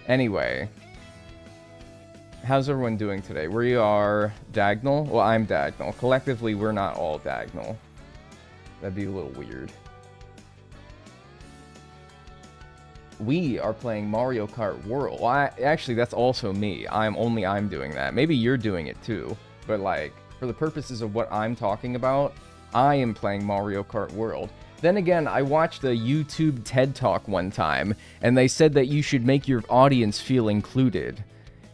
Anyway. How's everyone doing today? We are diagonal. Well, I'm diagonal. Collectively, we're not all diagonal. That'd be a little weird. We are playing Mario Kart World. Well, actually, that's also me. I'm doing that. Maybe you're doing it too. But like, for the purposes of what I'm talking about, I am playing Mario Kart World. Then again, I watched a YouTube TED Talk one time, and they said that you should make your audience feel included.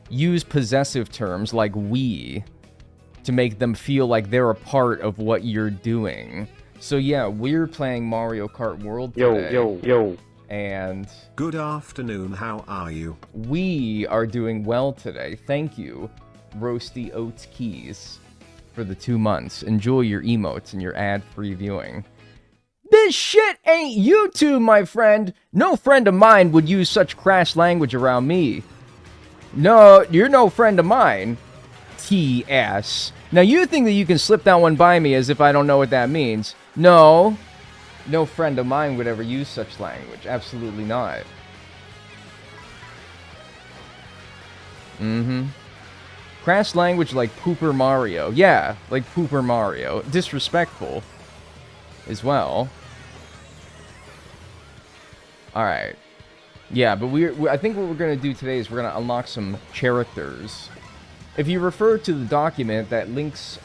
Use possessive terms like we to make them feel like they're a part of what you're doing. So yeah, we're playing Mario Kart World today. Yo. And good afternoon, how are you? We are doing well today. Thank you, Roasty Oats Keys, for the 2 months. Enjoy your emotes and your ad-free viewing. This shit ain't YouTube, my friend. No friend of mine would use such crass language around me. No, you're no friend of mine. T.S. Now you think that you can slip that one by me as if I don't know what that means. No. No friend of mine would ever use such language. Absolutely not. Crass language like Pooper Mario. Yeah, like Pooper Mario. Disrespectful as well. Alright. Yeah, but I think what we're going to do today is we're going to unlock some characters. If you refer to the document that links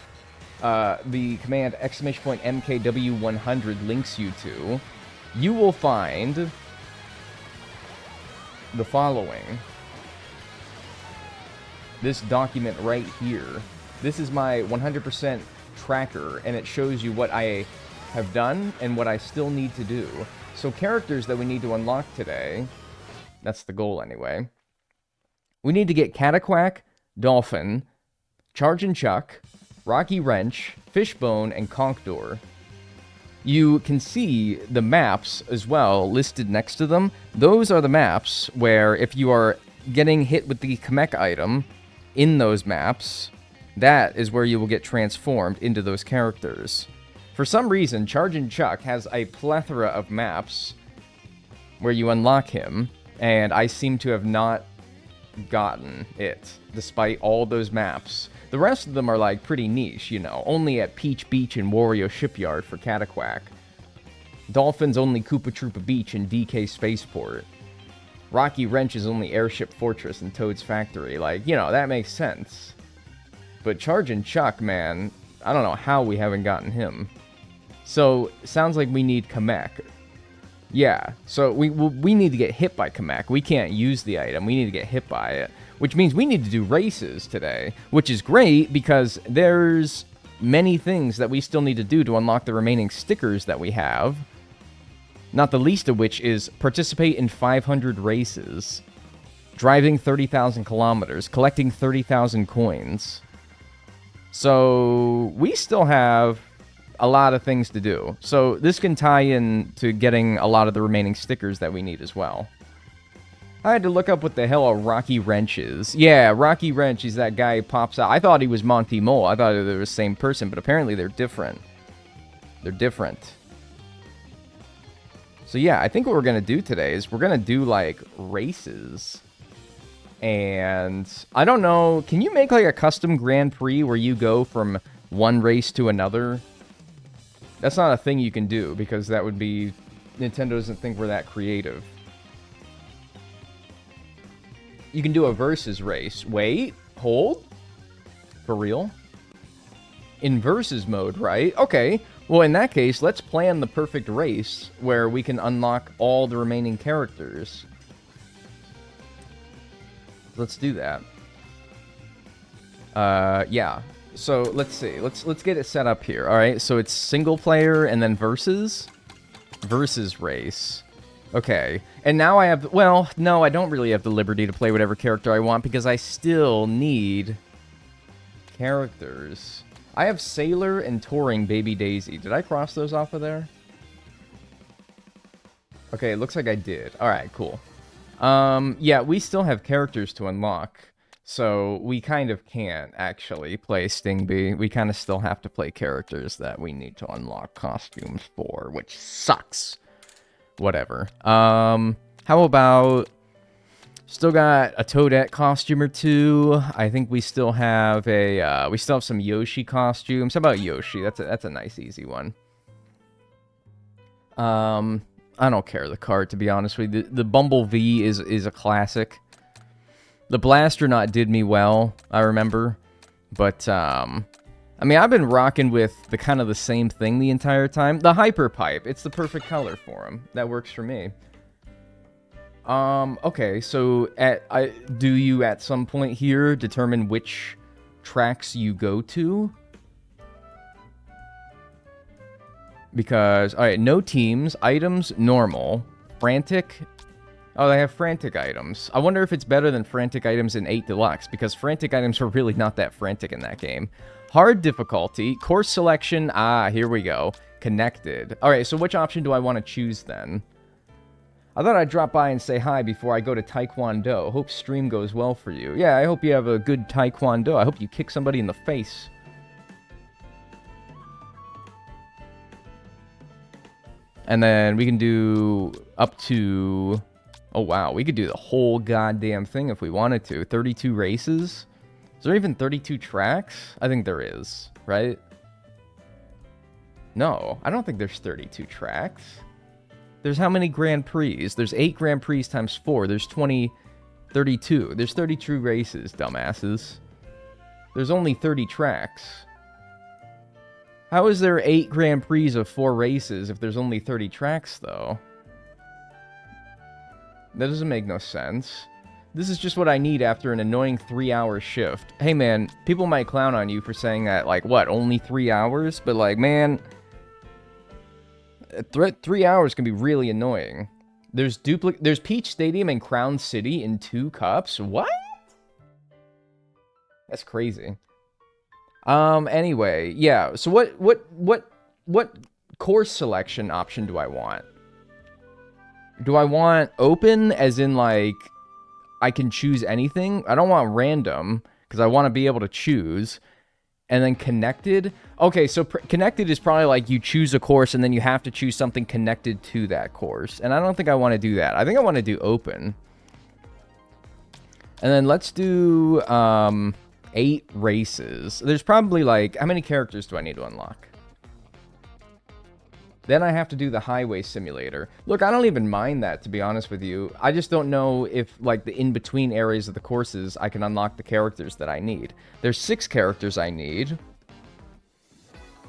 the command !MKW100 links you to, you will find the following. This document right here. This is my 100% tracker, and it shows you what I have done and what I still need to do. So characters that we need to unlock today, that's the goal anyway. We need to get Cataquack, Dolphin, Chargin' Chuck, Rocky Wrench, Fishbone, and Conkdor. You can see the maps as well listed next to them. Those are the maps where if you are getting hit with the Kamek item in those maps, that is where you will get transformed into those characters. For some reason, Chargin' Chuck has a plethora of maps where you unlock him, and I seem to have not gotten it, despite all those maps. The rest of them are, like, pretty niche, you know. Only at Peach Beach and Wario Shipyard for Cataquack. Dolphin's only Koopa Troopa Beach and DK Spaceport. Rocky Wrench is only Airship Fortress and Toad's Factory. Like, you know, that makes sense. But Chargin' Chuck, man, I don't know how we haven't gotten him. So, sounds like we need Kamek. Yeah, so we need to get hit by Kamek. We can't use the item. We need to get hit by it. Which means we need to do races today. Which is great because there's many things that we still need to do to unlock the remaining stickers that we have. Not the least of which is participate in 500 races. Driving 30,000 kilometers. Collecting 30,000 coins. So we still have a lot of things to do. So this can tie in to getting a lot of the remaining stickers that we need as well. I had to look up what the hell a Rocky Wrench is. Yeah, Rocky Wrench is that guy who pops out. I thought he was Monty Mole. I thought they were the same person, but apparently they're different. They're different. So yeah, I think what we're going to do today is we're going to do, like, races. And I don't know, can you make, like, a custom Grand Prix where you go from one race to another? That's not a thing you can do, because that would be... Nintendo doesn't think we're that creative. You can do a versus race. Wait, hold? For real? In versus mode, right? Okay, well in that case, let's plan the perfect race where we can unlock all the remaining characters. Let's do that. Yeah. So, let's see. Let's get it set up here. Alright, so it's single player and then versus? Versus race. Okay. And now I have... Well, no, I don't really have the liberty to play whatever character I want because I still need characters. I have Sailor and Touring Baby Daisy. Did I cross those off of there? Okay, it looks like I did. Alright, cool. Yeah, we still have characters to unlock. So, we kind of can't actually play Stingby. We kind of still have to play characters that we need to unlock costumes for, which sucks. Whatever. How about... Still got a Toadette costume or two. I think we still have we still have some Yoshi costumes. How about Yoshi? That's a nice, easy one. I don't care the Kart, to be honest with you. The Bumblebee is a classic. The Blasternaut did me well, I remember. But, I mean, I've been rocking with the kind of the same thing the entire time. The Hyper Pipe, it's the perfect color for him. That works for me. Okay, so do you at some point here determine which tracks you go to? Because, alright, no teams, items, normal, Frantic. Oh, they have Frantic items. I wonder if it's better than Frantic items in 8 Deluxe, because Frantic items are really not that frantic in that game. Hard difficulty, course selection, here we go. Connected. Alright, so which option do I want to choose then? I thought I'd drop by and say hi before I go to Taekwondo. Hope stream goes well for you. Yeah, I hope you have a good Taekwondo. I hope you kick somebody in the face. And then we can do up to... Oh, wow. We could do the whole goddamn thing if we wanted to. 32 races? Is there even 32 tracks? I think there is, right? No, I don't think there's 32 tracks. There's how many Grand Prix? There's 8 Grand Prix times 4. There's 32. There's 32 races, dumbasses. There's only 30 tracks. How is there 8 Grand Prix of 4 races if there's only 30 tracks, though? That doesn't make no sense. This is just what I need after an annoying 3-hour shift. Hey, man, people might clown on you for saying that, like, what, only 3 hours? But, like, man... 3 hours can be really annoying. There's Peach Stadium and Crown City in 2 cups? What? That's crazy. Anyway, yeah. So what course selection option do I want? Do I want open, as in, like, I can choose anything? I don't want random, because I want to be able to choose. And then connected? Okay, so connected is probably like you choose a course and then you have to choose something connected to that course. And I don't think I want to do that. I think I want to do open. And then let's do 8 races. There's probably like... How many characters do I need to unlock? Then I have to do the highway simulator. Look, I don't even mind that, to be honest with you. I just don't know if, like, the in-between areas of the courses, I can unlock the characters that I need. There's 6 characters I need.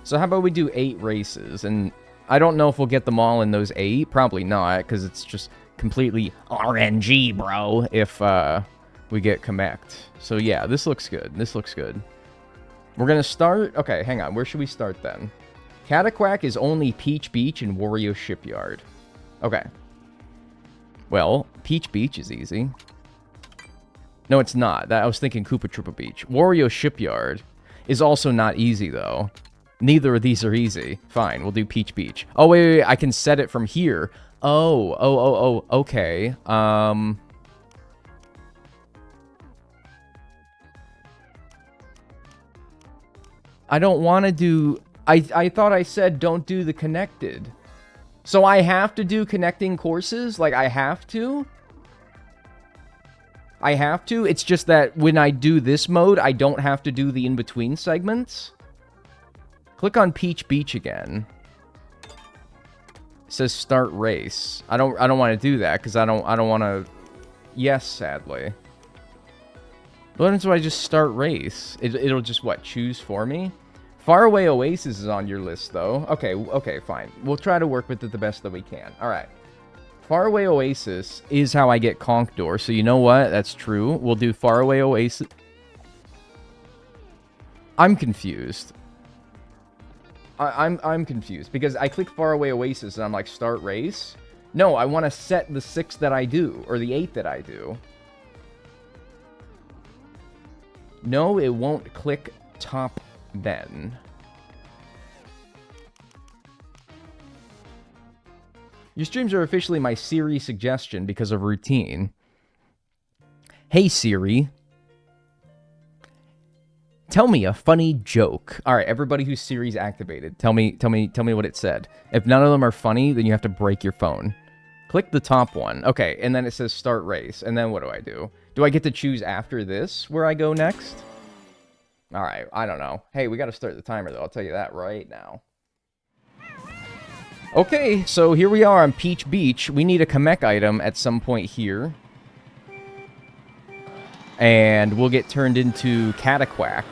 So how about we do 8 races? And I don't know if we'll get them all in those 8. Probably not, because it's just completely RNG, bro, if we get Connect. So yeah, this looks good. This looks good. We're going to start... Okay, hang on. Where should we start then? Cataquack is only Peach Beach and Wario Shipyard. Okay. Well, Peach Beach is easy. No, it's not. I was thinking Koopa Troopa Beach. Wario Shipyard is also not easy, though. Neither of these are easy. Fine, we'll do Peach Beach. Oh, wait, I can set it from here. Oh, okay. I don't want to do... I thought I said don't do the connected. So I have to do connecting courses? Like, I have to? I have to? It's just that when I do this mode, I don't have to do the in-between segments? Click on Peach Beach again. It says start race. I don't want to do that, because I don't want to... Yes, sadly. But so I just start race. It'll just, what, choose for me? Faraway Oasis is on your list, though. Okay, fine. We'll try to work with it the best that we can. Alright. Faraway Oasis is how I get Conk Door, so you know what? That's true. We'll do Faraway Oasis. I'm confused. I'm confused, because I click Faraway Oasis and I'm like, start race? No, I want to set the 6 that I do, or the 8 that I do. No, it won't click top then. Your streams are officially my Siri suggestion because of routine. Hey Siri, tell me a funny joke. All right, everybody whose Siri's activated, tell me what it said. If none of them are funny, then you have to break your phone. Click the top one. Okay, and then it says start race. And then what do I do? Do I get to choose after this where I go next? All right, I don't know. Hey, we got to start the timer, though. I'll tell you that right now. Okay, so here we are on Peach Beach. We need a Kamek item at some point here. And we'll get turned into Cataquack.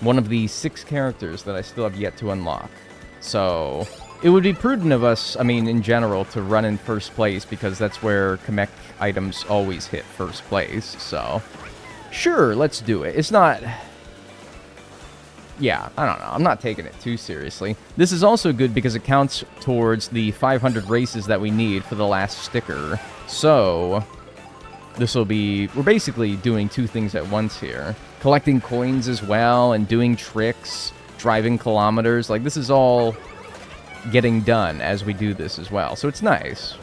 One of the 6 characters that I still have yet to unlock. So, it would be prudent of us, I mean, in general, to run in first place, because that's where Kamek items always hit first place, so... Sure, let's do it. It's not... Yeah, I don't know. I'm not taking it too seriously. This is also good because it counts towards the 500 races that we need for the last sticker. So, this will be... We're basically doing 2 things at once here. Collecting coins as well, and doing tricks, driving kilometers. Like, this is all getting done as we do this as well. So it's nice.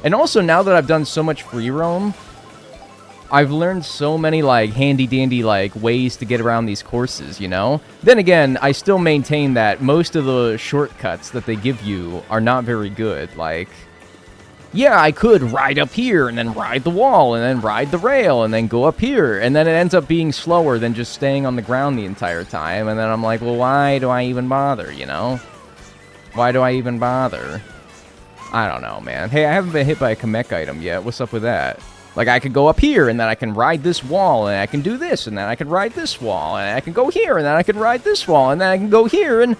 And also, now that I've done so much free roam, I've learned so many, like, handy-dandy, like, ways to get around these courses, you know? Then again, I still maintain that most of the shortcuts that they give you are not very good. Like, yeah, I could ride up here, and then ride the wall, and then ride the rail, and then go up here, and then it ends up being slower than just staying on the ground the entire time, and then I'm like, well, why do I even bother, you know? Why do I even bother? I don't know, man. Hey, I haven't been hit by a Kamek item yet. What's up with that? Like, I could go up here, and then I can ride this wall, and I can do this, and then I can ride this wall, and I can go here, and then I can ride this wall, and then I can go here, and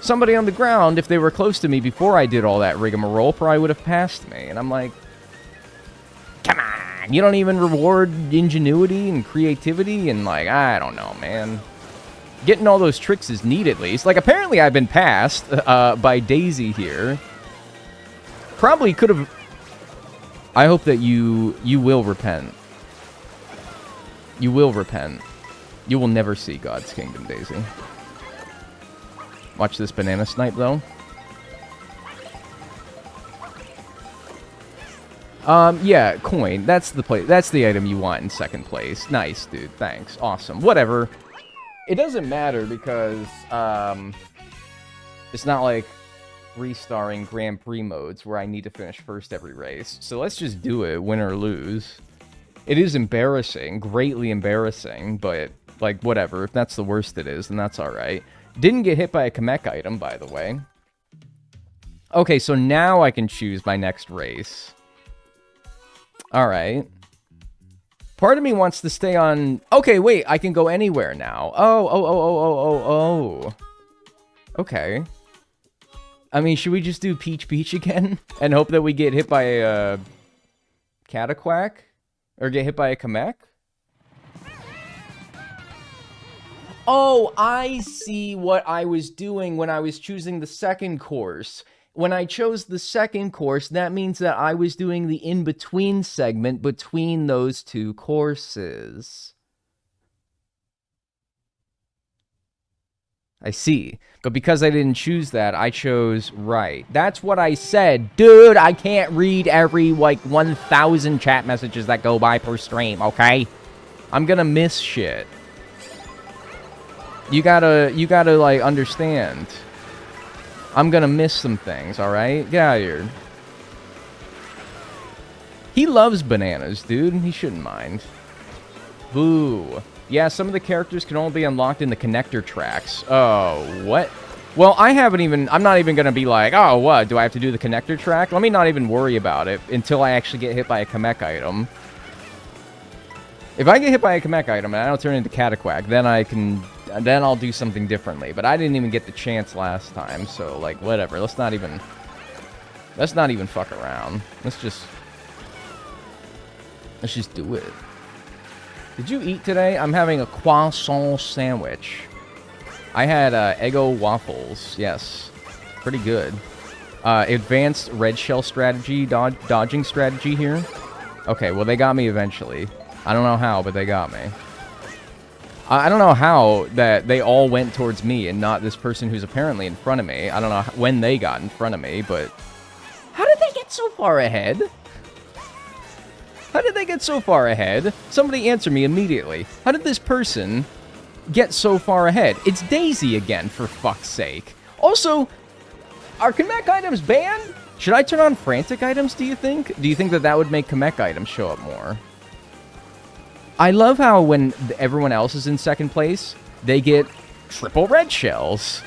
somebody on the ground, if they were close to me before I did all that rigmarole, probably would have passed me. And I'm like, come on, you don't even reward ingenuity and creativity, and like, I don't know, man. Getting all those tricks is neat, at least. Like, apparently I've been passed by Daisy here. Probably could have... I hope that you will repent. You will repent. You will never see God's kingdom, Daisy. Watch this banana snipe, though. Yeah, coin. That's the item you want in second place. Nice, dude. Thanks. Awesome. Whatever. It doesn't matter because, it's not like restarring Grand Prix modes where I need to finish first every race. So let's just do it, win or lose. It is embarrassing, greatly embarrassing, but, like, whatever. If that's the worst it is, then that's alright. Didn't get hit by a Kamek item, by the way. Okay, so now I can choose my next race. Alright. Part of me wants to stay on... Okay, wait, I can go anywhere now. Oh. Okay. I mean, should we just do Peach Beach again? And hope that we get hit by a... Cataquack? Or get hit by a Kamek? Oh, I see what I was doing when I was choosing the second course. When I chose the second course, that means that I was doing the in-between segment between those 2 courses. I see. But because I didn't choose that, I chose right. That's what I said. Dude, I can't read every, like, 1,000 chat messages that go by per stream, okay? I'm gonna miss shit. You gotta, like, understand. I'm gonna miss some things, alright? Get out of here. He loves bananas, dude. He shouldn't mind. Boo. Yeah, some of the characters can only be unlocked in the connector tracks. Oh, what? Well, I'm not even gonna be like, oh, what? Do I have to do the connector track? Let me not even worry about it until I actually get hit by a Kamek item. If I get hit by a Kamek item and I don't turn into Cataquack, then I'll do something differently. But I didn't even get the chance last time, so, like, whatever. Let's not even fuck around. Let's just do it. Did you eat today? I'm having a croissant sandwich. I had Eggo waffles. Yes, pretty good. Advanced red shell strategy, dodging strategy here. Okay, well, they got me eventually. I don't know how, but they got me. I don't know how that they all went towards me and not this person who's apparently in front of me. I don't know when they got in front of me, but... How did they get so far ahead? How did they get so far ahead? Somebody answer me immediately. How did this person get so far ahead? It's Daisy again, for fuck's sake. Also, are Kamek items banned? Should I turn on Frantic items, do you think? Do you think that that would make Kamek items show up more? I love how when everyone else is in second place, they get triple red shells.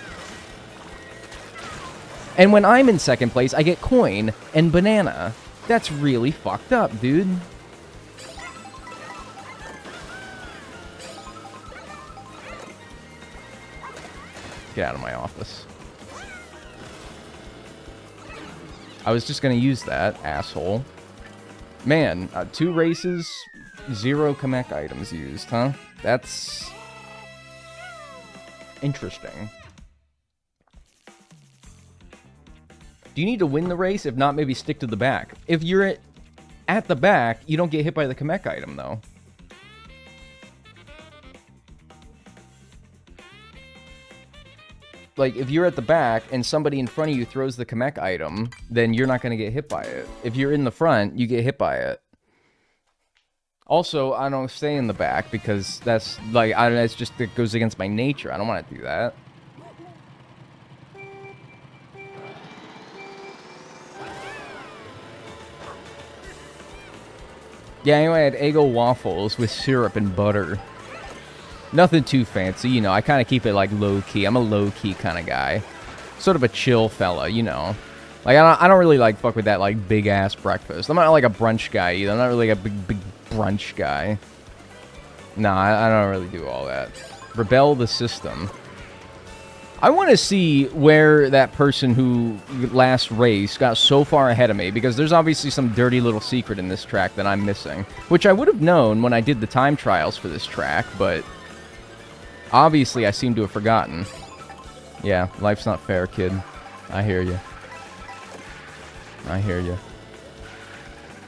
And when I'm in second place, I get coin and banana. That's really fucked up, dude. Get out of my office. I was just gonna use that, asshole. Man, 2 races, 0 Kamek items used, huh? That's interesting. Do you need to win the race? If not, maybe stick to the back. If you're at the back, you don't get hit by the Kamek item, though. Like, if you're at the back and somebody in front of you throws the Kamek item, then you're not going to get hit by it. If you're in the front, you get hit by it. Also, I don't stay in the back because that's, like, it's just, it goes against my nature. I don't want to do that. Yeah, anyway, I had Eggo waffles with syrup and butter. Nothing too fancy, you know. I kind of keep it, like, low-key. I'm a low-key kind of guy. Sort of a chill fella, you know. Like, I don't really, like, fuck with that, like, big-ass breakfast. I'm not, like, a brunch guy, either. I'm not really a big brunch guy. Nah, I don't really do all that. Rebel the system. I want to see where that person who last race got so far ahead of me, because there's obviously some dirty little secret in this track that I'm missing, which I would have known when I did the time trials for this track, but obviously I seem to have forgotten. Yeah, life's not fair, kid. I hear you. I hear you.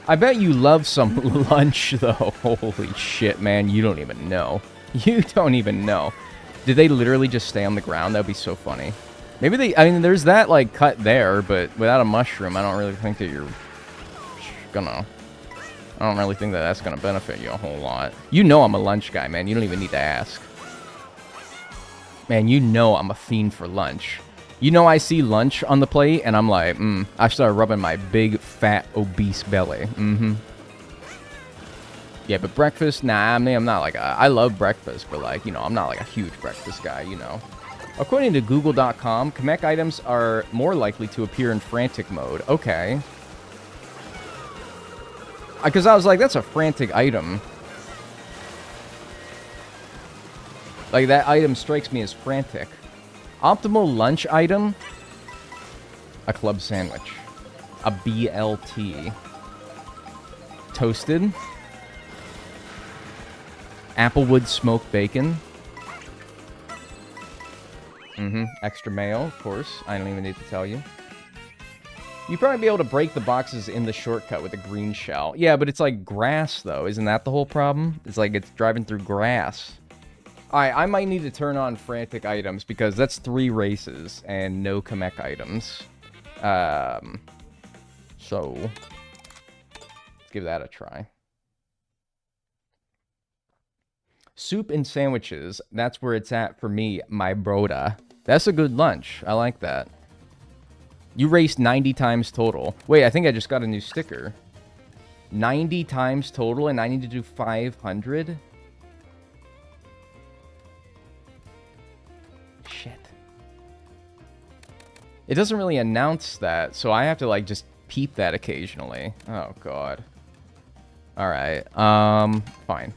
I bet you love some lunch, though. Holy shit, man. You don't even know. You don't even know. Did they literally just stay on the ground? That would be so funny. Maybe they... I mean, there's that, like, cut there, but without a mushroom, I don't really think that you're gonna... I don't really think that that's gonna benefit you a whole lot. You know I'm a lunch guy, man. You don't even need to ask. Man, you know I'm a fiend for lunch. You know I see lunch on the plate, and I'm like, I start rubbing my big, fat, obese belly. Yeah, but breakfast, nah, I mean, I'm not like I love breakfast, but, like, you know, I'm not like a huge breakfast guy, you know. According to Google.com, Kamek items are more likely to appear in Frantic mode. Okay. Because I was like, that's a Frantic item. Like, that item strikes me as Frantic. Optimal lunch item? A club sandwich. A BLT. Toasted. Applewood smoked bacon. Extra mayo, of course. I don't even need to tell you. You'd probably be able to break the boxes in the shortcut with a green shell. Yeah, but it's like grass, though. Isn't that the whole problem? It's like it's driving through grass. Alright, I might need to turn on Frantic items because that's 3 races and no Kamek items. So, let's give that a try. Soup and sandwiches, that's where it's at for me, my broda. That's a good lunch. I like that. You raced 90 times total. Wait, I think I just got a new sticker. 90 times total and I need to do 500? Shit. It doesn't really announce that, so I have to, like, just peep that occasionally. Oh, God. Alright, fine.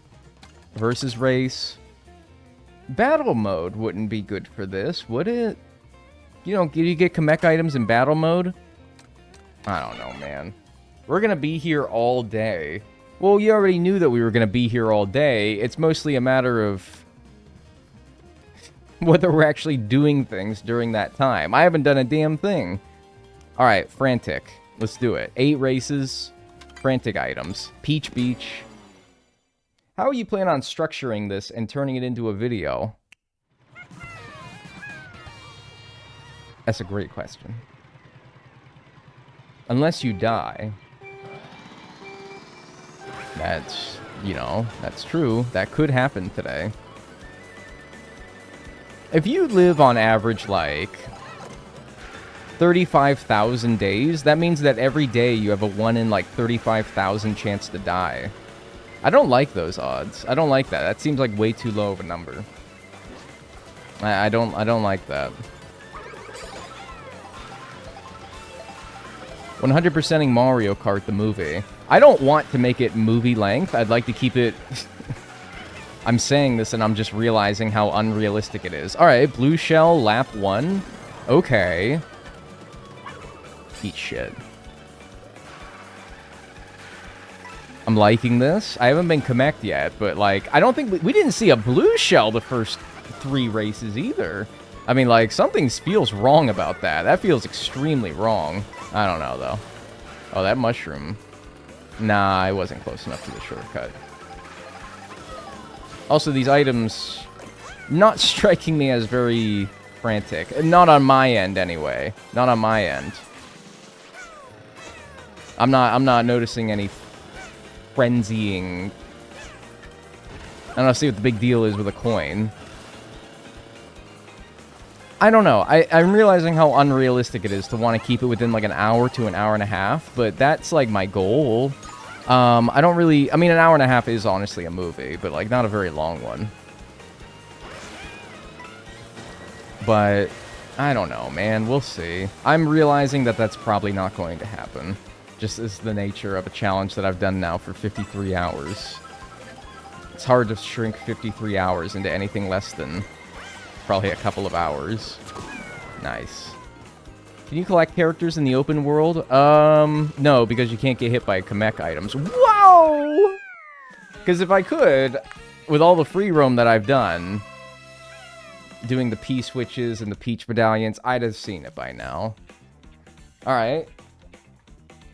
Versus race. Battle mode wouldn't be good for this, would it? You know, do you get Kamek items in battle mode? I don't know, man. We're gonna be here all day. Well, you already knew that we were gonna be here all day. It's mostly a matter of whether we're actually doing things during that time. I haven't done a damn thing. Alright, Frantic. Let's do it. 8 races. Frantic items. Peach Beach. How are you planning on structuring this and turning it into a video? That's a great question. Unless you die. That's, you know, that's true. That could happen today. If you live on average, like, 35,000 days? That means that every day you have a 1 in, like, 35,000 chance to die. I don't like those odds. I don't like that. That seems like way too low of a number. I don't like that. 100%ing Mario Kart the movie. I don't want to make it movie length. I'd like to keep it... I'm saying this and I'm just realizing how unrealistic it is. Alright, Blue Shell, lap 1. Okay. Eat shit. I'm liking this. I haven't been Kamek yet, but, like, I don't think... We didn't see a Blue Shell the first 3 races either. I mean, like, something feels wrong about that. That feels extremely wrong. I don't know, though. Oh, that mushroom. Nah, I wasn't close enough to the shortcut. Also, these items not striking me as very frantic. Not on my end, anyway. Not on my end. I'm not noticing any frenzying. I don't know, see what the big deal is with a coin. I don't know. I'm realizing how unrealistic it is to want to keep it within, like, an hour to an hour and a half, but that's, like, my goal. I don't really... I mean, an hour and a half is honestly a movie, but, like, not a very long one. But, I don't know, man. We'll see. I'm realizing that that's probably not going to happen. Just as the nature of a challenge that I've done now for 53 hours. It's hard to shrink 53 hours into anything less than probably a couple of hours. Nice. Can you collect characters in the open world? No, because you can't get hit by Kamek items. Whoa! Because if I could, with all the free roam that I've done, doing the P-switches and the Peach medallions, I'd have seen it by now. Alright.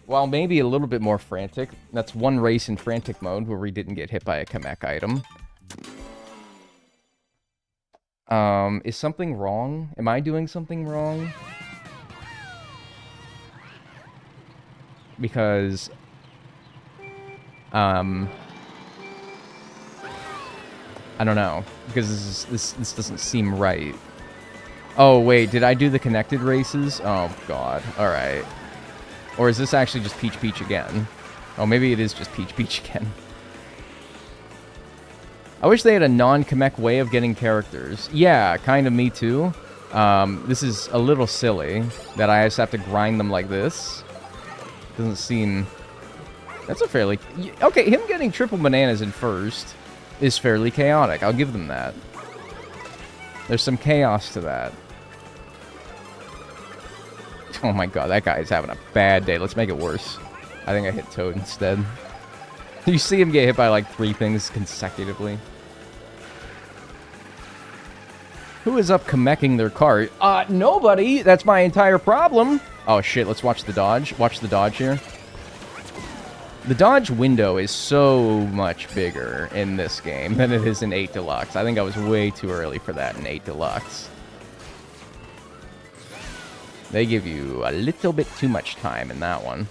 Well, maybe a little bit more frantic. That's one race in frantic mode where we didn't get hit by a Kamek item. Is something wrong? Am I doing something wrong? Because, I don't know. Because this doesn't seem right. Oh, wait, did I do the connected races? Oh, God. Alright. Or is this actually just Peach Peach again? Oh, maybe it is just Peach Peach again. I wish they had a non-Kamek way of getting characters. Yeah, kind of me too. This is a little silly that I just have to grind them like this. Doesn't seem... That's a fairly... Okay, him getting triple bananas in first is fairly chaotic. I'll give them that. There's some chaos to that. Oh my god, that guy's having a bad day. Let's make it worse. I think I hit Toad instead. You see him get hit by like 3 things consecutively. Who is up Kamecking their cart? Nobody! That's my entire problem! Oh shit, let's watch the dodge. Watch the dodge here. The dodge window is so much bigger in this game than it is in 8 Deluxe. I think I was way too early for that in 8 Deluxe. They give you a little bit too much time in that one.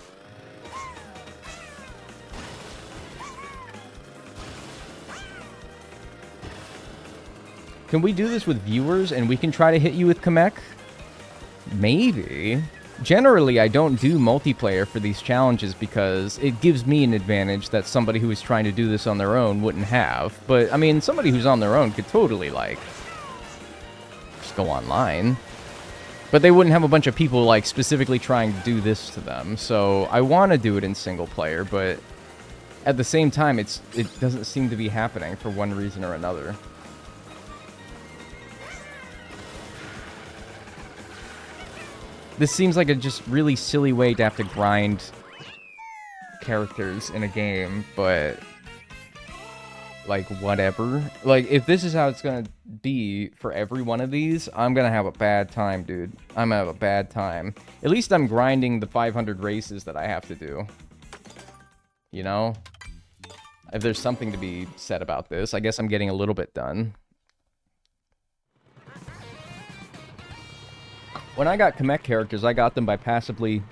Can we do this with viewers and we can try to hit you with Kamek? Maybe. Generally, I don't do multiplayer for these challenges because it gives me an advantage that somebody who is trying to do this on their own wouldn't have. But, I mean, somebody who's on their own could totally, like, just go online. But they wouldn't have a bunch of people, like, specifically trying to do this to them. So, I want to do it in single player, but at the same time, it doesn't seem to be happening for one reason or another. This seems like a just really silly way to have to grind characters in a game, but, like, whatever. Like, if this is how it's gonna be for every one of these, I'm gonna have a bad time, dude. I'm gonna have a bad time. At least I'm grinding the 500 races that I have to do. You know? If there's something to be said about this, I guess I'm getting a little bit done. When I got Kamek characters, I got them by passively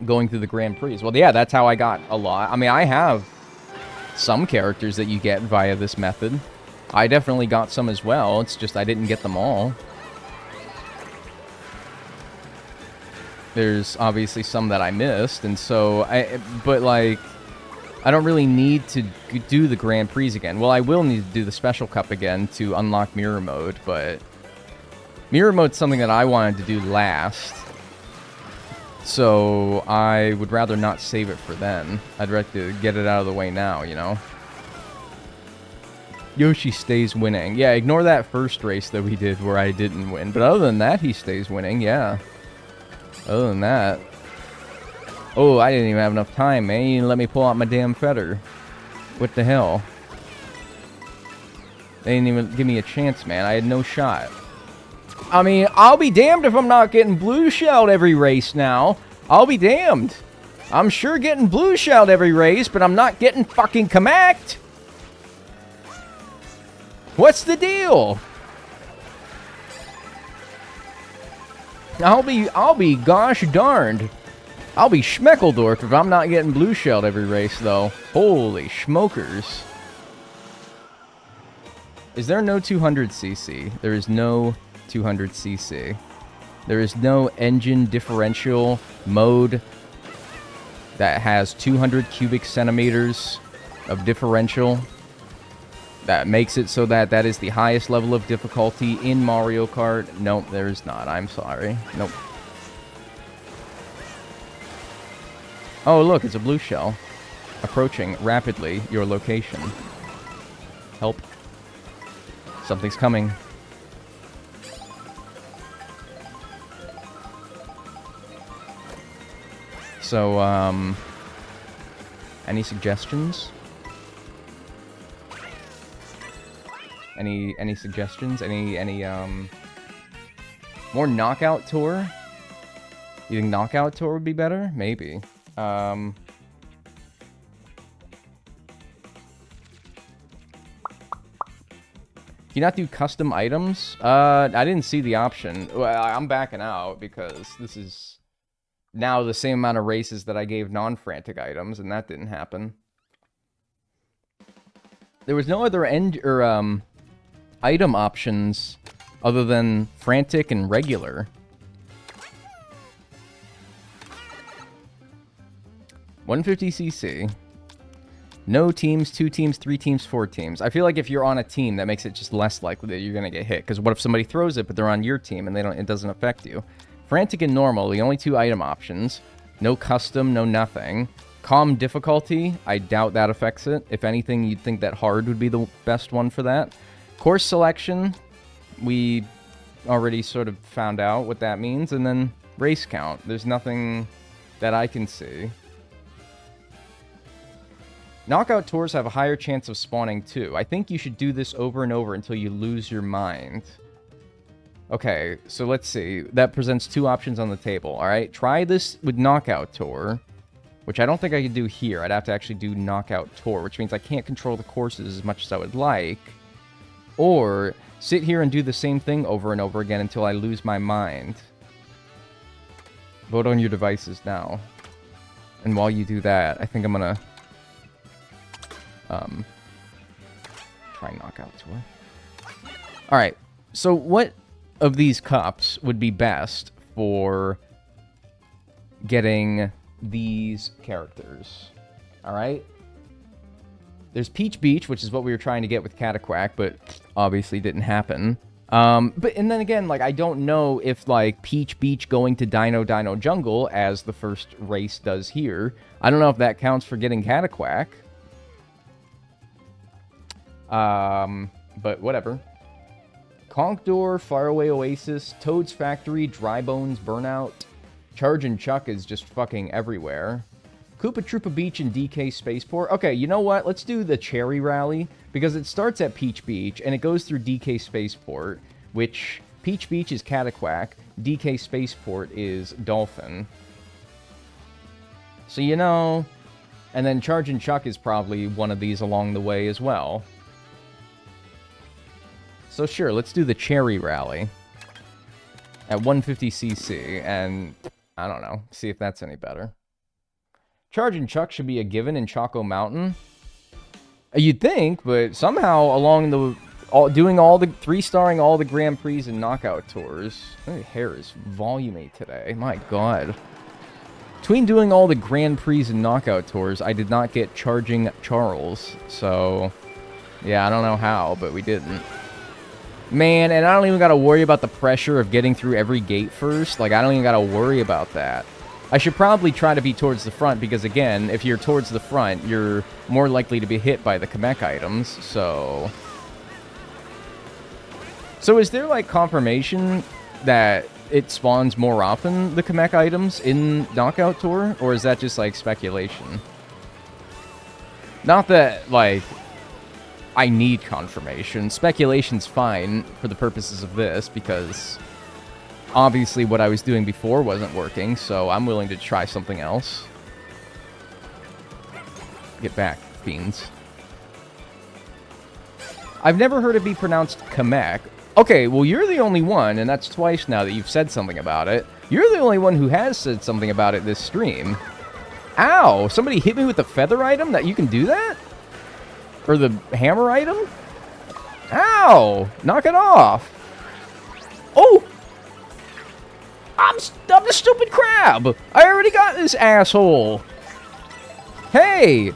going through the Grand Prix. Well, yeah, that's how I got a lot. I mean, I have some characters that you get via this method. I definitely got some as well. It's just I didn't get them all. There's obviously some that I missed, and so but like, I don't really need to do the Grand Prix again. Well, I will need to do the Special Cup again to unlock Mirror Mode, but Mirror Mode's something that I wanted to do last, so I would rather not save it for then. I'd rather to get it out of the way now, you know? Yoshi stays winning. Yeah, ignore that first race that we did where I didn't win, but other than that, he stays winning, yeah. Other than that... Oh, I didn't even have enough time, man. You didn't let me pull out my damn feather. What the hell? They didn't even give me a chance, man. I had no shot. I mean, I'll be damned if I'm not getting blue shelled every race now. I'll be damned. I'm sure getting blue shelled every race, but I'm not getting fucking Kamacked. What's the deal? I'll be gosh darned. I'll be Schmeckledorf if I'm not getting blue shelled every race, though. Holy schmokers. Is there no 200cc? There is no 200cc. There is no engine differential mode that has 200 cubic centimeters of differential that makes it so that that is the highest level of difficulty in Mario Kart. Nope, there is not. I'm sorry. Nope. Oh, look, it's a blue shell. Approaching rapidly your location. Help. Something's coming. So, any suggestions? Any suggestions? Any more Knockout Tour? You think Knockout Tour would be better? Maybe. Can you not do custom items? I didn't see the option. Well, I'm backing out because this is now the same amount of races that I gave non-Frantic items, and that didn't happen. There was no other item options other than Frantic and regular. 150cc. No teams, 2 teams, 3 teams, 4 teams. I feel like if you're on a team, that makes it just less likely that you're going to get hit. Because what if somebody throws it, but they're on your team and it doesn't affect you? Frantic and normal, the only 2 item options. No custom, no nothing. Calm difficulty, I doubt that affects it. If anything, you'd think that hard would be the best one for that. Course selection, we already sort of found out what that means. And then race count. There's nothing that I can see. Knockout tours have a higher chance of spawning too. I think you should do this over and over until you lose your mind. Okay, so let's see. That presents 2 options on the table, alright? Try this with Knockout Tour, which I don't think I could do here. I'd have to actually do Knockout Tour, which means I can't control the courses as much as I would like. Or sit here and do the same thing over and over again until I lose my mind. Vote on your devices now. And while you do that, I think I'm gonna... try Knockout Tour. Alright, so what of these cups would be best for getting these characters? Alright? There's Peach Beach, which is what we were trying to get with Cataquack, but obviously didn't happen. And then again, like, I don't know if, like, Peach Beach going to Dino Jungle, as the first race does here, I don't know if that counts for getting Cataquack. But whatever. Conkdor, Faraway Oasis, Toad's Factory, Dry Bones, Burnout. Charge and Chuck is just fucking everywhere. Koopa Troopa Beach and DK Spaceport. Okay, you know what? Let's do the Cherry Rally, because it starts at Peach Beach, and it goes through DK Spaceport, which Peach Beach is Cataquack, DK Spaceport is Dolphin. So, you know... And then Charge and Chuck is probably one of these along the way as well. So sure, let's do the Cherry Rally at 150cc, and I don't know, see if that's any better. Charge and Chuck should be a given in Choco Mountain. You'd think, but somehow along doing all the 3-starring all the Grand Prix and knockout tours. My hair is volume today. My God. Between doing all the Grand Prix and knockout tours, I did not get Charging Charles. So, yeah, I don't know how, but we didn't. Man, and I don't even got to worry about the pressure of getting through every gate first. Like, I don't even got to worry about that. I should probably try to be towards the front because, again, if you're towards the front, you're more likely to be hit by the Kamek items, so... So is there, like, confirmation that it spawns more often, the Kamek items, in Knockout Tour? Or is that just, like, speculation? Not that, like... I need confirmation. Speculation's fine for the purposes of this, because obviously what I was doing before wasn't working, so I'm willing to try something else. Get back, fiends. I've never heard it be pronounced Kamek. Okay, well, you're the only one, and that's twice now that you've said something about it. You're the only one who has said something about it this stream. Ow! Somebody hit me with the feather item? That you can do that? Or the hammer item? Ow! Knock it off! Oh! I'm the stupid crab! I already got this asshole! Hey!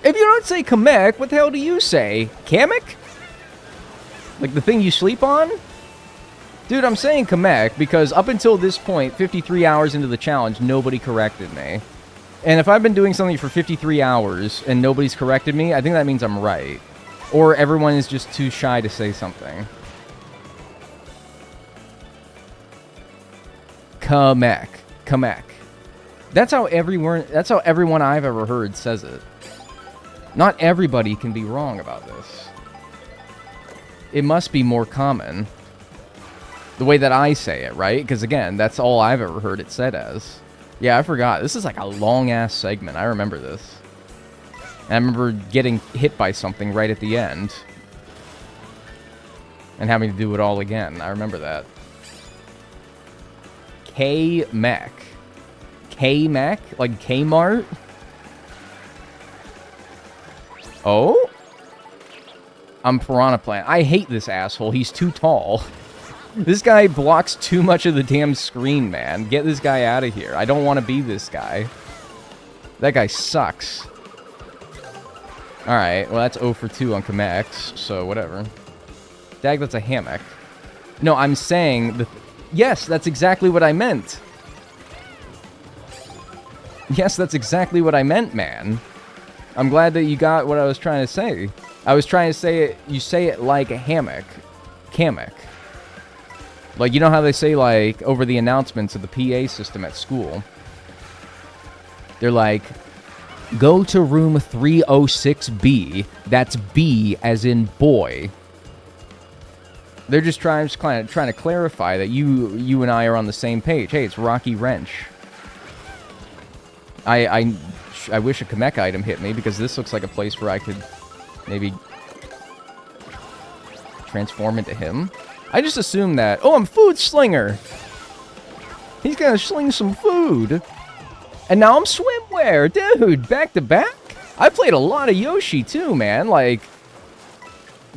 If you don't say Kamek, what the hell do you say? Kamek? Like the thing you sleep on? Dude, I'm saying Kamek because up until this point, 53 hours into the challenge, nobody corrected me. And if I've been doing something for 53 hours and nobody's corrected me, I think that means I'm right. Or everyone is just too shy to say something. Kamek. Kamek. That's how everyone I've ever heard says it. Not everybody can be wrong about this. It must be more common. The way that I say it, right? Because, again, that's all I've ever heard it said as. Yeah, I forgot. This is like a long-ass segment. I remember this. And I remember getting hit by something right at the end. And having to do it all again. I remember that. K-Mech. K-Mech? Like Kmart? Oh? I'm Piranha Plant. I hate this asshole. He's too tall. This guy blocks too much of the damn screen, man. Get this guy out of here. I don't want to be this guy. That guy sucks. Alright, well that's 0 for 2 on Kameks, so whatever. Dag, that's a hammock. No, I'm saying... Yes, that's exactly what I meant. Yes, that's exactly what I meant, man. I'm glad that you got what I was trying to say. I was trying to say it... You say it like a hammock. Kamek. Like, you know how they say, like, over the announcements of the PA system at school? They're like, go to room 306B. That's B as in boy. They're just trying to clarify that you and I are on the same page. Hey, it's Rocky Wrench. I wish a Kamek item hit me, because this looks like a place where I could maybe transform into him. I just assumed that... Oh, I'm Food Slinger! He's gonna sling some food! And now I'm Swimwear! Dude, back to back? I played a lot of Yoshi, too, man. Like,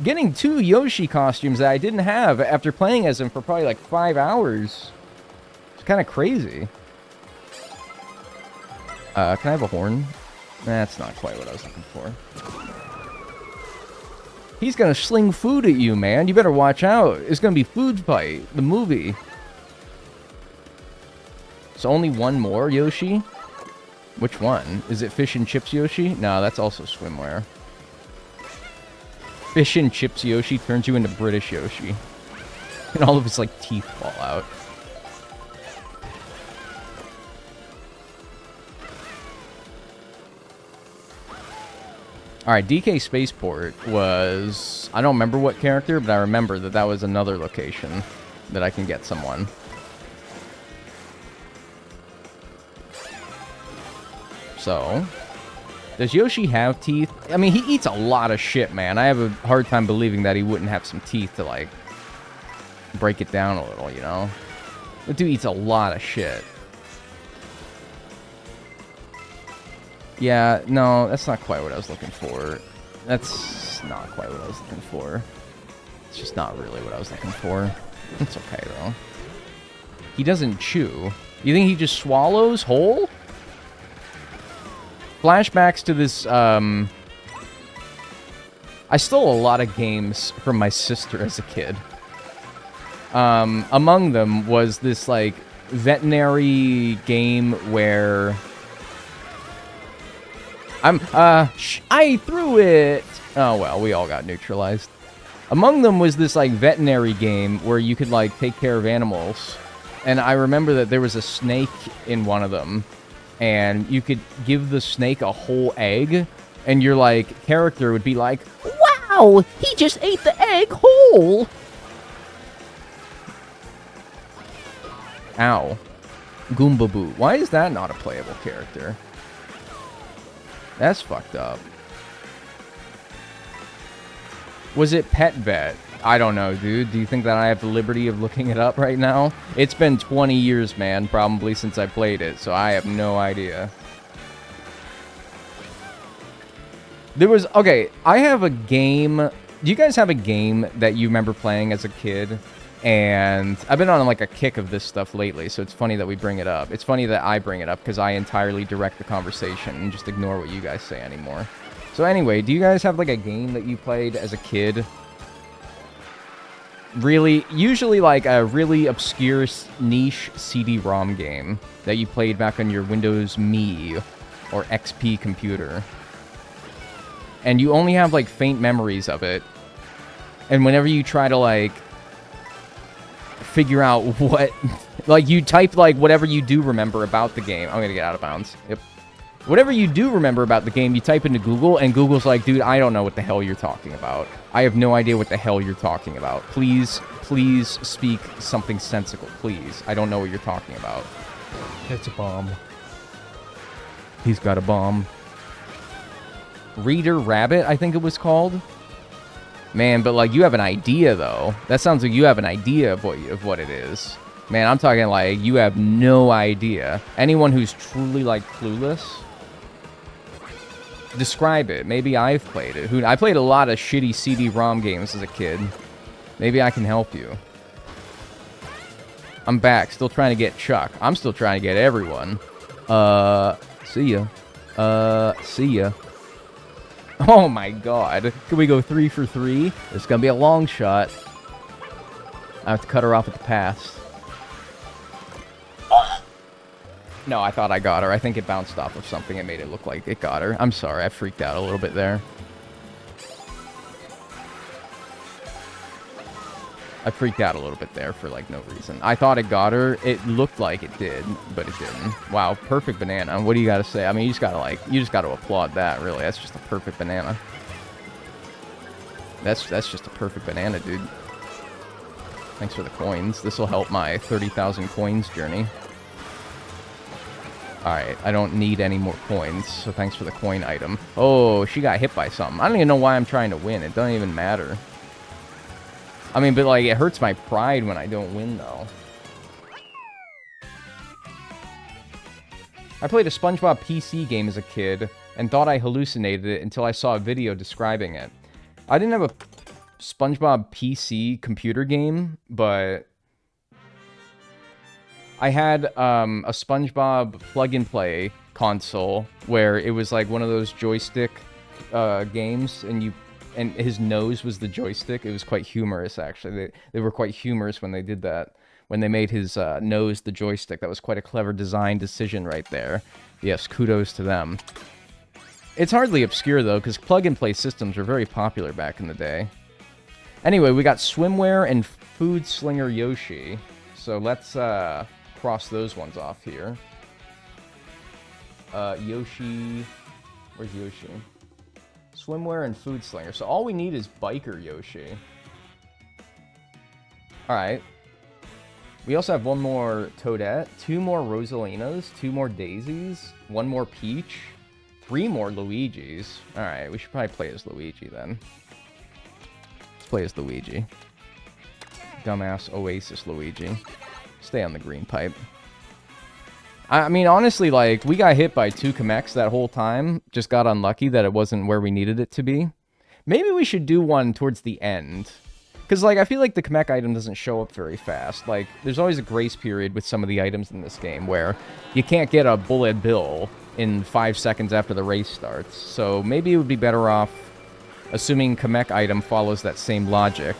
getting 2 Yoshi costumes that I didn't have after playing as him for probably, like, 5 hours. It's kind of crazy. Can I have a horn? That's not quite what I was looking for. He's gonna sling food at you, man. You better watch out. It's gonna be Food Fight, the movie. So only one more Yoshi? Which one? Is it Fish and Chips Yoshi? No, that's also Swimwear. Fish and Chips Yoshi turns you into British Yoshi. And all of his, like, teeth fall out. Alright, DK Spaceport was... I don't remember what character, but I remember that that was another location that I can get someone. So, does Yoshi have teeth? I mean, he eats a lot of shit, man. I have a hard time believing that he wouldn't have some teeth to, like, break it down a little, you know? The dude eats a lot of shit. Yeah, no, that's not quite what I was looking for. That's not quite what I was looking for. It's just not really what I was looking for. It's okay, though. He doesn't chew. You think he just swallows whole? Flashbacks to this, I stole a lot of games from my sister as a kid. Among them was this, like, veterinary game where... I threw it! Oh, well, we all got neutralized. Among them was this, like, veterinary game where you could, like, take care of animals. And I remember that there was a snake in one of them. And you could give the snake a whole egg. And your, like, character would be like, wow! He just ate the egg whole! Ow. Goomba Boo. Why is that not a playable character? That's fucked up. Was it Pet Vet? I don't know, dude. Do you think that I have the liberty of looking it up right now? It's been 20 years, man, probably since I played it, so I have no idea. There was... Okay, I have a game... Do you guys have a game that you remember playing as a kid? And I've been on, like, a kick of this stuff lately, so it's funny that we bring it up. It's funny that I bring it up, because I entirely direct the conversation and just ignore what you guys say anymore. So anyway, do you guys have, like, a game that you played as a kid? Really, usually, like, a really obscure niche CD-ROM game that you played back on your Windows Me or XP computer. And you only have, like, faint memories of it. And whenever you try to, like... figure out what... like, you type, like, whatever you do remember about the game. I'm gonna get out of bounds. Yep. Whatever you do remember about the game, you type into Google, and Google's like, dude, I don't know what the hell you're talking about. I have no idea what the hell you're talking about. Please speak something sensical, please. I don't know what you're talking about. It's a bomb. He's got a bomb. Reader Rabbit, I think it was called. Man, but, like, you have an idea, though. That sounds like you have an idea of what it is. Man, I'm talking, like, you have no idea. Anyone who's truly, like, clueless, describe it. Maybe I've played it. I played a lot of shitty CD-ROM games as a kid. Maybe I can help you. I'm back, still trying to get Chuck. I'm still trying to get everyone. See ya. See ya. Oh my god. Can we go 3 for 3? It's gonna be a long shot. I have to cut her off at the pass. No, I thought I got her. I think it bounced off of something and made it look like it got her. I'm sorry, I freaked out a little bit there. I freaked out a little bit there for, like, no reason. I thought it got her. It looked like it did, but it didn't. Wow, perfect banana. What do you gotta say? I mean, you just gotta applaud that, really. That's just a perfect banana. That's just a perfect banana, dude. Thanks for the coins. This will help my 30,000 coins journey. Alright, I don't need any more coins, so thanks for the coin item. Oh, she got hit by something. I don't even know why I'm trying to win. It doesn't even matter. I mean, but, like, it hurts my pride when I don't win, though. I played a SpongeBob PC game as a kid and thought I hallucinated it until I saw a video describing it. I didn't have a SpongeBob PC computer game, but I had a SpongeBob plug-and-play console where it was, like, one of those joystick games, and his nose was the joystick. It was quite humorous, actually. They were quite humorous when they did that. When they made his nose the joystick. That was quite a clever design decision right there. Yes, kudos to them. It's hardly obscure, though, because plug-and-play systems were very popular back in the day. Anyway, we got Swimwear and Food Slinger Yoshi. So let's cross those ones off here. Yoshi... Where's Yoshi? Swimwear and Food Slinger. So all we need is Biker Yoshi. Alright. We also have one more Toadette, 2 more Rosalinas, 2 more Daisies, 1 more Peach, 3 more Luigis. Alright, we should probably play as Luigi then. Let's play as Luigi. dumbass Oasis Luigi. Stay on the green pipe. I mean, honestly, like, we got hit by 2 Kameks that whole time. Just got unlucky that it wasn't where we needed it to be. Maybe we should do one towards the end. Because, like, I feel like the Kamek item doesn't show up very fast. Like, there's always a grace period with some of the items in this game where you can't get a bullet bill in 5 seconds after the race starts. So maybe it would be better off, assuming Kamek item follows that same logic,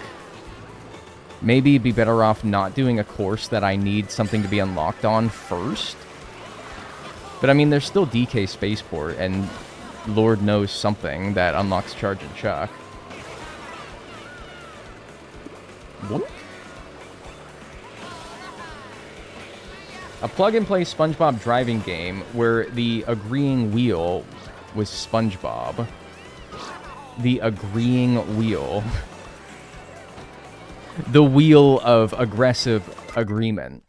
maybe it'd be better off not doing a course that I need something to be unlocked on first. But I mean, there's still DK Spaceport, and Lord knows something that unlocks Charge and Chuck. Whoop. A plug-and-play SpongeBob driving game where the agreeing wheel was SpongeBob. The agreeing wheel. The wheel of aggressive agreement.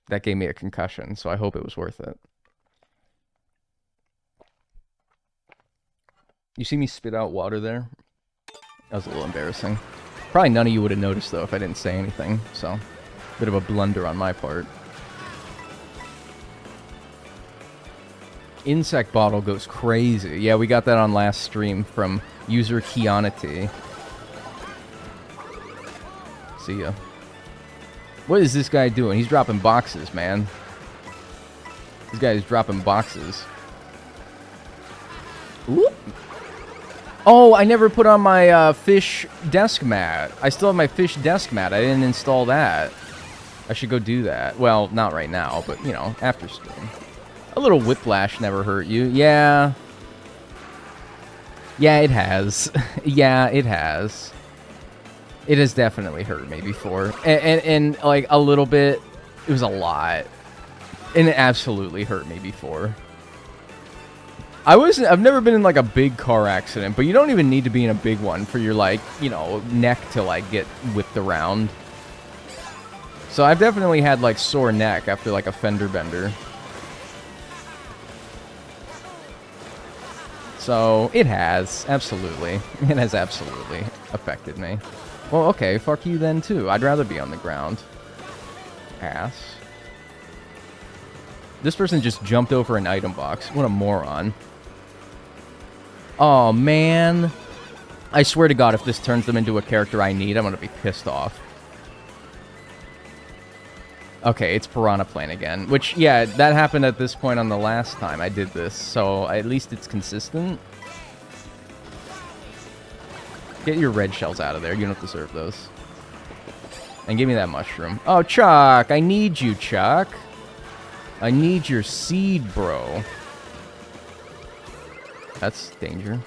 That gave me a concussion, so I hope it was worth it. You see me spit out water there? That was a little embarrassing. Probably none of you would have noticed, though, if I didn't say anything, so... Bit of a blunder on my part. Insect Bottle goes crazy. Yeah, we got that on last stream from user Kianity. See ya. What is this guy doing? He's dropping boxes, man. This guy is dropping boxes. Whoop. Oh, I never put on my fish desk mat. I still have my fish desk mat. I didn't install that. I should go do that. Well, not right now, but, you know, after stream. A little whiplash never hurt you. Yeah. Yeah, it has. Yeah, it has. It has definitely hurt me before. And like, a little bit. It was a lot. And it absolutely hurt me before. I've never been in, like, a big car accident, but you don't even need to be in a big one for your, like, you know, neck to, like, get whipped around. So I've definitely had, like, sore neck after, like, a fender bender. So, it has. Absolutely. It has absolutely affected me. Well, okay, fuck you then, too. I'd rather be on the ground. Ass. This person just jumped over an item box. What a moron. Oh, man. I swear to God, if this turns them into a character I need, I'm gonna be pissed off. Okay, it's Piranha Plant again. Which, yeah, that happened at this point on the last time I did this, so at least it's consistent. Get your red shells out of there. You don't deserve those. And give me that mushroom. Oh, Chuck! I need you, Chuck. I need your seed, bro. That's danger.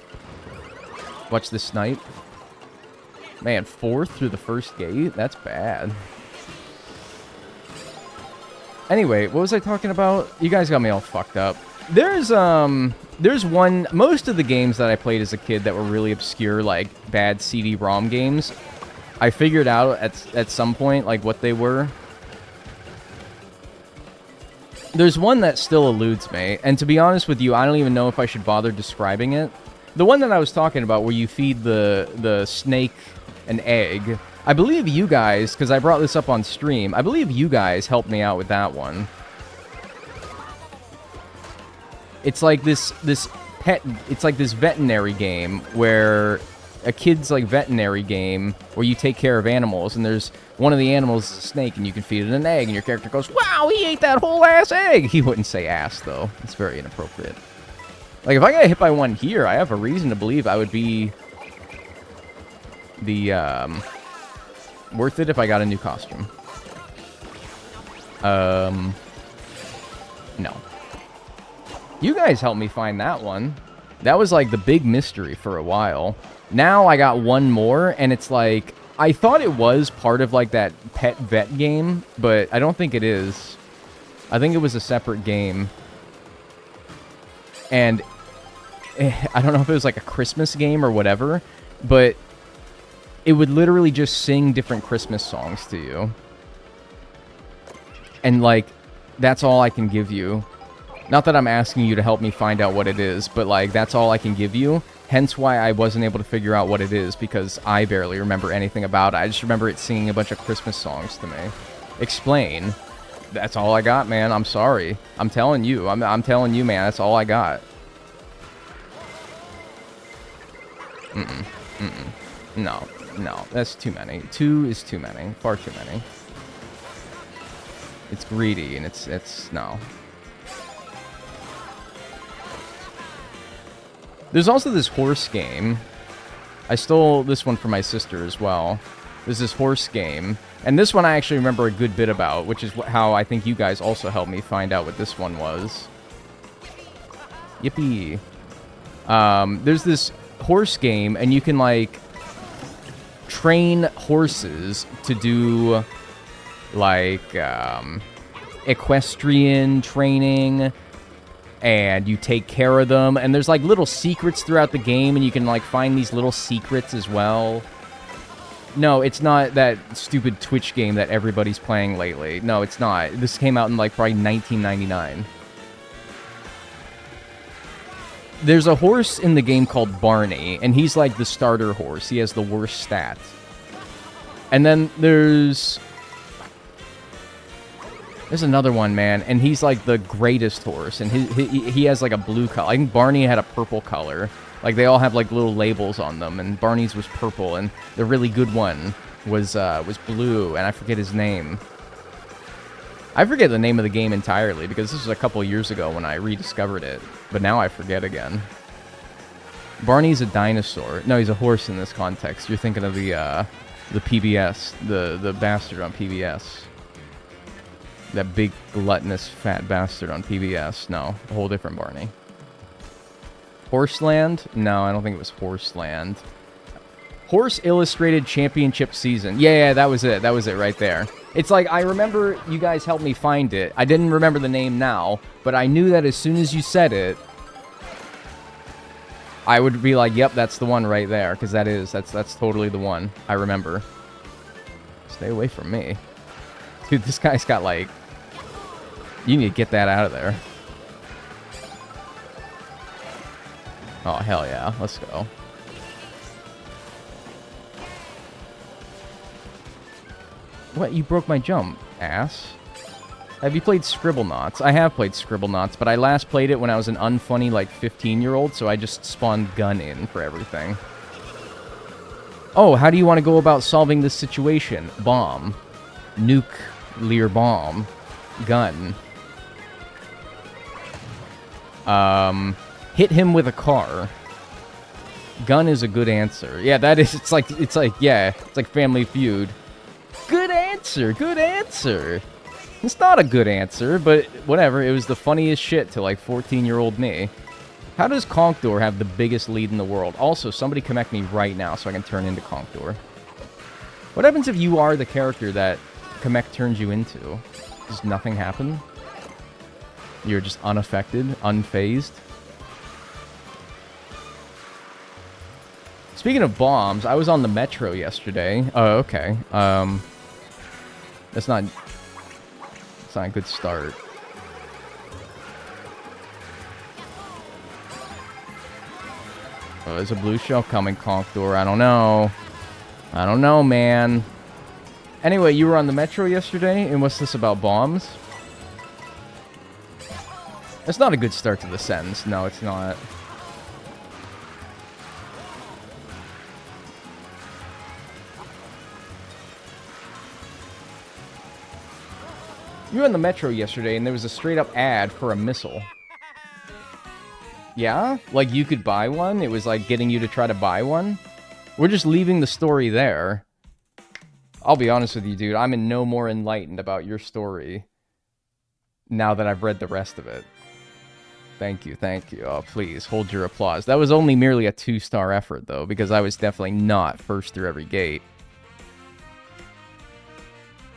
Watch the snipe. Man, 4th through the first gate? That's bad. Anyway, what was I talking about? You guys got me all fucked up. There's one... Most of the games that I played as a kid that were really obscure, like, bad CD-ROM games, I figured out at some point, like, what they were. There's one that still eludes me, and to be honest with you, I don't even know if I should bother describing it. The one that I was talking about where you feed the snake an egg... I believe you guys, because I brought this up on stream, I believe you guys helped me out with that one. It's like this pet, it's like this veterinary game where a kid's like veterinary game where you take care of animals, and there's one of the animals is a snake, and you can feed it an egg, and your character goes, "Wow, he ate that whole ass egg!" He wouldn't say ass, though. It's very inappropriate. Like, if I got hit by one here, I have a reason to believe I would be the, worth it if I got a new costume. No. You guys helped me find that one. That was like the big mystery for a while. Now I got one more, and it's like... I thought it was part of like that pet vet game, but I don't think it is. I think it was a separate game. And... I don't know if it was like a Christmas game or whatever, but... It would literally just sing different Christmas songs to you. And, like, that's all I can give you. Not that I'm asking you to help me find out what it is, but, like, that's all I can give you. Hence why I wasn't able to figure out what it is, because I barely remember anything about it. I just remember it singing a bunch of Christmas songs to me. Explain. That's all I got, man. I'm sorry. I'm telling you. I'm telling you, man. That's all I got. No. No. That's too many. 2 is too many. Far too many. It's greedy, and it's... No. There's also this horse game. I stole this one from my sister as well. There's this horse game. And this one I actually remember a good bit about, which is how I think you guys also helped me find out what this one was. Yippee. There's this horse game, and you can, like, train horses to do, like, equestrian training, and you take care of them, and there's, like, little secrets throughout the game, and you can, like, find these little secrets as well. No, it's not that stupid Twitch game that everybody's playing lately. No, it's not. This came out in, like, probably 1999. There's a horse in the game called Barney, and he's, like, the starter horse. He has the worst stats. And then there's another one, man, and he's, like, the greatest horse, and he has, like, a blue color. I think Barney had a purple color. Like, they all have, like, little labels on them, and Barney's was purple, and the really good one was blue, and I forget his name. I forget the name of the game entirely, because this was a couple years ago when I rediscovered it, but now I forget again. Barney's a dinosaur. No, he's a horse in this context. You're thinking of the PBS, the bastard on PBS. That big, gluttonous, fat bastard on PBS. No, a whole different Barney. Horseland? No, I don't think it was Horseland. Horse Illustrated Championship Season. Yeah, that was it. That was it right there. It's like, I remember you guys helped me find it. I didn't remember the name now, but I knew that as soon as you said it, I would be like, yep, that's the one right there, because that's totally the one. I remember. Stay away from me. Dude, this guy's got, like... You need to get that out of there. Oh, hell yeah. Let's go. What? You broke my jump, ass. Have you played Scribblenauts? I have played Scribblenauts, but I last played it when I was an unfunny, like, 15-year-old, so I just spawned gun in for everything. Oh, how do you want to go about solving this situation? Bomb. Nuclear bomb. Gun. Hit him with a car. Gun is a good answer. Yeah, that is, it's like, yeah, it's like Family Feud. Good answer, good answer. It's not a good answer, but whatever, it was the funniest shit to, like, 14-year-old me. How does Conkdor have the biggest lead in the world? Also, somebody connect me right now so I can turn into Conkdor. What happens if you are the character that Kamek turns you into? Does nothing happen? You're just unaffected, unfazed? Speaking of bombs, I was on the metro yesterday. Oh, okay. That's not a good start. Oh, there's a blue shell coming, Conkdor. I don't know. I don't know, man. Anyway, you were on the metro yesterday, and what's this about bombs? That's not a good start to the sentence. No, it's not. You were on the metro yesterday, and there was a straight-up ad for a missile. Yeah? Like, you could buy one? It was, like, getting you to try to buy one? We're just leaving the story there. I'll be honest with you, dude. I'm in no more enlightened about your story now that I've read the rest of it. Thank you, thank you. Oh, please, hold your applause. That was only merely a 2-star effort, though, because I was definitely not first through every gate.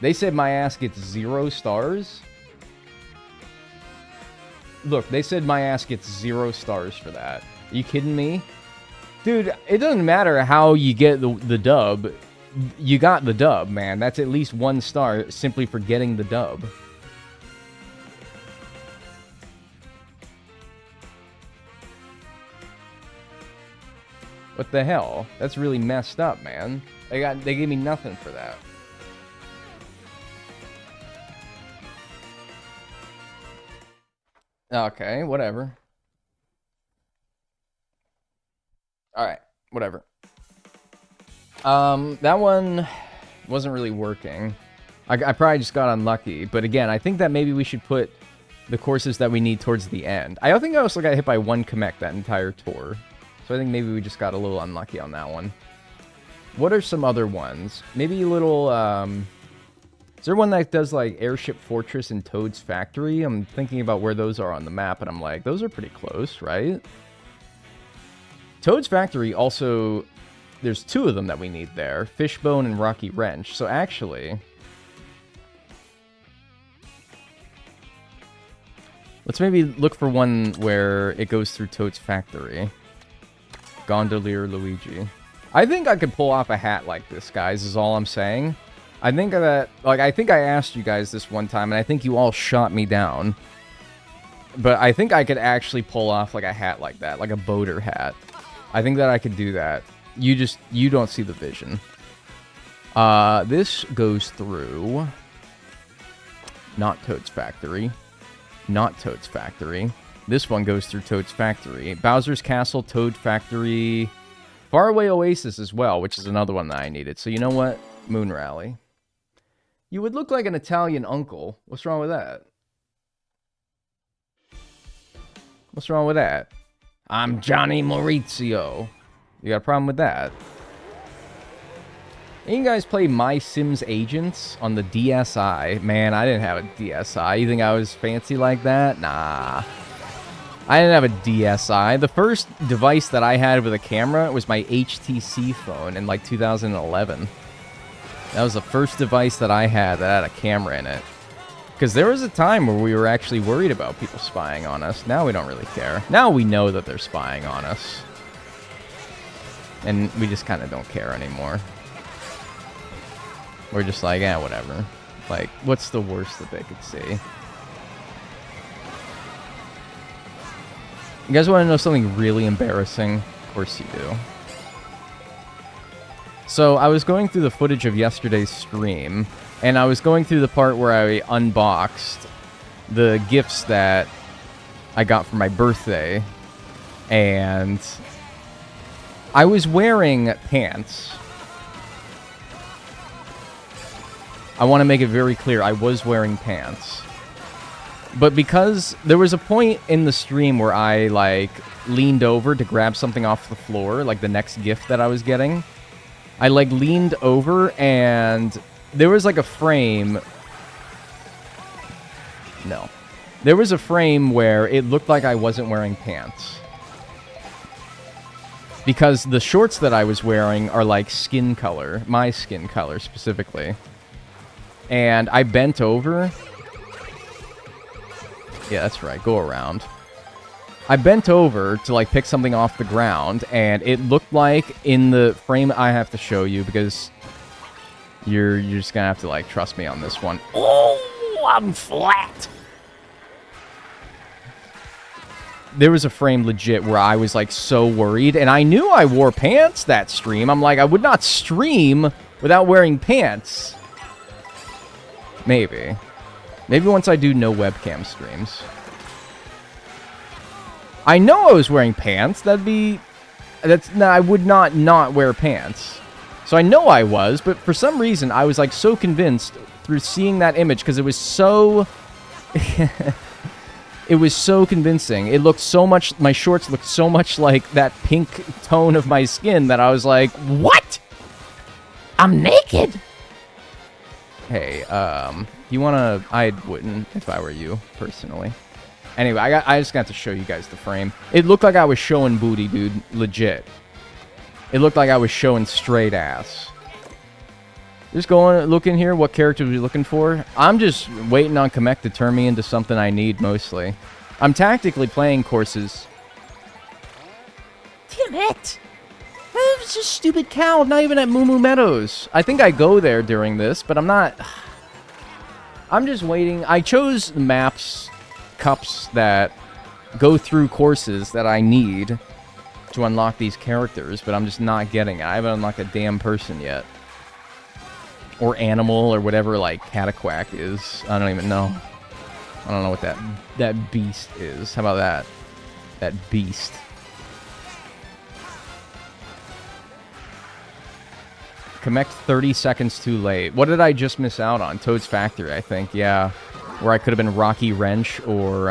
They said my ass gets 0 stars? Look, they said my ass gets 0 stars for that. Are you kidding me? Dude, it doesn't matter how you get the dub. You got the dub, man. That's at least 1 star simply for getting the dub. What the hell? That's really messed up, man. They gave me nothing for that. Okay, whatever. Alright, whatever. That one wasn't really working. I probably just got unlucky, but again, I think that maybe we should put the courses that we need towards the end. I think I also got hit by one Kamek that entire tour. So I think maybe we just got a little unlucky on that one. What are some other ones? Maybe a little, is there one that does, like, Airship Fortress and Toad's Factory? I'm thinking about where those are on the map, and I'm like, those are pretty close, right? Toad's Factory also, there's two of them that we need there. Fishbone and Rocky Wrench. So actually, let's maybe look for one where it goes through Toad's Factory. Gondolier Luigi. I think I could pull off a hat like this, guys, is all I'm saying. I think that, like, I think I asked you guys this one time, and I think you all shot me down. But I think I could actually pull off, like, a hat like that, like a boater hat. I think that I could do that. You don't see the vision. This goes through... Not Toad's Factory. Not Toad's Factory. This one goes through Toad's Factory. Bowser's Castle, Toad Factory... Faraway Oasis as well, which is another one that I needed. So you know what? Moon Rally. You would look like an Italian uncle. What's wrong with that? What's wrong with that? I'm Johnny Maurizio. You got a problem with that? And you guys play My Sims Agents on the DSi. Man, I didn't have a DSi. You think I was fancy like that? Nah. I didn't have a DSi. The first device that I had with a camera was my HTC phone in like 2011. That was the first device that I had that had a camera in it. Because there was a time where we were actually worried about people spying on us. Now we don't really care. Now we know that they're spying on us. And we just kind of don't care anymore. We're just like, eh, whatever. Like, what's the worst that they could see? You guys want to know something really embarrassing? Of course you do. So, I was going through the footage of yesterday's stream, and I was going through the part where I unboxed the gifts that I got for my birthday, and I was wearing pants. I want to make it very clear, I was wearing pants. But because there was a point in the stream where I, like, leaned over to grab something off the floor, like the next gift that I was getting, I, like, leaned over and there was, like, a frame. No. There was a frame where it looked like I wasn't wearing pants. Because the shorts that I was wearing are, like, skin color. My skin color, specifically. And I bent over. Yeah, that's right. Go around. I bent over to, like, pick something off the ground, and it looked like in the frame I have to show you, because you're just gonna have to, like, trust me on this one. Oh, I'm flat! There was a frame legit where I was, like, so worried, and I knew I wore pants that stream. I'm like, I would not stream without wearing pants. Maybe. Maybe once I do no webcam streams. I know I was wearing pants. No, I would not wear pants. So I know I was, but for some reason I was like so convinced through seeing that image because it was so it was so convincing. It looked so much, my shorts looked so much like that pink tone of my skin that I was like, "What? I'm naked?" Hey, you wanna... I wouldn't if I were you, personally. Anyway, I just got to show you guys the frame. It looked like I was showing booty, dude. Legit. It looked like I was showing straight ass. Just look in here. What character are we looking for? I'm just waiting on Kamek to turn me into something I need, mostly. I'm tactically playing courses. Damn it! It's just stupid cow. I'm not even at Moo Moo Meadows. I think I go there during this, but I'm not... I'm just waiting. I chose maps, cups that go through courses that I need. to unlock these characters, but I'm just not getting it. I haven't unlocked a damn person yet. Or animal, or whatever, like, Cataquack is. I don't even know. I don't know what that beast is. How about that? That beast. Connect 30 seconds too late. What did I just miss out on? Toad's Factory, I think. Yeah. Where I could have been Rocky Wrench or,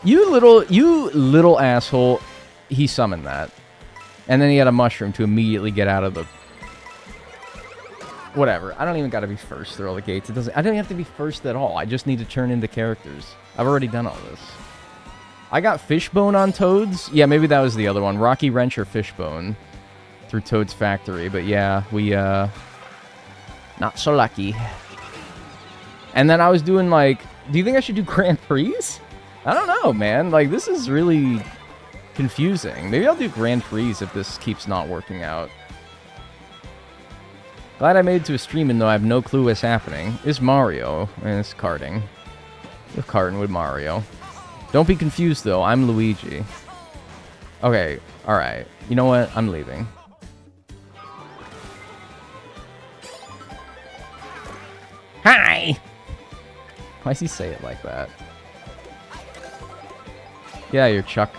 You little asshole. He summoned that. And then he had a mushroom to immediately get out of the... Whatever. I don't even gotta be first through all the gates. I don't even have to be first at all. I just need to turn into characters. I've already done all this. I got Fishbone on Toads. Yeah, maybe that was the other one. Rocky Wrench or Fishbone through Toad's Factory. But yeah, we, not so lucky. And then I was doing, like... Do you think I should do Grand Prix? I don't know, man. Like, this is really confusing. Maybe I'll do Grand Prix if this keeps not working out. Glad I made it to a stream, even though I have no clue what's happening. It's Mario, and it's karting. We're karting with Mario. Don't be confused, though. I'm Luigi. Okay, alright. You know what? I'm leaving. Hi! Why does he say it like that? Yeah, you're Chuck.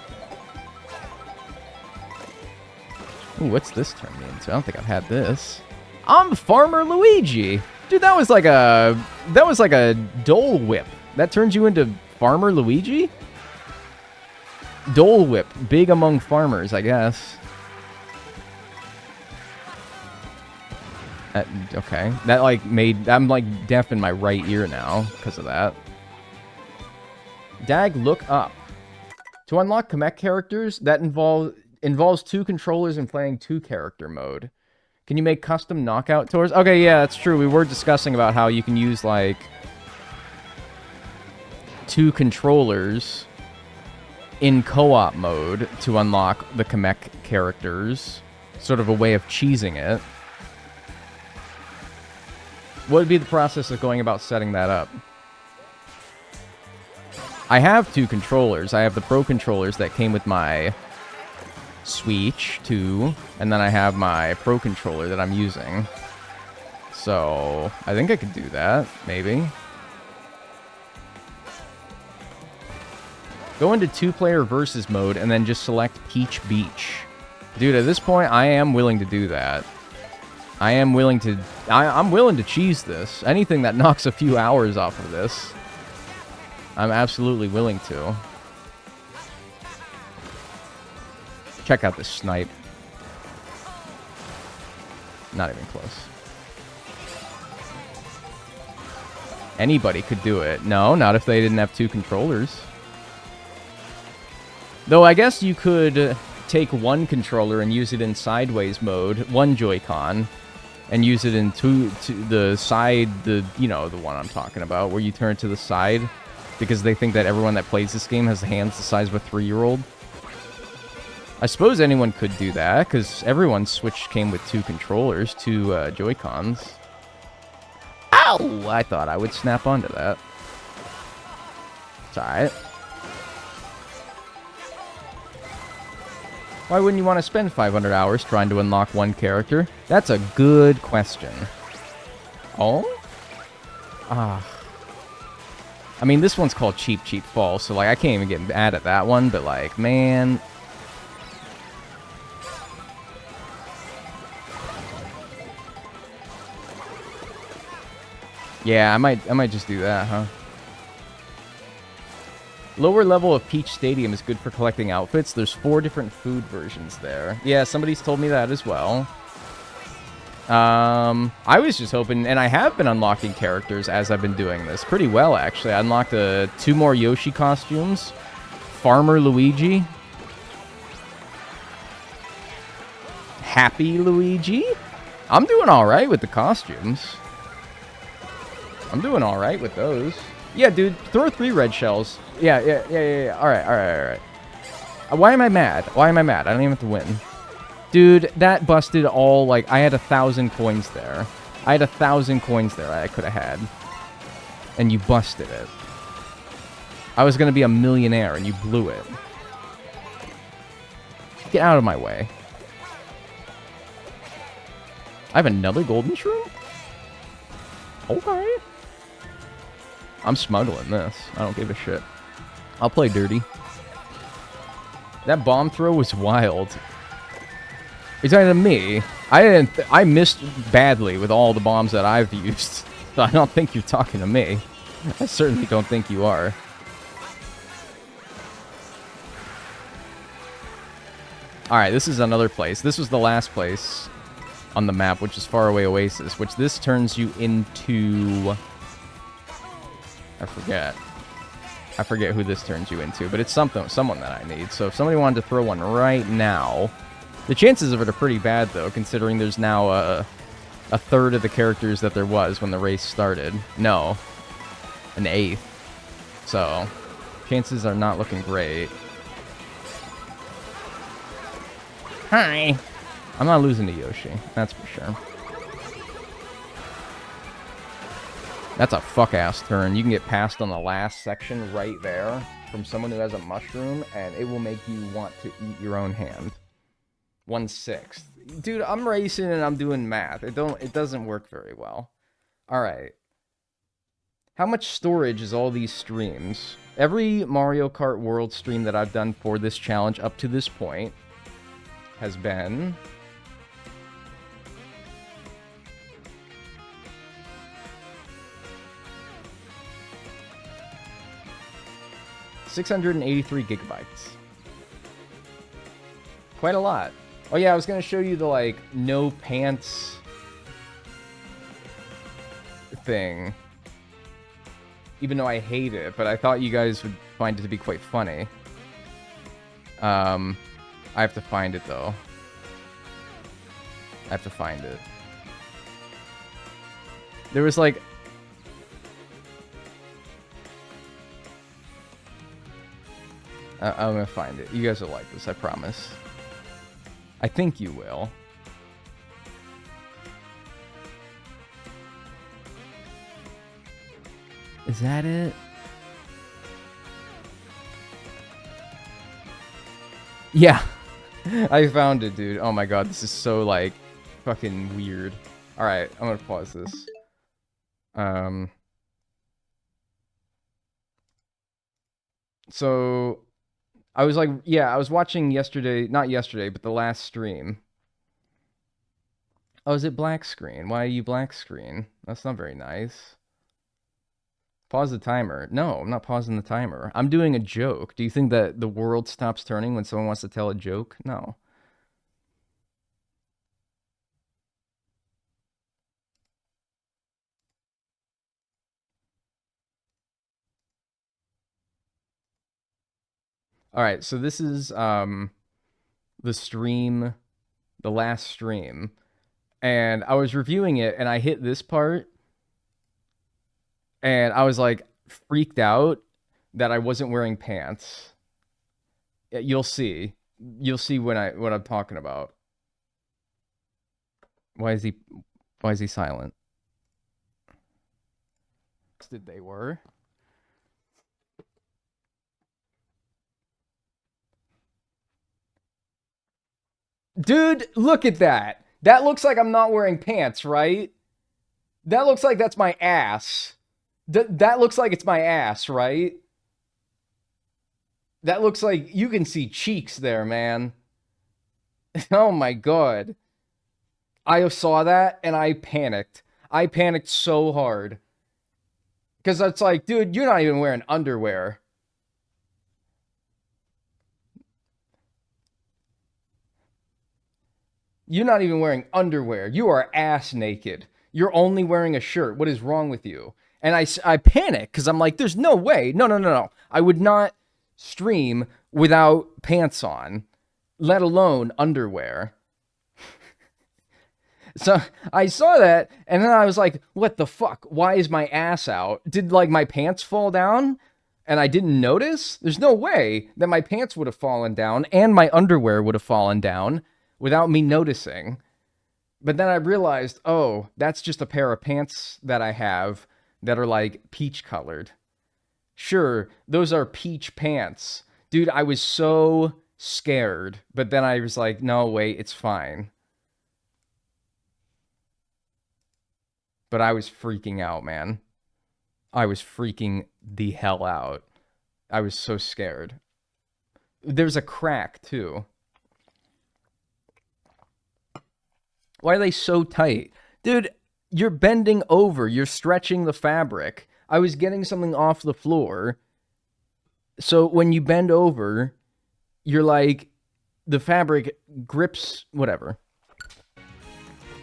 Ooh, what's this turned me into? I don't think I've had this. I'm Farmer Luigi. Dude, that was like a Dole Whip. That turns you into Farmer Luigi? Dole Whip, big among farmers, I guess. Okay. That like I'm like deaf in my right ear now because of that. Dag, look up. To unlock Kamek characters, that involves 2 controllers and playing 2-character mode. Can you make custom knockout tours? Okay, yeah, that's true. We were discussing about how you can use, like, 2 controllers in co-op mode to unlock the Kamek characters. Sort of a way of cheesing it. What would be the process of going about setting that up? I have 2 controllers. I have the Pro controllers that came with my Switch 2, and then I have my Pro controller that I'm using. So, I think I could do that, maybe. Go into 2-player versus mode, and then just select Peach Beach. Dude, at this point, I am willing to do that. I'm willing to cheese this. Anything that knocks a few hours off of this, I'm absolutely willing to. Check out this snipe. Not even close. Anybody could do it. No, not if they didn't have 2 controllers. Though I guess you could take 1 controller and use it in sideways mode, 1 Joy-Con, and use it in the side, you know, the one I'm talking about, where you turn it to the side, because they think that everyone that plays this game has hands the size of a 3-year-old. I suppose anyone could do that, because everyone's Switch came with 2 controllers, 2 Joy-Cons. Ow! I thought I would snap onto that. It's alright. Why wouldn't you want to spend 500 hours trying to unlock 1 character? That's a good question. Oh? Ah. I mean, this one's called Cheap Cheap Fall, so, like, I can't even get mad at that one, but, like, man... Yeah, I might just do that, huh? Lower level of Peach Stadium is good for collecting outfits. There's 4 different food versions there. Yeah, somebody's told me that as well. I was just hoping, and I have been unlocking characters as I've been doing this pretty well, actually. I unlocked 2 more Yoshi costumes. Farmer Luigi. Happy Luigi. I'm doing alright with the costumes. I'm doing alright with those. Yeah, dude, throw 3 red shells. Yeah. Alright. Why am I mad? I don't even have to win. Dude, that busted all, like, I had 1,000 coins there. I had 1,000 coins there I could have had. And you busted it. I was gonna be a millionaire and you blew it. Get out of my way. I have another golden shroom? Okay. I'm smuggling this. I don't give a shit. I'll play dirty. That bomb throw was wild. It's not even me. I missed badly with all the bombs that I've used. So I don't think you're talking to me. I certainly don't think you are. Alright, this is another place. This was the last place on the map, which is Faraway Oasis, which this turns you into... I forget who this turns you into, but it's someone that I need. So if somebody wanted to throw one right now... The chances of it are pretty bad, though, considering there's now a third of the characters that there was when the race started. No. An eighth. So, chances are not looking great. Hi! I'm not losing to Yoshi, that's for sure. That's a fuck-ass turn. You can get passed on the last section right there from someone who has a mushroom, and it will make you want to eat your own hand. 1/6. Dude, I'm racing and I'm doing math. It doesn't work very well. Alright. How much storage is all these streams? Every Mario Kart World stream that I've done for this challenge up to this point has been... ...683 gigabytes. Quite a lot. Oh yeah, I was gonna show you the, like, no pants thing. Even though I hate it, but I thought you guys would find it to be quite funny. I have to find it, though. I have to find it. There was, like... I'm gonna find it. You guys will like this, I promise. I think you will. Is that it? Yeah. I found it, dude. Oh my god, this is so, like, fucking weird. Alright, I'm gonna pause this. So... I was like, yeah, I was watching yesterday, not yesterday, but the last stream. Oh, is it black screen? Why are you black screen? That's not very nice. Pause the timer. No, I'm not pausing the timer. I'm doing a joke. Do you think that the world stops turning when someone wants to tell a joke? No. Alright, so this is the stream, the last stream. And I was reviewing it, and I hit this part. And I was, like, freaked out that I wasn't wearing pants. You'll see. You'll see what I'm talking about. Why is he silent? Did they were? Dude, look at that. That looks like I'm not wearing pants, right? That looks like that's my ass. That looks like it's my ass, right? That looks like you can see cheeks there, man. Oh my god. I saw that and I panicked. I panicked so hard. Because it's like, dude, you're not even wearing underwear. You're not even wearing underwear. You are ass naked. You're only wearing a shirt. What is wrong with you? And I panic because I'm like, there's no way. No. I would not stream without pants on, let alone underwear. So I saw that, and then I was like, what the fuck? Why is my ass out? Did, like, my pants fall down and I didn't notice? There's no way that my pants would have fallen down and my underwear would have fallen down without me noticing. But then I realized, oh, that's just a pair of pants that I have that are, like, peach colored. Sure, those are peach pants. Dude, I was so scared. But then I was like, no, wait, it's fine. But I was freaking out, man. I was freaking the hell out. I was so scared. There's a crack, too. Why are they so tight? Dude, you're bending over. You're stretching the fabric. I was getting something off the floor. So when you bend over, you're like, the fabric grips, whatever.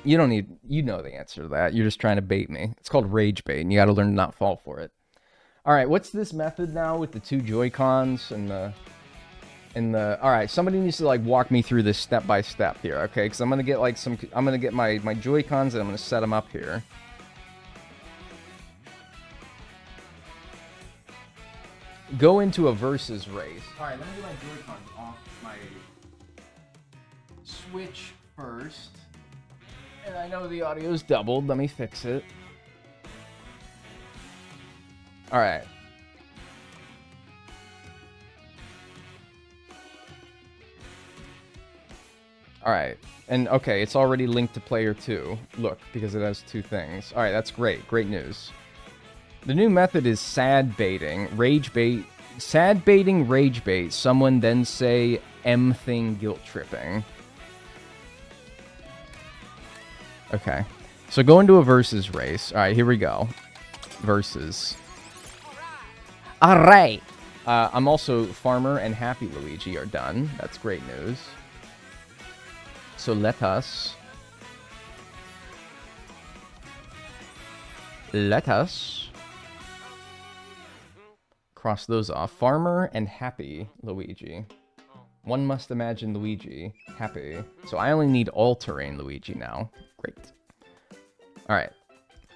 You don't need, you know the answer to that. You're just trying to bait me. It's called rage bait, and you got to learn to not fall for it. All right, what's this method now with the 2 Joy-Cons and the... all right, somebody needs to like walk me through this step by step here, okay? Because I'm gonna get like I'm gonna get my Joy-Cons and I'm gonna set them up here. Go into a versus race. All right, let me get my Joy-Cons off my Switch first. And I know the audio's doubled. Let me fix it. All right. All right, and okay, it's already linked to player 2. Look, because it has 2 things. All right, that's great. Great news. The new method is sad baiting, rage bait. Sad baiting, rage bait. Someone then say M thing guilt tripping. Okay, so go into a versus race. All right, here we go. Versus. All right. I'm also Farmer and Happy Luigi are done. That's great news. So let us cross those off. Farmer and Happy Luigi. One must imagine Luigi happy. So I only need all-terrain Luigi now. Great. All right.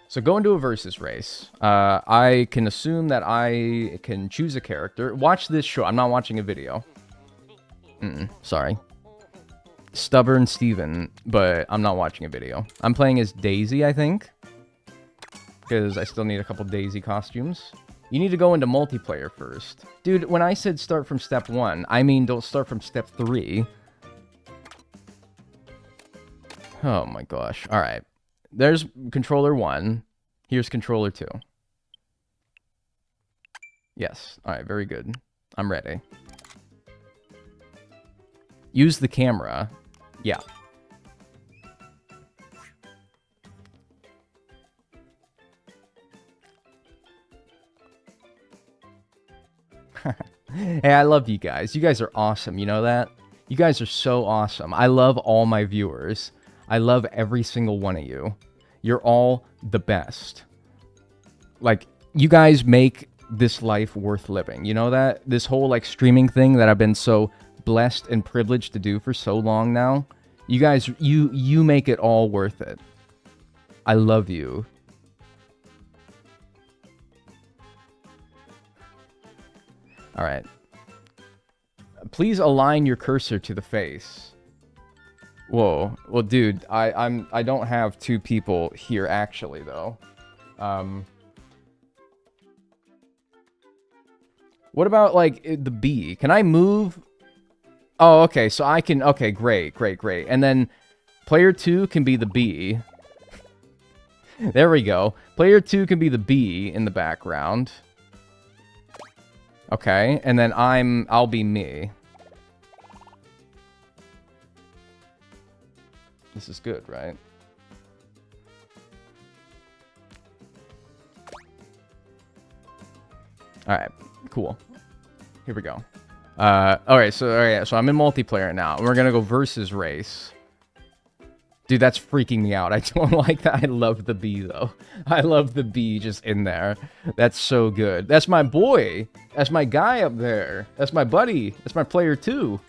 So go into a versus race. I can assume that I can choose a character. Watch this show. I'm not watching a video. Sorry. Stubborn Steven, but I'm not watching a video. I'm playing as Daisy, I think. Because I still need a couple Daisy costumes. You need to go into multiplayer first. Dude, when I said start from step 1, I mean don't start from step 3. Oh my gosh. Alright. There's controller 1. Here's controller 2. Yes. Alright, very good. I'm ready. Use the camera. Yeah. Hey, I love you guys. You guys are awesome. You know that? You guys are so awesome. I love all my viewers. I love every single one of you. You're all the best. Like, you guys make this life worth living. You know that? This whole, like, streaming thing that I've been so blessed and privileged to do for so long now. You guys, you make it all worth it. I love you. All right. Please align your cursor to the face. Whoa. Well, dude, I don't have 2 people here actually though. What about like the bee? Can I move? Oh, okay. So I can. Okay, great. And then player 2 can be the bee. There we go. Player 2 can be the bee in the background. Okay, and then I'll be me. This is good, right? Alright, cool. Here we go. Alright, so I'm in multiplayer now. We're gonna go versus race. Dude, that's freaking me out. I don't like that. I love the bee, though. I love the bee just in there. That's so good. That's my boy. That's my guy up there. That's my buddy. That's my player 2.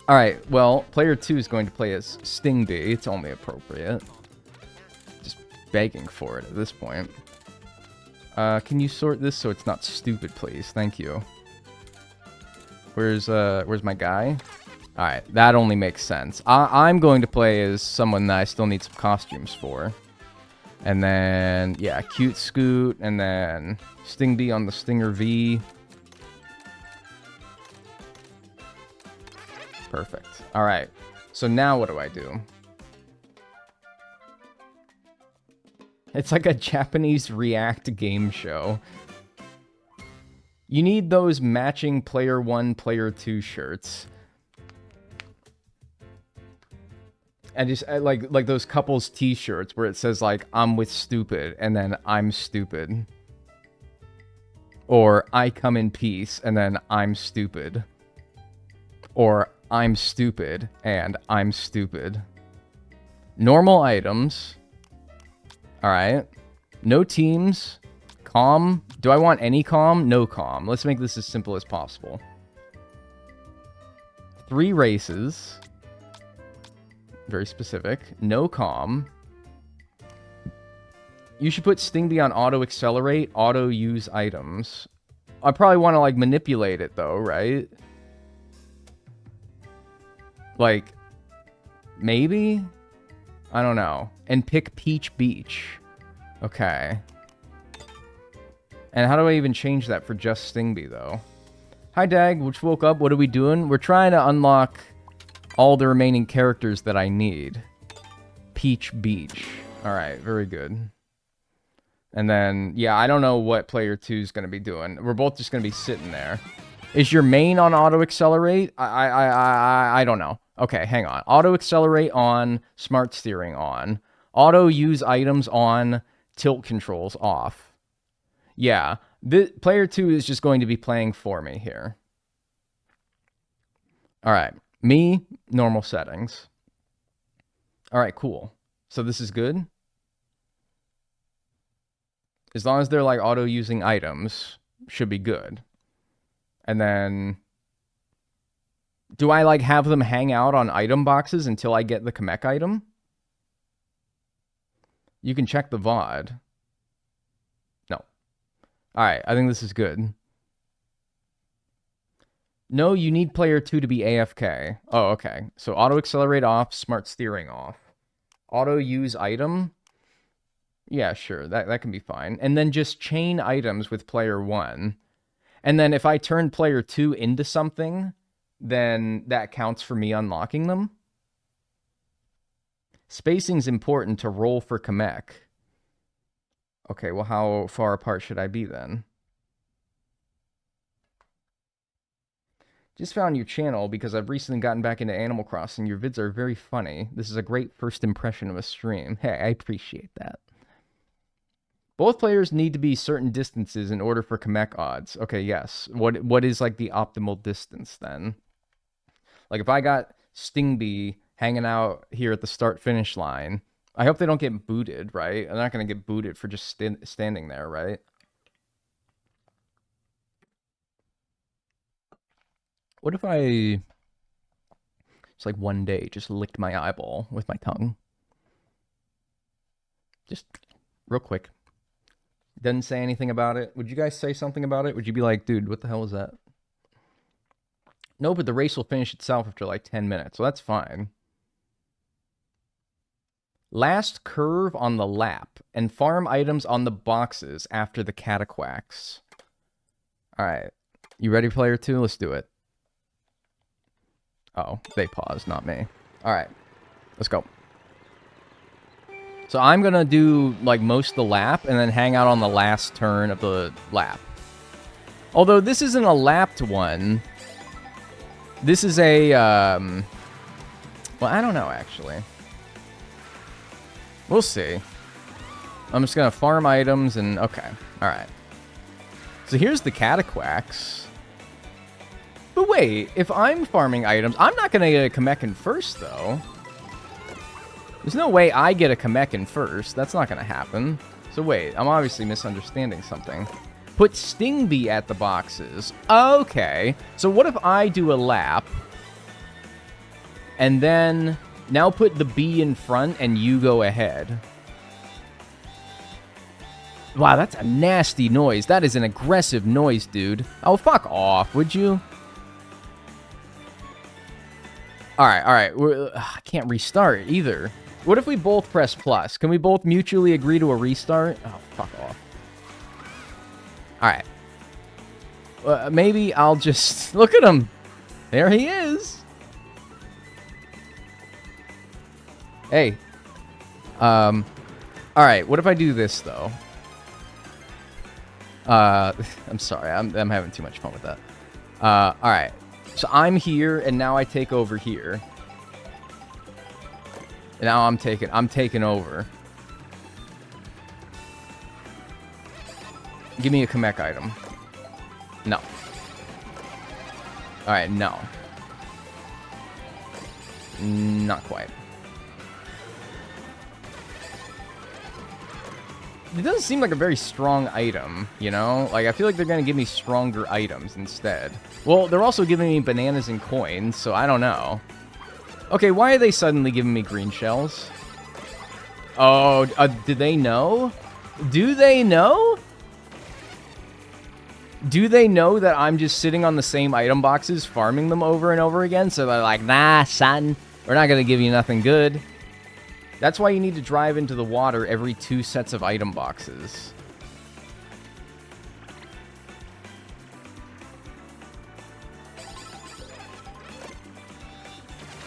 Alright, well, player 2 is going to play as Sting Bee. It's only appropriate. Just begging for it at this point. Can you sort this so it's not stupid, please? Thank you. Where's my guy? Alright, that only makes sense. I'm going to play as someone that I still need some costumes for. And then, yeah, Cute Scoot, and then Sting Bee on the Stinger V. Perfect. All right. So now what do I do? It's like a Japanese React game show. You need those matching player 1, player 2 shirts. And just like those couples t-shirts where it says like, I'm with stupid, and then I'm stupid. Or I come in peace, and then I'm stupid. Or I'm stupid, and I'm stupid. Normal items. Alright. No teams. Calm. Do I want any calm? No calm. Let's make this as simple as possible. 3 races. Very specific. No calm. You should put Stingbee on auto accelerate, auto use items. I probably want to like manipulate it though, right? Like, maybe? I don't know. And pick Peach Beach. Okay. And how do I even change that for just Stingbee though? Hi Dag, which woke up. What are we doing? We're trying to unlock all the remaining characters that I need. Peach Beach. Alright, very good. And then, yeah, I don't know what player 2 is going to be doing. We're both just going to be sitting there. Is your main on auto accelerate? I don't know. Okay, hang on. Auto accelerate on, smart steering on. Auto use items on, tilt controls off. Yeah, player 2 is just going to be playing for me here. All right, me, normal settings. All right, cool. So this is good. As long as they're like auto using items, should be good. And then, do I like have them hang out on item boxes until I get the Kamek item? You can check the VOD. No. Alright, I think this is good. No, you need player 2 to be AFK. Oh, okay. So auto accelerate off, smart steering off. Auto use item. Yeah, sure. That can be fine. And then just chain items with player 1. And then if I turn player 2 into something, then that counts for me unlocking them. Spacing's important to roll for Kamek. Okay, well, how far apart should I be then? Just found your channel because I've recently gotten back into Animal Crossing. Your vids are very funny. This is a great first impression of a stream. Hey, I appreciate that. Both players need to be certain distances in order for Kamek odds. Okay, yes. What is like the optimal distance then? Like if I got Stingbee hanging out here at the start-finish line, I hope they don't get booted, right? I'm not going to get booted for just standing there, right? What if I just like one day just licked my eyeball with my tongue? Just real quick. Doesn't say anything about it. Would you guys say something about it? Would you be like, dude, what the hell is that? No, but the race will finish itself after like 10 minutes, so that's fine. Last curve on the lap, and farm items on the boxes after the cataquacks. Alright. You ready, player 2? Let's do it. Oh, they paused, not me. Alright. Let's go. So I'm going to do, like, most of the lap, and then hang out on the last turn of the lap. Although this isn't a lapped one. This is a, well, I don't know, actually. We'll see. I'm just going to farm items and, okay. Alright. So here's the cataquacks. But wait, if I'm farming items, I'm not going to get a Kamekin first, though. There's no way I get a Kamekin first. That's not going to happen. So wait, I'm obviously misunderstanding something. Put Stingbee at the boxes. Okay. So what if I do a lap, and then now put the bee in front and you go ahead? Wow, that's a nasty noise. That is an aggressive noise, dude. Oh, fuck off, would you? Alright, alright. I can't restart either. What if we both press plus? Can we both mutually agree to a restart? Oh, fuck off. Alright. Maybe I'll just... Look at him! There he is! Hey. Alright, what if I do this, though? I'm sorry, I'm having too much fun with that. Alright. So I'm here, and now I take over here. And now I'm taking over. Give me a Kamek item. No. Alright, no. Not quite. It doesn't seem like a very strong item, you know? Like, I feel like they're gonna give me stronger items instead. Well, they're also giving me bananas and coins, so I don't know. Okay, why are they suddenly giving me green shells? Oh, did they know? Do they know? Do they know that I'm just sitting on the same item boxes, farming them over and over again? So they're like, nah, son, we're not gonna give you nothing good. That's why you need to drive into the water every 2 sets of item boxes.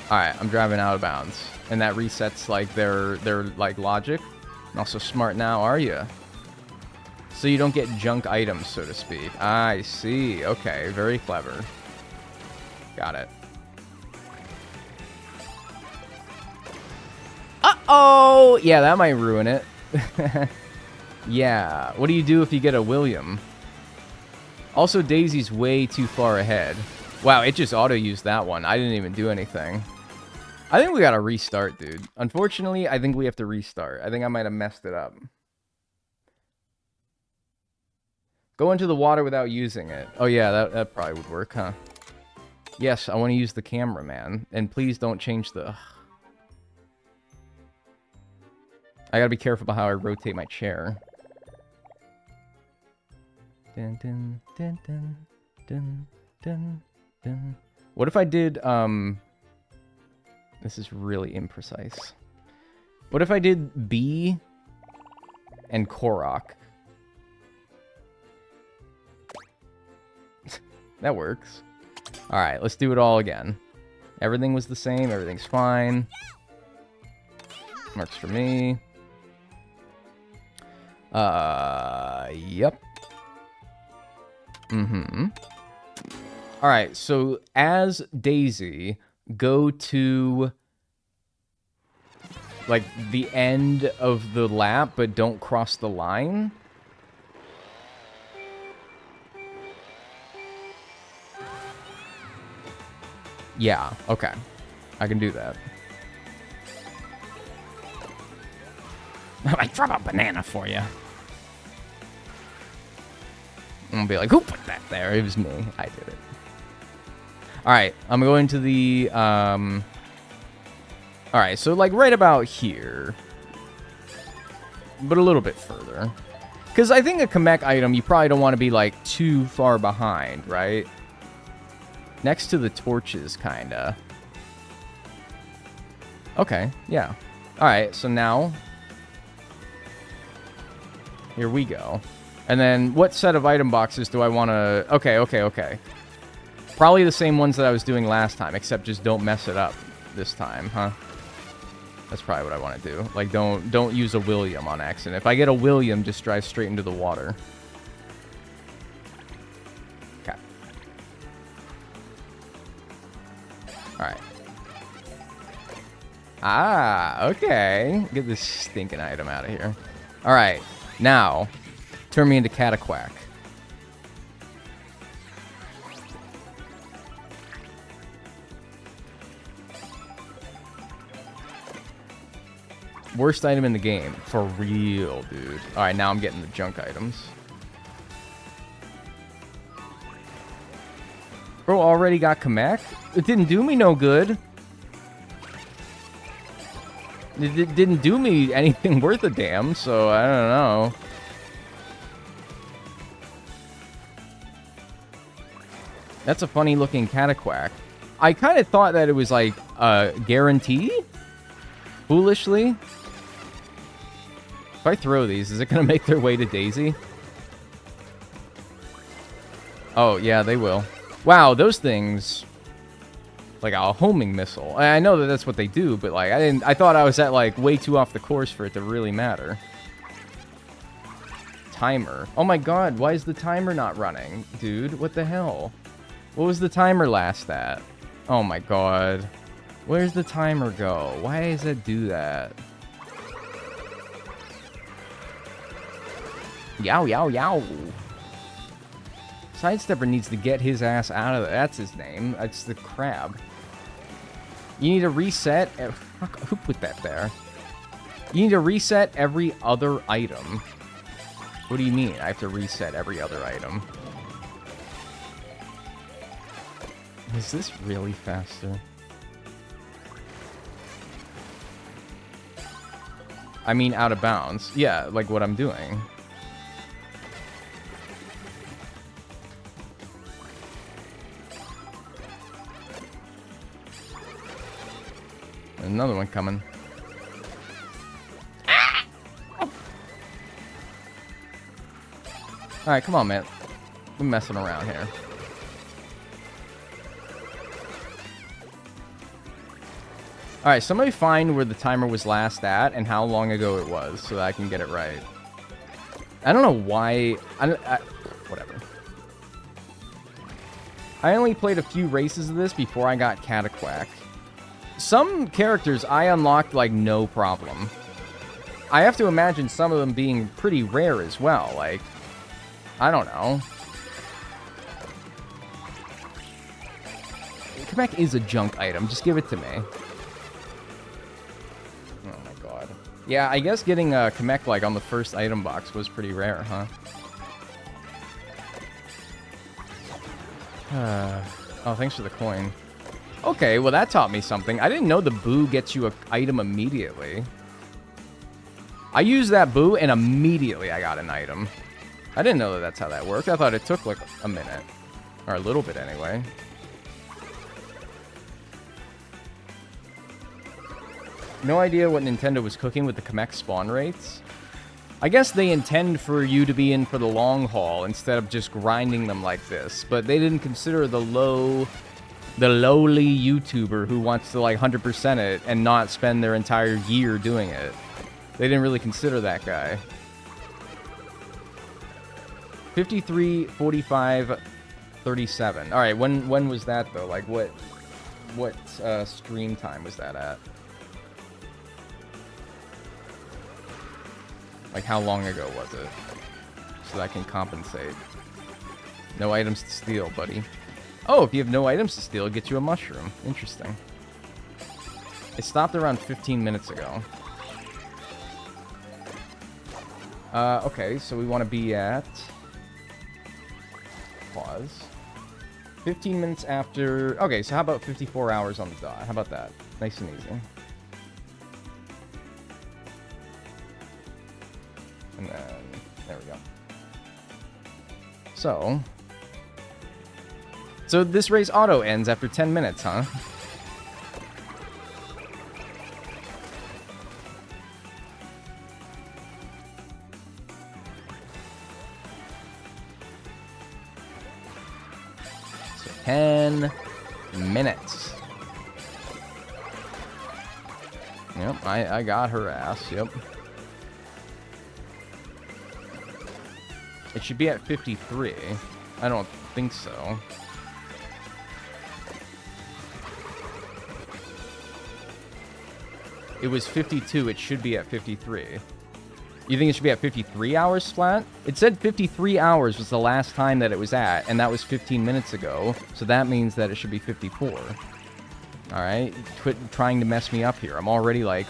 Alright, I'm driving out of bounds. And that resets, like, their like, logic. Not so smart now, are you? So you don't get junk items, so to speak. I see. Okay, very clever. Got it. Uh-oh! Yeah, that might ruin it. Yeah. What do you do if you get a William? Also, Daisy's way too far ahead. Wow, it just auto-used that one. I didn't even do anything. I think we gotta restart, dude. Unfortunately, I think we have to restart. I think I might have messed it up. Go into the water without using it. Oh, yeah, that probably would work, huh? Yes, I want to use the camera, man. And please don't change the... Ugh. I gotta be careful about how I rotate my chair. Dun, dun, dun, dun, dun, dun, dun. What if I did, This is really imprecise. What if I did B and Korok? That works. Alright, let's do it all again. Everything was the same, everything's fine. Works for me. Yep. Mm-hmm. Alright, so as Daisy, go to, like, the end of the lap, but don't cross the line. Yeah, okay. I can do that. I drop a banana for you. I'm gonna be like, who put that there? It was me. I did it. Alright, I'm going to the, Alright, so, like, right about here. But a little bit further. Because I think a Kamek item, you probably don't want to be, like, too far behind, right? Next to the torches, kinda. Okay, yeah. Alright, so now... Here we go. And then, what set of item boxes do I want to... Okay. Probably the same ones that I was doing last time, except just don't mess it up this time, huh? That's probably what I want to do. Like, don't use a William on accident. If I get a William, just drive straight into the water. Okay. Alright. Ah, okay. Get this stinking item out of here. Alright. Now, turn me into Cataquack. Worst item in the game. For real, dude. Alright, now I'm getting the junk items. Bro, already got Kamek? It didn't do me no good. It didn't do me anything worth a damn, so I don't know. That's a funny looking Cataquack. I kind of thought that it was like a guarantee? Foolishly? If I throw these, is it going to make their way to Daisy? Oh, yeah, they will. Wow, those things... like a homing missile. I know that that's what they do, but like I thought I was at like way too off the course for it to really matter. Timer. Oh my god, why is the timer not running? Dude, what the hell? What was the timer last at? Oh my god. Where's the timer go? Why does it do that? Yow, yow, yow. Sidestepper needs to get his ass out of there. That's his name. That's the crab. You need to reset. Who put that there? You need to reset every other item. What do you mean? I have to reset every other item. Is this really faster? I mean out of bounds. Yeah, like what I'm doing. Another one coming. Alright, come on, man. We're messing around here. Alright, somebody find where the timer was last at and how long ago it was so that I can get it right. I don't know why... whatever. I only played a few races of this before I got Cataquack. Some characters I unlocked like no problem. I have to imagine some of them being pretty rare as well, like... I don't know. Kamek is a junk item. Just give it to me. Oh my god. Yeah, I guess getting a Kamek like on the first item box was pretty rare, huh? Oh, thanks for the coin. Okay, well that taught me something. I didn't know the boo gets you an item immediately. I used that boo and immediately I got an item. I didn't know that that's how that worked. I thought it took like a minute. Or a little bit anyway. No idea what Nintendo was cooking with the Kamek spawn rates. I guess they intend for you to be in for the long haul instead of just grinding them like this. But they didn't consider the lowly YouTuber who wants to like 100% it and not spend their entire year doing it. They didn't really consider that guy. 53, 45, 37. All right, when was that though? Like what stream time was that at? Like how long ago was it? So that I can compensate. No items to steal, buddy. Oh, if you have no items to steal, it gets you a mushroom. Interesting. It stopped around 15 minutes ago. Okay, so we want to be at... Pause. 15 minutes after... Okay, so how about 54 hours on the dot? How about that? Nice and easy. And then... There we go. So this race auto ends after 10 minutes, huh? So 10 minutes. Yep, I got her ass, yep. It should be at 53. I don't think so. It was 52. It should be at 53. You think it should be at 53 hours flat? It said 53 hours was the last time that it was at, and that was 15 minutes ago. So that means that it should be 54. All right? Quit trying to mess me up here. I'm already, like,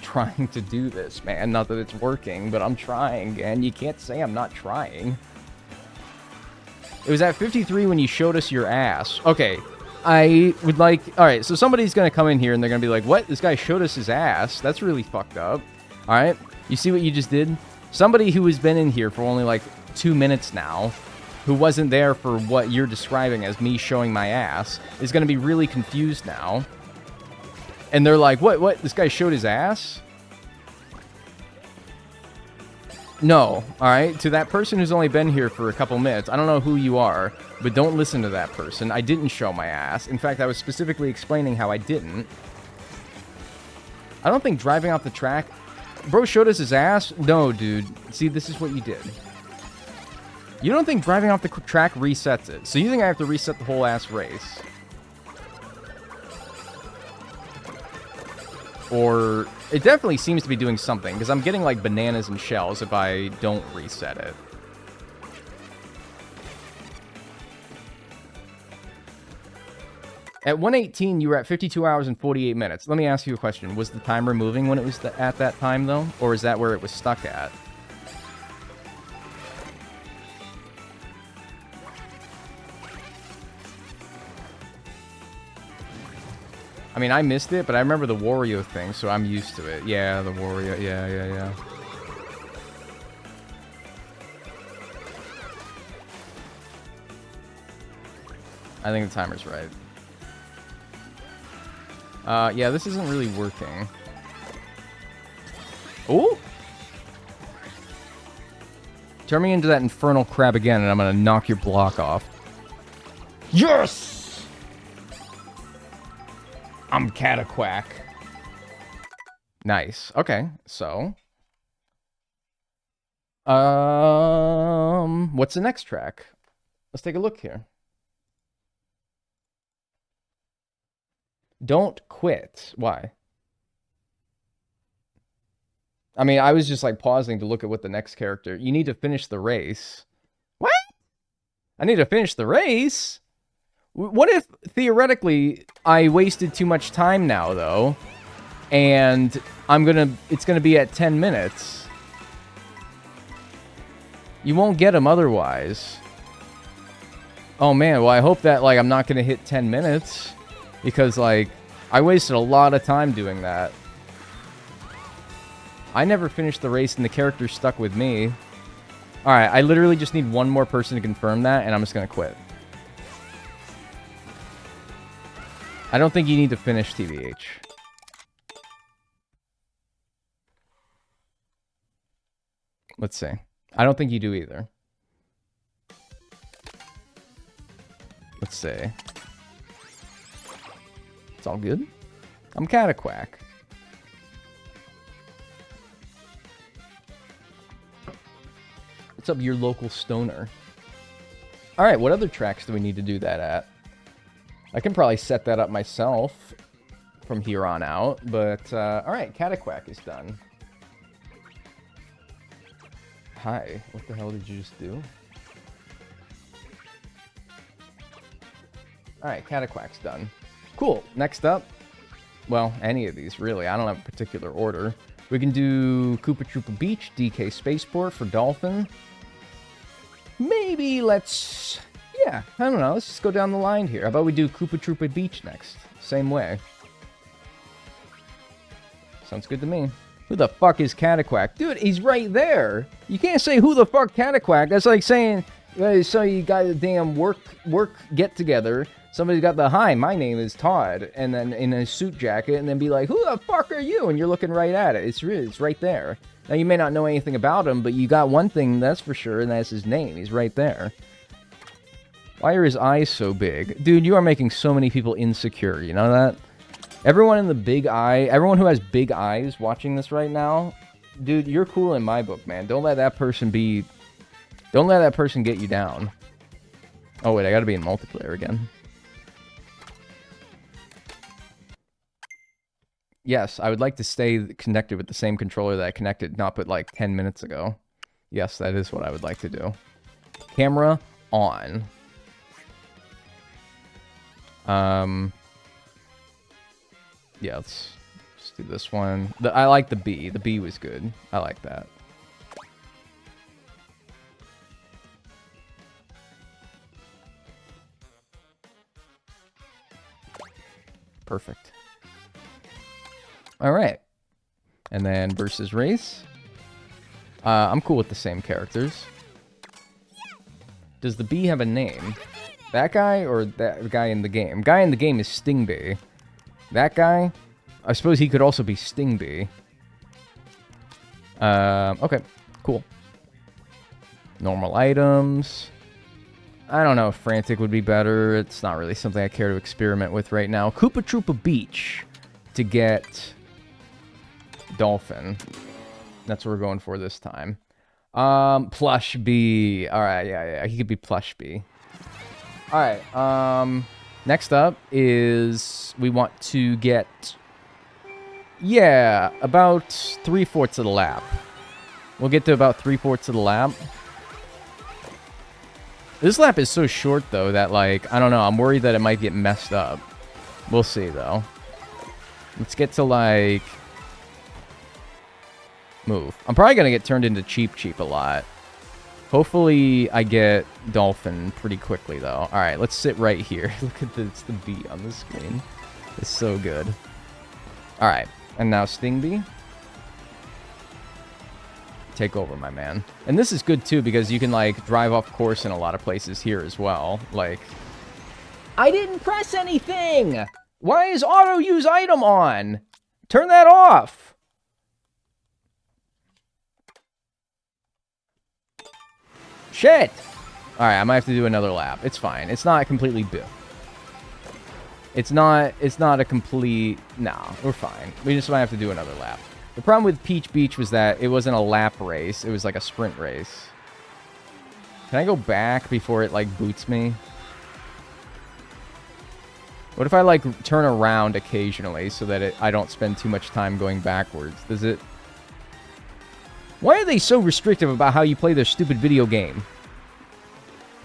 trying to do this, man. Not that it's working, but I'm trying, and you can't say I'm not trying. It was at 53 when you showed us your ass. Okay. I would like... Alright, so somebody's going to come in here and they're going to be like, what? This guy showed us his ass? That's really fucked up. Alright? You see what you just did? Somebody who has been in here for only like 2 minutes now, who wasn't there for what you're describing as me showing my ass, is going to be really confused now. And they're like, what? This guy showed his ass? No, alright? To that person who's only been here for a couple minutes, I don't know who you are, but don't listen to that person. I didn't show my ass. In fact, I was specifically explaining how I didn't. I don't think driving off the track... Bro showed us his ass? No, dude. See, this is what you did. You don't think driving off the track resets it. So you think I have to reset the whole ass race. Or... It definitely seems to be doing something, because I'm getting, like, bananas and shells if I don't reset it. At 1:18, you were at 52 hours and 48 minutes. Let me ask you a question. Was the timer moving when it was at that time, though? Or is that where it was stuck at? I mean, I missed it, but I remember the Wario thing, so I'm used to it. Yeah, the Wario. Yeah. I think the timer's right. Yeah, this isn't really working. Ooh! Turn me into that infernal crab again, and I'm gonna knock your block off. Yes! I'm Cataquack. Nice. Okay, so... What's the next track? Let's take a look here. Don't quit. Why? I mean, I was just like pausing to look at what the next character... You need to finish the race. What? I need to finish the race? What if, theoretically, I wasted too much time now, though, and it's gonna be at 10 minutes? You won't get them otherwise. Oh, man, well, I hope that, like, I'm not gonna hit 10 minutes, because, like, I wasted a lot of time doing that. I never finished the race, and the character stuck with me. Alright, I literally just need one more person to confirm that, and I'm just gonna quit. I don't think you need to finish, TBH. Let's see. I don't think you do either. Let's see. It's all good. I'm Cataquack. What's up, your local stoner? Alright, what other tracks do we need to do that at? I can probably set that up myself from here on out, but, alright, Cataquack is done. Hi, what the hell did you just do? Alright, Cataquack's done. Cool, next up, well, any of these, really. I don't have a particular order. We can do Koopa Troopa Beach, DK Spaceport for Dolphin. Maybe let's... Yeah, I don't know. Let's just go down the line here. How about we do Koopa Troopa Beach next? Same way. Sounds good to me. Who the fuck is Cataquack? Dude, he's right there. You can't say who the fuck Cataquack. That's like saying, so you got a damn work get together. Somebody's got the, hi, my name is Todd, and then in a suit jacket, and then be like, who the fuck are you? And you're looking right at it. It's right there. Now, you may not know anything about him, but you got one thing that's for sure, and that's his name. He's right there. Why are his eyes so big? Dude, you are making so many people insecure, you know that? Everyone in the big eye, everyone who has big eyes watching this right now, dude, you're cool in my book, man. Don't let that person get you down. Oh, wait, I gotta be in multiplayer again. Yes, I would like to stay connected with the same controller that I connected not but like 10 minutes ago. Yes, that is what I would like to do. Camera on. Yeah, let's do this one. I like the B. The B was good. I like that. Perfect. All right. And then versus race. I'm cool with the same characters. Does the B have a name? That guy or that guy in the game? Guy in the game is Stingbee. That guy, I suppose he could also be Stingbee. Okay, cool. Normal items. I don't know if Frantic would be better. It's not really something I care to experiment with right now. Koopa Troopa Beach to get Dolphin. That's what we're going for this time. Plush B. Alright, yeah. He could be Plush B. Alright, next up is we want to get, yeah, about 3/4 of the lap. We'll get to about 3/4 of the lap. This lap is so short, though, that, like, I don't know. I'm worried that it might get messed up. We'll see, though. Let's get to, like, move. I'm probably going to get turned into Cheep a lot. Hopefully, I get Dolphin pretty quickly, though. All right, let's sit right here. Look at this, the B on the screen. It's so good. All right, and now Sting B. Take over, my man. And this is good too because you can like drive off course in a lot of places here as well. Like, I didn't press anything. Why is auto use item on? Turn that off. Shit. All right, I might have to do another lap. It's fine. It's not completely biff. It's not a complete. Nah, we're fine. We just might have to do another lap. The problem with Peach Beach was that it wasn't a lap race. It was like a sprint race. Can I go back before it, like, boots me? What if I, like, turn around occasionally so that I don't spend too much time going backwards? Does it... Why are they so restrictive about how you play their stupid video game?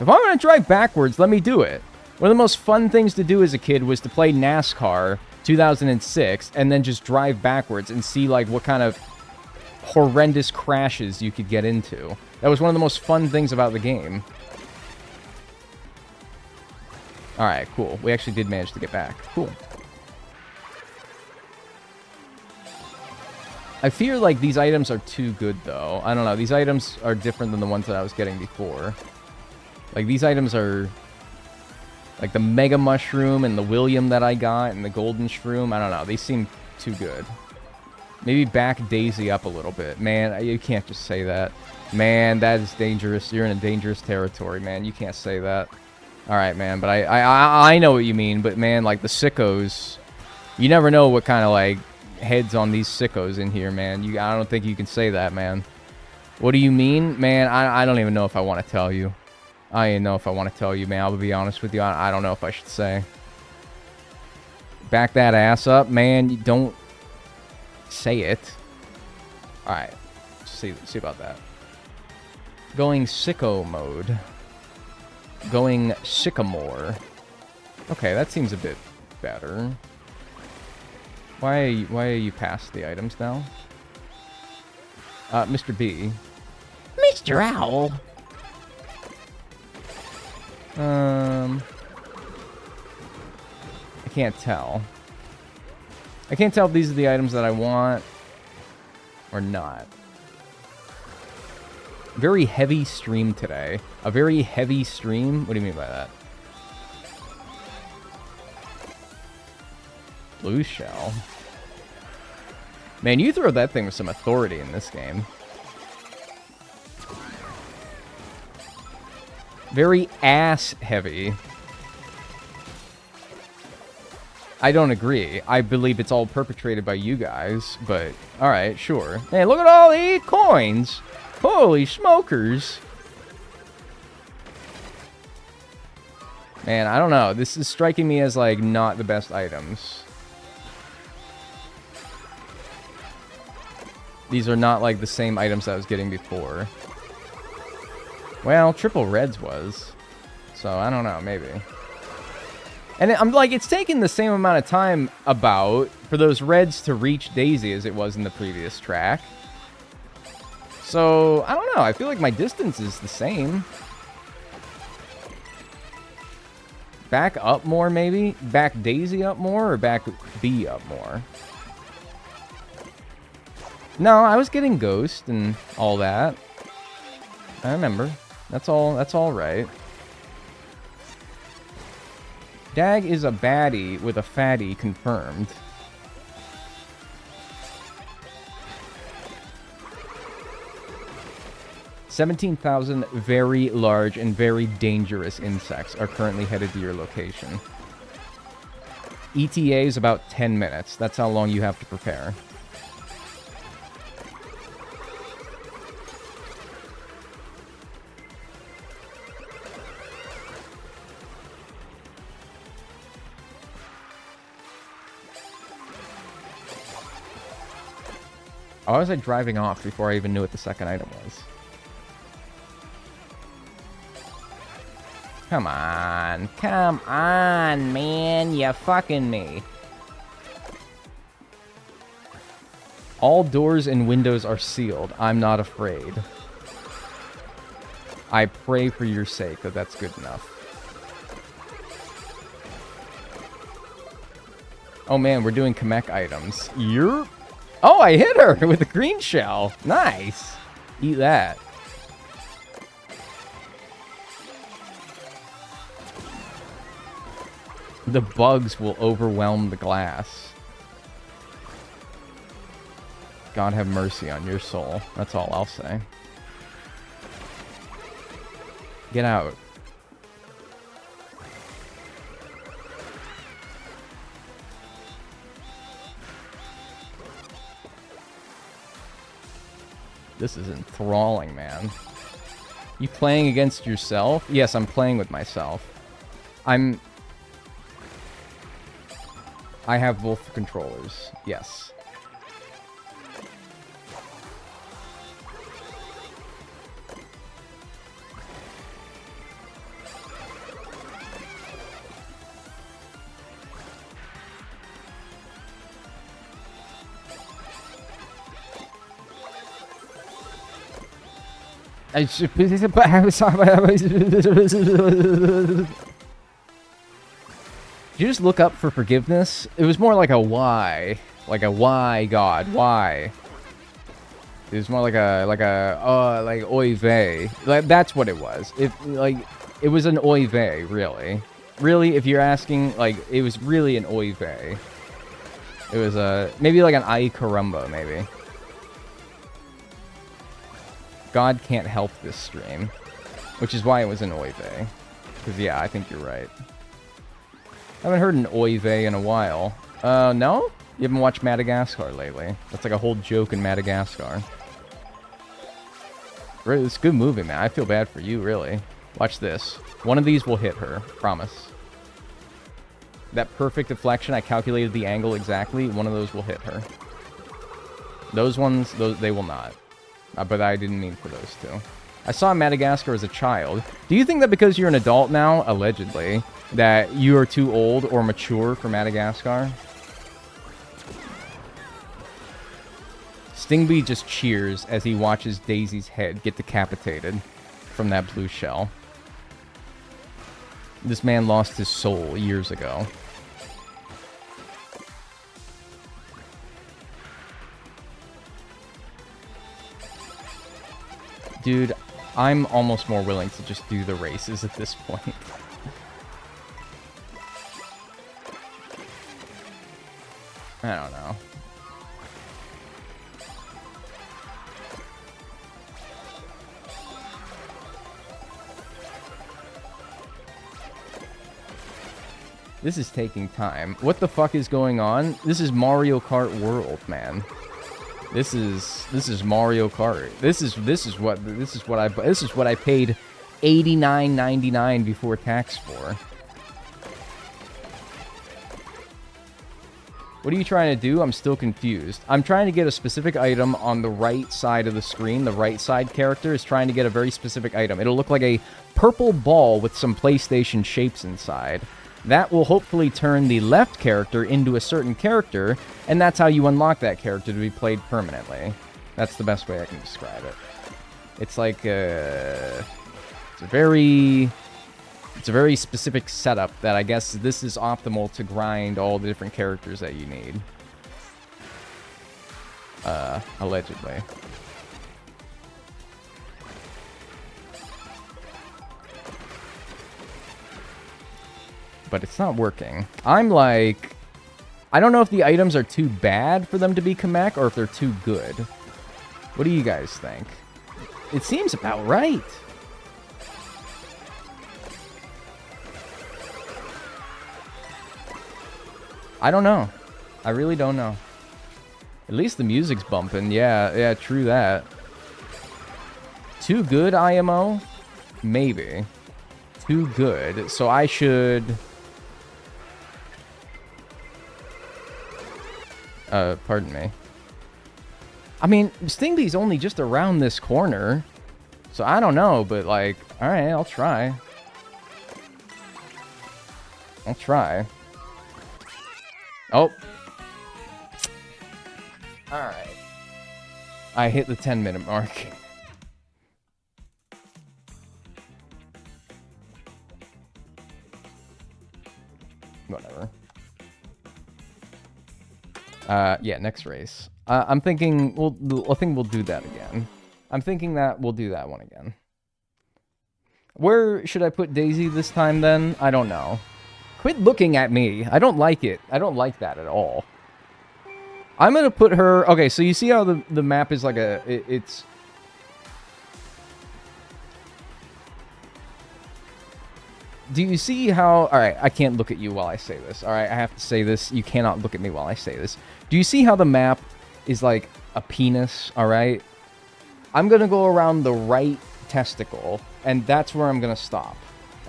If I'm going to drive backwards, let me do it. One of the most fun things to do as a kid was to play NASCAR 2006 and then just drive backwards and see like what kind of horrendous crashes you could get into. That was one of the most fun things about the game. Alright, cool. We actually did manage to get back. Cool. I fear like these items are too good though. I don't know. These items are different than the ones that I was getting before. Like these items are... Like the Mega Mushroom and the William that I got and the Golden Shroom. I don't know. They seem too good. Maybe back Daisy up a little bit. Man, you can't just say that. Man, that is dangerous. You're in a dangerous territory, man. You can't say that. Alright, man. But I know what you mean. But, man, like the sickos. You never know what kind of, like, heads on these sickos in here, man. I don't think you can say that, man. What do you mean? Man, I don't even know if I want to tell you. I don't know if I want to tell you, man. I'll be honest with you. I don't know if I should say. Back that ass up, man. You don't say it. Alright. See about that. Going sicko mode. Going sycamore. Okay, that seems a bit better. Why are you past the items now? Mr. B. Mr. Owl. I can't tell. I can't tell if these are the items that I want or not. Very heavy stream today. A very heavy stream? What do you mean by that? Blue shell. Man, you throw that thing with some authority in this game. Very ass heavy. I don't agree. I believe it's all perpetrated by you guys, but alright, sure. Man, look at all the coins! Holy smokers! Man, I don't know. This is striking me as, like, not the best items. These are not, like, the same items I was getting before. Well, triple reds was. So, I don't know, maybe. And I'm like, it's taking the same amount of time about for those reds to reach Daisy as it was in the previous track. So, I don't know. I feel like my distance is the same. Back up more, maybe? Back Daisy up more or back B up more? No, I was getting Ghost and all that. I remember. That's all right. Dag is a baddie with a fatty confirmed. 17,000 very large and very dangerous insects are currently headed to your location. ETA is about 10 minutes. That's how long you have to prepare. Why was I driving off before I even knew what the second item was? Come on. Come on, man. You fucking me. All doors and windows are sealed. I'm not afraid. I pray for your sake that that's good enough. Oh man, we're doing Kamek items. Yerp. Oh, I hit her with a green shell. Nice. Eat that. The bugs will overwhelm the glass. God have mercy on your soul. That's all I'll say. Get out. This is enthralling, man. You playing against yourself? Yes, I'm playing with myself. I have both controllers. Yes. Did you just look up for forgiveness? It was more like a why. Like a why, God, why? It was more like oy vey. Like, that's what it was. It was an oy vey, really. Really, if you're asking, like, it was really an oy vey. It was maybe like an ay caramba, maybe. God can't help this stream. Which is why it was an oy vey. Because, yeah, I think you're right. I haven't heard an oy vey in a while. No? You haven't watched Madagascar lately. That's like a whole joke in Madagascar. It's a good movie, man. I feel bad for you, really. Watch this. One of these will hit her. Promise. That perfect deflection, I calculated the angle exactly. One of those will hit her. Those ones, they will not. But I didn't mean for those two. I saw Madagascar as a child. Do you think that because you're an adult now, allegedly, that you are too old or mature for Madagascar? Stingbee just cheers as he watches Daisy's head get decapitated from that blue shell. This man lost his soul years ago. Dude, I'm almost more willing to just do the races at this point. I don't know. This is taking time. What the fuck is going on? This is Mario Kart World, man. This is Mario Kart. This is what I paid $89.99 before tax for. What are you trying to do? I'm still confused. I'm trying to get a specific item on the right side of the screen. The right side character is trying to get a very specific item. It'll look like a purple ball with some PlayStation shapes inside. That will hopefully turn the left character into a certain character, and that's how you unlock that character to be played permanently. That's the best way I can describe it. It's like it's a very specific setup that I guess this is optimal to grind all the different characters that you need. Allegedly. But it's not working. I'm like, I don't know if the items are too bad for them to be Kamek or if they're too good. What do you guys think? It seems about right. I don't know. I really don't know. At least the music's bumping. Yeah, true that. Too good, IMO? Maybe. Too good. So I should... pardon me. I mean, Stingby's only just around this corner. So I don't know, but like... Alright, I'll try. I'll try. Oh. Alright. I hit the 10-minute mark. Whatever. Yeah, next race. I'm thinking I think we'll do that again. I'm thinking that we'll do that one again. Where should I put Daisy this time then? I don't know. Quit looking at me. I don't like it. I don't like that at all. I'm gonna put her... Okay, so you see how the map is like a... It's... Do you see how... Alright, I can't look at you while I say this. Alright, I have to say this. You cannot look at me while I say this. Do you see how the map is like a penis? Alright? I'm gonna go around the right testicle, and that's where I'm gonna stop.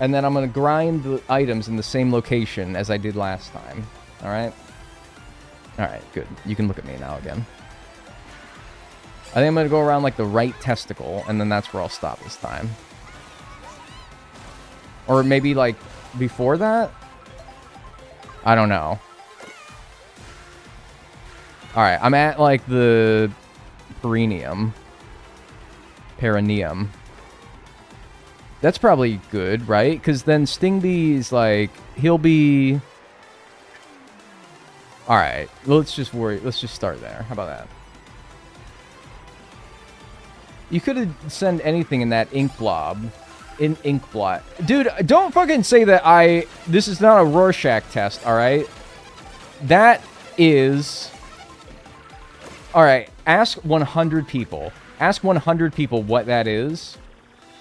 And then I'm gonna grind the items in the same location as I did last time. Alright? Alright, good. You can look at me now again. I think I'm gonna go around like the right testicle, and then that's where I'll stop this time. Or maybe, like, before that? I don't know. Alright, I'm at, like, the perineum. That's probably good, right? Because then Stingby's, like, he'll be... Alright, let's just start there. How about that? You could have sent anything in that ink blob. In ink blot. Dude, don't fucking say that this is not a Rorschach test, alright? That is... Alright, ask 100 people. Ask 100 people what that is.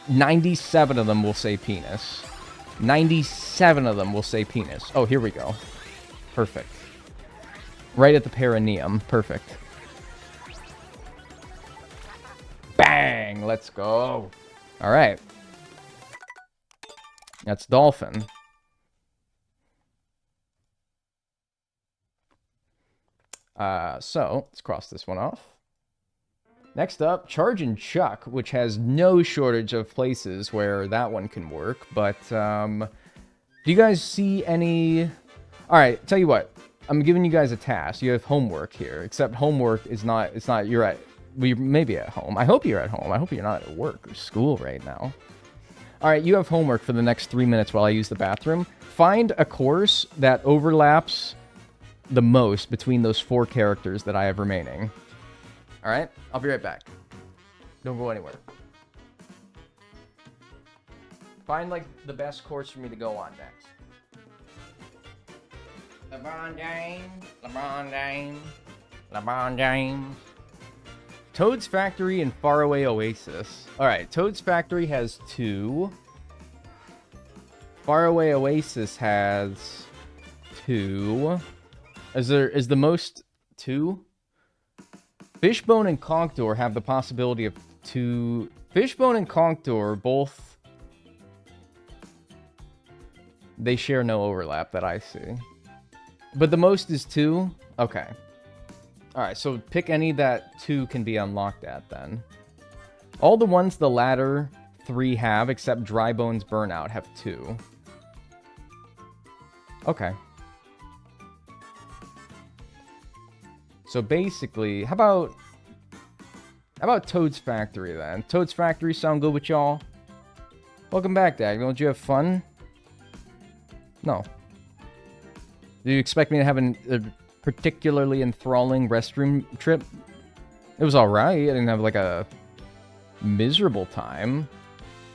97 of them will say penis. 97 of them will say penis. Oh, here we go. Perfect. Right at the perineum. Perfect. Bang! Let's go. Alright. That's dolphin. So, let's cross this one off. Next up, Charge and Chuck, which has no shortage of places where that one can work. But, do you guys see any... Alright, tell you what. I'm giving you guys a task. You have homework here. Except homework is not... It's not... You're at... Well, you're maybe at home. I hope you're at home. I hope you're not at work or school right now. Alright, you have homework for the next 3 minutes while I use the bathroom. Find a course that overlaps the most between those 4 characters that I have remaining. Alright, I'll be right back. Don't go anywhere. Find, like, the best course for me to go on next. LeBron James, LeBron James, LeBron James. Toad's Factory and Faraway Oasis. Alright, Toad's Factory has 2. Faraway Oasis has 2. Is the most 2? Fishbone and Contour have the possibility of 2. Fishbone and Contour both... They share no overlap that I see. But the most is 2? Okay. Alright, so pick any that 2 can be unlocked at, then. All the ones the latter 3 have, except Drybone's Burnout, have 2. Okay. So basically, how about Toad's Factory, then? Toad's Factory sound good with y'all? Welcome back, Dag. Don't you have fun? No. Do you expect me to have a particularly enthralling restroom trip? It was alright. I didn't have, like, a miserable time.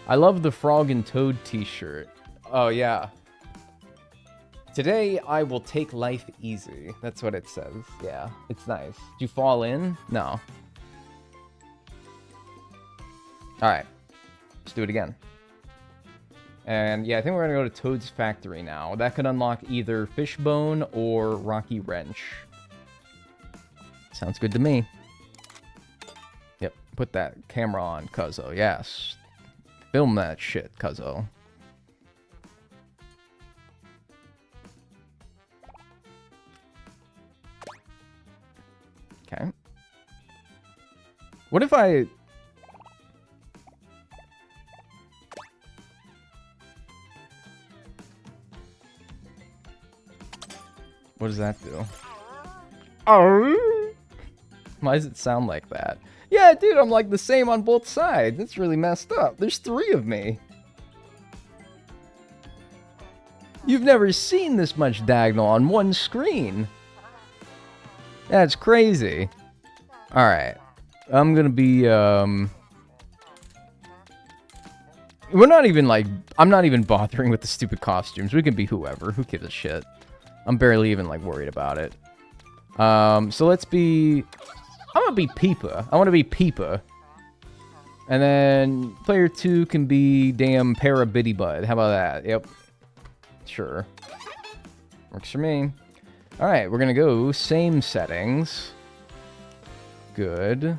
I love the Frog and Toad t-shirt. Oh, yeah. Today, I will take life easy. That's what it says. Yeah, it's nice. Did you fall in? No. Alright. Let's do it again. And yeah, I think we're gonna go to Toad's Factory now. That could unlock either Fishbone or Rocky Wrench. Sounds good to me. Yep, put that camera on, cuzzo. Yes. Film that shit, cuzzo. Okay. What if I... What does that do? Oh! Why does it sound like that? Yeah, dude, I'm like the same on both sides. That's really messed up. There's 3 of me. You've never seen this much diagonal on one screen. That's crazy. Alright. I'm gonna be, we're not even, like... I'm not even bothering with the stupid costumes. We can be whoever. Who gives a shit? I'm barely even, like, worried about it. So let's be... I'm gonna be Peepa. I want to be Peepa. And then player 2 can be damn Parabiddybud. How about that? Yep. Sure. Works for me. Alright, we're gonna go same settings. Good. And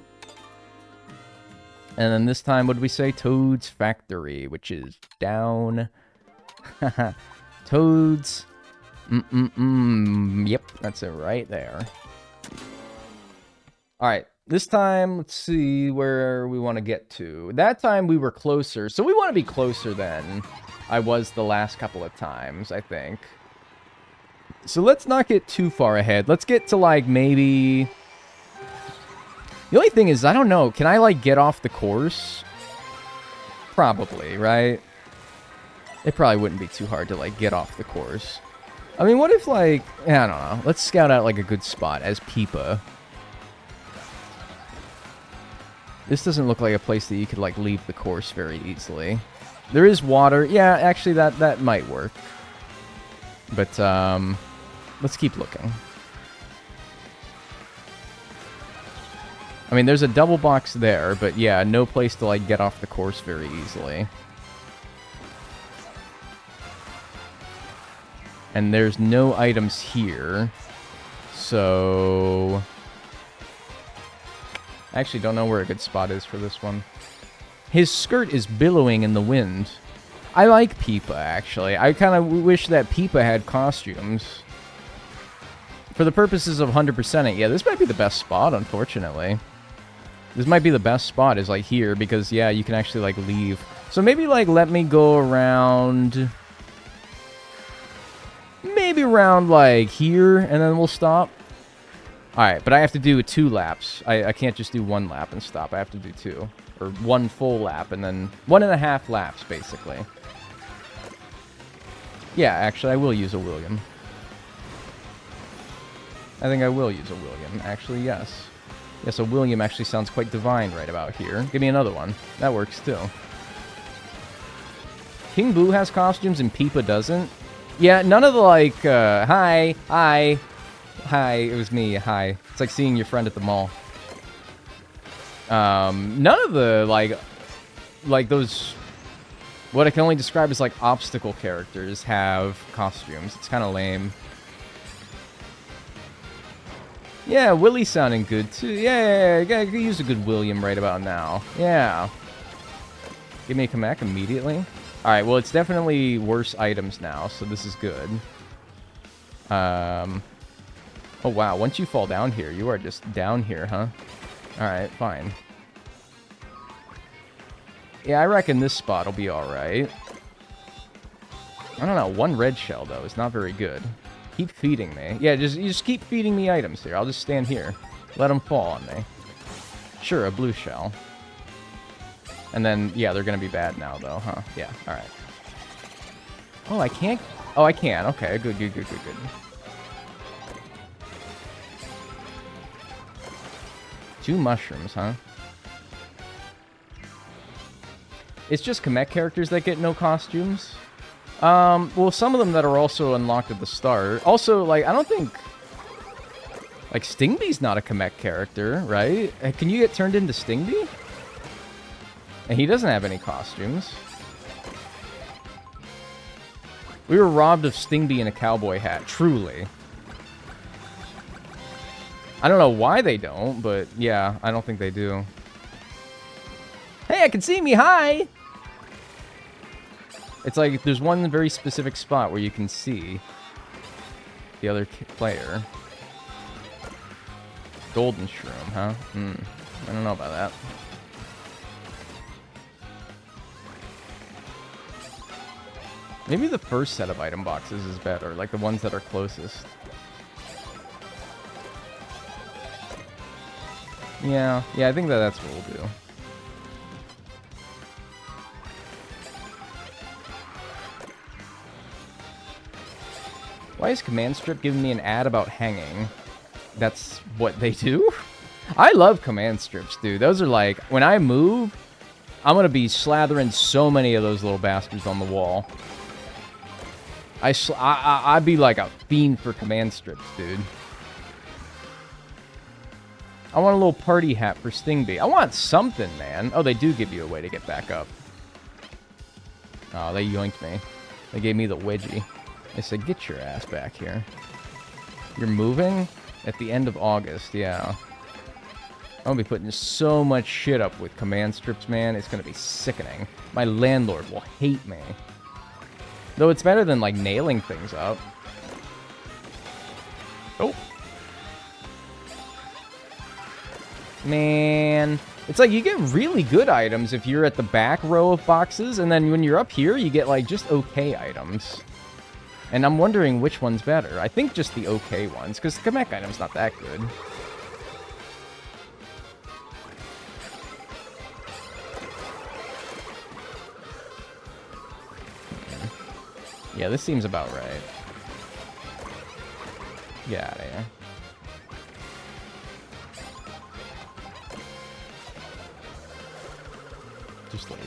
then this time, what did we say? Toad's Factory, which is down. Toad's... Yep, that's it right there. Alright, this time, let's see where we want to get to. That time we were closer, so we want to be closer than I was the last couple of times, I think. So let's not get too far ahead. Let's get to, like, maybe... The only thing is, I don't know, can I, like, get off the course? Probably, right? It probably wouldn't be too hard to, like, get off the course. I mean, what if, like... I don't know. Let's scout out, like, a good spot as Peepa. This doesn't look like a place that you could, like, leave the course very easily. There is water. Yeah, actually, that might work. But, let's keep looking. I mean, there's a double box there, but yeah, no place to, like, get off the course very easily. And there's no items here. So... I actually don't know where a good spot is for this one. His skirt is billowing in the wind. I like Peepa, actually. I kind of wish that Peepa had costumes. For the purposes of 100%ing, yeah, this might be the best spot, unfortunately. This might be the best spot, is, like, here, because, yeah, you can actually, like, leave. So maybe, like, let me go around... Maybe around, like, here, and then we'll stop. Alright, but I have to do 2 laps. I can't just do 1 lap and stop. I have to do 2. Or 1 full lap, and then 1.5 laps, basically. Yeah, actually, I will use a William. I think I will use a William. Actually, yes. Yes, a William actually sounds quite divine right about here. Give me another one. That works, too. King Boo has costumes and Peepa doesn't? Yeah, none of the, like, hi, it was me, hi. It's like seeing your friend at the mall. None of the, like those, what I can only describe as, like, obstacle characters have costumes. It's kind of lame. Yeah, Willie's sounding good, too. Yeah, I could use a good William right about now. Yeah. Give me a comeback immediately. Alright, well, it's definitely worse items now, so this is good. Oh, wow. Once you fall down here, you are just down here, huh? Alright, fine. Yeah, I reckon this spot will be alright. I don't know. 1 red shell, though, is not very good. Keep feeding me. Yeah, you just keep feeding me items here. I'll just stand here. Let them fall on me. Sure, a blue shell. And then, yeah, they're going to be bad now, though, huh? Yeah, alright. Oh, I can't... Oh, I can. Okay, good. 2 mushrooms, huh? It's just Kamek characters that get no costumes? Well, some of them that are also unlocked at the start. Also, like, I don't think... Like, Stingbee's not a Kamek character, right? Can you get turned into Stingby? And he doesn't have any costumes. We were robbed of Stingby and a cowboy hat, truly. I don't know why they don't, but yeah, I don't think they do. Hey, I can see me, hi! It's like there's one very specific spot where you can see the other player. Golden shroom, huh? I don't know about that. Maybe the first set of item boxes is better, like the ones that are closest. Yeah, I think that's what we'll do. Why is Command Strip giving me an ad about hanging? That's what they do? I love Command Strips, dude. Those are like, when I move, I'm gonna be slathering so many of those little bastards on the wall. I'd be like a fiend for Command Strips, dude. I want a little party hat for Stingby. I want something, man. Oh, they do give you a way to get back up. Oh, they yoinked me. They gave me the wedgie. They said, get your ass back here. You're moving at the end of August, yeah. I'm gonna be putting so much shit up with Command Strips, man. It's gonna be sickening. My landlord will hate me. Though it's better than, like, nailing things up. Oh. Man. It's like you get really good items if you're at the back row of boxes, and then when you're up here, you get, like, just okay items. And I'm wondering which one's better. I think just the okay ones, because the Kamek item's not that good. Yeah, this seems about right. Get out of here. Just leave.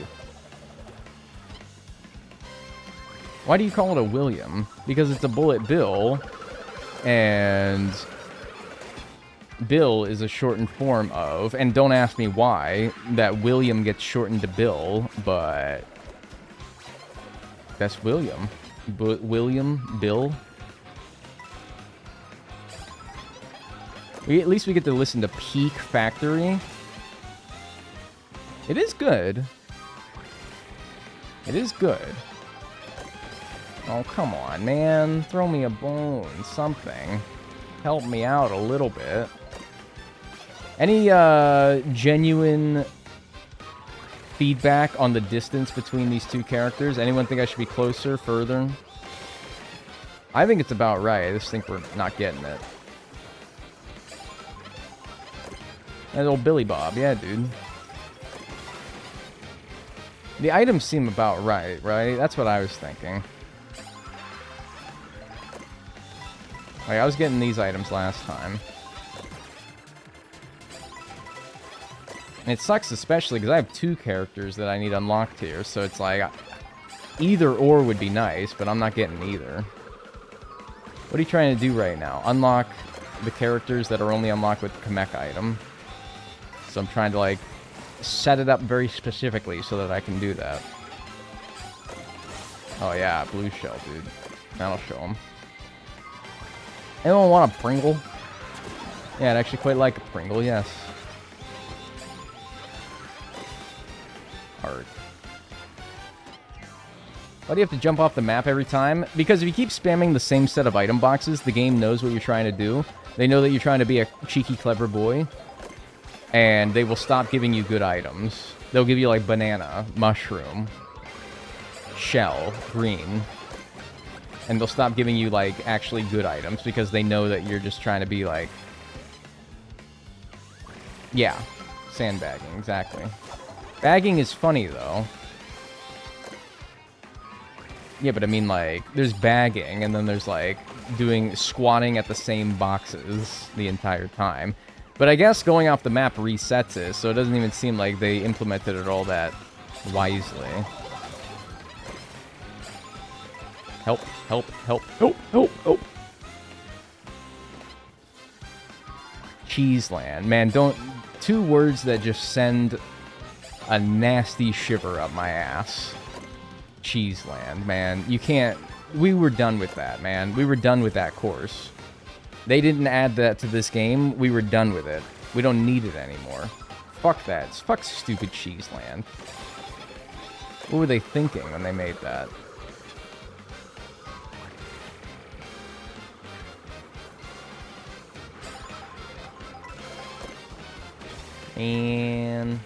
Why do you call it a William? Because it's a bullet bill, and Bill is a shortened form of, and don't ask me why, that William gets shortened to Bill, but that's William. William, Bill. At least we get to listen to Peak Factory. It is good. It is good. Oh, come on, man. Throw me a bone. Something. Help me out a little bit. Any genuine feedback on the distance between these two characters? Anyone think I should be closer, further? I think it's about right. I just think we're not getting it. And old Billy Bob. Yeah, dude. The items seem about right? That's what I was thinking. Like, I was getting these items last time. And it sucks especially because I have two characters that I need unlocked here, so it's like either or would be nice, but I'm not getting either. What are you trying to do right now? Unlock the characters that are only unlocked with the Kamek item. So I'm trying to, like, set it up very specifically so that I can do that. Oh yeah, blue shell, dude. That'll show them. Anyone want a Pringle? Yeah, I'd actually quite like a Pringle, yes. Hard. Why do you have to jump off the map every time? Because if you keep spamming the same set of item boxes, the game knows what you're trying to do. They know that you're trying to be a cheeky, clever boy. And they will stop giving you good items. They'll give you, like, banana, mushroom, shell, green. And they'll stop giving you, like, actually good items because they know that you're just trying to be, like... Yeah. Sandbagging, exactly. Bagging is funny, though. Yeah, but I mean, like, there's bagging, and then there's, like, squatting at the same boxes the entire time. But I guess going off the map resets it, so it doesn't even seem like they implemented it all that wisely. Help, help, help, help, help, help. Cheeseland. Man, don't... Two words that just send a nasty shiver up my ass. Cheeseland, man. You can't... We were done with that, man. We were done with that course. They didn't add that to this game. We were done with it. We don't need it anymore. Fuck that. Fuck stupid Cheeseland. What were they thinking when they made that? And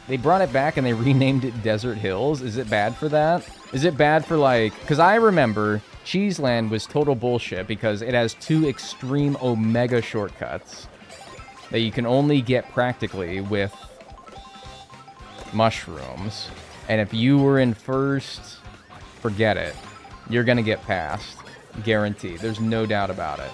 they brought it back and they renamed it Desert Hills. Is it bad for that? Is it bad for, like... Because I remember Cheeseland was total bullshit because it has 2 extreme omega shortcuts that you can only get practically with mushrooms. And if you were in first, forget it. You're going to get passed. Guaranteed. There's no doubt about it.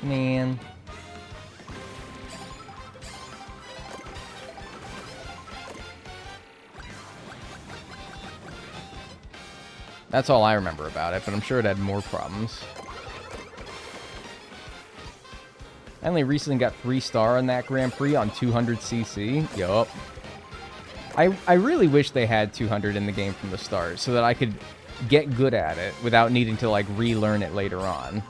Man. That's all I remember about it, but I'm sure it had more problems. I only recently got 3-star on that Grand Prix on 200cc. Yup. I really wish they had 200 in the game from the start so that I could get good at it without needing to, like, relearn it later on.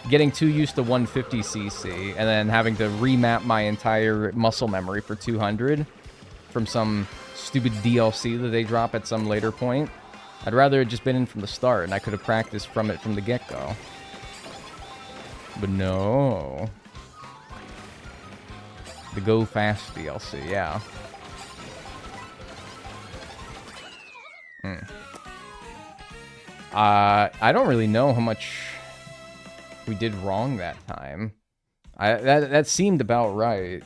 Getting too used to 150cc and then having to remap my entire muscle memory for 200 from some stupid DLC that they drop at some later point. I'd rather it just been in from the start and I could have practiced from it from the get-go. But no. The Go Fast DLC, yeah. I don't really know how much we did wrong that time. That seemed about right.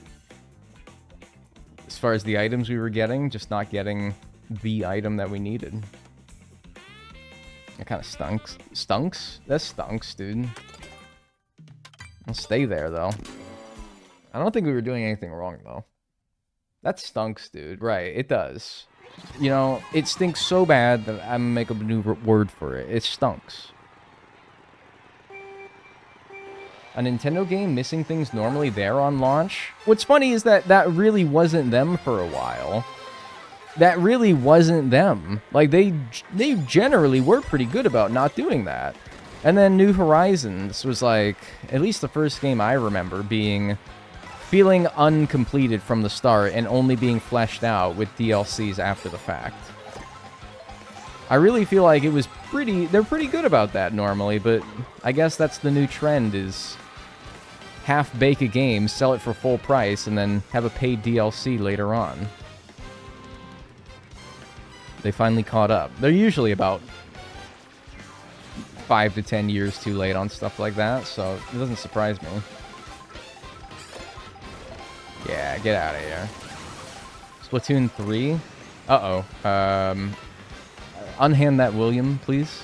As far as the items we were getting, just not getting the item that we needed. That kind of stunks. Stunks? That stunks, dude. I'll stay there, though. I don't think we were doing anything wrong, though. That stunks, dude. Right, it does. You know, it stinks so bad that I'm gonna make up a new word for it. It stunks. A Nintendo game missing things normally there on launch? What's funny is that that really wasn't them for a while. That really wasn't them. Like, they generally were pretty good about not doing that. And then New Horizons was like, at least the first game I remember feeling uncompleted from the start and only being fleshed out with DLCs after the fact. I really feel like it was they're pretty good about that normally, but I guess that's the new trend is half-bake a game, sell it for full price, and then have a paid DLC later on. They finally caught up. They're usually about 5 to 10 years too late on stuff like that, so it doesn't surprise me. Yeah, get out of here. Splatoon 3? Uh-oh. Unhand that William, please.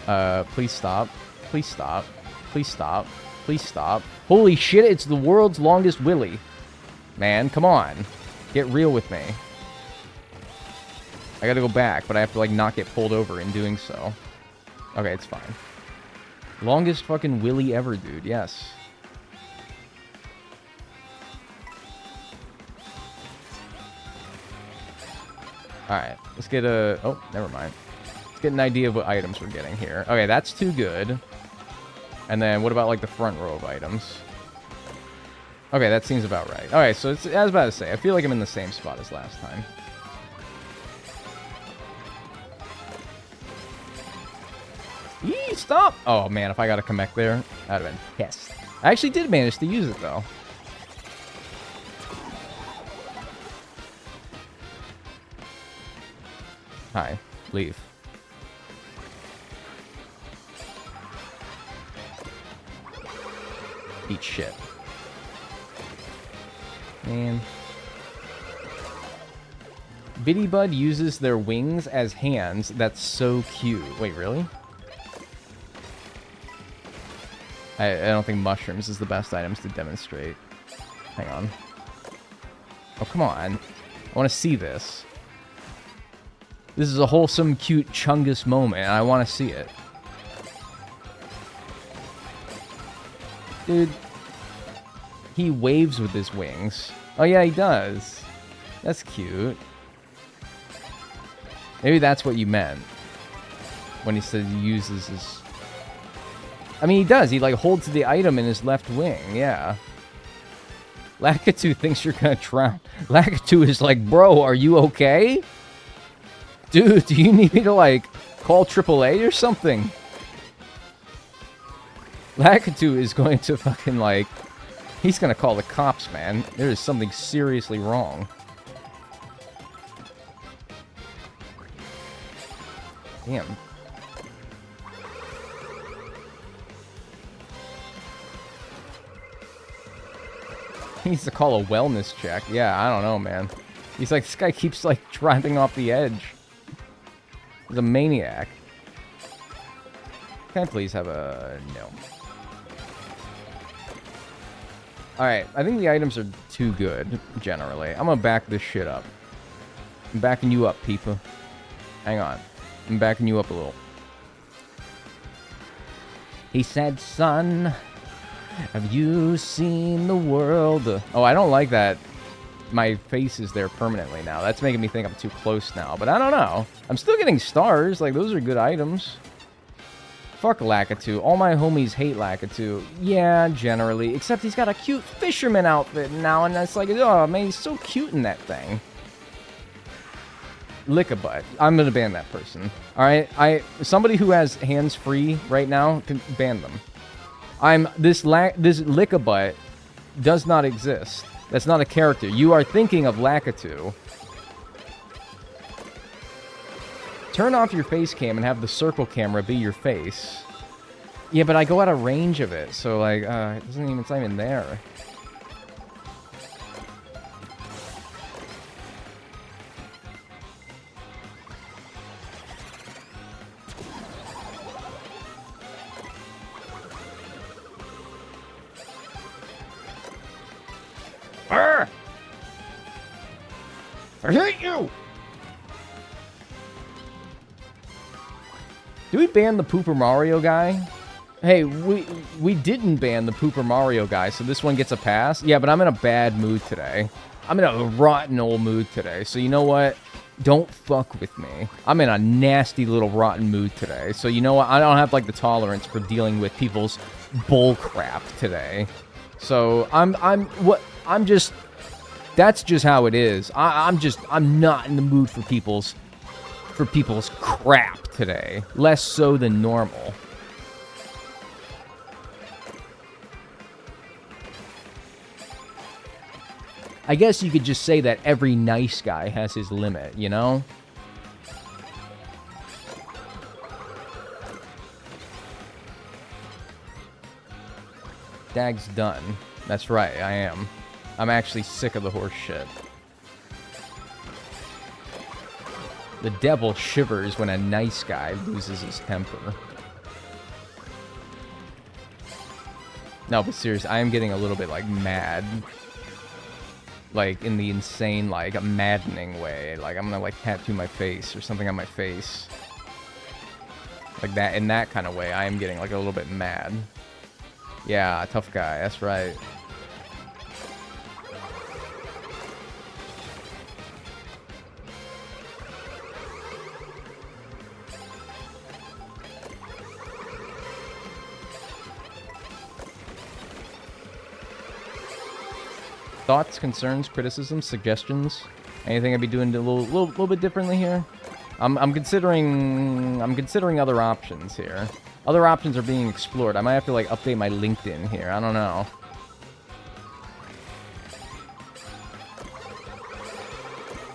Please stop. Please stop. Please stop. Please stop. Holy shit, it's the world's longest Willy. Man, come on. Get real with me. I gotta go back, but I have to, like, not get pulled over in doing so. Okay, it's fine. Longest fucking Willy ever, dude. Yes. Alright, let's get a... Oh, never mind. Let's get an idea of what items we're getting here. Okay, that's too good. And then what about, like, the front row of items? Okay, that seems about right. Okay, so it's, I was about to say, I feel like I'm in the same spot as last time. Yee, stop! Oh, man, if I got a Kamek there, I'd have been pissed. I actually did manage to use it, though. Hi. Leave. Eat shit. Man. Biddy uses their wings as hands. That's so cute. Wait, really? I don't think mushrooms is the best items to demonstrate. Hang on. Oh, come on. I want to see this. This is a wholesome, cute Chungus moment, and I want to see it. Dude, he waves with his wings. Oh yeah, he does. That's cute. Maybe that's what you meant when he said he uses his... I mean, he does. He, like, holds the item in his left wing. Yeah. Lakitu thinks you're gonna drown. Lakitu is like, bro, are you okay? Dude, do you need me to, like, call AAA or something? Lakitu is going to fucking, like... He's gonna call the cops, man. There is something seriously wrong. Damn. He needs to call a wellness check. Yeah, I don't know, man. He's like, this guy keeps, like, driving off the edge. He's a maniac. Can I please have a... No. Alright, I think the items are too good, generally. I'm gonna back this shit up. I'm backing you up, people. Hang on. I'm backing you up a little. He said, son, have you seen the world? Oh, I don't like that. My face is there permanently now. That's making me think I'm too close now. But I don't know. I'm still getting stars. Like, those are good items. Fuck Lakitu. All my homies hate Lakitu. Yeah, generally. Except he's got a cute fisherman outfit now, and that's like, oh, man, he's so cute in that thing. Lick a butt. I'm gonna ban that person. Alright? Somebody who has hands free right now, can ban them. This lick a butt does not exist. That's not a character. You are thinking of Lakitu. Turn off your face cam and have the circle camera be your face. Yeah, but I go out of range of it, so like, it's not even there. Arr! I hate you! Do we ban the Pooper Mario guy? Hey, we didn't ban the Pooper Mario guy, so this one gets a pass. Yeah, but I'm in a bad mood today. I'm in a rotten old mood today. So you know what? Don't fuck with me. I'm in a nasty little rotten mood today. So you know what? I don't have like the tolerance for dealing with people's bull crap today. So that's just how it is. I'm not in the mood for people's crap today. Less so than normal. I guess you could just say that every nice guy has his limit, you know? Dag's done. That's right, I am. I'm actually sick of the horse shit. The devil shivers when a nice guy loses his temper. No, but seriously, I am getting a little bit, like, mad. Like, in the insane, like, maddening way. Like, I'm gonna, like, tattoo my face or something on my face. Like that, in that kind of way, I am getting, like, a little bit mad. Yeah, tough guy, that's right. Thoughts, concerns, criticisms, suggestions? Anything I'd be doing a little bit differently here? I'm considering other options here. Other options are being explored. I might have to like update my LinkedIn here. I don't know.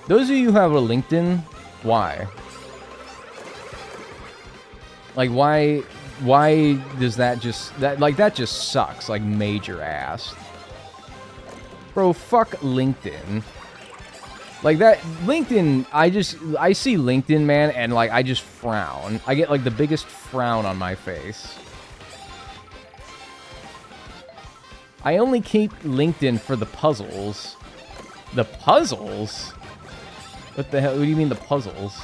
Those of you who have a LinkedIn, why? Like why does that just that just sucks like major ass. Bro, fuck LinkedIn. Like that, LinkedIn, I see LinkedIn, man, and like, I just frown. I get like the biggest frown on my face. I only keep LinkedIn for the puzzles. The puzzles? What the hell, what do you mean the puzzles?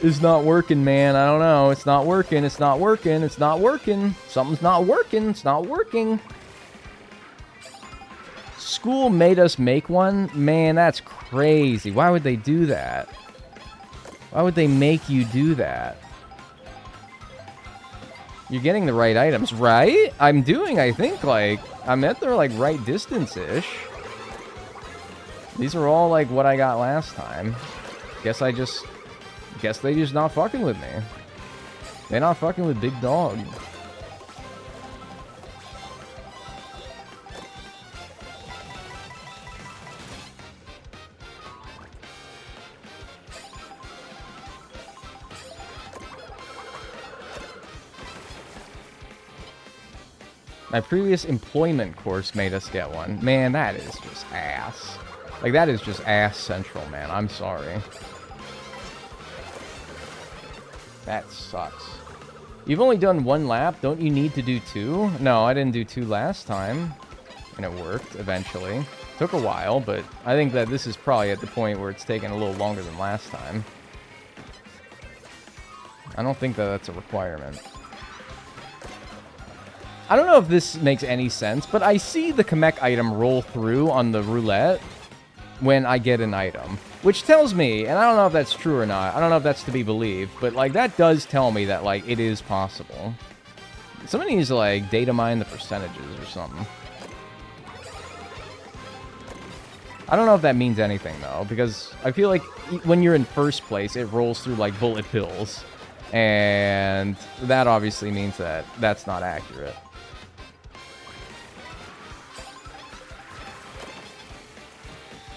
It's not working, man. I don't know. It's not working. It's not working. It's not working. Something's not working. It's not working. School made us make one? Man, that's crazy. Why would they do that? Why would they make you do that? You're getting the right items, right? I'm doing, I think, like, I'm at their, like, right distance-ish. These are all, like, what I got last time. Guess they just not fucking with me. They're not fucking with Big Dog. My previous employment course made us get one. Man, that is just ass. Like, that is just ass central, man. I'm sorry. That sucks. You've only done one lap. Don't you need to do two? No, I didn't do two last time. And it worked, eventually. Took a while, but I think that this is probably at the point where it's taken a little longer than last time. I don't think that that's a requirement. I don't know if this makes any sense, but I see the Kamek item roll through on the roulette when I get an item. Which tells me, and I don't know if that's true or not, I don't know if that's to be believed, but, like, that does tell me that, like, it is possible. Somebody needs to, like, data mine the percentages or something. I don't know if that means anything, though, because I feel like when you're in first place, it rolls through, like, bullet pills. And that obviously means that that's not accurate.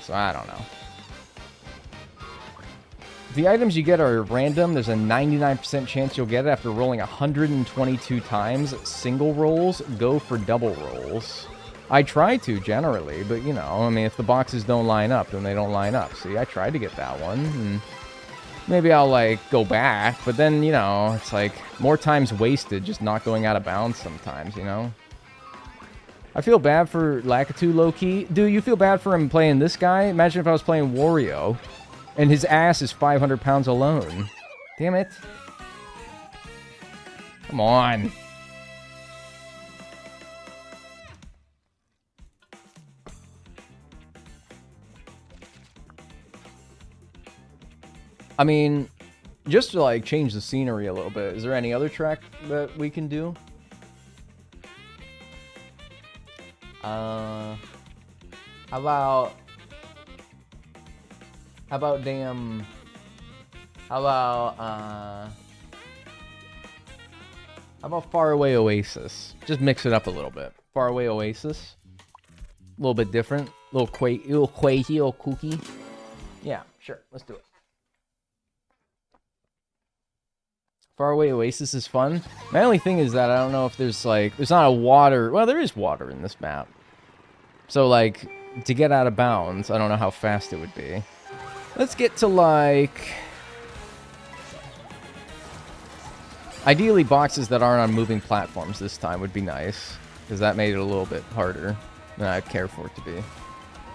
So I don't know. The items you get are random. There's a 99% chance you'll get it after rolling 122 times. Single rolls go for double rolls. I try to, generally, but, you know, I mean, if the boxes don't line up, then they don't line up. See, I tried to get that one, and maybe I'll, like, go back, but then, you know, it's, like, more times wasted just not going out of bounds sometimes, you know? I feel bad for Lakitu, low-key. Dude, you feel bad for him playing this guy? Imagine if I was playing Wario, and his ass is 500 pounds alone. Damn it. Come on. I mean, just to, like, change the scenery a little bit, is there any other track that we can do? How about Faraway Oasis? Just mix it up a little bit. Faraway Oasis. A little bit different. A little quaky, a little kooky. Yeah, sure. Let's do it. Faraway Oasis is fun. My only thing is that I don't know if there's, like, there's not a water. Well, there is water in this map. So, like, to get out of bounds, I don't know how fast it would be. Let's get to, like, ideally boxes that aren't on moving platforms this time would be nice, because that made it a little bit harder than I'd care for it to be.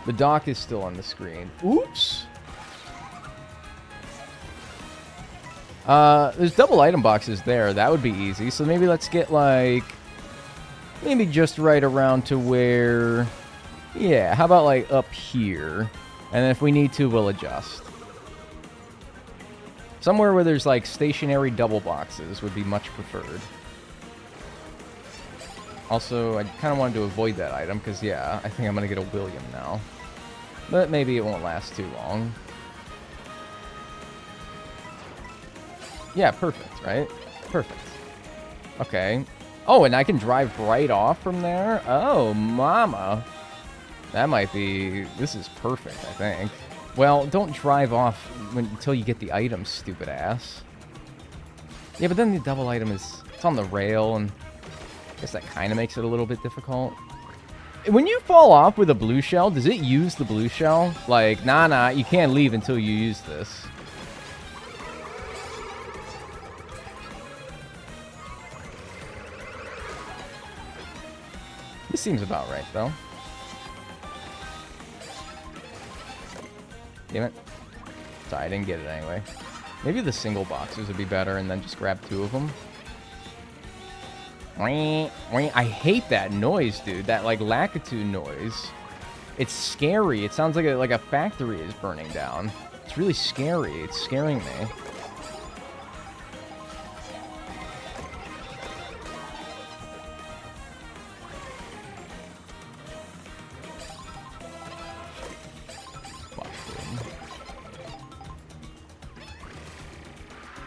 The dock is still on the screen. Oops! There's double item boxes there. That would be easy. So maybe let's get, like, maybe just right around to where, yeah, how about, like, up here? And if we need to, we'll adjust. Somewhere where there's, like, stationary double boxes would be much preferred. Also, I kind of wanted to avoid that item because, yeah, I think I'm going to get a William now. But maybe it won't last too long. Yeah, perfect, right? Perfect. Okay. Oh, and I can drive right off from there? Oh, mama. That might be... This is perfect, I think. Well, don't drive off until you get the item, stupid ass. Yeah, but then the double item is... It's on the rail, and I guess that kind of makes it a little bit difficult. When you fall off with a blue shell, does it use the blue shell? Like, nah, you can't leave until you use this. This seems about right, though. Damn it. Sorry, I didn't get it anyway. Maybe the single boxes would be better and then just grab 2 of them. I hate that noise, dude. That, like, Lakitu noise. It's scary. It sounds like a factory is burning down. It's really scary. It's scaring me.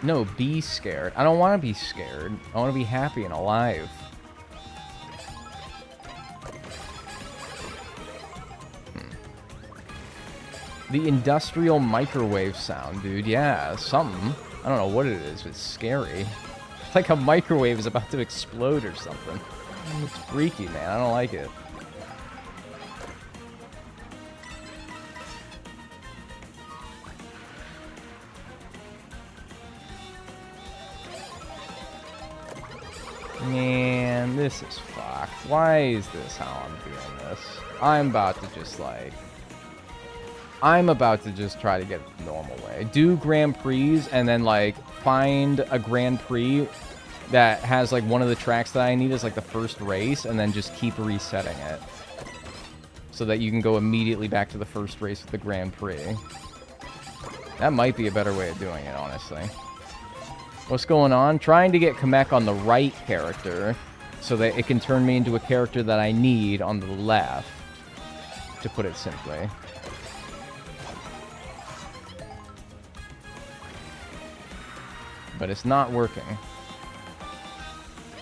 No, be scared. I don't want to be scared. I want to be happy and alive. The industrial microwave sound, dude. Yeah, something. I don't know what it is, but it's scary. It's like a microwave is about to explode or something. It's freaky, man. I don't like it. Man, this is fucked. Why is this how I'm doing this? I'm about to just, like... I'm about to just try to get it the normal way. Do Grand Prix and then, like, find a Grand Prix that has, like, one of the tracks that I need as, like, the first race, and then just keep resetting it. So that you can go immediately back to the first race with the Grand Prix. That might be a better way of doing it, honestly. What's going on? Trying to get Kamek on the right character so that it can turn me into a character that I need on the left, to put it simply. But it's not working.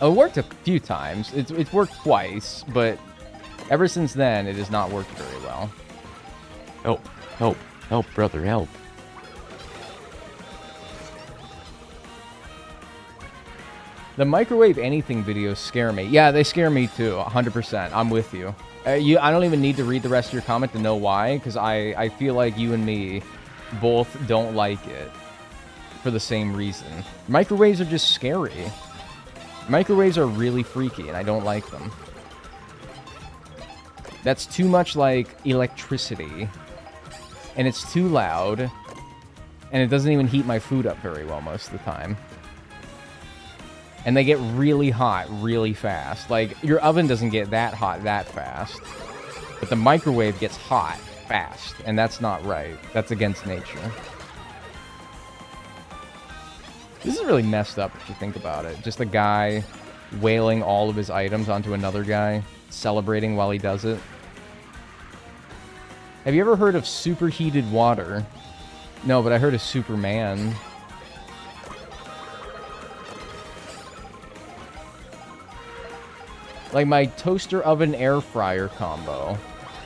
Oh, it worked a few times. It's worked twice, but ever since then, it has not worked very well. Help, help, help, brother, help. The microwave anything videos scare me. Yeah, they scare me too, 100%. I'm with you. I don't even need to read the rest of your comment to know why, because I feel like you and me both don't like it for the same reason. Microwaves are just scary. Microwaves are really freaky, and I don't like them. That's too much like electricity, and it's too loud, and it doesn't even heat my food up very well most of the time. And they get really hot really fast. Like, your oven doesn't get that hot that fast. But the microwave gets hot fast. And that's not right. That's against nature. This is really messed up if you think about it. Just a guy wailing all of his items onto another guy. Celebrating while he does it. Have you ever heard of superheated water? No, but I heard of Superman. Like my toaster oven air fryer combo.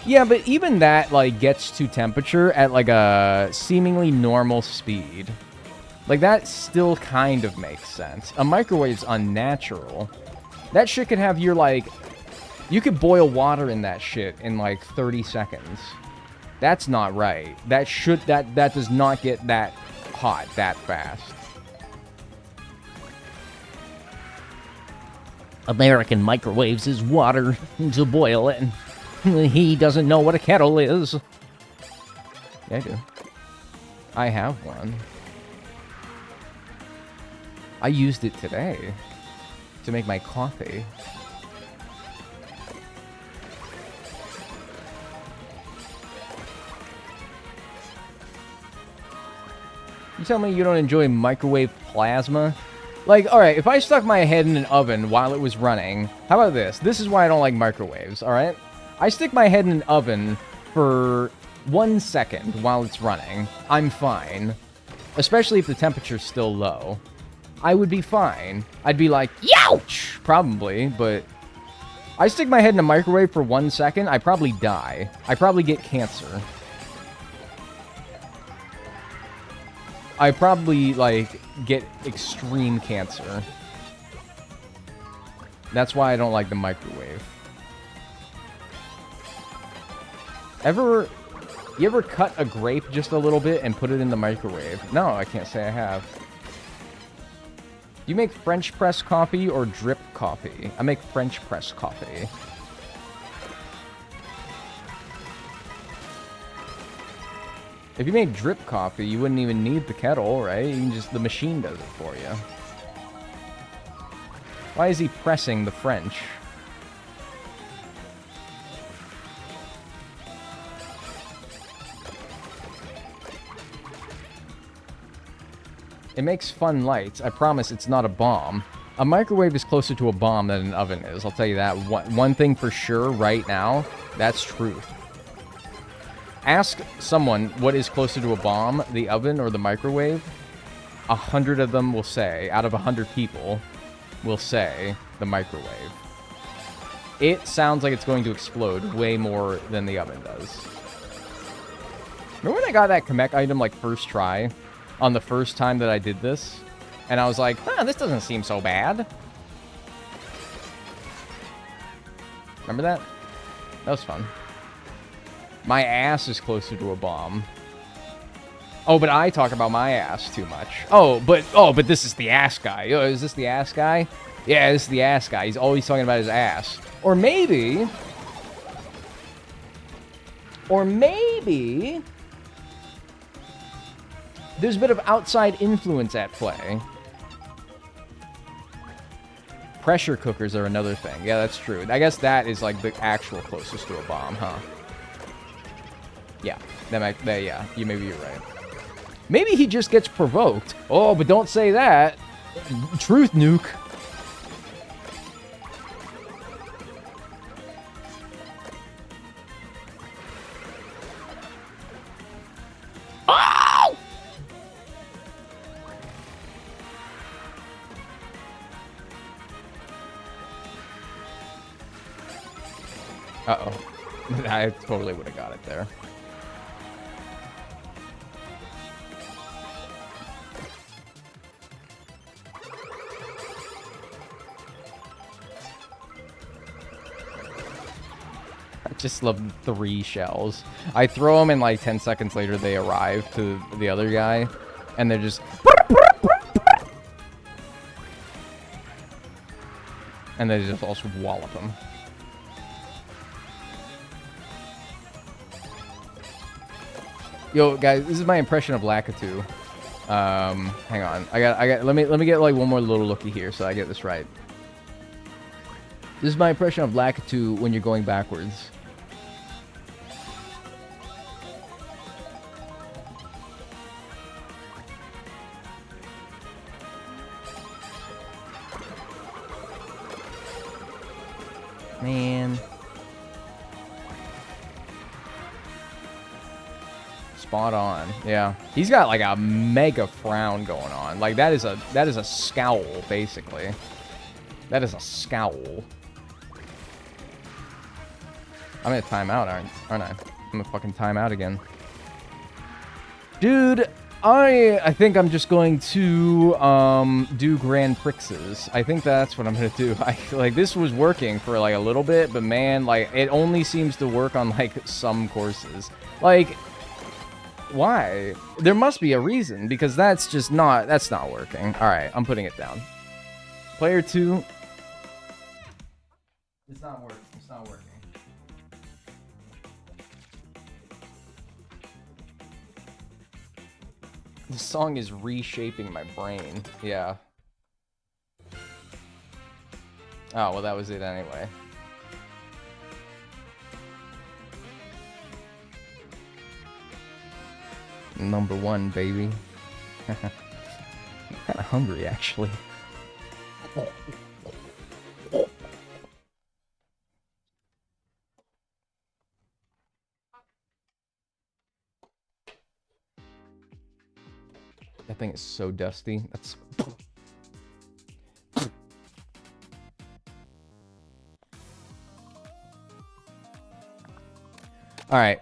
Yeah, but even that, like, gets to temperature at, like, a seemingly normal speed. Like, that still kind of makes sense. A microwave's unnatural. That shit could have your, like... You could boil water in that shit in, like, 30 seconds. That's not right. That does not get that hot that fast. American microwaves his water to boil it. He doesn't know what a kettle is. Yeah, I do. I have one. I used it today to make my coffee. You tell me you don't enjoy microwave plasma? Like, alright, if I stuck my head in an oven while it was running, how about this? This is why I don't like microwaves, alright? I stick my head in an oven for 1 second while it's running. I'm fine. Especially if the temperature's still low. I would be fine. I'd be like, youch! Probably, but... I stick my head in a microwave for 1 second, I probably die. I probably get cancer. I probably, like, get extreme cancer. That's why I don't like the microwave. You ever cut a grape just a little bit and put it in the microwave? No, I can't say I have. Do you make French press coffee or drip coffee? I make French press coffee. If you made drip coffee, you wouldn't even need the kettle, right? You can just, the machine does it for you. Why is he pressing the French? It makes fun lights. I promise it's not a bomb. A microwave is closer to a bomb than an oven is. I'll tell you that. One thing for sure right now, that's truth. Ask someone what is closer to a bomb, the oven or the microwave. 100 of them will say, out of 100 people, will say the microwave. It sounds like it's going to explode way more than the oven does. Remember when I got that Kamek item like first try? On the first time that I did this? And I was like, huh, this doesn't seem so bad. Remember that? That was fun. My ass is closer to a bomb. Oh, but I talk about my ass too much. Oh, but this is the ass guy. Oh, is this the ass guy? Yeah, this is the ass guy. He's always talking about his ass. Or maybe... there's a bit of outside influence at play. Pressure cookers are another thing. Yeah, that's true. I guess that is like the actual closest to a bomb, huh? Yeah, yeah, maybe you're right. Maybe he just gets provoked. Oh, but don't say that. Truth nuke. Oh! Uh-oh. I totally would have got it there. I just love 3 shells. I throw them and like 10 seconds later they arrive to the other guy and they're just... and they just also wallop him. Yo, guys, this is my impression of Lakitu. Hang on. Let me get like one more little looky here so I get this right. This is my impression of Lakitu when you're going backwards. Man. Spot on. Yeah. He's got like a mega frown going on. Like that is a scowl, basically. That is a scowl. I'm gonna time out, aren't I? I'm gonna fucking time out again. Dude, I think I'm just going to do Grand Prixes. I think that's what I'm gonna do. I feel like this was working for like a little bit, but man, like it only seems to work on like some courses. Like, why? There must be a reason, because that's not working. Alright, I'm putting it down. Player 2. It's not working. It's not working. The song is reshaping my brain. Yeah. Oh, well, that was it anyway. Number 1, baby. I'm kind of hungry, actually. That thing is so dusty. That's... Alright,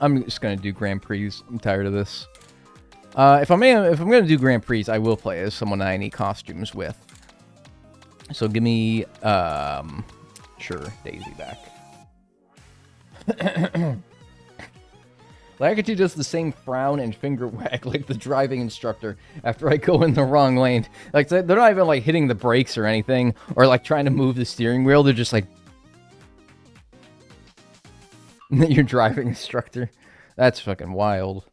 I'm just gonna do Grand Prix. I'm tired of this. If I'm gonna do Grand Prix, I will play as someone I need costumes with. So give me, sure, Daisy back. Lakitu does the same frown and finger wag like the driving instructor after I go in the wrong lane. Like, they're not even, like, hitting the brakes or anything, or, like, trying to move the steering wheel. They're just like... Your driving instructor. That's fucking wild.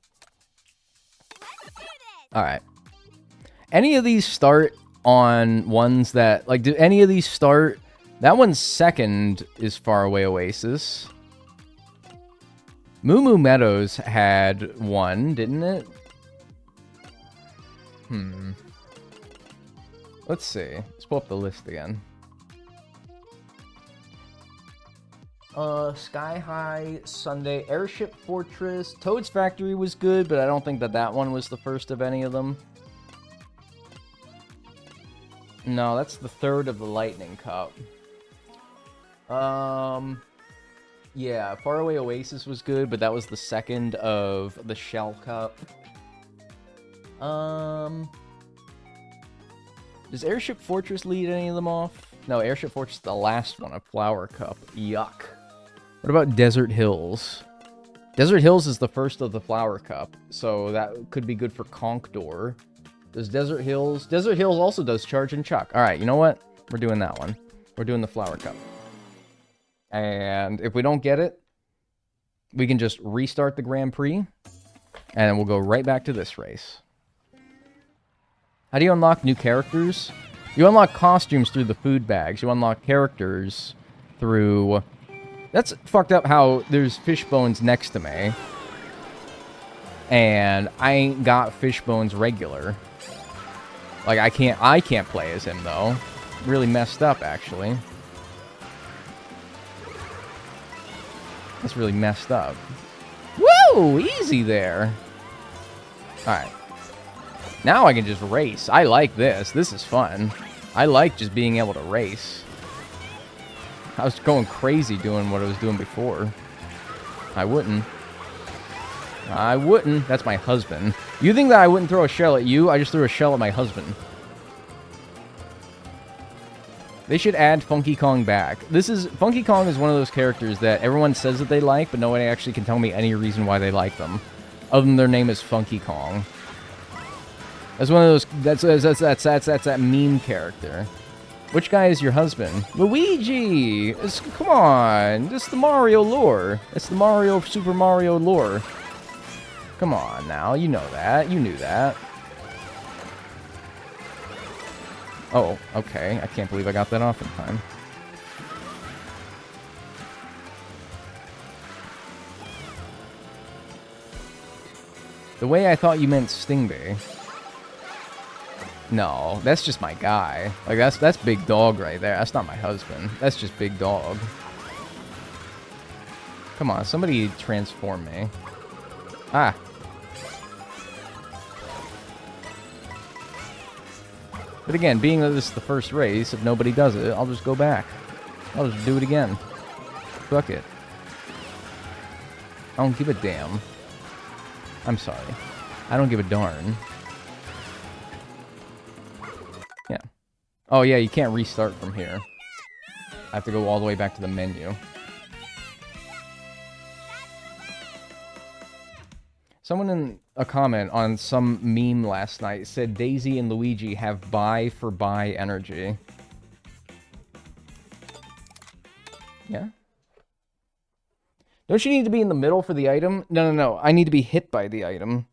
Alright. Any of these start on ones that... Like, do any of these start... That one's second is Faraway Oasis. Moo Moo Meadows had one, didn't it? Let's see. Let's pull up the list again. Sky High, Sunday, Airship Fortress, Toad's Factory was good, but I don't think that that one was the first of any of them. No, that's the third of the Lightning Cup. Yeah, Faraway Oasis was good, but that was the second of the Shell Cup. Does Airship Fortress lead any of them off? No, Airship Fortress is the last one, a Flower Cup. Yuck. What about Desert Hills? Desert Hills is the first of the Flower Cup, so that could be good for Conk Door. Does Desert Hills... Desert Hills also does Charge and Chuck. Alright, you know what? We're doing that one. We're doing the Flower Cup. And if we don't get it, we can just restart the Grand Prix, and we'll go right back to this race. How do you unlock new characters? You unlock costumes through the food bags. You unlock characters through... That's fucked up how there's Fishbones next to me. And I ain't got Fishbones regular. Like, I can't play as him, though. Really messed up, actually. That's really messed up. Woo! Easy there. Alright. Now I can just race. I like this. This is fun. I like just being able to race. I was going crazy doing what I was doing before. I wouldn't. I wouldn't. That's my husband. You think that I wouldn't throw a shell at you? I just threw a shell at my husband. They should add Funky Kong back. Funky Kong is one of those characters that everyone says that they like, but nobody actually can tell me any reason why they like them, other than their name is Funky Kong. That's one of those. That's that meme character. Which guy is your husband? Luigi. Come on, it's the Mario lore. It's the Super Mario lore. Come on now, you know that. You knew that. Oh, okay. I can't believe I got that off in time. The way I thought you meant Stingray. No, that's just my guy. Like, that's Big Dog right there. That's not my husband. That's just Big Dog. Come on, somebody transform me. Ah. But again, being that this is the first race, if nobody does it, I'll just go back. I'll just do it again. Fuck it. I don't give a damn. I'm sorry. I don't give a darn. Yeah. Oh yeah, you can't restart from here. I have to go all the way back to the menu. Someone in a comment on some meme last night said Daisy and Luigi have buy for buy energy. Yeah? Don't you need to be in the middle for the item? No. I need to be hit by the item.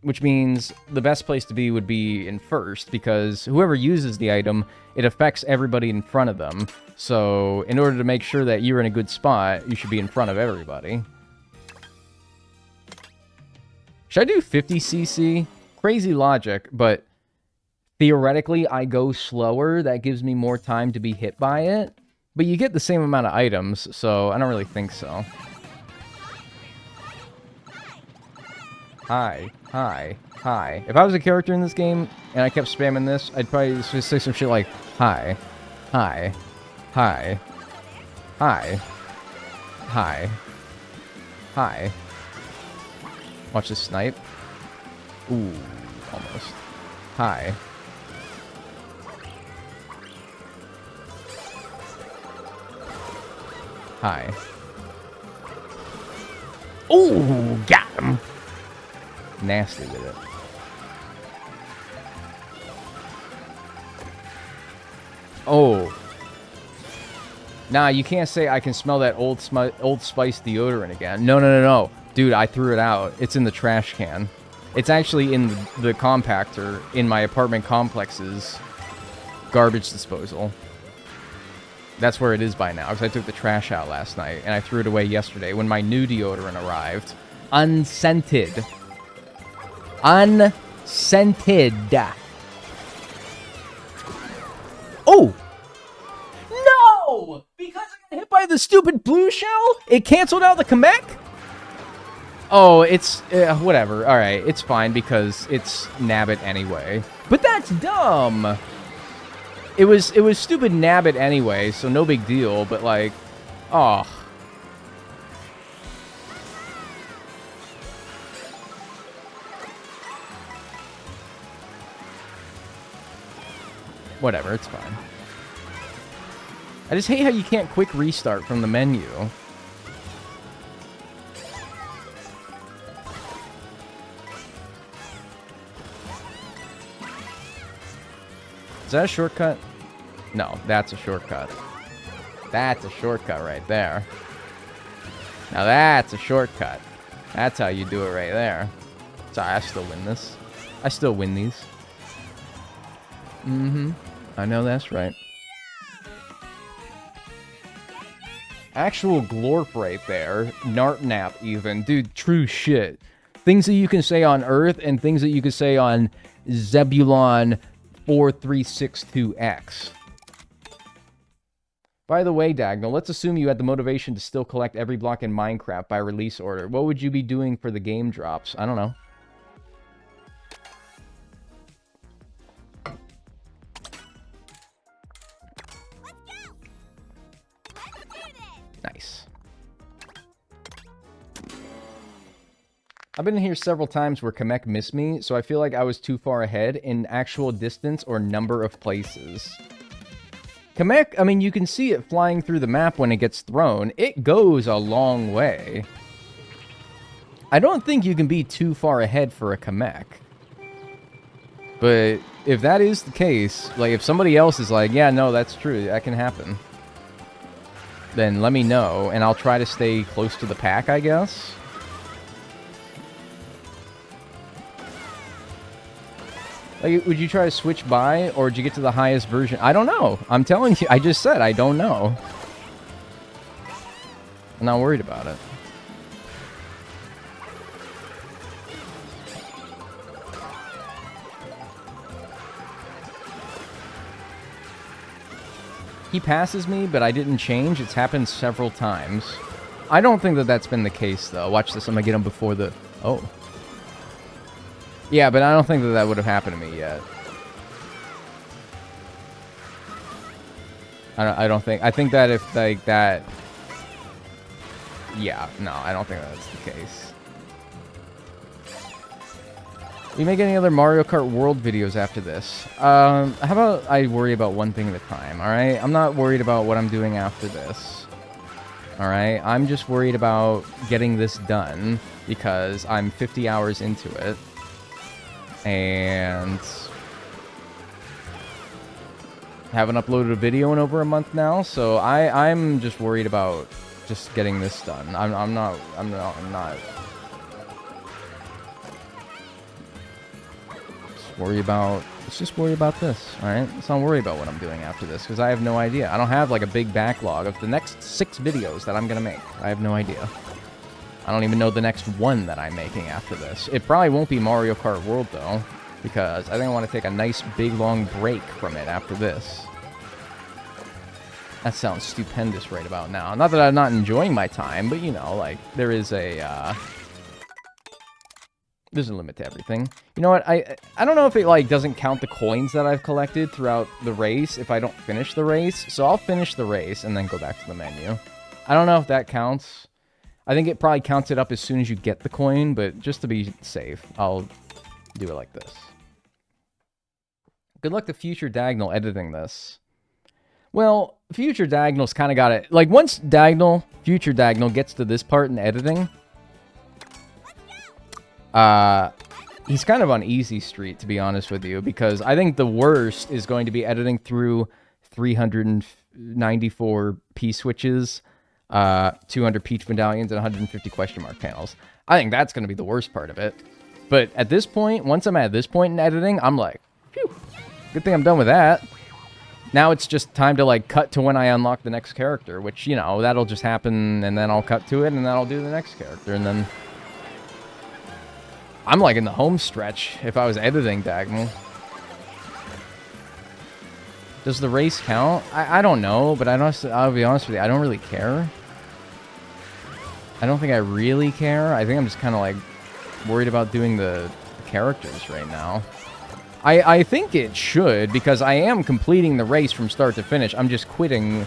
Which means the best place to be would be in first, because whoever uses the item, it affects everybody in front of them. So, in order to make sure that you're in a good spot, you should be in front of everybody. Should I do 50cc? Crazy logic, but theoretically I go slower. That gives me more time to be hit by it. But you get the same amount of items, so I don't really think so. Hi. If I was a character in this game and I kept spamming this, I'd probably just say some shit like, hi. Watch this snipe. Ooh, almost. Hi. Ooh, got him. Nasty with it. Oh. Nah, you can't say I can smell that Old Spice deodorant again. No, no, no, no. Dude, I threw it out. It's in the trash can. It's actually in the compactor in my apartment complex's garbage disposal. That's where it is by now, because I took the trash out last night, and I threw it away yesterday when my new deodorant arrived. Unscented. Unscented. Oh! No! Because I got hit by the stupid blue shell? It canceled out the Kamek? Oh, it's... whatever. Alright, it's fine because it's Nabbit anyway. But that's dumb! It was stupid Nabbit anyway, so no big deal, but like... Oh. Whatever, it's fine. I just hate how you can't quick restart from the menu. Is that a shortcut? No, that's a shortcut. That's a shortcut right there. Now that's a shortcut. That's how you do it right there. Sorry, I still win this. I still win these. Mm-hmm. I know that's right. Actual glorp right there. Nartnap even. Dude, true shit. Things that you can say on Earth and things that you can say on Zebulon 4362X. By the way, Dagnall, let's assume you had the motivation to still collect every block in Minecraft by release order. What would you be doing for the game drops? I don't know. Nice. I've been here several times where Kamek missed me, so I feel like I was too far ahead in actual distance or number of places. Kamek, I mean, you can see it flying through the map when it gets thrown. It goes a long way. I don't think you can be too far ahead for a Kamek. But if that is the case, like if somebody else is like, yeah, no, that's true, that can happen, then let me know, and I'll try to stay close to the pack, I guess. Like, would you try to switch by, or did you get to the highest version? I don't know. I'm telling you, I just said I don't know. I'm not worried about it. He passes me, but I didn't change. It's happened several times. I don't think that that's been the case, though. Watch this. I'm going to get him before the... Oh. Yeah, but I don't think that that would have happened to me yet. I don't think... I think that if, like, that... Yeah, no, I don't think that's the case. We make any other Mario Kart World videos after this? How about I worry about one thing at a time, alright? I'm not worried about what I'm doing after this. Alright? I'm just worried about getting this done because I'm 50 hours into it. And haven't uploaded a video in over a month now, so I'm just worried about just getting this done. I'm not. Let's just worry about this, alright? Let's not worry about what I'm doing after this, because I have no idea. I don't have, like, a big backlog of the next 6 videos that I'm gonna make. I have no idea. I don't even know the next one that I'm making after this. It probably won't be Mario Kart World, though, because I think I want to take a nice, big, long break from it after this. That sounds stupendous right about now. Not that I'm not enjoying my time, but, you know, like, there is a, there's a limit to everything. You know what? I don't know if it, like, doesn't count the coins that I've collected throughout the race if I don't finish the race. So I'll finish the race and then go back to the menu. I don't know if that counts. I think it probably counts it up as soon as you get the coin, but just to be safe, I'll do it like this. Good luck to Future Dagnall editing this. Well, Future Dagnall's kind of got it. Like, once Future Dagnall gets to this part in editing, he's kind of on easy street, to be honest with you, because I think the worst is going to be editing through 94 P-switches, 200 peach medallions, and 150 question mark panels. I think that's going to be the worst part of it. But at this point, once I'm at this point in editing, I'm like, phew, good thing I'm done with that. Now it's just time to, like, cut to when I unlock the next character, which, you know, that'll just happen, and then I'll cut to it, and then I'll do the next character, and then... I'm, like, in the home stretch if I was editing Diagonal. Does the race count? I don't know, but I'll be honest with you, I don't really care. I don't think I really care. I think I'm just kind of, like, worried about doing the characters right now. I think it should, because I am completing the race from start to finish. I'm just quitting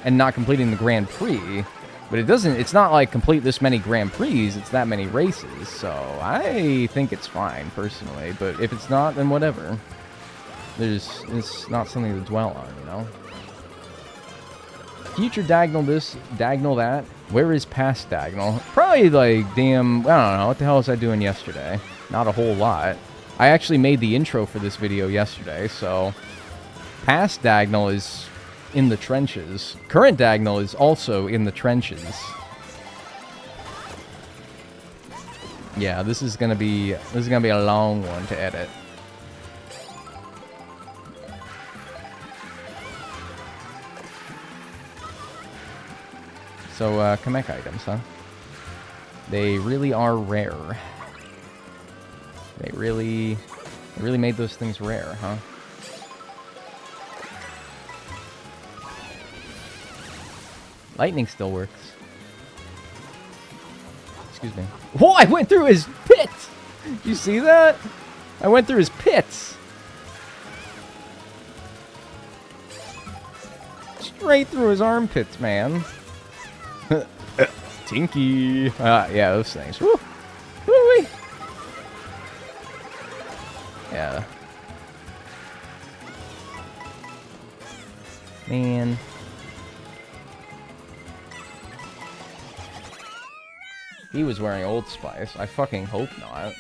and not completing the Grand Prix. But it's not like complete this many Grand Prix, it's that many races. So I think it's fine, personally. But if it's not, then whatever. It's not something to dwell on, you know? Future diagonal this, diagonal that. Where is past diagonal? Probably like, damn, I don't know. What the hell was I doing yesterday? Not a whole lot. I actually made the intro for this video yesterday, so... Past diagonal is in the trenches. Current diagonal is also in the trenches. Yeah, this is gonna be a long one to edit. So, Kamek items, huh? They really are rare. They really made those things rare, huh? Lightning still works. Excuse me. Whoa, I went through his pit! Did you see that? I went through his pits. Straight through his armpits, man. Tinky. Yeah, those things. Woo! Woo-wee! Yeah. Man. He was wearing Old Spice. I fucking hope not.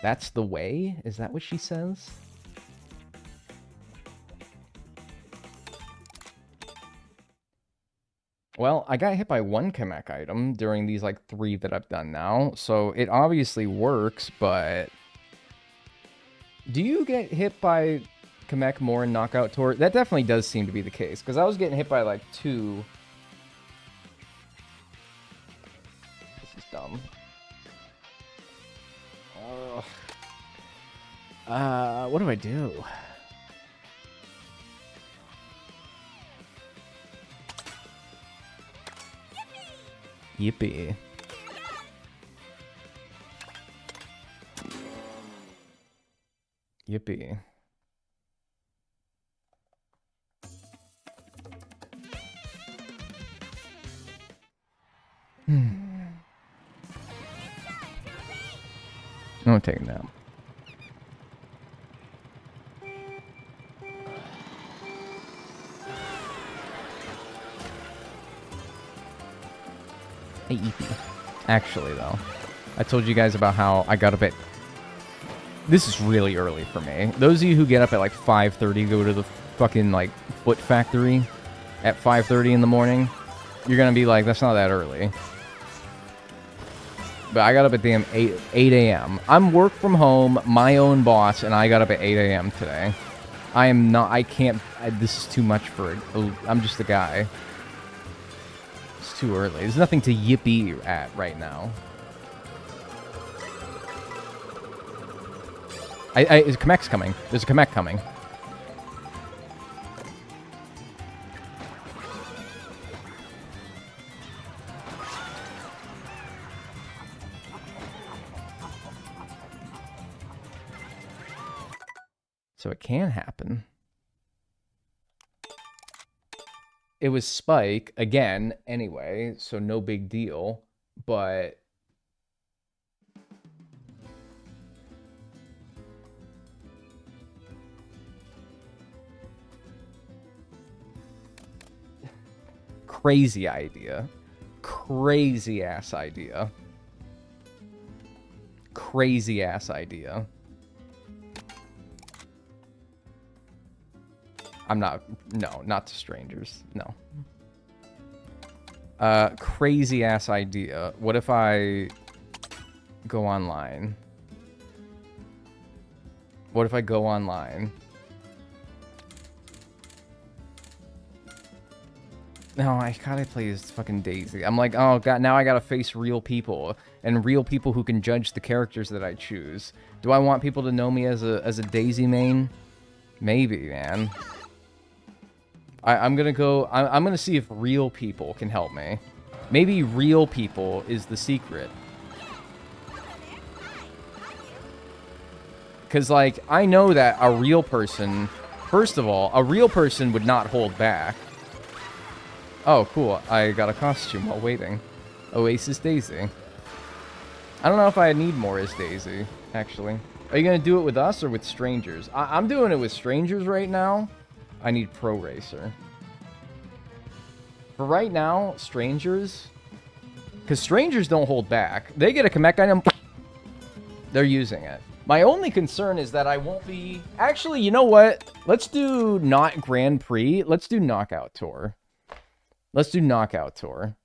That's the way? Is that what she says? Well, I got hit by one Kamek item during these, like, 3 that I've done now. So it obviously works, but... Do you get hit by Kamek more in Knockout Tour? That definitely does seem to be the case, because I was getting hit by, like, 2... This is dumb. What do I do? Yippee. Yippee. I'm gonna take a nap. Hey, Eepy. Actually, though, I told you guys about how I got up at... This is really early for me. Those of you who get up at, like, 5:30, go to the fucking, like, Foot Factory at 5:30 in the morning, you're gonna be like, that's not that early. But I got up at damn 8 a.m. I'm work from home, my own boss, and I got up at 8 a.m. today. I am not... I can't... this is too much for... I'm just a guy. It's too early. There's nothing to yippee at right now. Is Kamek's coming. There's a Kamek coming. So it can happen. It was Spike, again, anyway, so no big deal, but... Crazy idea. Crazy ass idea. Crazy ass idea. I'm not... No, not to strangers. No. Crazy-ass idea. What if I go online? What if I go online? No, I gotta play as fucking Daisy. I'm like, oh god, now I gotta face real people. And real people who can judge the characters that I choose. Do I want people to know me as a Daisy main? Maybe, man. I'm gonna go... I'm gonna see if real people can help me. Maybe real people is the secret. Because, like, I know that a real person... First of all, a real person would not hold back. Oh, cool. I got a costume while waiting. Oasis Daisy. I don't know if I need more as Daisy, actually. Are you going to do it with us or with strangers? I'm doing it with strangers right now. I need Pro Racer. For right now, strangers... Because strangers don't hold back. They get a Kamek item, they're using it. My only concern is that I won't be... Actually, you know what? Let's do not Grand Prix. Let's do Knockout Tour. Let's do Knockout Tour.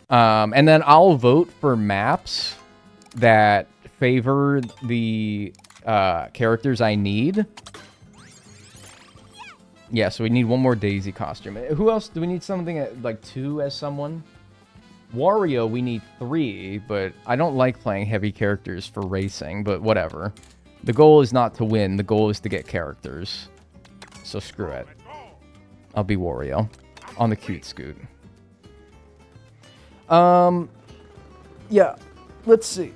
And then I'll vote for maps that favor the characters I need. Yeah, so we need one more Daisy costume. Who else? Do we need something at, like, 2 as someone? Wario, we need 3, but I don't like playing heavy characters for racing, but whatever. The goal is not to win. The goal is to get characters. So screw it. I'll be Wario. On the cute scoot. Yeah, let's see.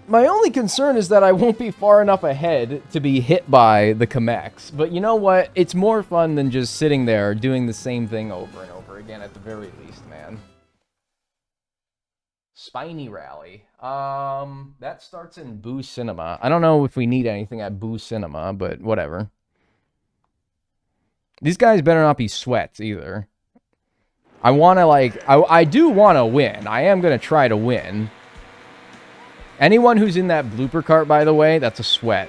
My only concern is that I won't be far enough ahead to be hit by the Kameks. But you know what? It's more fun than just sitting there doing the same thing over and over again at the very least, man. Spiny Rally. That starts in Boo Cinema. I don't know if we need anything at Boo Cinema, but whatever. These guys better not be sweats either. I want to, like... I do want to win. I am going to try to win. Anyone who's in that blooper cart, by the way, that's a sweat.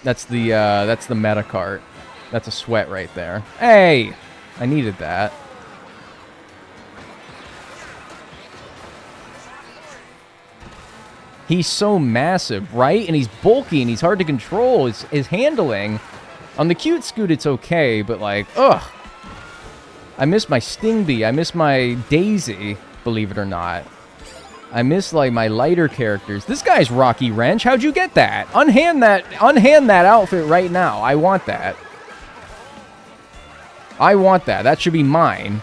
That's the meta cart. That's a sweat right there. Hey! I needed that. He's so massive, right? And he's bulky and he's hard to control. His handling... On the cute scoot, it's okay, but like, ugh. I miss my Sting Bee. I miss my Daisy, believe it or not. I miss, like, my lighter characters. This guy's Rocky Wrench. How'd you get that? Unhand that outfit right now. I want that. I want that. That should be mine.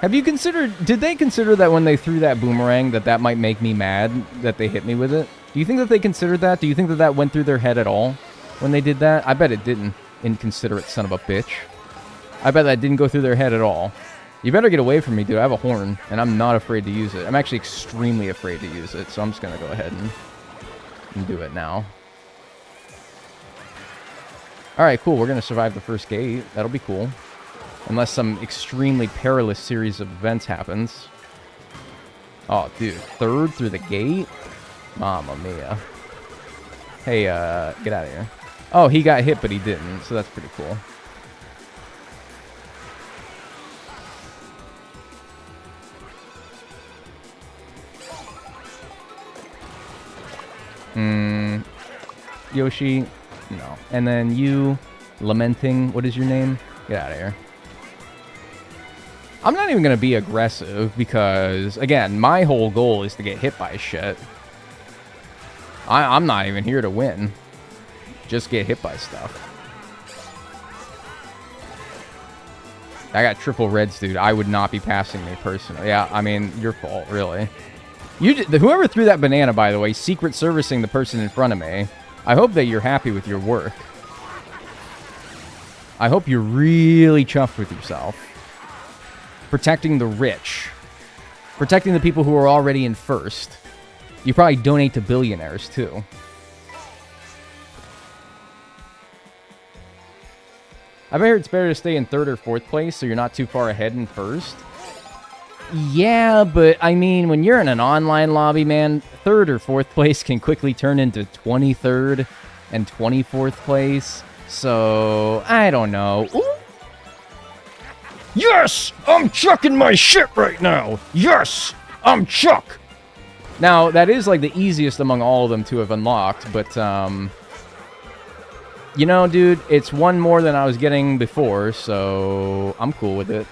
Have you considered... Did they consider that when they threw that boomerang that might make me mad that they hit me with it? Do you think that they considered that? Do you think that went through their head at all when they did that? I bet it didn't. Inconsiderate son of a bitch. I bet that didn't go through their head at all. You better get away from me, dude. I have a horn, and I'm not afraid to use it. I'm actually extremely afraid to use it, so I'm just going to go ahead and do it now. Alright, cool. We're going to survive the first gate. That'll be cool. Unless some extremely perilous series of events happens. Oh, dude. 3rd through the gate? Mamma mia. Hey, get out of here. Oh, he got hit, but he didn't, so that's pretty cool. Yoshi, no. And then you, Lamenting, what is your name? Get out of here. I'm not even going to be aggressive because, again, my whole goal is to get hit by shit. I'm not even here to win. Just get hit by stuff. I got triple reds, dude. I would not be passing me personally. Yeah, I mean, your fault, really. Whoever threw that banana, by the way, secret servicing the person in front of me. I hope that you're happy with your work. I hope you're really chuffed with yourself. Protecting the rich. Protecting the people who are already in first. You probably donate to billionaires, too. I've heard it's better to stay in 3rd or 4th place so you're not too far ahead in 1st. Yeah, but, I mean, when you're in an online lobby, man, 3rd or 4th place can quickly turn into 23rd, and 24th place. So, I don't know. Ooh. Yes! I'm chucking my shit right now! Yes! I'm Chuck! Now, that is like the easiest among all of them to have unlocked, but, you know, dude, it's one more than I was getting before, so I'm cool with it.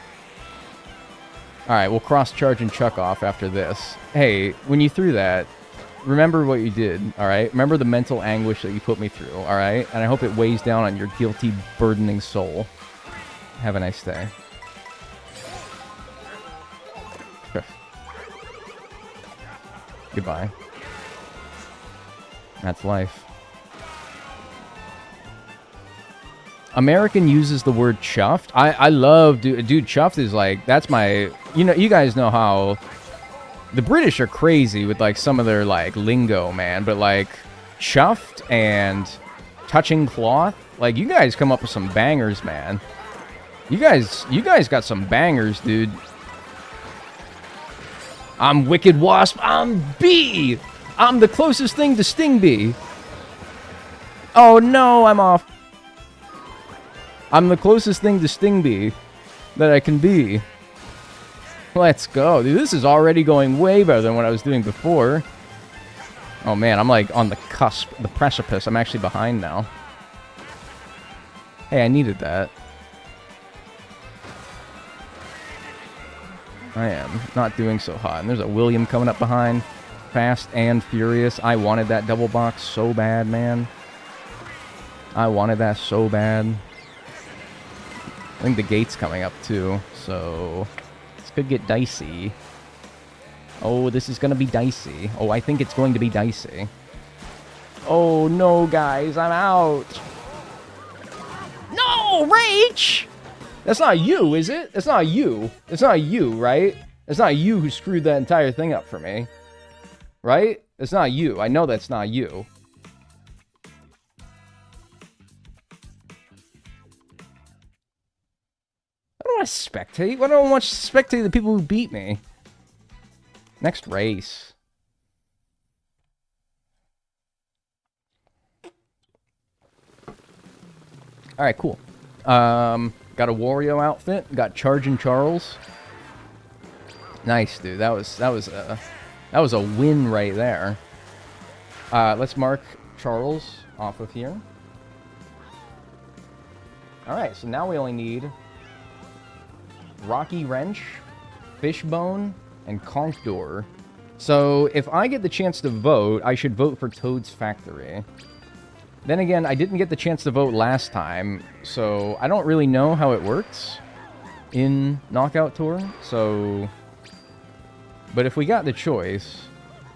Alright, we'll cross-charge and Chuck off after this. Hey, when you threw that, remember what you did, alright? Remember the mental anguish that you put me through, alright? And I hope it weighs down on your guilty, burdening soul. Have a nice day. Goodbye. That's life. American uses the word chuffed. I love... Dude, chuffed is like... That's my... You know, you guys know how... The British are crazy with, like, some of their, like, lingo, man. But, like, chuffed and touching cloth... Like, you guys come up with some bangers, man. You guys got some bangers, dude. I'm Wicked Wasp. I'm Bee. I'm the closest thing to Sting Bee. Oh, no, I'm off. I'm the closest thing to Sting Bee that I can be. Let's go. Dude, this is already going way better than what I was doing before. Oh, man, I'm like on the cusp, the precipice. I'm actually behind now. Hey, I needed that. I am not doing so hot. And there's a William coming up behind. Fast and furious. I wanted that double box so bad, man. I wanted that so bad. I think the gate's coming up, too. So, this could get dicey. Oh, this is going to be dicey. Oh, I think it's going to be dicey. Oh, no, guys. I'm out. No, Rach! That's not you, is it? It's not you. It's not you, right? It's not you who screwed that entire thing up for me. Right? It's not you. I know that's not you. I don't want to spectate. Why don't I want to spectate the people who beat me? Next race. Alright, cool. Got a Wario outfit. Got Charging Charles. Nice, dude. That was a win right there. Let's mark Charles off of here. Alright, so now we only need Rocky Wrench, Fishbone, and Conch Door. So if I get the chance to vote, I should vote for Toad's Factory. Then again, I didn't get the chance to vote last time, so I don't really know how it works in Knockout Tour, so... But if we got the choice,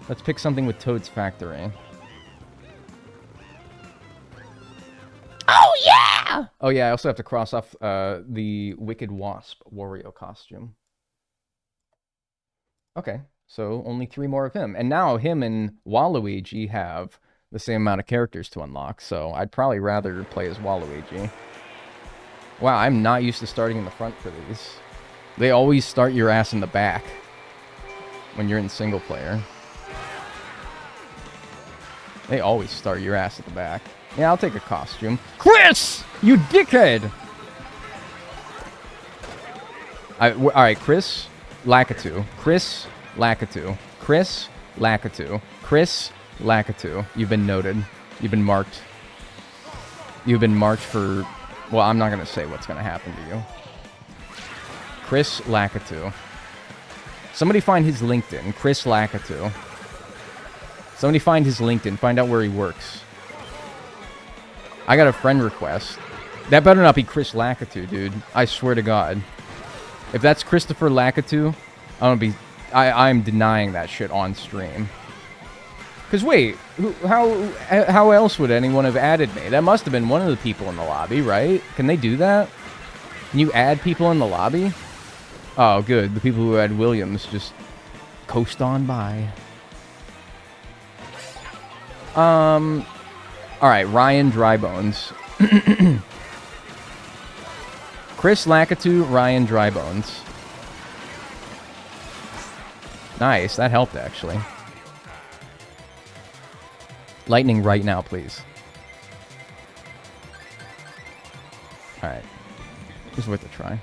let's pick something with Toad's Factory. Oh, yeah! Oh, yeah, I also have to cross off the Wicked Wasp Wario costume. Okay, so only 3 more of him. And now him and Waluigi have the same amount of characters to unlock, so I'd probably rather play as Waluigi. Wow, I'm not used to starting in the front for these. They always start your ass in the back when you're in single player. They always start your ass at the back. Yeah, I'll take a costume. Chris! You dickhead! Alright, Chris Lakitu. Chris Lakitu. Chris Lakitu. Chris Lakitu. You've been noted. You've been marked. You've been marked for... Well, I'm not going to say what's going to happen to you. Chris Lakitu. Somebody find his LinkedIn. Chris Lakitu. Somebody find his LinkedIn. Find out where he works. I got a friend request. That better not be Chris Lakitu, dude. I swear to God. If that's Christopher Lakitu, I'm denying that shit on stream. Because wait, how else would anyone have added me? That must have been one of the people in the lobby, right? Can they do that? Can you add people in the lobby? Oh, good. The people who had Williams just coast on by. Alright, Ryan Drybones. Chris Lakitu, Ryan Drybones. Nice, that helped actually. Lightning right now, please. Alright. It's worth a try.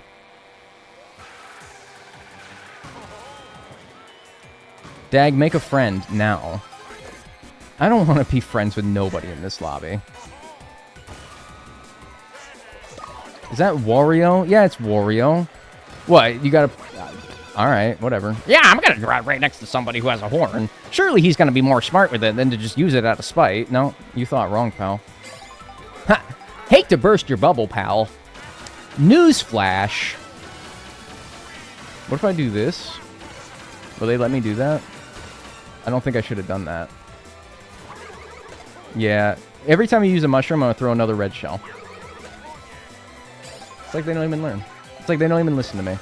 Dag, make a friend now. I don't want to be friends with nobody in this lobby. Is that Wario? Yeah, it's Wario. What? You gotta... Alright, whatever. Yeah, I'm gonna drive right next to somebody who has a horn. Surely he's gonna be more smart with it than to just use it out of spite. No, you thought wrong, pal. Ha! Hate to burst your bubble, pal. Newsflash. What if I do this? Will they let me do that? I don't think I should have done that. Yeah, every time you use a mushroom, I'm gonna throw another red shell. It's like they don't even learn. It's like they don't even listen to me.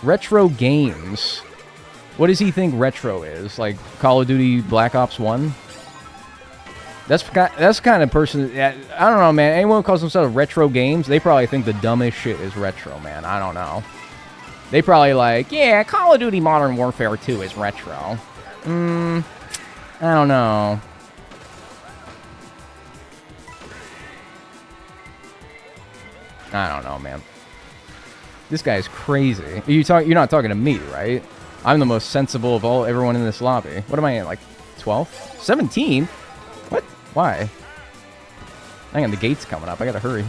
Retro games. What does he think retro is? Like Call of Duty Black Ops 1? That's the kind of person... I don't know, man. Anyone who calls themselves retro games, they probably think the dumbest shit is retro, man. I don't know. They probably like, yeah, Call of Duty Modern Warfare 2 is retro. I don't know. I don't know, man. This guy's crazy. You're not talking to me, right? I'm the most sensible of everyone in this lobby. What am I in, like 12th? 17? What? Why? Hang on, the gate's coming up. I gotta hurry.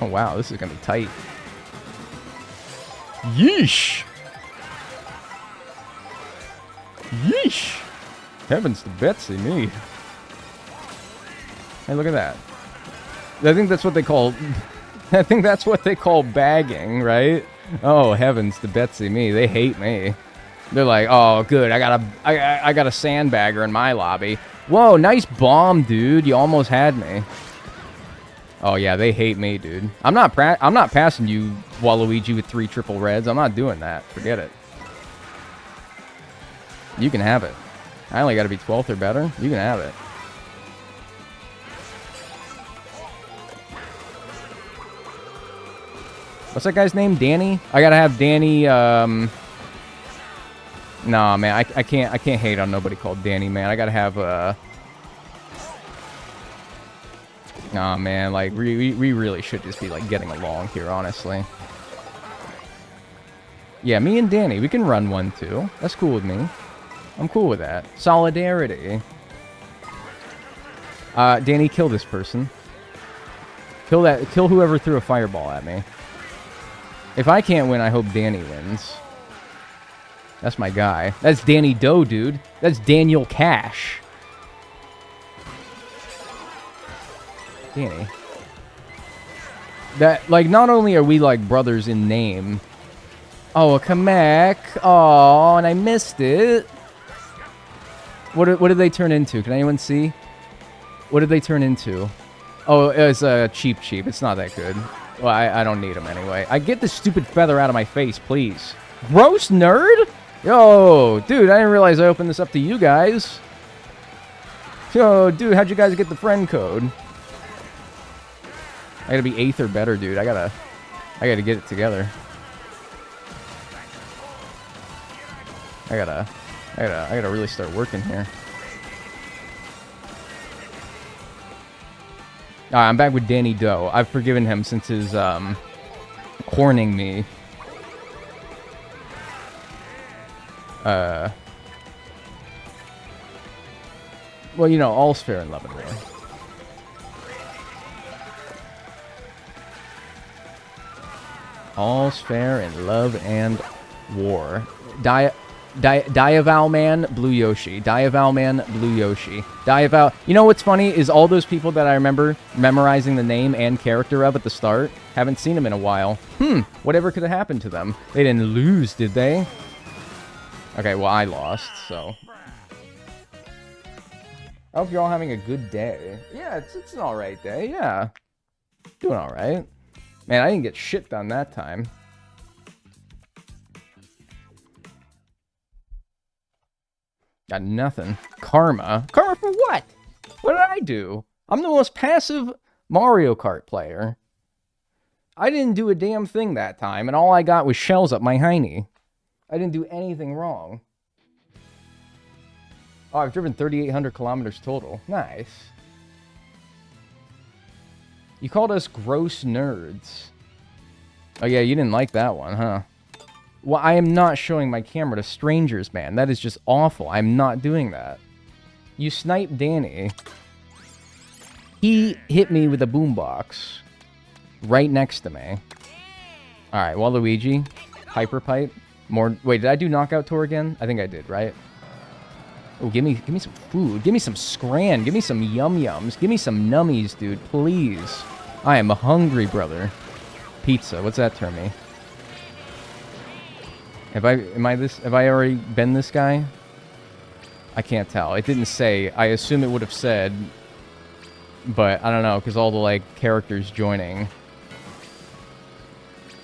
Oh, wow. This is gonna be tight. Yeesh! Yeesh! Heavens to Betsy me. Hey, look at that. I think that's what they call... I think that's what they call bagging, right? Oh, heavens to Betsy me. They hate me. They're like, oh, good. I got a sandbagger in my lobby. Whoa, nice bomb, dude. You almost had me. Oh, yeah, they hate me, dude. I'm not passing you, Waluigi, with 3 triple reds. I'm not doing that. Forget it. You can have it. I only got to be 12th or better. You can have it. What's that guy's name? Danny? I gotta have Danny, Nah, man, I can't hate on nobody called Danny, man. I gotta have, Nah, man, like, we really should just be, like, getting along here, honestly. Yeah, me and Danny, we can run 1-2. That's cool with me. I'm cool with that. Solidarity. Danny, kill this person. Kill whoever threw a fireball at me. If I can't win, I hope Danny wins. That's my guy. That's Danny Doe, dude. That's Daniel Cash. Danny. That, like, not only are we, like, brothers in name. Oh, a Kamek. Oh, and I missed it. What did they turn into? Can anyone see? What did they turn into? Oh, it was a cheap. It's not that good. Well, I don't need them anyway. I get this stupid feather out of my face, please. Gross nerd? Yo, dude, I didn't realize I opened this up to you guys. Yo, dude, how'd you guys get the friend code? I gotta be 8th or better, dude. I gotta get it together. I gotta really start working here. Alright, I'm back with Danny Doe. I've forgiven him since his, horning me. Well, you know, all's fair in love and war. All's fair in love and war. Diavow Man, Blue Yoshi. Diavow Man, Blue Yoshi. Diavow... You know what's funny is all those people that I remember memorizing the name and character of at the start, haven't seen them in a while. Whatever could have happened to them? They didn't lose, did they? Okay, well, I lost, so... I hope you're all having a good day. Yeah, it's an alright day, yeah. Doing alright. Man, I didn't get shit done that time. Got nothing. Karma. Karma for what? What did I do? I'm the most passive Mario Kart player. I didn't do a damn thing that time, and all I got was shells up my hiney. I didn't do anything wrong. Oh, I've driven 3,800 kilometers total. Nice. You called us gross nerds. Oh yeah, you didn't like that one, huh? Well, I am not showing my camera to strangers, man. That is just awful. I'm not doing that. You sniped Danny. He hit me with a boombox right next to me. Alright, Waluigi. Hyper Pipe. More. Wait, did I do Knockout Tour again? I think I did, right? Oh, give me some food. Give me some scran. Give me some yum-yums. Give me some nummies, dude. Please. I am hungry, brother. Pizza. What's that turn me? Have I already been this guy? I can't tell. It didn't say. I assume it would have said, but I don't know, because all the, like, characters joining.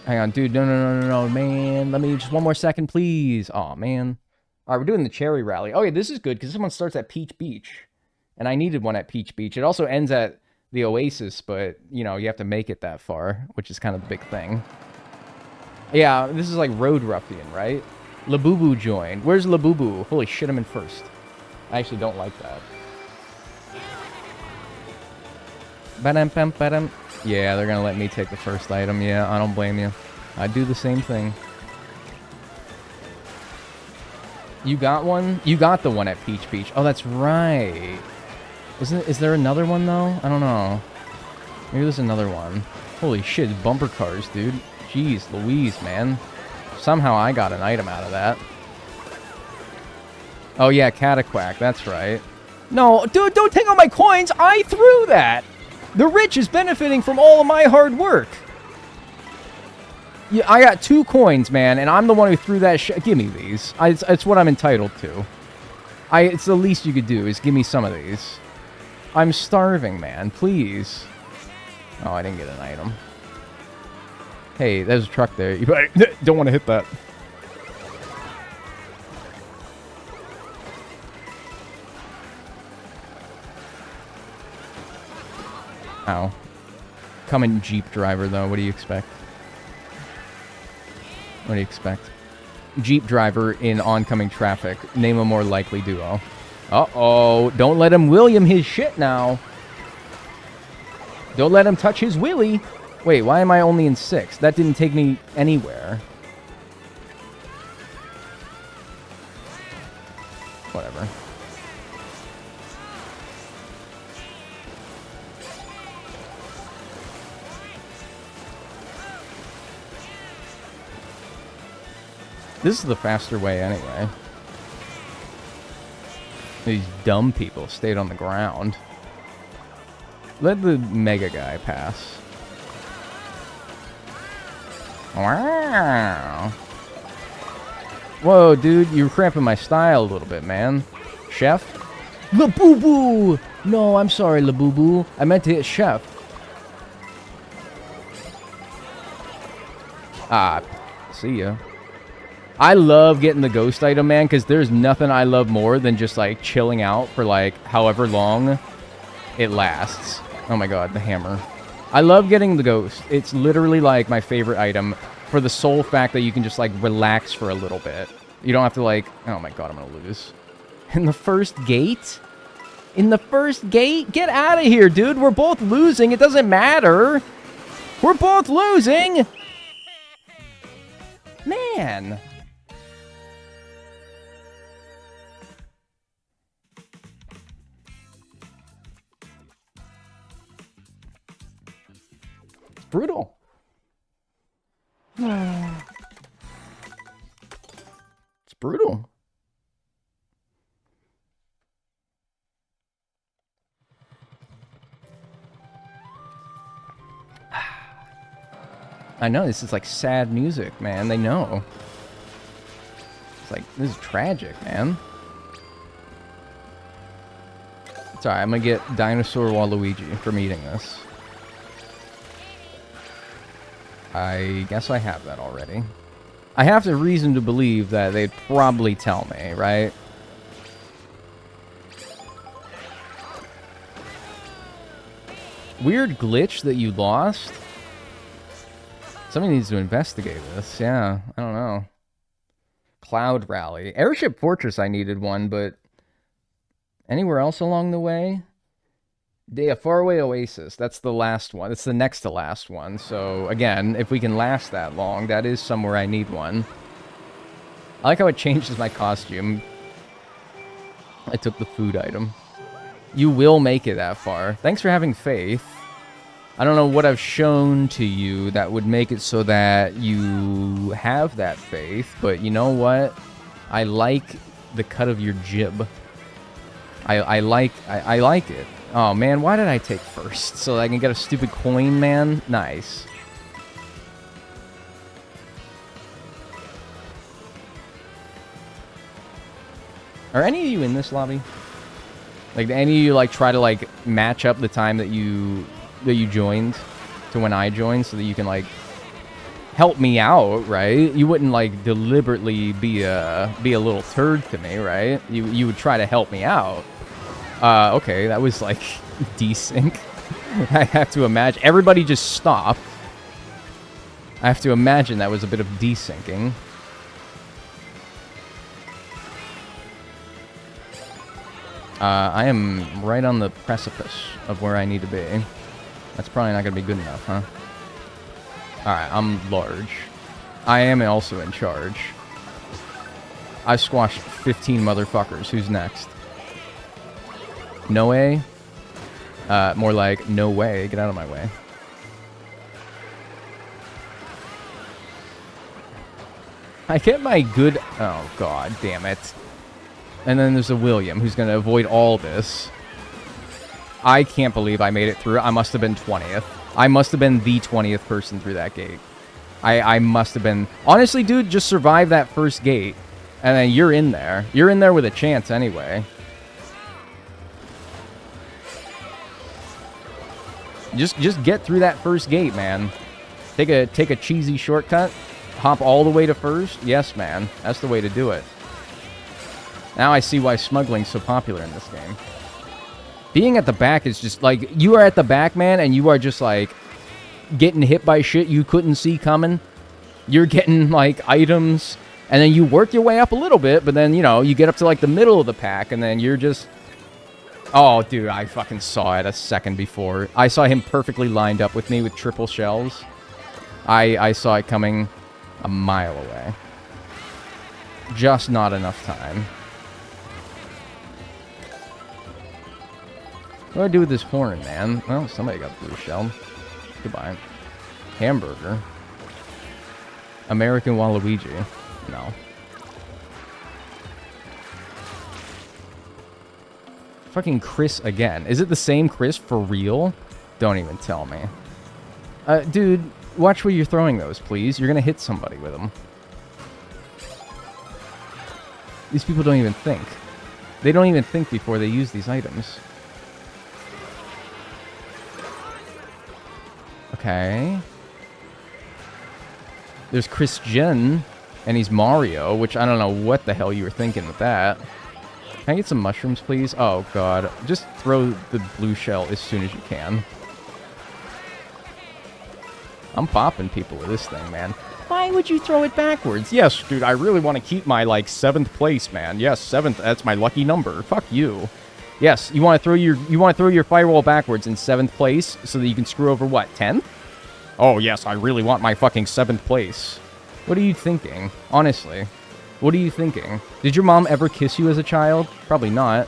Hang on, dude. No, man. Let me just one more second, please. Aw, man. All right, we're doing the cherry rally. Oh, yeah, this is good, because this one starts at Peach Beach. And I needed one at Peach Beach. It also ends at the Oasis, but, you know, you have to make it that far, which is kind of the big thing. Yeah, this is like Road Ruffian, right? Labubu joined. Where's Labubu? Holy shit, I'm in first. I actually don't like that. Ba-dum-bum-ba-dum. Yeah, they're gonna let me take the first item. Yeah, I don't blame you. I'd do the same thing. You got one? You got the one at Peach Beach. Oh, that's right. Is there another one, though? I don't know. Maybe there's another one. Holy shit, bumper cars, dude. Jeez Louise, man. Somehow I got an item out of that. Oh, yeah, Cataquack. That's right. No, dude, don't take all my coins. I threw that. The rich is benefiting from all of my hard work. Yeah, I got 2 coins, man, and I'm the one who threw that shit. Give me these. It's what I'm entitled to. It's the least you could do is give me some of these. I'm starving, man. Please. Oh, I didn't get an item. Hey, there's a truck there. You don't want to hit that. Ow. Coming Jeep driver, though. What do you expect? What do you expect? Jeep driver in oncoming traffic. Name a more likely duo. Uh-oh. Don't let him William his shit now. Don't let him touch his willy. Wait, why am I only in 6th? That didn't take me anywhere. Whatever. This is the faster way anyway. These dumb people stayed on the ground. Let the mega guy pass. Wow. Whoa, dude, you're cramping my style a little bit, man. Chef? Labubu! No, I'm sorry, Labubu. I meant to hit Chef. Ah, see ya. I love getting the ghost item, man, because there's nothing I love more than just, like, chilling out for, like, however long it lasts. Oh my god, the hammer. I love getting the ghost. It's literally, like, my favorite item for the sole fact that you can just, like, relax for a little bit. You don't have to, like... Oh my god, I'm gonna lose. In the first gate? In the first gate? Get out of here, dude! We're both losing. It doesn't matter. We're both losing! Man! Brutal. It's brutal. I know, this is like sad music, man. They know. It's like, this is tragic, man. It's alright, I'm gonna get Dinosaur Waluigi from eating this. I guess I have that already. I have the reason to believe that they'd probably tell me, right? Weird glitch that you lost? Somebody needs to investigate this. Yeah, I don't know. Cloud Rally. Airship Fortress, I needed one, but Anywhere else along the way? Yeah, Faraway Oasis. That's the last one. It's the next to last one. So, again, if we can last that long, that is somewhere I need one. I like how it changes my costume. I took the food item. You will make it that far. Thanks for having faith. I don't know what I've shown to you that would make it so that you have that faith, but you know what? I like the cut of your jib. I like it. Oh man, why did I take first? So I can get a stupid coin, man? Nice. Are any of you in this lobby? Like, do any of you, like, try to, like, match up the time that you joined to when I joined so that you can, like, help me out, right? You wouldn't, like, deliberately be a little turd to me, right? You would try to help me out. Okay, that was, like, desync. I have to imagine. Everybody just stopped. I have to imagine that was a bit of desyncing. I am right on the precipice of where I need to be. That's probably not going to be good enough, huh? Alright, I'm large. I am also in charge. I squashed 15 motherfuckers. Who's next? No way? More like, no way. Get out of my way. I get my good... Oh, god damn it. And then there's a William who's going to avoid all this. I can't believe I made it through. I must have been 20th. I must have been the 20th person through that gate. I must have been... Honestly, dude, just survive that first gate. And then you're in there. You're in there with a chance anyway. Just get through that first gate, man. Take a cheesy shortcut. Hop all the way to first. Yes, man. That's the way to do it. Now I see why smuggling's so popular in this game. Being at the back is just, like, you are at the back, man, and you are just, like, getting hit by shit you couldn't see coming. You're getting, like, items, and then you work your way up a little bit, but then, you know, you get up to, like, the middle of the pack, and then you're just... Oh, dude, I fucking saw it a second before. I saw him perfectly lined up with me with triple shells. I saw it coming a mile away. Just not enough time. What do I do with this horn, man? Well, somebody got blue shelled. Goodbye. Hamburger. American Waluigi. No. Fucking Chris again. Is it the same Chris for real? Don't even tell me. Dude, watch where you're throwing those, please. You're gonna hit somebody with them. These people don't even think. They don't even think before they use these items. Okay. There's Christian, and he's Mario, which I don't know what the hell you were thinking with that. Can I get some mushrooms, please? Oh, God. Just throw the blue shell as soon as you can. I'm popping people with this thing, man. Why would you throw it backwards? Yes, dude, I really want to keep my, like, 7th place, man. Yes, 7th, that's my lucky number. Fuck you. Yes, you want to throw your firewall backwards in 7th place so that you can screw over, what, 10th? Oh, yes, I really want my fucking 7th place. What are you thinking? Honestly. What are you thinking? Did your mom ever kiss you as a child? Probably not.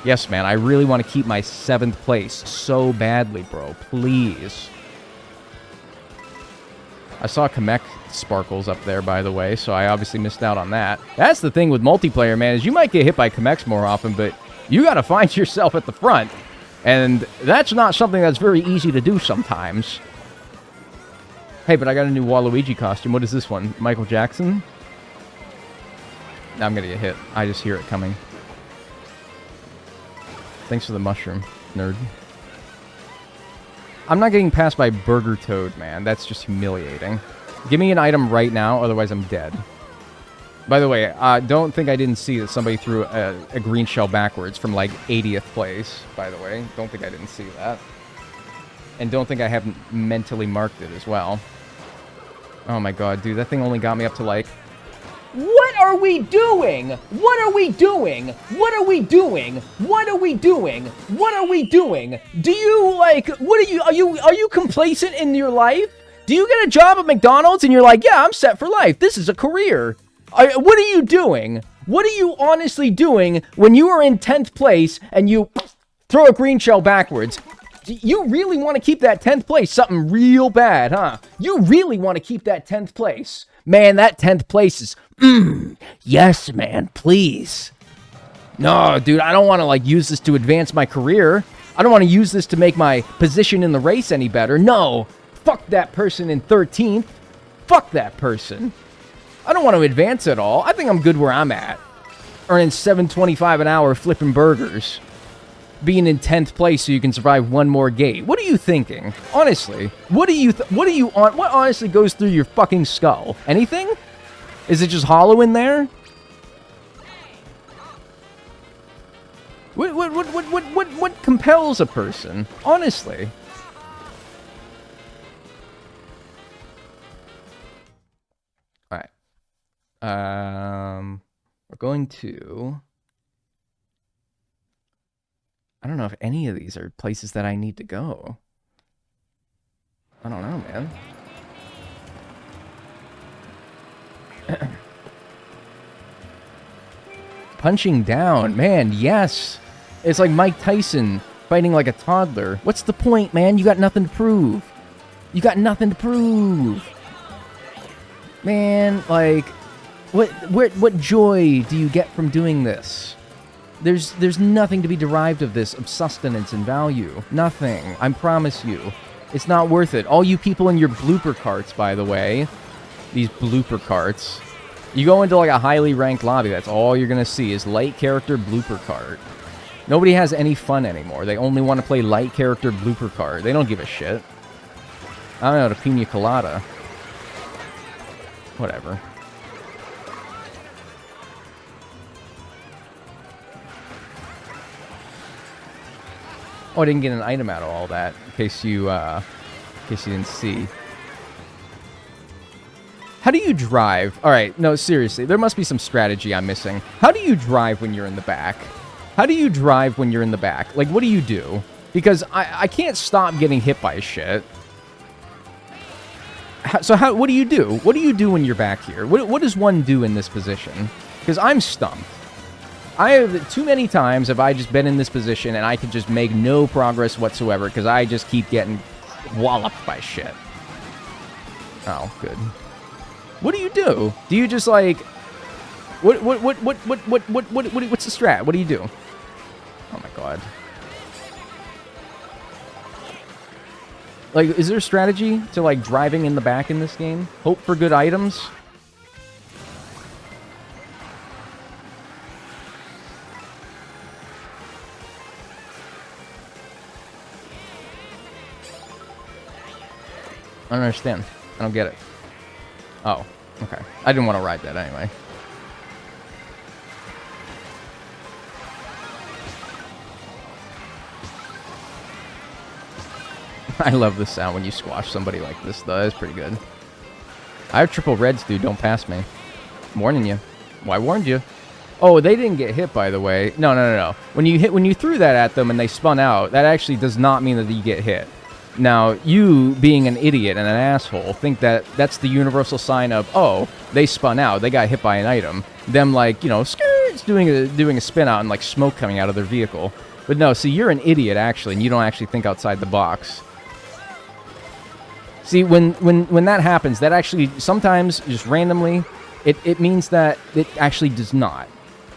Yes, man, I really want to keep my 7th place so badly, bro. Please. I saw Kamek sparkles up there, by the way, so I obviously missed out on that. That's the thing with multiplayer, man, is you might get hit by Kameks more often, but you gotta find yourself at the front. And that's not something that's very easy to do sometimes. Hey, but I got a new Waluigi costume. What is this one? Michael Jackson? I'm gonna get hit. I just hear it coming. Thanks for the mushroom, nerd. I'm not getting passed by Burger Toad, man. That's just humiliating. Give me an item right now, otherwise I'm dead. By the way, don't think I didn't see that somebody threw a green shell backwards from, like, 80th place, by the way. Don't think I didn't see that. And don't think I haven't mentally marked it as well. Oh my god, dude, that thing only got me up to, like, What are we doing? What are we doing? What are we doing? What are we doing? What are we doing? Do you, like, what are you complacent in your life? Do you get a job at McDonald's and you're like, yeah, I'm set for life. This is a career. What are you doing? What are you honestly doing when you are in 10th place and you throw a green shell backwards? You really want to keep that 10th place? Something real bad, huh? You really want to keep that 10th place? Man, that 10th place is, yes, man, please. No, dude, I don't want to, like, use this to advance my career. I don't want to use this to make my position in the race any better. No, fuck that person in 13th. Fuck that person. I don't want to advance at all. I think I'm good where I'm at. Earning $7.25 an hour flipping burgers. Being in 10th place so you can survive one more gate. What are you thinking? Honestly, what honestly goes through your fucking skull? Anything? Is it just hollow in there? What compels a person? Honestly. All right. We're going to... I don't know if any of these are places that I need to go. I don't know, man. Punching down. Man, yes. It's like Mike Tyson fighting like a toddler. What's the point, man? You got nothing to prove. You got nothing to prove. Man, like, what joy do you get from doing this? There's nothing to be derived of this of sustenance and value. Nothing. I promise you. It's not worth it. All you people in your blooper carts, by the way. These blooper carts. You go into like a highly ranked lobby, that's all you're gonna see is light character blooper cart. Nobody has any fun anymore. They only want to play light character blooper cart. They don't give a shit. I don't know, the pina colada. Whatever. Oh, I didn't get an item out of all that, in case you didn't see. How do you drive? All right, no, seriously, there must be some strategy I'm missing. How do you drive when you're in the back? How do you drive when you're in the back? Like, what do you do? Because I can't stop getting hit by shit. What do you do? What do you do when you're back here? What does one do in this position? Because I'm stumped. Too many times have I just been in this position and I could just make no progress whatsoever because I just keep getting walloped by shit. Oh, good. What do you do? Do you just like what's the strat? What do you do? Oh my god. Like, is there a strategy to like driving in the back in this game? Hope for good items? I don't understand. I don't get it. Oh, okay. I didn't want to ride that anyway. I love the sound when you squash somebody like this, though. That's pretty good. I have triple reds, dude. Don't pass me. I'm warning you. Well, I warned you. Oh, they didn't get hit, by the way. No. When you threw that at them and they spun out, that actually does not mean that you get hit. Now, you, being an idiot and an asshole, think that that's the universal sign of, oh, they spun out, they got hit by an item. Them, like, you know, skirts doing a spin out and, like, smoke coming out of their vehicle. But no, see, you're an idiot, actually, and you don't actually think outside the box. See, when that happens, that actually, sometimes, just randomly, it means that it actually does not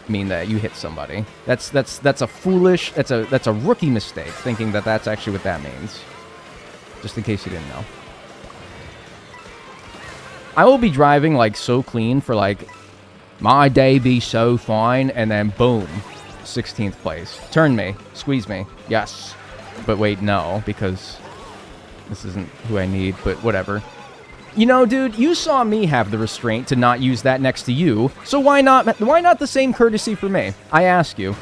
mean that you hit somebody. That's a foolish, that's a rookie mistake, thinking that that's actually what that means. Just in case you didn't know. I will be driving, like, so clean for, like, my day be so fine, and then, boom, 16th place. Turn me. Squeeze me. Yes. But wait, no, because this isn't who I need, but whatever. You know, dude, you saw me have the restraint to not use that next to you, so why not the same courtesy for me? I ask you.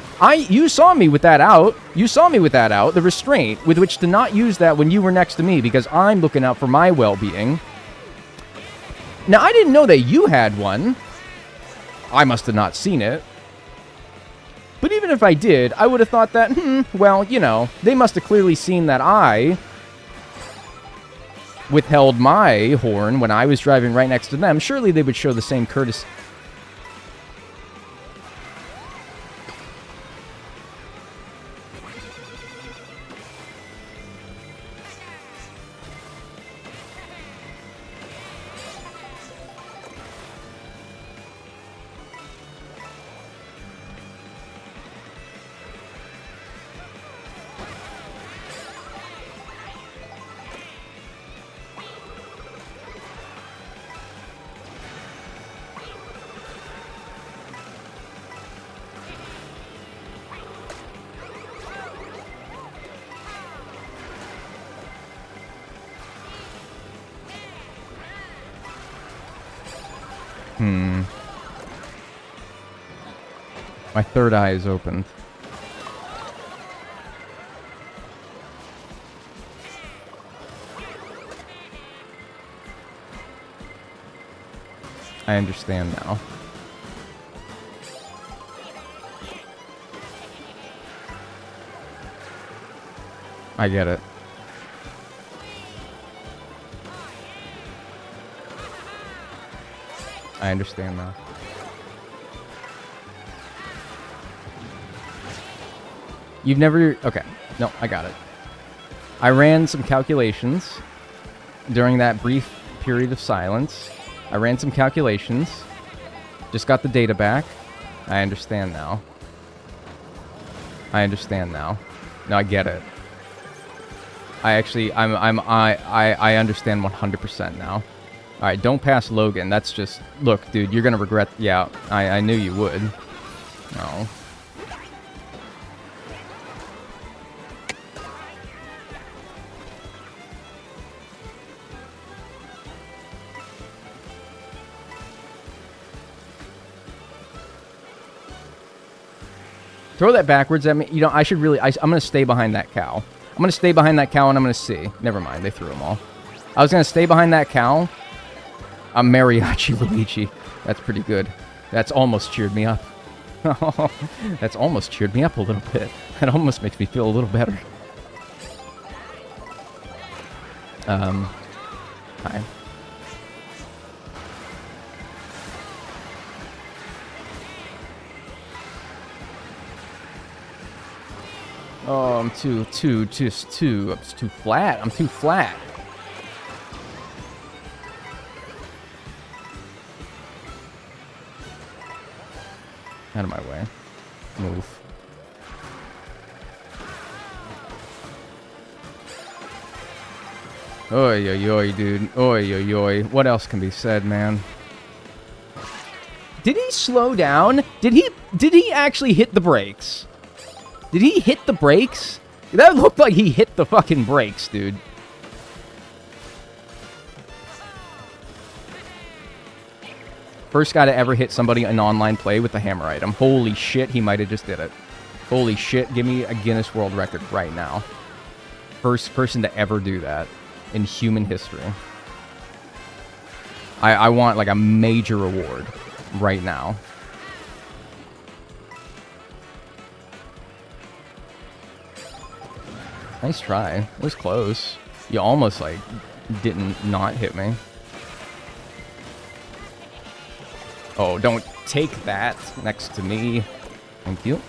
You saw me with that out. You saw me with that out, the restraint with which to not use that when you were next to me because I'm looking out for my well-being. Now, I didn't know that you had one. I must have not seen it. But even if I did, I would have thought that, well, you know, they must have clearly seen that I withheld my horn when I was driving right next to them. Surely they would show the same courtesy. My third eye is opened. I understand now. I get it. I understand now. You've never... Okay. No, I got it. I ran some calculations during that brief period of silence. I ran some calculations. Just got the data back. I understand now. I understand now. No, I get it. I understand 100% now. Alright, don't pass Logan. That's just... Look, dude, you're gonna regret... Yeah, I knew you would. No. Throw that backwards at me. You know, I should really... I'm going to stay behind that cow. I'm going to stay behind that cow and I'm going to see. Never mind, they threw them all. I was going to stay behind that cow. I'm Mariachi Luigi. That's pretty good. That's almost cheered me up. That's almost cheered me up a little bit. That almost makes me feel a little better. Hi. Oh, I'm too flat. I'm too flat. Out of my way. Move. Oi, oi, oi, dude. Oi, oi, oi. What else can be said, man? Did he slow down? Did he actually hit the brakes? Did he hit the brakes? That looked like he hit the fucking brakes, dude. First guy to ever hit somebody in online play with the hammer item. Holy shit, he might have just did it. Holy shit, give me a Guinness World Record right now. First person to ever do that in human history. I want like a major reward right now. Nice try. It was close. You almost, like, didn't not hit me. Oh, don't take that next to me. Thank you.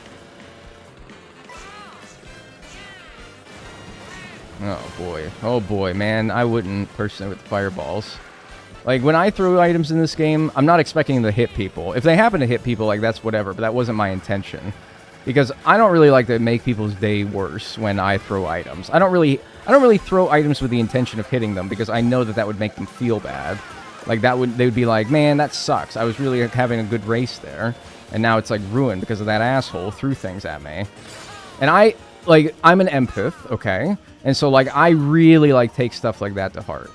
Oh, boy. Oh, boy, man. I wouldn't personally with fireballs. Like, when I throw items in this game, I'm not expecting them to hit people. If they happen to hit people, like, that's whatever, but that wasn't my intention. Because I don't really like to make people's day worse when I throw items. I don't really throw items with the intention of hitting them because I know that would make them feel bad. Like they would be like, man, that sucks. I was really having a good race there, and now it's like ruined because of that asshole threw things at me. And I'm an empath, okay? And so like I really like take stuff like that to heart.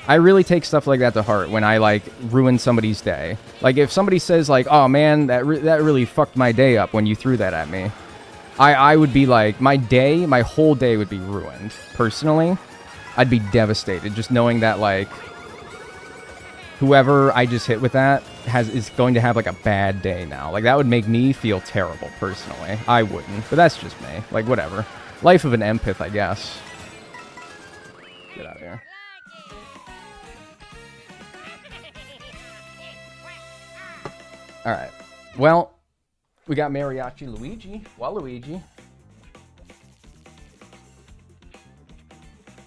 I really take stuff like that to heart when I, like, ruin somebody's day. Like, if somebody says, like, oh, man, that really fucked my day up when you threw that at me, I would be like, my whole day would be ruined. Personally, I'd be devastated just knowing that, like, whoever I just hit with that is going to have like a bad day now. Like that would make me feel terrible personally. I wouldn't, but that's just me. Like whatever. Life of an empath, I guess. Get out of here. All right. Well, we got Mariachi Luigi. Waluigi.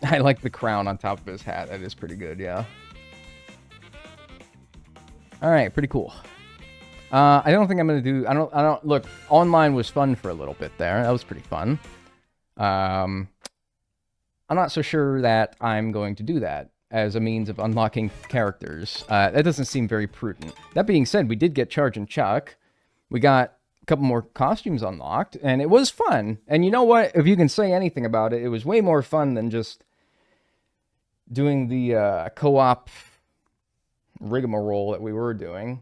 I like the crown on top of his hat. That is pretty good, yeah. All right, pretty cool. I don't think I'm gonna do. I don't. Look, online was fun for a little bit there. That was pretty fun. I'm not so sure that I'm going to do that as a means of unlocking characters. That doesn't seem very prudent. That being said, we did get Charge and Chuck. We got a couple more costumes unlocked, and it was fun. And you know what? If you can say anything about it, it was way more fun than just doing the co-op rigmarole that we were doing.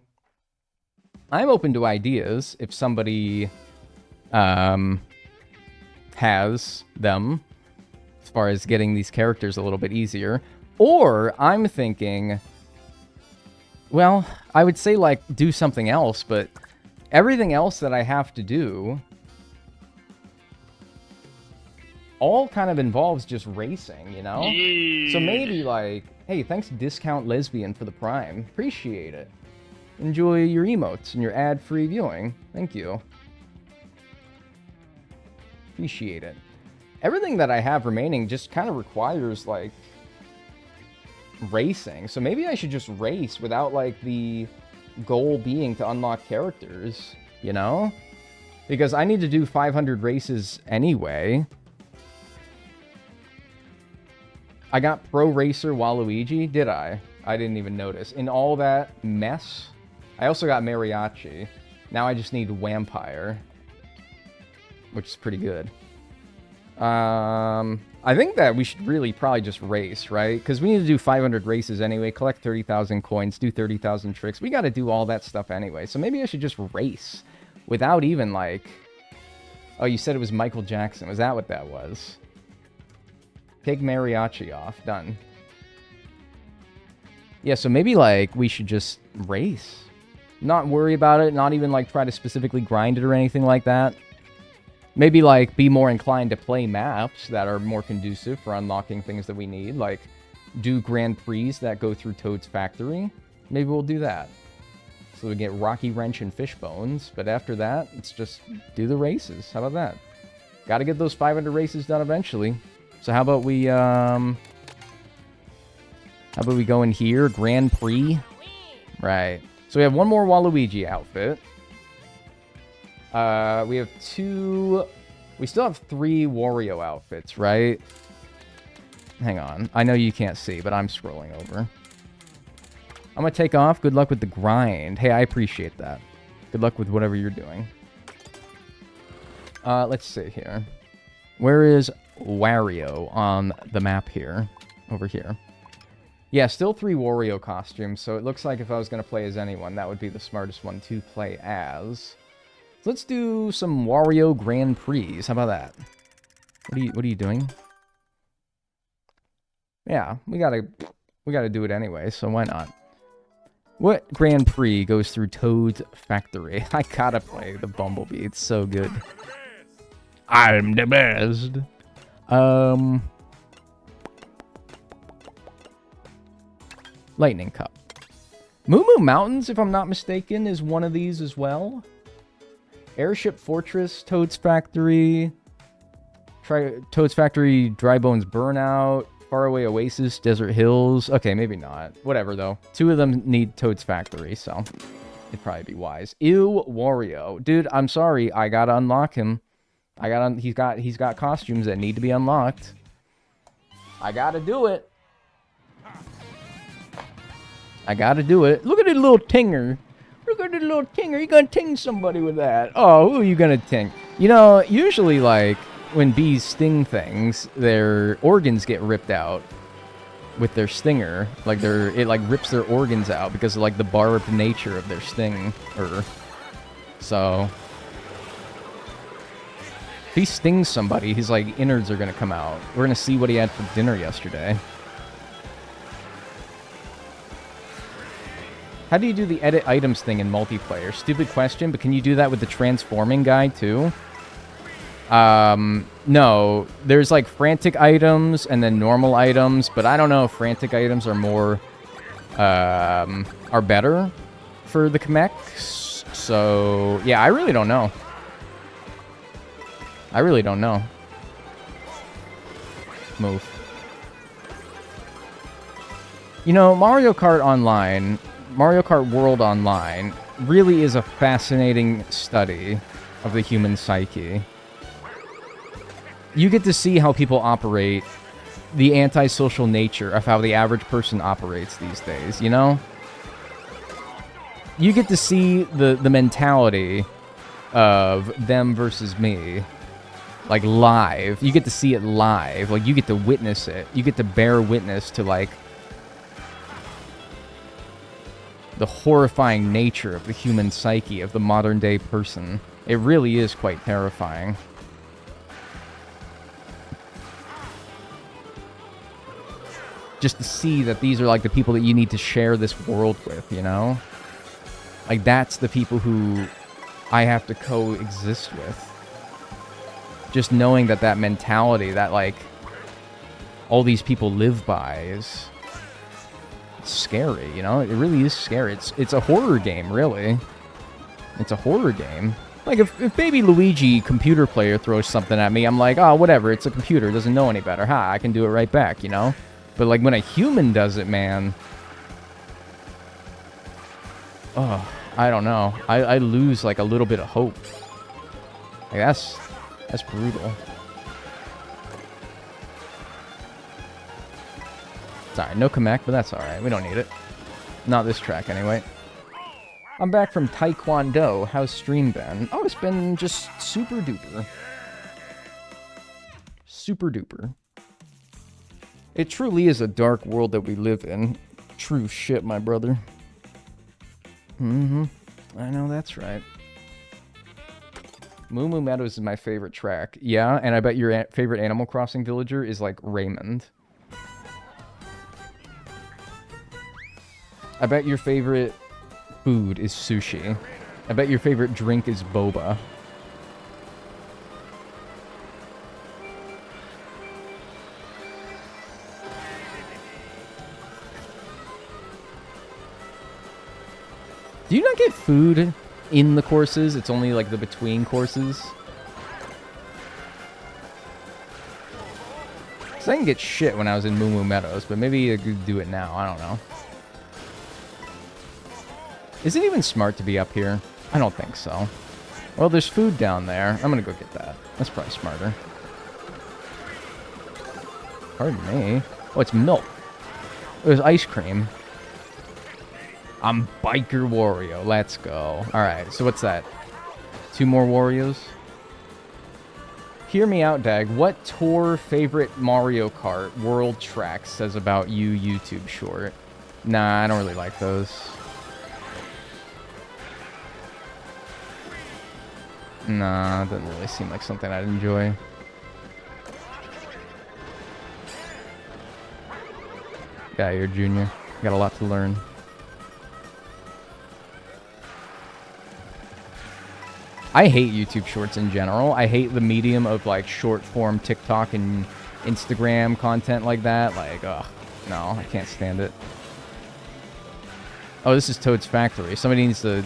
I'm open to ideas if somebody has them as far as getting these characters a little bit easier. Or I'm thinking, well, I would say like do something else, but everything else that I have to do all kind of involves just racing, you know? So maybe like, hey, thanks Discount Lesbian for the Prime. Appreciate it. Enjoy your emotes and your ad-free viewing. Thank you. Appreciate it. Everything that I have remaining just kind of requires like racing. So maybe I should just race without like the goal being to unlock characters, you know? Because I need to do 500 races anyway. I got Pro Racer Waluigi, did I? I didn't even notice. In all that mess, I also got Mariachi. Now I just need Vampire, which is pretty good. I think that we should really probably just race, right? Because we need to do 500 races anyway, collect 30,000 coins, do 30,000 tricks. We got to do all that stuff anyway. So maybe I should just race without even like... Oh, you said it was Michael Jackson. Was that what that was? Take Mariachi off. Done. Yeah, so maybe, like, we should just race. Not worry about it. Not even, like, try to specifically grind it or anything like that. Maybe, like, be more inclined to play maps that are more conducive for unlocking things that we need. Like, do Grand Prix that go through Toad's Factory. Maybe we'll do that. So we get Rocky Wrench and Fishbones. But after that, it's just do the races. How about that? Gotta get those 500 races done eventually. So how about we go in here? Grand Prix? Right. So we have one more Waluigi outfit. We have two... We still have 3 Wario outfits, right? Hang on. I know you can't see, but I'm scrolling over. I'm gonna take off. Good luck with the grind. Hey, I appreciate that. Good luck with whatever you're doing. Let's see here. Where is Wario on the map here? Over here. Yeah, still 3 Wario costumes, so it looks like if I was going to play as anyone, that would be the smartest one to play as. So let's do some Wario Grand Prix. How about that? What are you doing? Yeah, we gotta do it anyway, so why not? What Grand Prix goes through Toad's Factory? I gotta play the Bumblebee. It's so good. I'm the best. Lightning Cup. Moo Moo Mountains, if I'm not mistaken, is one of these as well. Airship Fortress, Toad's Factory. Toad's Factory, Dry Bones Burnout. Faraway Oasis, Desert Hills. Okay, maybe not. Whatever, though. 2 of them need Toad's Factory, so it'd probably be wise. Ew, Wario. Dude, I'm sorry. I gotta unlock him. He's got costumes that need to be unlocked. I gotta do it. I gotta do it. Look at the little tinger. Look at the little tinger. You gonna ting somebody with that. Oh, who are you gonna ting? You know, usually, like, when bees sting things, their organs get ripped out with their stinger. Like, it, like, rips their organs out because of, like, the barbed nature of their stinger. So... if he stings somebody, his, like, innards are gonna come out. We're gonna see what he had for dinner yesterday. How do you do the edit items thing in multiplayer? Stupid question, but can you do that with the transforming guy too? No. There's like frantic items and then normal items, but I don't know if frantic items are more, are better for the mechs. So, yeah, I really don't know. I really don't know. Move. You know, Mario Kart Online, Mario Kart World Online, really is a fascinating study of the human psyche. You get to see how people operate, the antisocial nature of how the average person operates these days, you know? You get to see the mentality of them versus me, like, live. You get to see it live. Like, you get to witness it. You get to bear witness to, like, the horrifying nature of the human psyche of the modern-day person. It really is quite terrifying. Just to see that these are, like, the people that you need to share this world with, you know? Like, that's the people who I have to coexist with. Just knowing that that mentality that, like, all these people live by is scary, you know? It really is scary. It's a horror game, really. It's a horror game. Like, if Baby Luigi, computer player, throws something at me, I'm like, oh, whatever, it's a computer, it doesn't know any better. Ha, I can do it right back, you know? But, like, when a human does it, man... Oh, I don't know. I lose, like, a little bit of hope. Like, that's brutal. Sorry, no Kamek, but that's alright. We don't need it. Not this track, anyway. I'm back from Taekwondo. How's stream been? Oh, it's been just super duper. Super duper. It truly is a dark world that we live in. True shit, my brother. Mm-hmm. I know that's right. Moo Moo Meadows is my favorite track. Yeah, and I bet your favorite Animal Crossing villager is, like, Raymond. I bet your favorite food is sushi. I bet your favorite drink is boba. Do you not get food in the courses? It's only, like, the between courses? Because I didn't get shit when I was in Moo Moo Meadows, but maybe I could do it now. I don't know. Is it even smart to be up here? I don't think so. Well, there's food down there. I'm gonna go get that. That's probably smarter. Pardon me. Oh, it's milk. It was ice cream. I'm Biker Wario. Let's go. Alright, so what's that? 2 more Warios? Hear me out, Dag. What tour favorite Mario Kart World Track says about you YouTube short? Nah, I don't really like those. Nah, doesn't really seem like something I'd enjoy. Yeah, you're junior. You got a lot to learn. I hate YouTube Shorts in general. I hate the medium of, like, short-form TikTok and Instagram content like that. Like, ugh, no, I can't stand it. Oh, this is Toad's Factory. Somebody needs to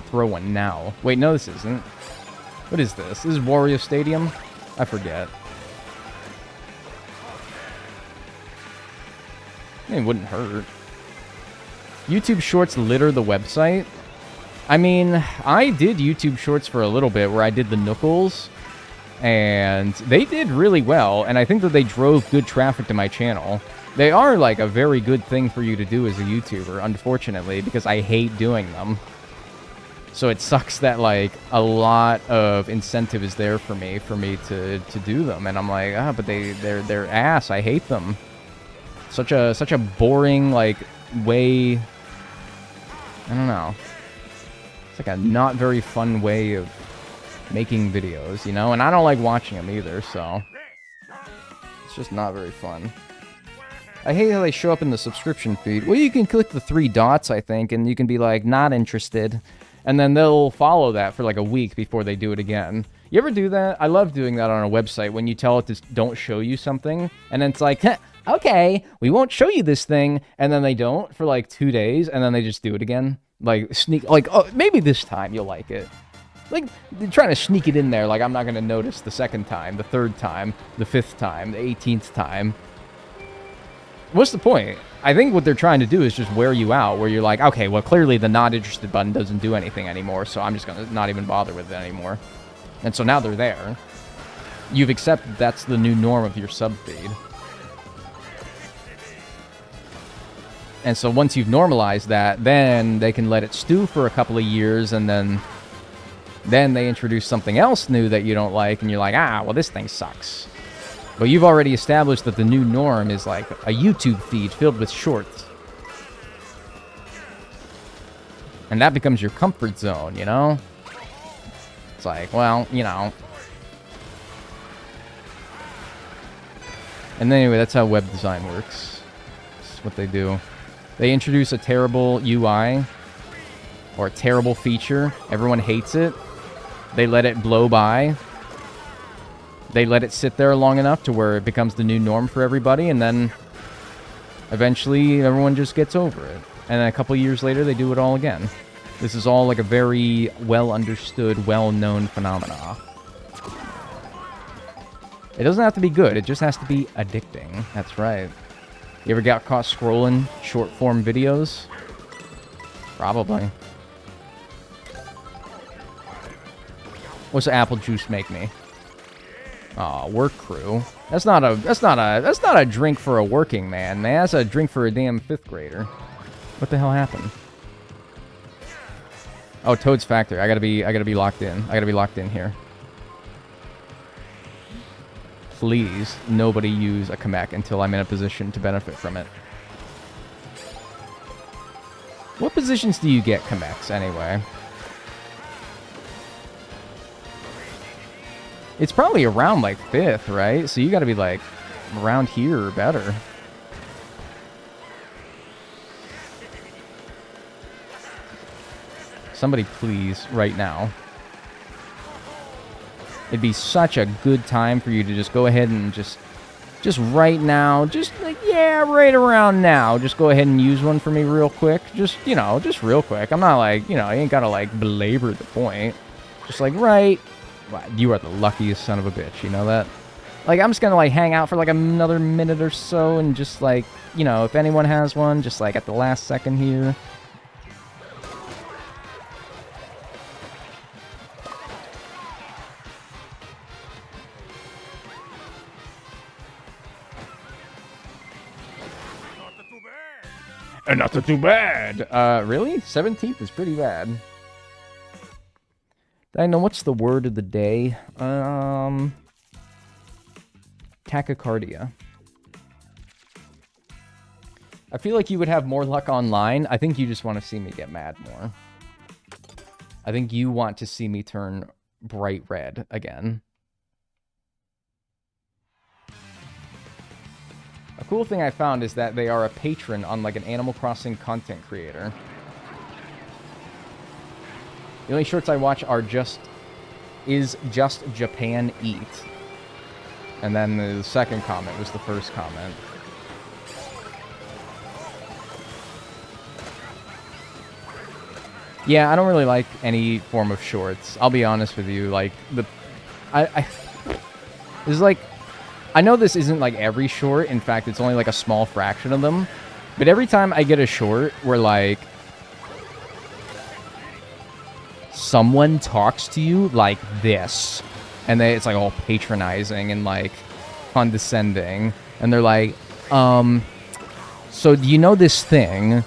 throw one now. Wait, no, this isn't. What is this? This is Wario Stadium? I forget. It wouldn't hurt. YouTube Shorts litter the website. I mean, I did YouTube Shorts for a little bit where I did the Nookles, and they did really well, and I think that they drove good traffic to my channel. They are, like, a very good thing for you to do as a YouTuber, unfortunately, because I hate doing them. So it sucks that, like, a lot of incentive is there for me to do them, and I'm like, ah, but they're ass. I hate them. Such a boring, like, way. I don't know. It's like a not very fun way of making videos, you know? And I don't like watching them either, so it's just not very fun. I hate how they show up in the subscription feed. Well, you can click the 3 dots, I think, and you can be like, not interested. And then they'll follow that for like a week before they do it again. You ever do that? I love doing that on a website when you tell it to don't show you something. And then it's like, okay, we won't show you this thing. And then they don't for like 2 days. And then they just do it again. Like, sneak, like, oh, maybe this time you'll like it. Like, they're trying to sneak it in there. Like, I'm not going to notice the 2nd time, the 3rd time, the 5th time, the 18th time. What's the point? I think what they're trying to do is just wear you out, where you're like, okay, well, clearly the not interested button doesn't do anything anymore, so I'm just going to not even bother with it anymore. And so now they're there. You've accepted that's the new norm of your sub feed. And so once you've normalized that, then they can let it stew for a couple of years, and then they introduce something else new that you don't like, and you're like, ah, well, this thing sucks. But you've already established that the new norm is like a YouTube feed filled with shorts. And that becomes your comfort zone, you know? It's like, well, you know. And anyway, that's how web design works. That's what they do. They introduce a terrible UI or a terrible feature. Everyone hates it. They let it blow by. They let it sit there long enough to where it becomes the new norm for everybody, and then eventually everyone just gets over it. And then a couple years later, they do it all again. This is all like a very well-understood, well-known phenomena. It doesn't have to be good. It just has to be addicting. That's right. You ever got caught scrolling short-form videos? Probably. What's apple juice make me? Aw, work crew. That's not a drink for a working man, man. That's a drink for a damn 5th grader. What the hell happened? Oh, Toad's Factory. I gotta be locked in. I gotta be locked in here. Please, nobody use a Kamek until I'm in a position to benefit from it. What positions do you get Kameks, anyway? It's probably around, like, 5th, right? So you gotta be, like, around here or better. Somebody please, right now. It'd be such a good time for you to just go ahead and just right now, just like, yeah, right around now, just go ahead and use one for me real quick. Just, you know, just real quick. I'm not like, you know, you ain't gotta, like, belabor the point. Just, like, right. You are the luckiest son of a bitch, you know that? Like, I'm just gonna, like, hang out for, like, another minute or so and just, like, you know, if anyone has one, just, like, at the last second here. And not too bad. Really? 17th is pretty bad. I know what's the word of the day. Tachycardia. I feel like you would have more luck online. I think you just want to see me get mad more. I think you want to see me turn bright red again. A cool thing I found is that they are a patron on, like, an Animal Crossing content creator. The only shorts I watch are just Japan Eat. And then the second comment was the first comment. Yeah, I don't really like any form of shorts. I'll be honest with you. Like, this is like, I know this isn't like every short. In fact, it's only like a small fraction of them. But every time I get a short where, like, someone talks to you like this, and it's like all patronizing and like condescending, and they're like, so do you know this thing?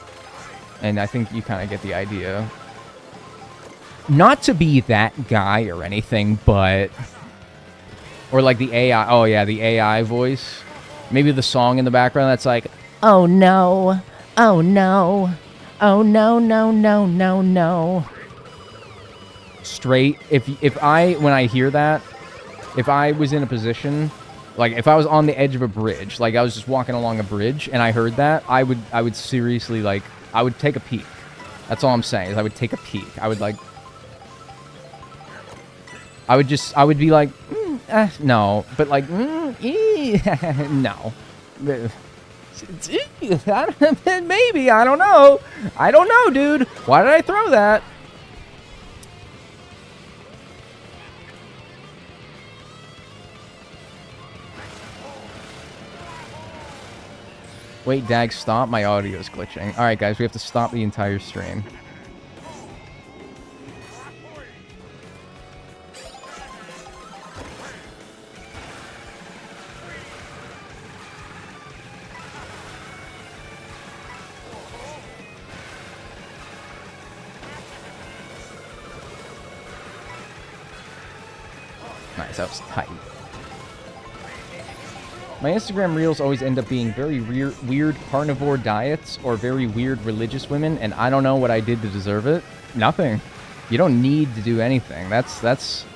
And I think you kind of get the idea. Not to be that guy or anything, but... Or like the AI, oh yeah, the AI voice. Maybe the song in the background that's like, oh no, oh no, oh no, no, no, no, no. Straight, when I hear that, if I was in a position, Like, if I was on the edge of a bridge, like I was just walking along a bridge and I heard that, I would seriously, like, I would take a peek. That's all I'm saying, is I would take a peek. I would, like... I would be like, no. But, like, no. Maybe, I don't know. I don't know, dude. Why did I throw that? Wait, Dag, stop. My audio's glitching. Alright, guys, we have to stop the entire stream. Nice, that was tight. My Instagram reels always end up being very weird carnivore diets or very weird religious women, and I don't know what I did to deserve it. Nothing. You don't need to do anything. That's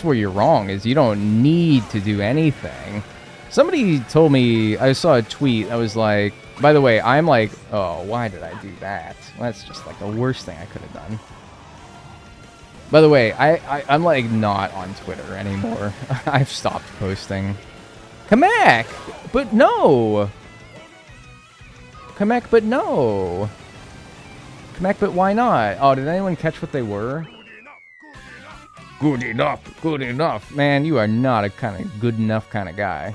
where you're wrong, is you don't need to do anything. Somebody told me, I saw a tweet, I was like, by the way, I'm like, oh, why did I do that? Well, that's just like the worst thing I could have done. By the way, I'm like not on Twitter anymore. I've stopped posting. Kamek! But no! Kamek, but no! Kamek, but why not? Oh, did anyone catch what they were? Good enough, good enough. Man, you are not a kind of good enough kind of guy.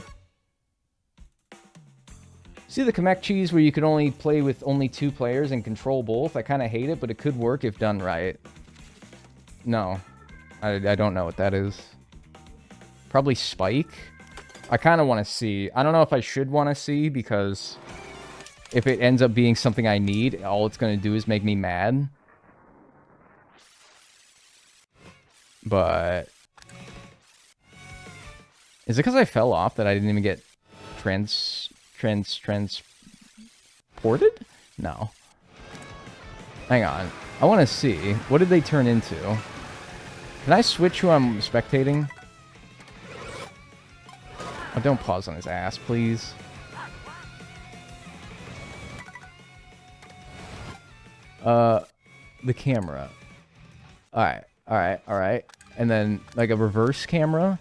See the Kamek cheese where you could only play with only 2 players and control both? I kind of hate it, but it could work if done right. No. I don't know what that is. Probably Spike? I kind of want to see. I don't know if I should want to see, because if it ends up being something I need, all it's going to do is make me mad. But... is it because I fell off that I didn't even get transported? No. Hang on. I want to see. What did they turn into? Can I switch who I'm spectating? Oh, don't pause on his ass, please. The camera. Alright, alright, alright. And then, like, a reverse camera,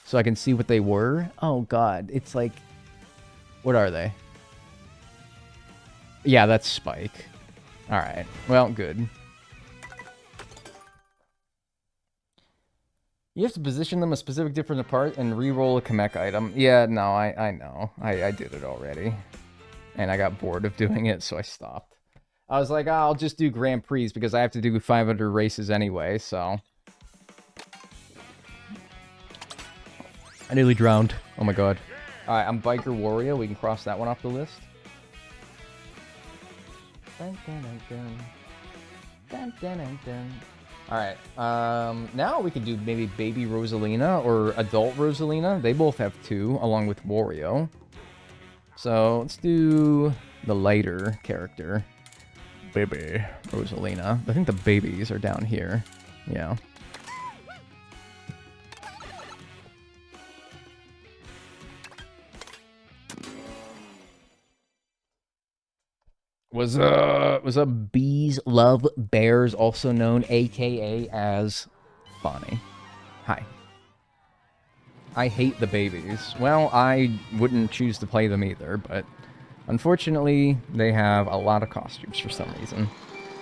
so I can see what they were. Oh, God. It's like... what are they? Yeah, that's Spike. Alright. Well, good. You have to position them a specific different apart and re-roll a Kamek item. Yeah, no, I know. I did it already. And I got bored of doing it, so I stopped. I was like, oh, I'll just do Grand Prix because I have to do 500 races anyway, so... I nearly drowned. Oh my god. Alright, I'm Biker Warrior. We can cross that one off the list. Dun, dun, dun, dun. Dun, dun, dun, dun. Alright, now we can do maybe Baby Rosalina or Adult Rosalina. They both have 2, along with Wario. So, let's do the lighter character. Baby Rosalina. I think the babies are down here. Yeah. Was a Bees Love Bears, also known aka as Bonnie. Hi. I hate the babies. Well, I wouldn't choose to play them either, but unfortunately, they have a lot of costumes for some reason.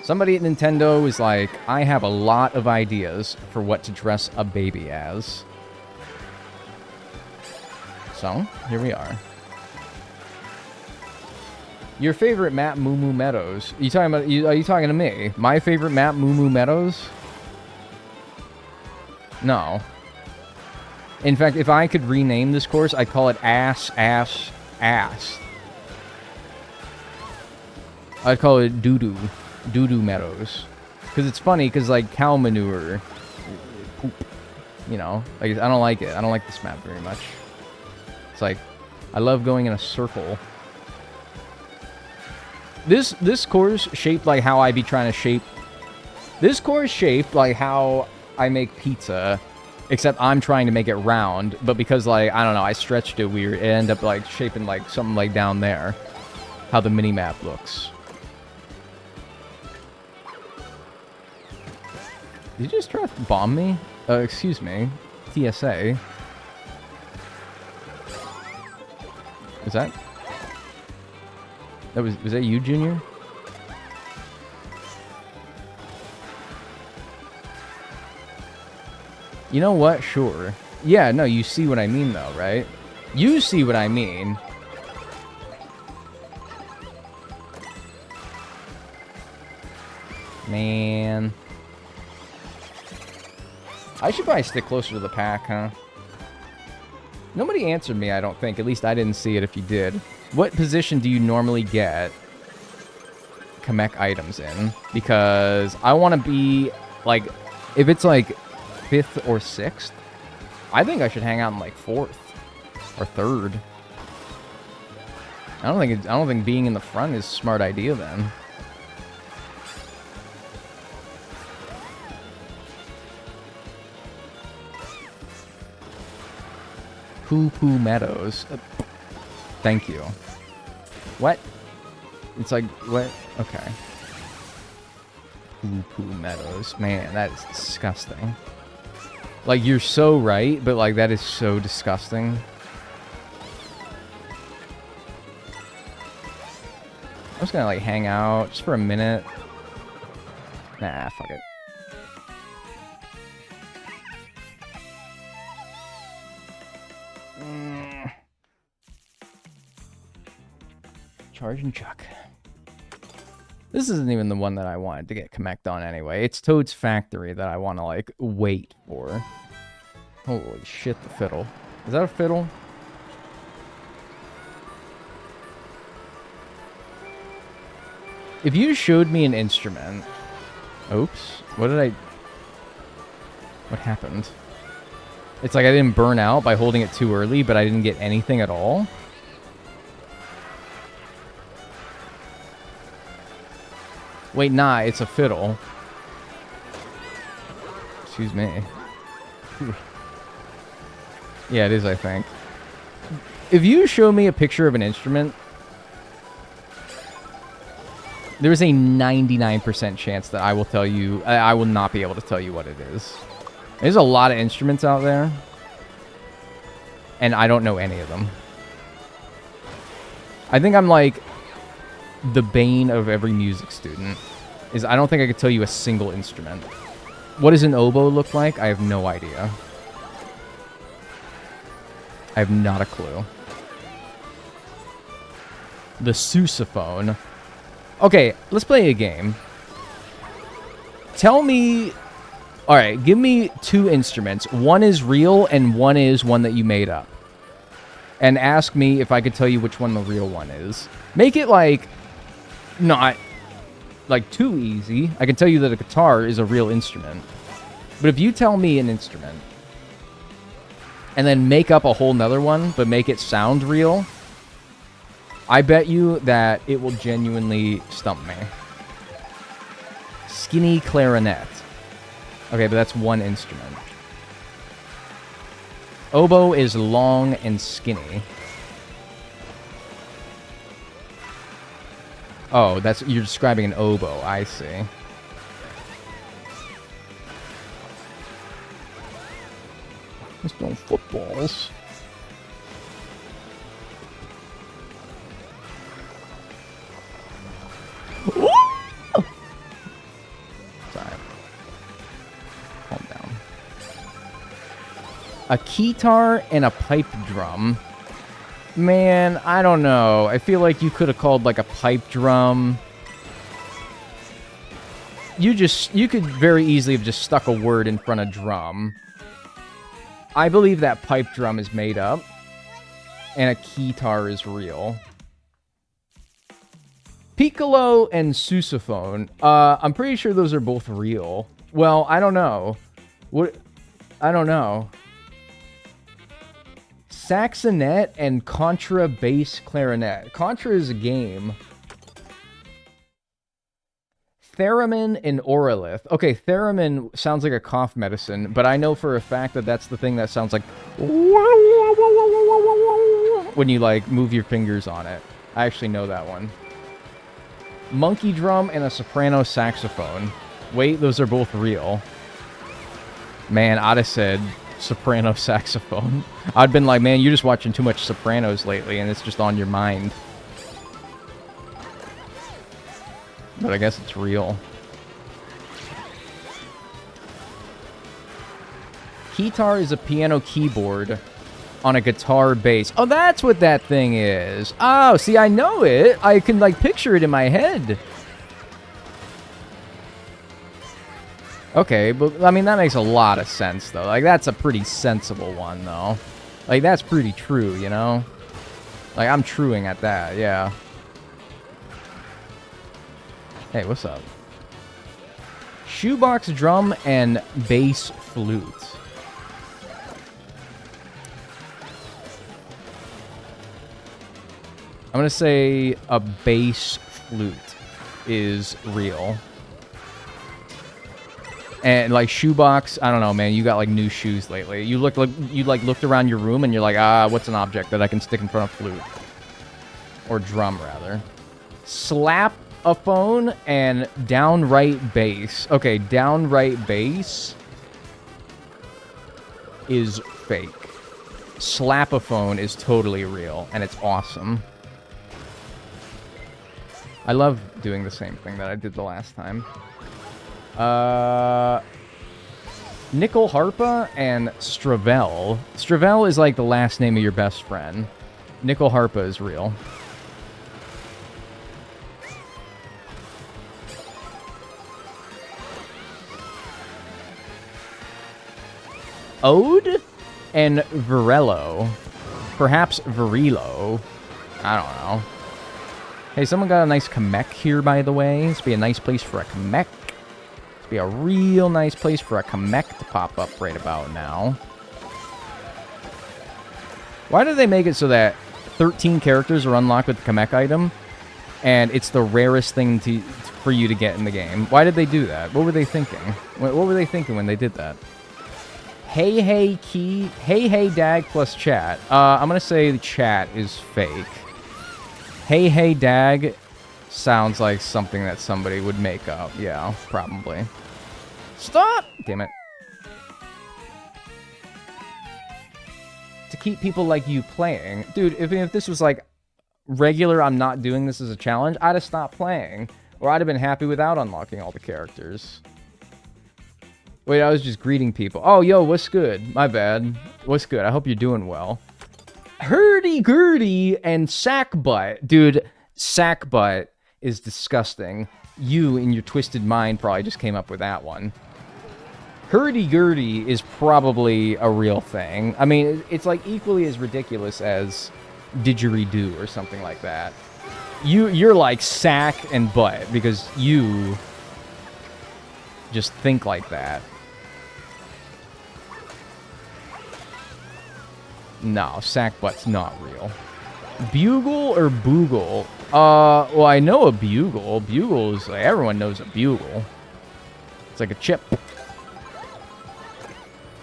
Somebody at Nintendo is like, I have a lot of ideas for what to dress a baby as. So, here we are. Your favorite map, Moo Moo Meadows. Are you talking to me? My favorite map, Moo Moo Meadows? No. In fact, if I could rename this course, I'd call it Ass, Ass, Ass. I'd call it Doo-Doo. Doo-Doo Meadows. Because it's funny, because, like, cow manure, poop, you know? Like, I don't like it. I don't like this map very much. It's like, I love going in a circle. This course shaped like how I be trying to shape... This course shaped like how I make pizza, Except I'm trying to make it round, but because, like, I don't know, I stretched it weird, it ended up, like, shaping, like, something, like, down there. How the mini-map looks. Did you just try to bomb me? Excuse me. TSA. Was that... was that you, Junior? You know what? Sure. Yeah, no, you see what I mean, though, right? You see what I mean. Man. I should probably stick closer to the pack, huh? Nobody answered me, I don't think. At least I didn't see it if you did. What position do you normally get Kamek items in? Because I want to be, like, if it's, like, 5th or 6th, I think I should hang out in, like, 4th or 3rd. I don't think being in the front is a smart idea, then. Poo Meadows. Thank you. What? It's like, what? Okay. Poo Meadows. Man, that is disgusting. Like, you're so right, but, like, that is so disgusting. I'm just gonna, like, hang out just for a minute. Nah, fuck it. Charge and chuck. This isn't even the one that I wanted to get Kamek on anyway. It's Toad's Factory that I want to, like, wait for. Holy shit, the fiddle. Is that a fiddle? If you showed me an instrument... Oops. What happened? It's like I didn't burn out by holding it too early, but I didn't get anything at all. Wait, nah, it's a fiddle. Excuse me. Yeah, it is, I think. If you show me a picture of an instrument, there's a 99% chance that I will tell you, I will not be able to tell you what it is. There's a lot of instruments out there, and I don't know any of them. I think I'm like the bane of every music student, is I don't think I could tell you a single instrument. What does an oboe look like? I have no idea. I have not a clue. The sousaphone. Okay, let's play a game. Tell me... Alright, give me 2 instruments. One is real and one is one that you made up. And ask me if I could tell you which one the real one is. Make it, like, not, like, too easy. I can tell you that a guitar is a real instrument. But if you tell me an instrument, and then make up a whole nother one, but make it sound real, I bet you that it will genuinely stump me. Skinny clarinet. Okay, but that's one instrument. Oboe is long and skinny. Oh, you're describing an oboe. I see. Just don't footballs. Sorry. Calm down. A keytar and a pipe drum. Man, I don't know. I feel like you could have called, like, a pipe drum. You could very easily have just stuck a word in front of drum. I believe that pipe drum is made up, and a keytar is real. Piccolo and sousaphone. I'm pretty sure those are both real. Well, I don't know. I don't know. Saxonet and contra bass clarinet. Contra is a game. Theremin and Oralith. Okay, Theremin sounds like a cough medicine, but I know for a fact that that's the thing that sounds like when you, like, move your fingers on it. I actually know that one. Monkey drum and a soprano saxophone. Wait, those are both real. Man, I'd have said soprano saxophone. I'd been like, man, you're just watching too much Sopranos lately, and it's just on your mind. But I guess it's real. Keytar is a piano keyboard on a guitar bass. Oh, that's what that thing is. Oh, see, I know it. I can, like, picture it in my head. Okay, but, I mean, that makes a lot of sense, though. Like, that's a pretty sensible one, though. Like, that's pretty true, you know? Like, I'm truing at that, yeah. Hey, what's up? Shoebox drum and bass flute. I'm gonna say a bass flute is real. And like shoebox, I don't know, man. You got like new shoes lately. You looked around your room and you're like, what's an object that I can stick in front of flute or drum rather? Slap a phone and downright bass. Okay, downright bass is fake. Slap a phone is totally real and it's awesome. I love doing the same thing that I did the last time. Nickel Harpa and Stravel. Stravel is like the last name of your best friend. Nickel Harpa is real. Ode and Virello. Perhaps Virilo. I don't know. Hey, someone got a nice Kamek here, by the way. This would be a nice place for a Kamek. This would be a real nice place for a Kamek to pop up right about now. Why do they make it so that 13 characters are unlocked with the Kamek item, and it's the rarest thing for you to get in the game? Why did they do that? What were they thinking? What were they thinking when they did that? Hey, hey, key. Hey, hey, dag plus chat. I'm going to say the chat is fake. Hey, hey, dag sounds like something that somebody would make up. Yeah, probably. Stop! Damn it. To keep people like you playing. Dude, if this was like regular, I'm not doing this as a challenge, I'd have stopped playing. Or I'd have been happy without unlocking all the characters. Wait, I was just greeting people. Oh, yo, what's good? My bad. What's good? I hope you're doing well. Hurdy-gurdy and sackbutt. Dude, sackbutt is disgusting. You, in your twisted mind, probably just came up with that one. Hurdy-gurdy is probably a real thing. I mean, it's like equally as ridiculous as didgeridoo or something like that. You're like sack and butt because you just think like that. No, sack butt's not real. Bugle or boogle? Well, I know a bugle. Bugle is, like, everyone knows a bugle. It's like a chip.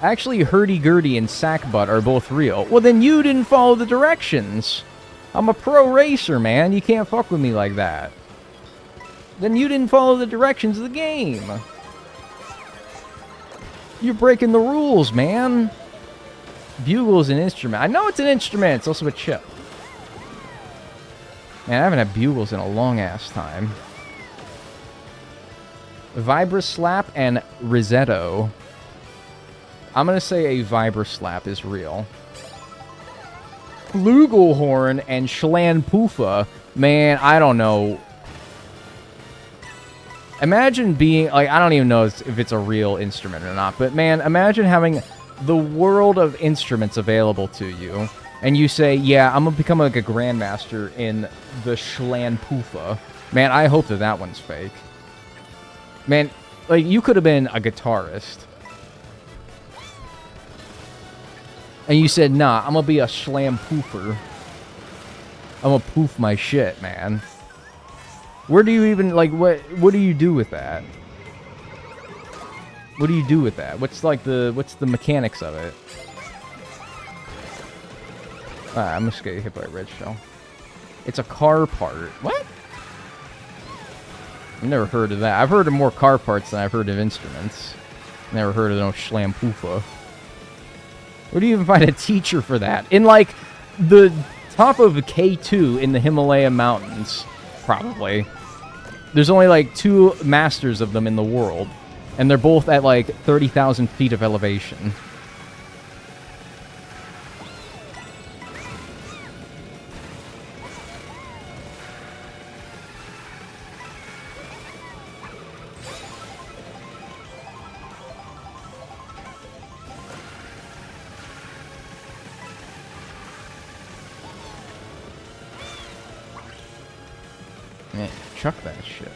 Actually, hurdy-gurdy and sack butt are both real. Well, then you didn't follow the directions. I'm a pro racer, man. You can't fuck with me like that. Then you didn't follow the directions of the game. You're breaking the rules, man. Bugle's an instrument. I know it's an instrument. It's also a chip. Man, I haven't had bugles in a long-ass time. Vibra-slap and Risetto. I'm going to say a Vibra-slap is real. Flugelhorn and Schlanpoofa. Man, I don't know. Imagine being, like, I don't even know if it's a real instrument or not, but man, imagine having the world of instruments available to you, and you say, yeah, I'm gonna become like a grandmaster in the Schlanpoofa. Man, I hope that one's fake. Man, like, you could have been a guitarist. And you said, nah, I'm gonna be a Schlanpoofer. I'm gonna poof my shit, man. Where do you even, like, what do you do with that? What do you do with that? What's the mechanics of it? I'm just getting hit by a red shell. It's a car part. What? I've never heard of that. I've heard of more car parts than I've heard of instruments. Never heard of no schlampoofah. Where do you even find a teacher for that? In, like, the top of K2 in the Himalaya mountains, probably. There's only, like, 2 masters of them in the world. And they're both at, like, 30,000 feet of elevation. Chuck that shit.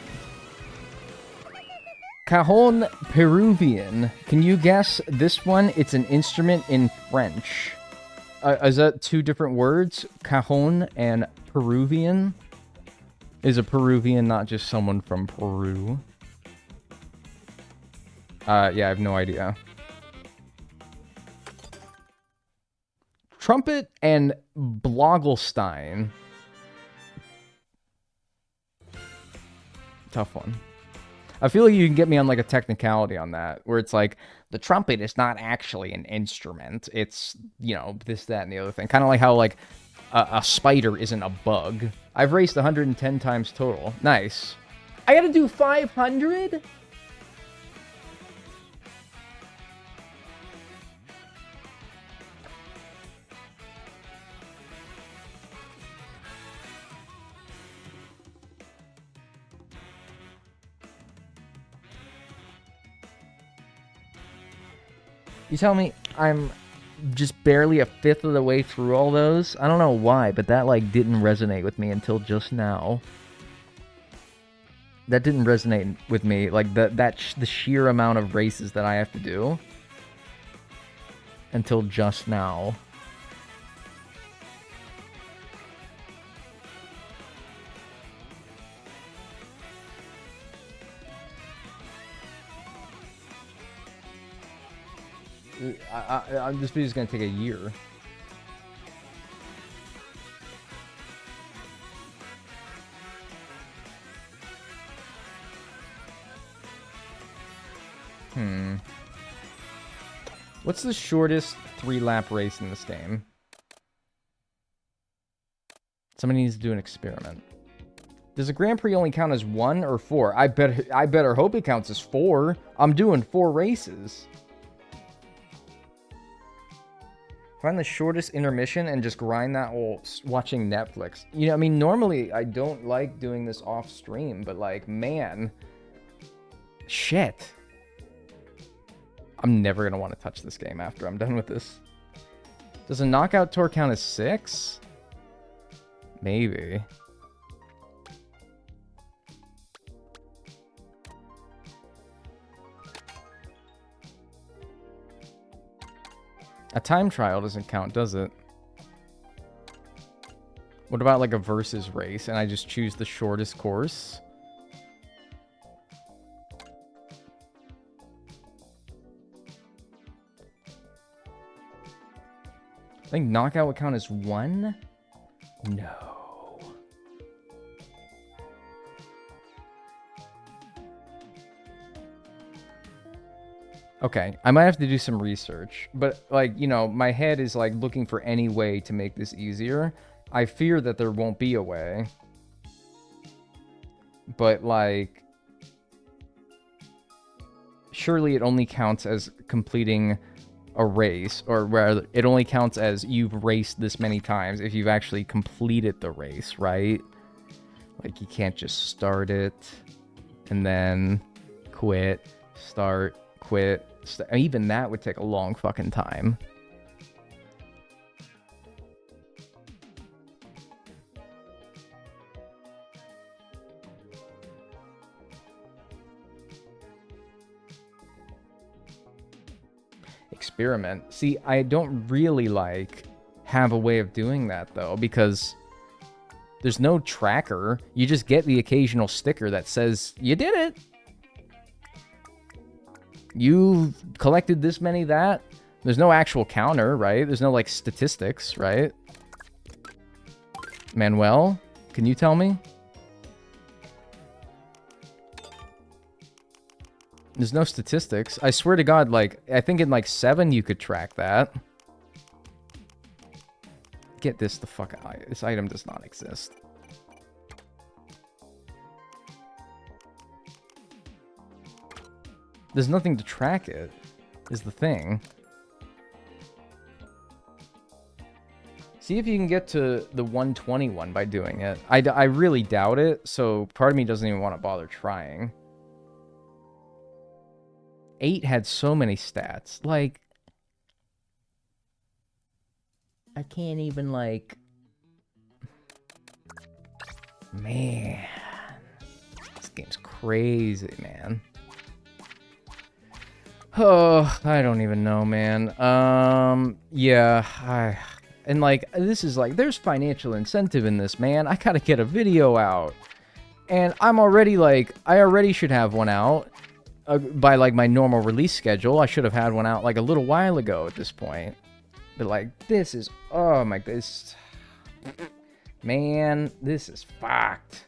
Cajon Peruvian. Can you guess this one? It's an instrument in French. Is that 2 different words? Cajon and Peruvian? Is a Peruvian not just someone from Peru? Yeah, I have no idea. Trumpet and Blogelstein. Tough one. I feel like you can get me on like a technicality on that, where it's like, the trumpet is not actually an instrument. It's, you know, this, that, and the other thing. Kind of like how like a spider isn't a bug. I've raced 110 times total. Nice. I gotta do 500? You tell me I'm just barely a fifth of the way through all those? I don't know why, but that, like, didn't resonate with me until just now. That didn't resonate with me, like, the sheer amount of races that I have to do. Until just now. This video's gonna take a year. What's the shortest 3-lap race in this game? Somebody needs to do an experiment. Does a Grand Prix only count as 1 or 4? I better hope it counts as 4. I'm doing 4 races. Find the shortest intermission and just grind that while watching Netflix. You know, I mean, normally I don't like doing this off stream, but like, man, shit. I'm never gonna want to touch this game after I'm done with this. Does a knockout tour count as 6? Maybe. A time trial doesn't count, does it? What about like a versus race and I just choose the shortest course? I think knockout would count as 1? No. Okay, I might have to do some research, but like, you know, my head is like looking for any way to make this easier. I fear that there won't be a way. But like, surely it only counts as completing a race, or rather, it only counts as you've raced this many times if you've actually completed the race, right? Like, you can't just start it and then quit, start, quit. Even that would take a long fucking time. Experiment. See, I don't really like have a way of doing that though, because There's no tracker. You just get the occasional sticker that says, you did it. You collected this many that. There's no actual counter, right? There's no, like, statistics, right? Manuel, can you tell me? There's no statistics. I swear to God, like, I think in, like, 7 you could track that. Get this the fuck out. This item does not exist. There's nothing to track it, is the thing. See if you can get to the 121 by doing it. I really doubt it, so part of me doesn't even want to bother trying. 8 had so many stats. Like, I can't even, like... Man. This game's crazy, man. Oh, I don't even know, man. Yeah, and, like, this is, like, there's financial incentive in this, man. I gotta get a video out. And I'm already, like, I already should have one out by, like, my normal release schedule. I should have had one out, like, a little while ago at this point. But, like, this is, oh my, this, man, this is fucked.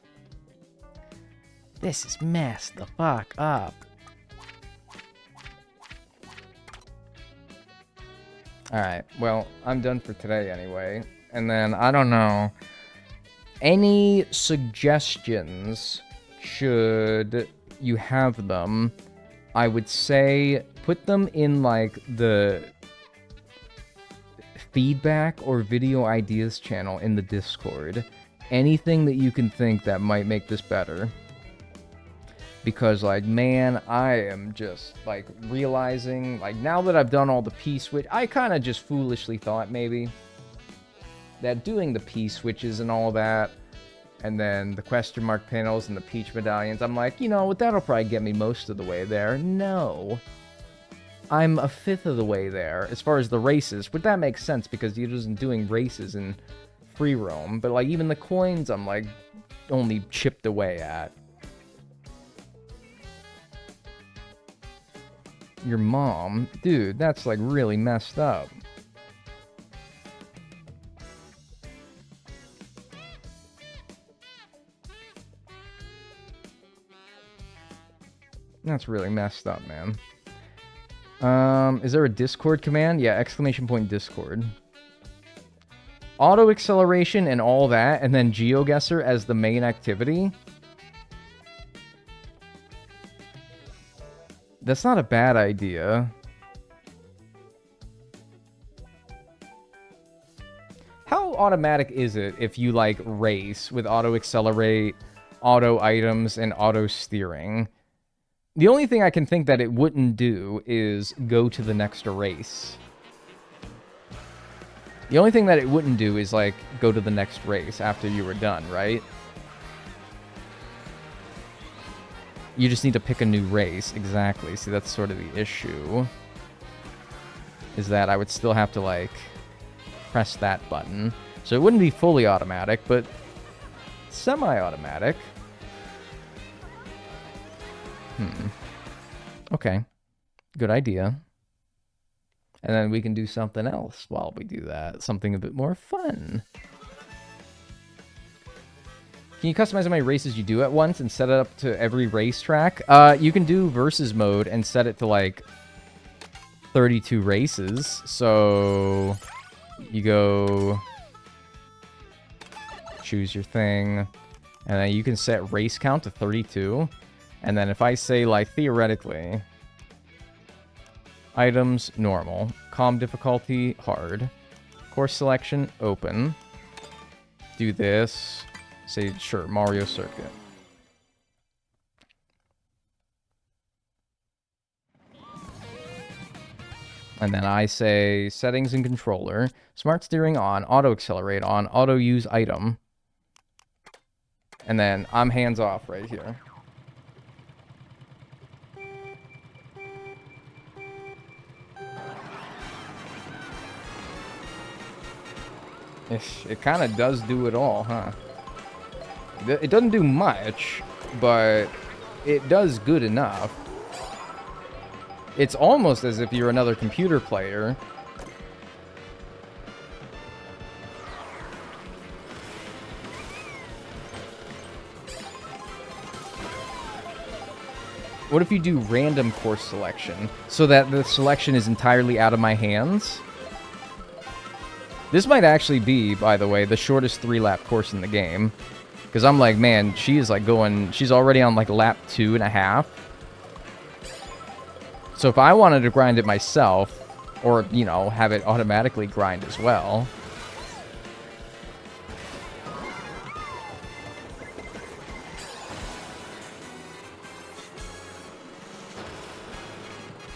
This is messed the fuck up. Alright, well, I'm done for today anyway. And then, I don't know. Any suggestions, should you have them, I would say put them in, like, the feedback or video ideas channel in the Discord. Anything that you can think that might make this better. Because, like, man, I am just, like, realizing, like, now that I've done all the P-switch, I kind of just foolishly thought, maybe, that doing the P-switches and all that, and then the question mark panels and the peach medallions, I'm like, you know, that'll probably get me most of the way there. No. I'm a fifth of the way there, as far as the races, but that makes sense, because he wasn't doing races in free roam, but, like, even the coins, I'm, like, only chipped away at. Your mom? Dude, that's, like, really messed up. That's really messed up, man. Is there a Discord command? Yeah, exclamation point Discord. Auto acceleration and all that, and then GeoGuessr as the main activity? That's not a bad idea. How automatic is it if you, like, race with auto accelerate, auto items, and auto steering? The only thing I can think that it wouldn't do is go to the next race. The only thing that it wouldn't do is, like, go to the next race after you were done, right? You just need to pick a new race. Exactly. See, that's sort of the issue. Is that I would still have to, like, press that button. So it wouldn't be fully automatic, but semi-automatic. Okay. Good idea. And then we can do something else while we do that. Something a bit more fun. Can you customize how many races you do at once and set it up to every racetrack? You can do versus mode and set it to, like, 32 races. So you go choose your thing, and then you can set race count to 32. And then if I say, like, theoretically, items, normal, comm difficulty, hard, course selection, open, do this, say, sure, Mario Circuit. And then I say settings and controller, smart steering on, auto accelerate on, auto use item. And then I'm hands off right here. It kind of does do it all, huh? It doesn't do much, but it does good enough. It's almost as if you're another computer player. What if you do random course selection so that the selection is entirely out of my hands? This might actually be, by the way, the shortest 3-lap course in the game. Because I'm like, man, she is like going... She's already on like lap 2.5. So if I wanted to grind it myself, or, you know, have it automatically grind as well...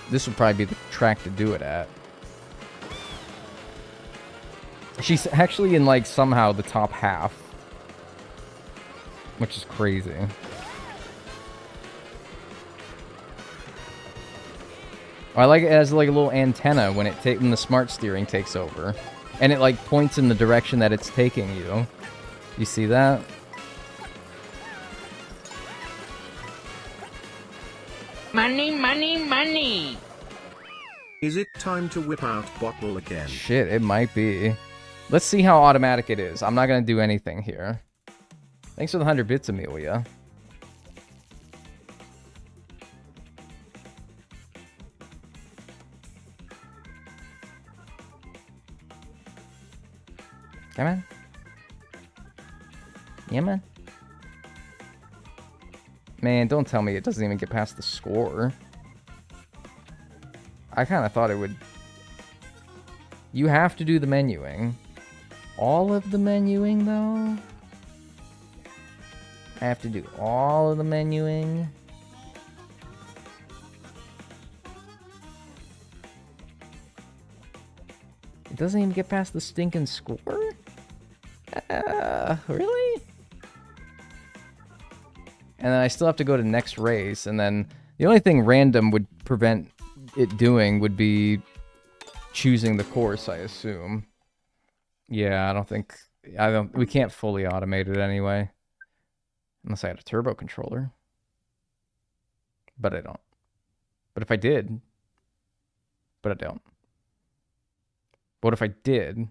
This would probably be the track to do it at. She's actually in, like, somehow the top half. Which is crazy. I like it as, like, a little antenna when when the smart steering takes over. And it, like, points in the direction that it's taking you. You see that? Money, money, money. Is it time to whip out bottle again? Shit, it might be. Let's see how automatic it is. I'm not gonna do anything here. Thanks for the 100 bits, Amelia. Come on. Yeah, man. Man, don't tell me it doesn't even get past the score. I kind of thought it would... You have to do the menuing. All of the menuing, though? I have to do all of the menuing? It doesn't even get past the stinking score? Really? And then I still have to go to next race, and then the only thing random would prevent it doing would be choosing the course, I assume. Yeah, we can't fully automate it anyway. Unless I had a turbo controller. But I don't. But if I did. But I don't. What if I did?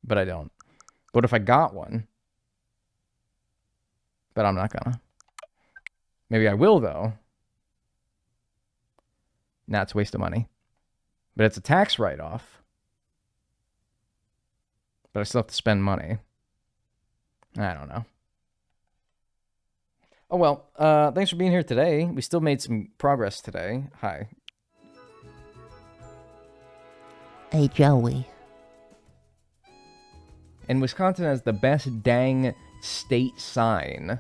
But I don't. What if I got one? But I'm not gonna. Maybe I will, though. Nah, it's a waste of money. But it's a tax write-off. But I still have to spend money. I don't know. Oh, well. Thanks for being here today. We still made some progress today. Hi. Hey, Joey. And Wisconsin has the best dang state sign.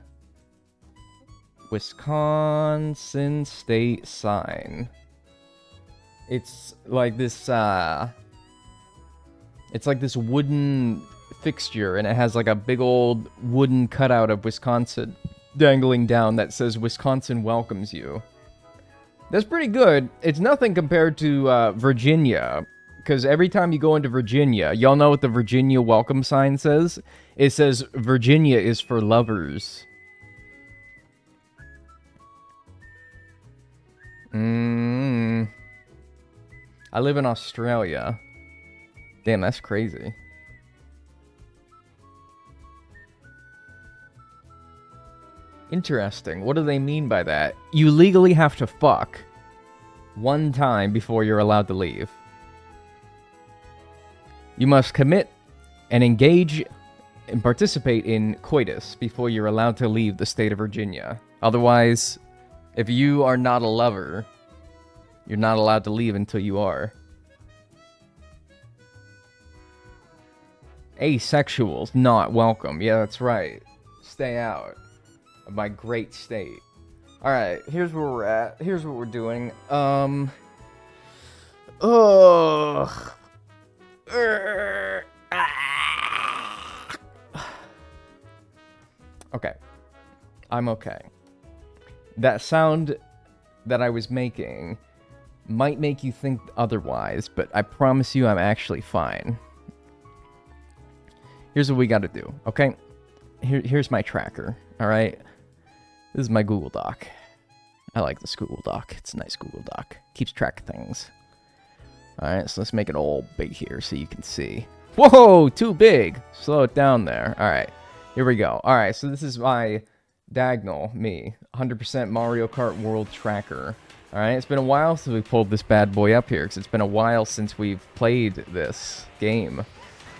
Wisconsin state sign. It's like this, it's like this wooden fixture, and it has like a big old wooden cutout of Wisconsin dangling down that says Wisconsin welcomes you. That's pretty good. It's nothing compared to Virginia, because every time you go into Virginia, y'all know what the Virginia welcome sign says? It says Virginia is for lovers. I live in Australia. Damn, that's crazy. Interesting. What do they mean by that? You legally have to fuck one time before you're allowed to leave. You must commit and engage and participate in coitus before you're allowed to leave the state of Virginia. Otherwise, if you are not a lover, you're not allowed to leave until you are. Asexuals not welcome. Yeah, that's right. Stay out of my great state. Alright, here's where we're at. Here's what we're doing. Okay. I'm okay. That sound that I was making might make you think otherwise, but I promise you I'm actually fine. Here's what we gotta do, okay? here's my tracker, all right? This is my Google Doc. I like this Google Doc. It's a nice Google Doc. Keeps track of things. All right, so let's make it all big here so you can see. Whoa, too big. Slow it down there. All right, here we go. All right, so this is my diagonal, me, 100% Mario Kart World Tracker. All right, it's been a while since we pulled this bad boy up here because it's been a while since we've played this game.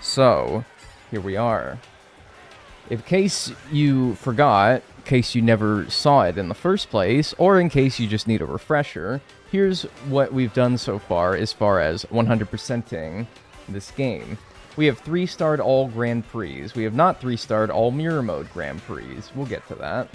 So, here we are. In case you forgot, in case you never saw it in the first place, or in case you just need a refresher, here's what we've done so far as 100%ing this game. We have 3-starred all Grand Prix. We have not 3-starred all Mirror Mode Grand Prix. We'll get to that.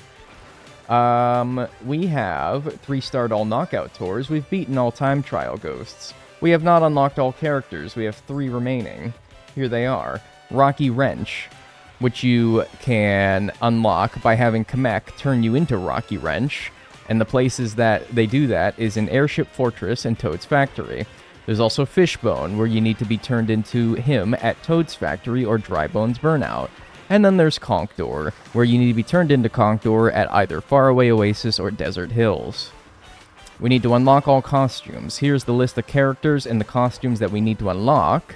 We have 3-starred all Knockout Tours. We've beaten all Time Trial Ghosts. We have not unlocked all characters. We have 3 remaining. Here they are. Rocky Wrench, which you can unlock by having Kamek turn you into Rocky Wrench. And the places that they do that is in Airship Fortress and Toad's Factory. There's also Fishbone, where you need to be turned into him at Toad's Factory or Drybone's Burnout. And then there's Conkdor, where you need to be turned into Conkdor at either Faraway Oasis or Desert Hills. We need to unlock all costumes. Here's the list of characters and the costumes that we need to unlock.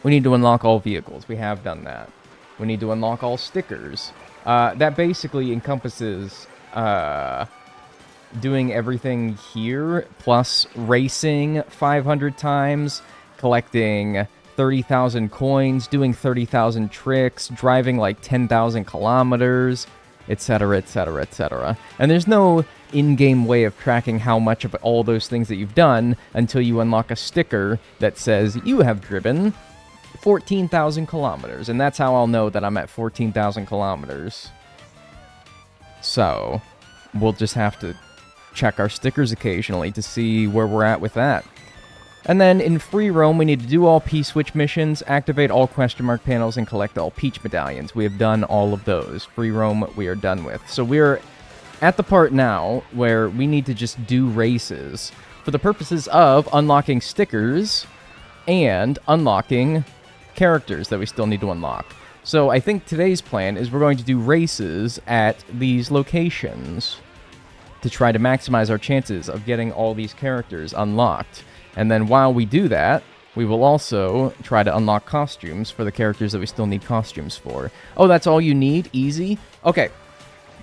We need to unlock all vehicles. We have done that. We need to unlock all stickers. That basically encompasses doing everything here, plus racing 500 times, collecting 30,000 coins, doing 30,000 tricks, driving like 10,000 kilometers, etc., etc., etc. And there's no in-game way of tracking how much of all those things that you've done until you unlock a sticker that says you have driven 14,000 kilometers, and that's how I'll know that I'm at 14,000 kilometers. So, we'll just have to check our stickers occasionally to see where we're at with that. And then in free roam, we need to do all P-switch missions, activate all question mark panels, and collect all Peach medallions. We have done all of those. Free roam, we are done with. So we're at the part now where we need to just do races for the purposes of unlocking stickers and unlocking characters that we still need to unlock. So I think today's plan is we're going to do races at these locations to try to maximize our chances of getting all these characters unlocked. And then while we do that, we will also try to unlock costumes for the characters that we still need costumes for. Oh, that's all you need? Easy? Okay.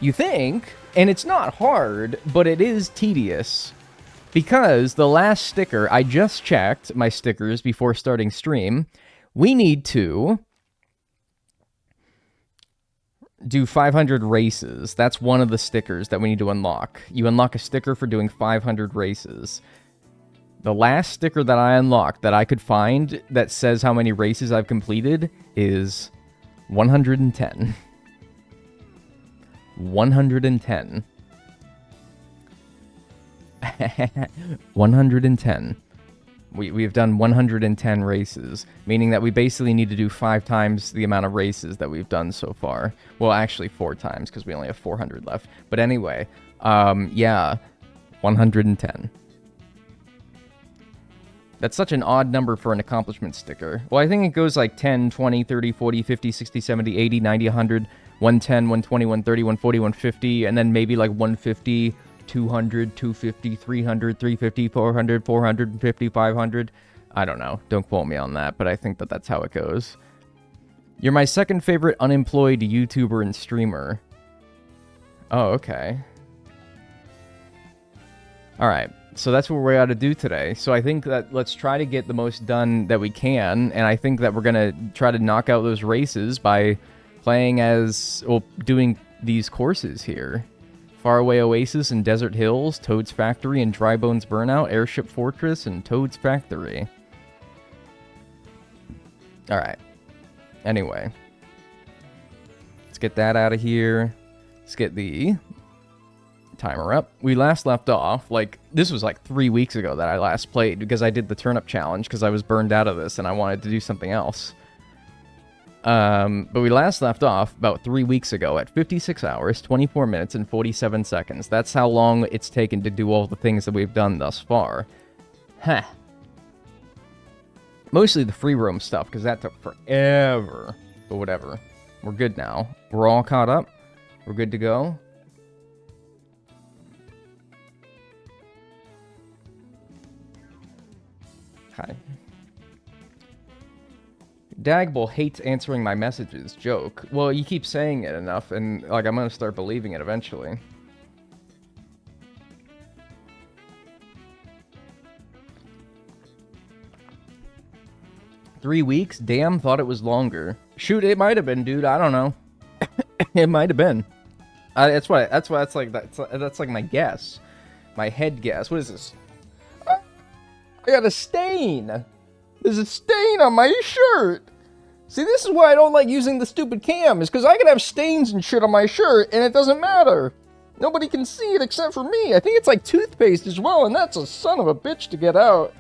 You think, and it's not hard, but it is tedious. Because the last sticker, I just checked my stickers before starting stream, we need to do 500 races. That's one of the stickers that we need to unlock. You unlock a sticker for doing 500 races. The last sticker that I unlocked that I could find that says how many races I've completed is 110. 110. 110. We've done 110 races, meaning that we basically need to do 5 times the amount of races that we've done so far. Well, actually 4 times, because we only have 400 left. But anyway, yeah, 110. That's such an odd number for an accomplishment sticker. Well, I think it goes like 10, 20, 30, 40, 50, 60, 70, 80, 90, 100, 110, 120, 130, 140, 150, and then maybe like 150... 200, 250, 300, 350, 400, 450, 500. I don't know. Don't quote me on that, but I think that that's how it goes. You're my second favorite unemployed YouTuber and streamer. Oh, okay. Alright, so that's what we're going to do today. So I think that let's try to get the most done that we can, and I think that we're going to try to knock out those races by playing as, well, doing these courses here. Faraway Oasis and Desert Hills, Toad's Factory and Drybone's Burnout, Airship Fortress, and Toad's Factory. Alright. Anyway. Let's get that out of here. Let's get the timer up. We last left off, like, this was like 3 weeks ago that I last played, because I did the turnip challenge, because I was burned out of this and I wanted to do something else. But we last left off about 3 weeks ago at 56 hours, 24 minutes, and 47 seconds. That's how long it's taken to do all the things that we've done thus far. Huh. Mostly the free roam stuff, because that took forever. But whatever. We're good now. We're all caught up. We're good to go. Hi. Dagbull hates answering my messages. Joke. Well, you keep saying it enough, and like I'm gonna start believing it eventually. Three weeks? Damn, thought it was longer. Shoot, it might have been, dude. I don't know. It might have been. That's like my guess, my head guess. What is this? I got a stain. There's a stain on my shirt. See, this is why I don't like using the stupid cam, is because I can have stains and shit on my shirt, and it doesn't matter. Nobody can see it except for me. I think it's like toothpaste as well, and that's a son of a bitch to get out.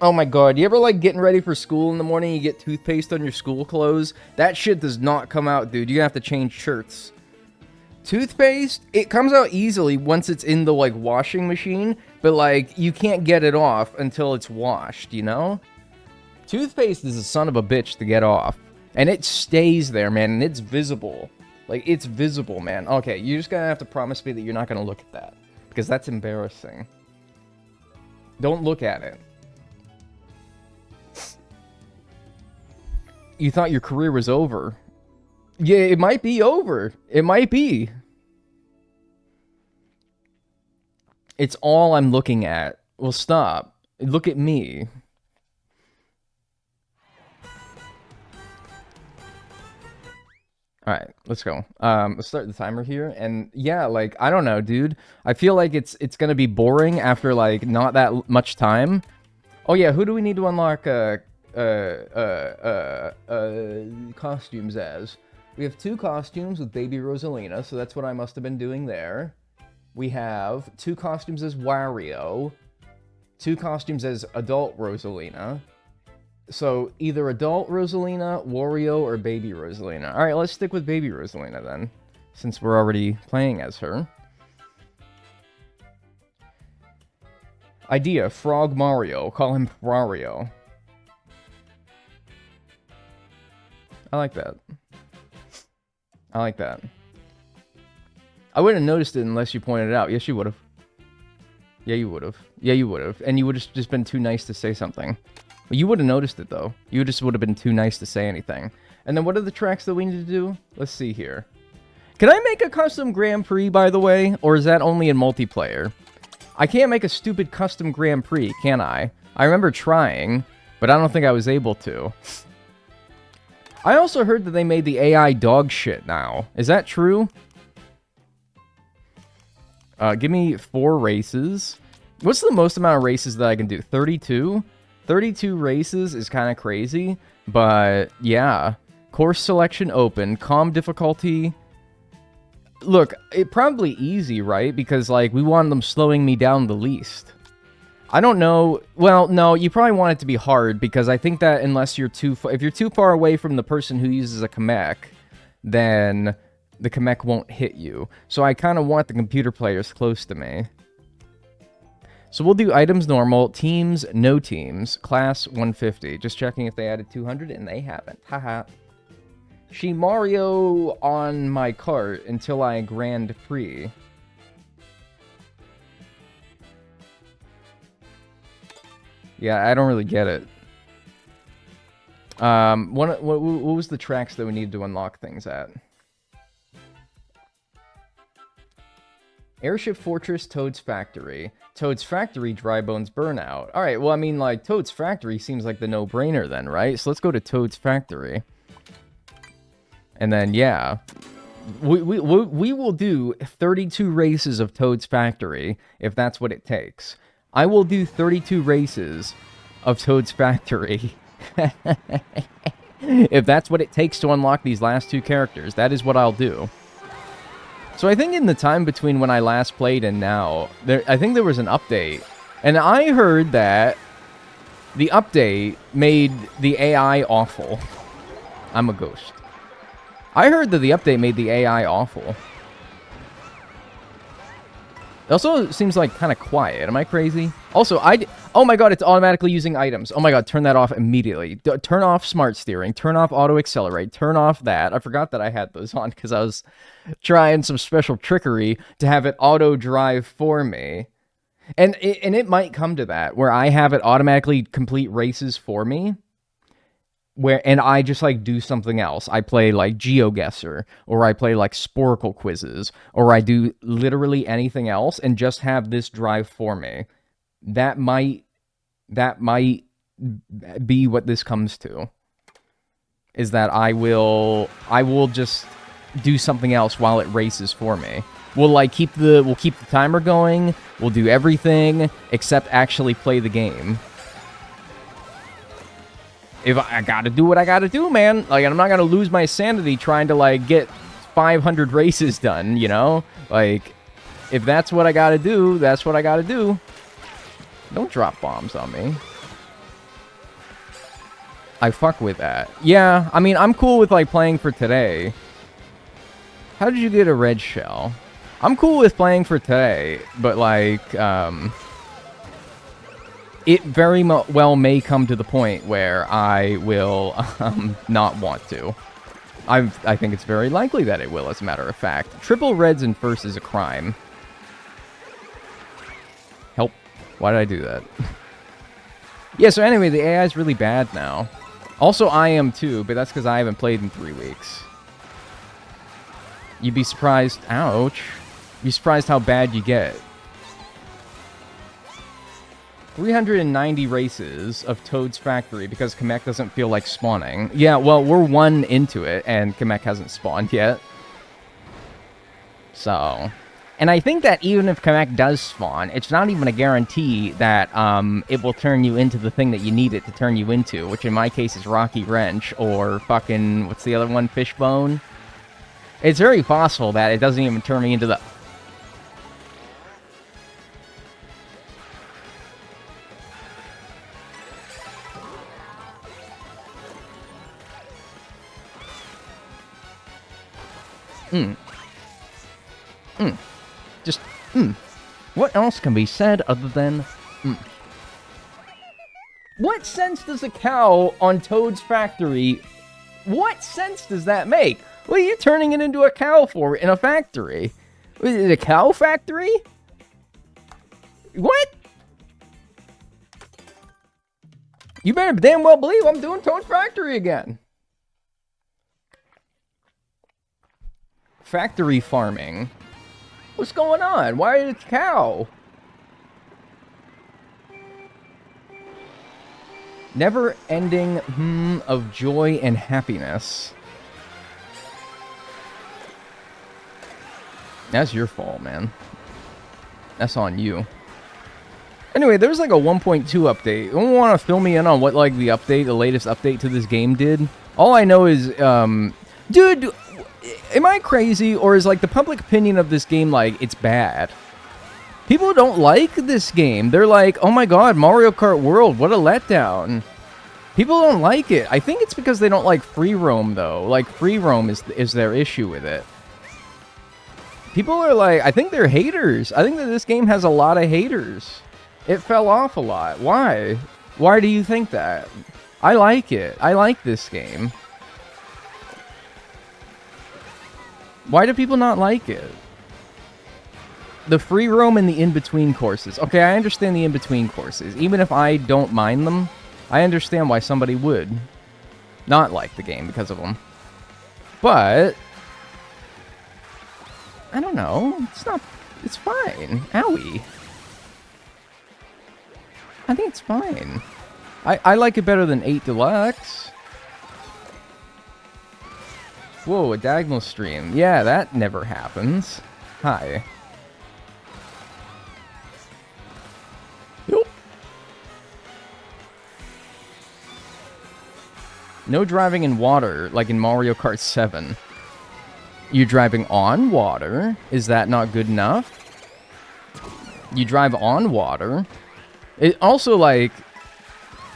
Oh my god, you ever like getting ready for school in the morning, you get toothpaste on your school clothes? That shit does not come out, dude. You're gonna have to change shirts. Toothpaste, it comes out easily once it's in the like washing machine, but like you can't get it off until it's washed, you know? Toothpaste is a son of a bitch to get off. And it stays there, man, and it's visible. Like, it's visible, man. Okay, you're just gonna have to promise me that you're not gonna look at that. Because that's embarrassing. Don't look at it. You thought your career was over. Yeah, it might be over. It might be. It's all I'm looking at. Well, stop. Look at me. Alright, let's go. Let's start the timer here. And yeah, like, I don't know, dude. I feel like it's gonna be boring after, like, not that much time. Oh yeah, who do we need to unlock, costumes as? We have 2 costumes with Baby Rosalina, so that's what I must have been doing there. We have 2 costumes as Wario. 2 costumes as Adult Rosalina. So, either Adult Rosalina, Wario, or Baby Rosalina. Alright, let's stick with Baby Rosalina then, since we're already playing as her. Idea, Frog Mario. Call him Wario. I like that. I like that. I wouldn't have noticed it unless you pointed it out. Yes, you would have. Yeah, you would have. Yeah, you would have. And you would have just been too nice to say something. You would have noticed it, though. You just would have been too nice to say anything. And then what are the tracks that we need to do? Let's see here. Can I make a custom Grand Prix, by the way? Or is that only in multiplayer? I can't make a stupid custom Grand Prix, can I? I remember trying, but I don't think I was able to. I also heard that they made the AI dog shit now. Is that true? Give me 4 races. What's the most amount of races that I can do? 32? 32 races is kind of crazy, but yeah. Course selection open, calm difficulty. Look, it probably easy, right? Because like we want them slowing me down the least. I don't know. Well, no, you probably want it to be hard because I think that unless you're if you're too far away from the person who uses a Kamek, then the Kamek won't hit you. So I kind of want the computer players close to me. So we'll do items normal, teams, no teams, class 150. Just checking if they added 200, and they haven't. Haha. She Mario on my cart until I Grand Prix. Yeah, I don't really get it. What was the tracks that we needed to unlock things at? Airship Fortress, Toad's Factory. Toad's Factory, Dry Bones Burnout. Alright, well, I mean, like, Toad's Factory seems like the no-brainer then, right? So let's go to Toad's Factory. And then, yeah. We will do 32 races of Toad's Factory, if that's what it takes. I will do 32 races of Toad's Factory. If that's what it takes to unlock these last 2 characters, that is what I'll do. So I think in the time between when I last played and now, I think there was an update. And I heard that the update made the AI awful. I'm a ghost. I heard that the update made the AI awful. It also seems like kind of quiet. Am I crazy? Also, oh my god, it's automatically using items. Oh my god, turn that off immediately. Turn off smart steering. Turn off auto accelerate. Turn off that. I forgot that I had those on because I was trying some special trickery to have it auto drive for me. And it might come to that where I have it automatically complete races for me. And I just like do something else. I play like GeoGuessr, or I play like Sporkle quizzes, or I do literally anything else and just have this drive for me. That might be what this comes to. Is that I will just do something else while it races for me. We'll keep the timer going. We'll do everything except actually play the game. If I gotta do what I gotta do, man. Like, I'm not gonna lose my sanity trying to, like, get 500 races done, you know? Like, if that's what I gotta do, that's what I gotta do. Don't drop bombs on me. I fuck with that. Yeah, I mean, I'm cool with, like, playing for today. How did you get a red shell? I'm cool with playing for today, but, like, it very well may come to the point where I will not want to. I think it's very likely that it will, as a matter of fact. Triple reds in first is a crime. Help. Why did I do that? Yeah, so anyway, the AI is really bad now. Also, I am too, but that's because I haven't played in 3 weeks. You'd be surprised... Ouch. You'd be surprised how bad you get. 390 races of Toad's Factory because Kamek doesn't feel like spawning. Yeah, well, we're 1 into it, and Kamek hasn't spawned yet. So... And I think that even if Kamek does spawn, it's not even a guarantee that it will turn you into the thing that you need it to turn you into, which in my case is Rocky Wrench, or fucking... What's the other one? Fishbone? It's very possible that it doesn't even turn me into the... Just, What else can be said other than, What sense does a cow on Toad's Factory... What sense does that make? What are you turning it into a cow for in a factory? Is it a cow factory? What? You better damn well believe I'm doing Toad's Factory again. Factory farming. What's going on? Why is it a cow? Never-ending of joy and happiness. That's your fault, man. That's on you. Anyway, there's like a 1.2 update. You want to fill me in on what like the latest update to this game did? All I know is, dude, am I crazy, or is like the public opinion of this game like it's bad? People don't like this game. They're like, oh my god, Mario Kart World, what a letdown. People don't like it. I think it's because they don't like free roam though. Like free roam is their issue with it. People are like, I think they're haters. I think that this game has a lot of haters. It fell off a lot. Why? Why do you think that? I like it. I like this game. Why do people not like it? The free roam and the in-between courses. Okay, I understand the in-between courses. Even if I don't mind them, I understand why somebody would not like the game because of them. But I don't know. It's fine. Owie. I think it's fine. I like it better than 8 Deluxe. Whoa, a diagonal stream. Yeah, that never happens. Hi. Nope. No driving in water, like in Mario Kart 7. You're driving on water. Is that not good enough? You drive on water. It also, like,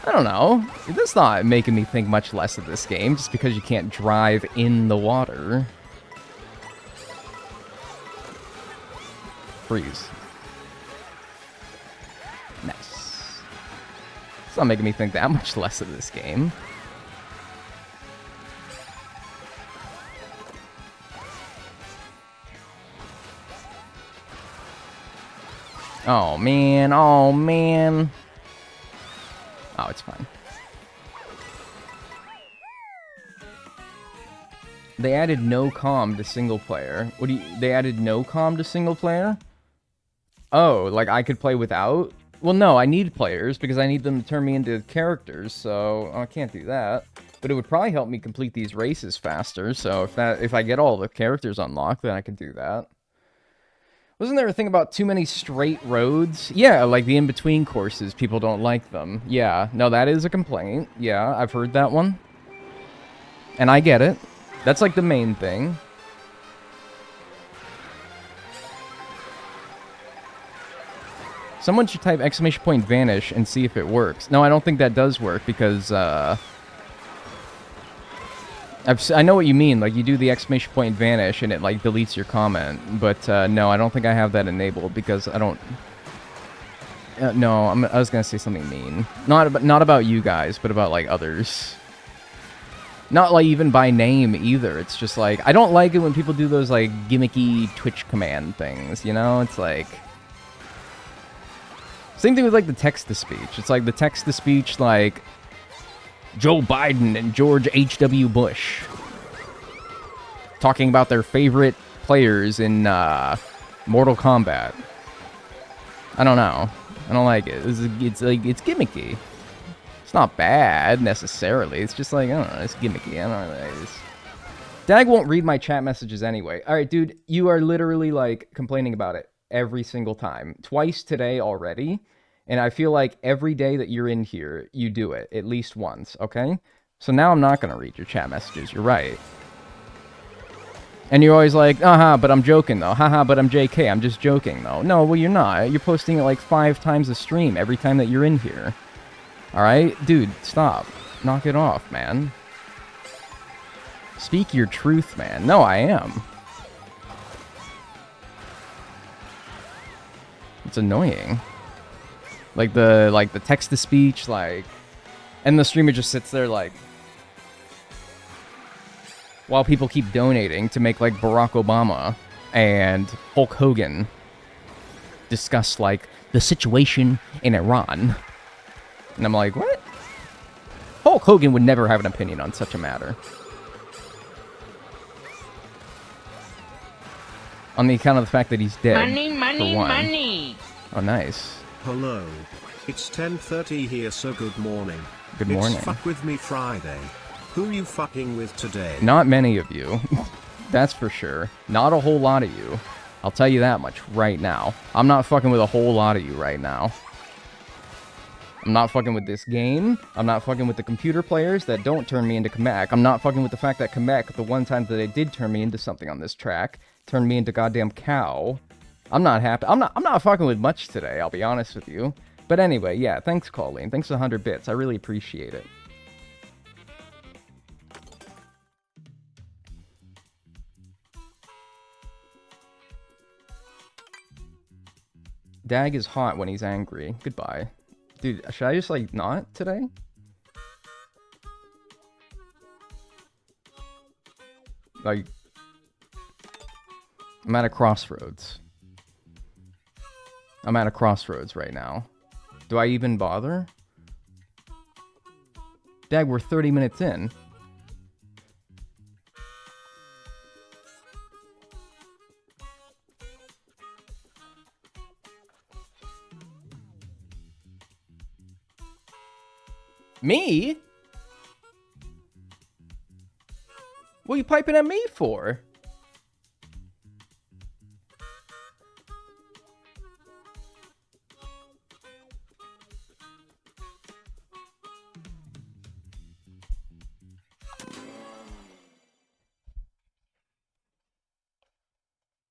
I don't know. That's not making me think much less of this game, just because you can't drive in the water. Freeze. Nice. It's not making me think that much less of this game. Oh, man. Oh, man. Oh, it's fine. They added no comm to single player. What do you... They added no comm to single player? Oh, like I could play without? Well, no, I need players because I need them to turn me into characters, so I can't do that. But it would probably help me complete these races faster, so if I get all the characters unlocked, then I could do that. Wasn't there a thing about too many straight roads? Yeah, like the in-between courses, people don't like them. Yeah, no, that is a complaint. Yeah, I've heard that one. And I get it. That's like the main thing. Someone should type exclamation point vanish and see if it works. No, I don't think that does work because, I know what you mean. Like, you do the exclamation point vanish and it, like, deletes your comment. But, no, I don't think I have that enabled because I don't... no, I was gonna say something mean. Not about you guys, but about, like, others. Not, like, even by name, either. It's just, like, I don't like it when people do those, like, gimmicky Twitch command things, you know? It's, like... Same thing with, like, the text-to-speech. It's, like, the text-to-speech, like... Joe Biden and George H.W. Bush. Talking about their favorite players in, Mortal Kombat. I don't know. I don't like it. It's, like, it's gimmicky. It's not bad, necessarily. It's just like, I don't know, it's gimmicky. I don't know. Dag won't read my chat messages anyway. Alright, dude, you are literally, like, complaining about it every single time. Twice today already. And I feel like every day that you're in here, you do it. At least once, okay? So now I'm not going to read your chat messages. You're right. And you're always like, haha, but I'm joking, though. Haha, but I'm JK. I'm just joking, though. No, well, you're not. You're posting it like 5 times a stream every time that you're in here. Alright? Dude, stop. Knock it off, man. Speak your truth, man. No, I am. It's annoying. Like the text-to-speech, like... And the streamer just sits there, like... While people keep donating to make, like, Barack Obama and Hulk Hogan discuss, like, the situation in Iran. And I'm like, what? Hulk Hogan would never have an opinion on such a matter. On the account of the fact that he's dead, Money, money, for one. money. Oh, nice. Hello. It's 10:30 here, so good morning. Good morning. It's Fuck With Me Friday. Who you fucking with today? Not many of you. That's for sure. Not a whole lot of you. I'll tell you that much right now. I'm not fucking with a whole lot of you right now. I'm not fucking with this game. I'm not fucking with the computer players that don't turn me into Kamek. I'm not fucking with the fact that Kamek, the one time that they did turn me into something on this track, turned me into goddamn cow. I'm not happy. I'm not fucking with much today, I'll be honest with you. But anyway, yeah, thanks, Colleen. Thanks 100 bits. I really appreciate it. Dag is hot when he's angry. Goodbye. Dude, should I just, like, not today? Like, I'm at a crossroads. I'm at a crossroads right now. Do I even bother? Dag, we're 30 minutes in. Me? What are you piping at me for?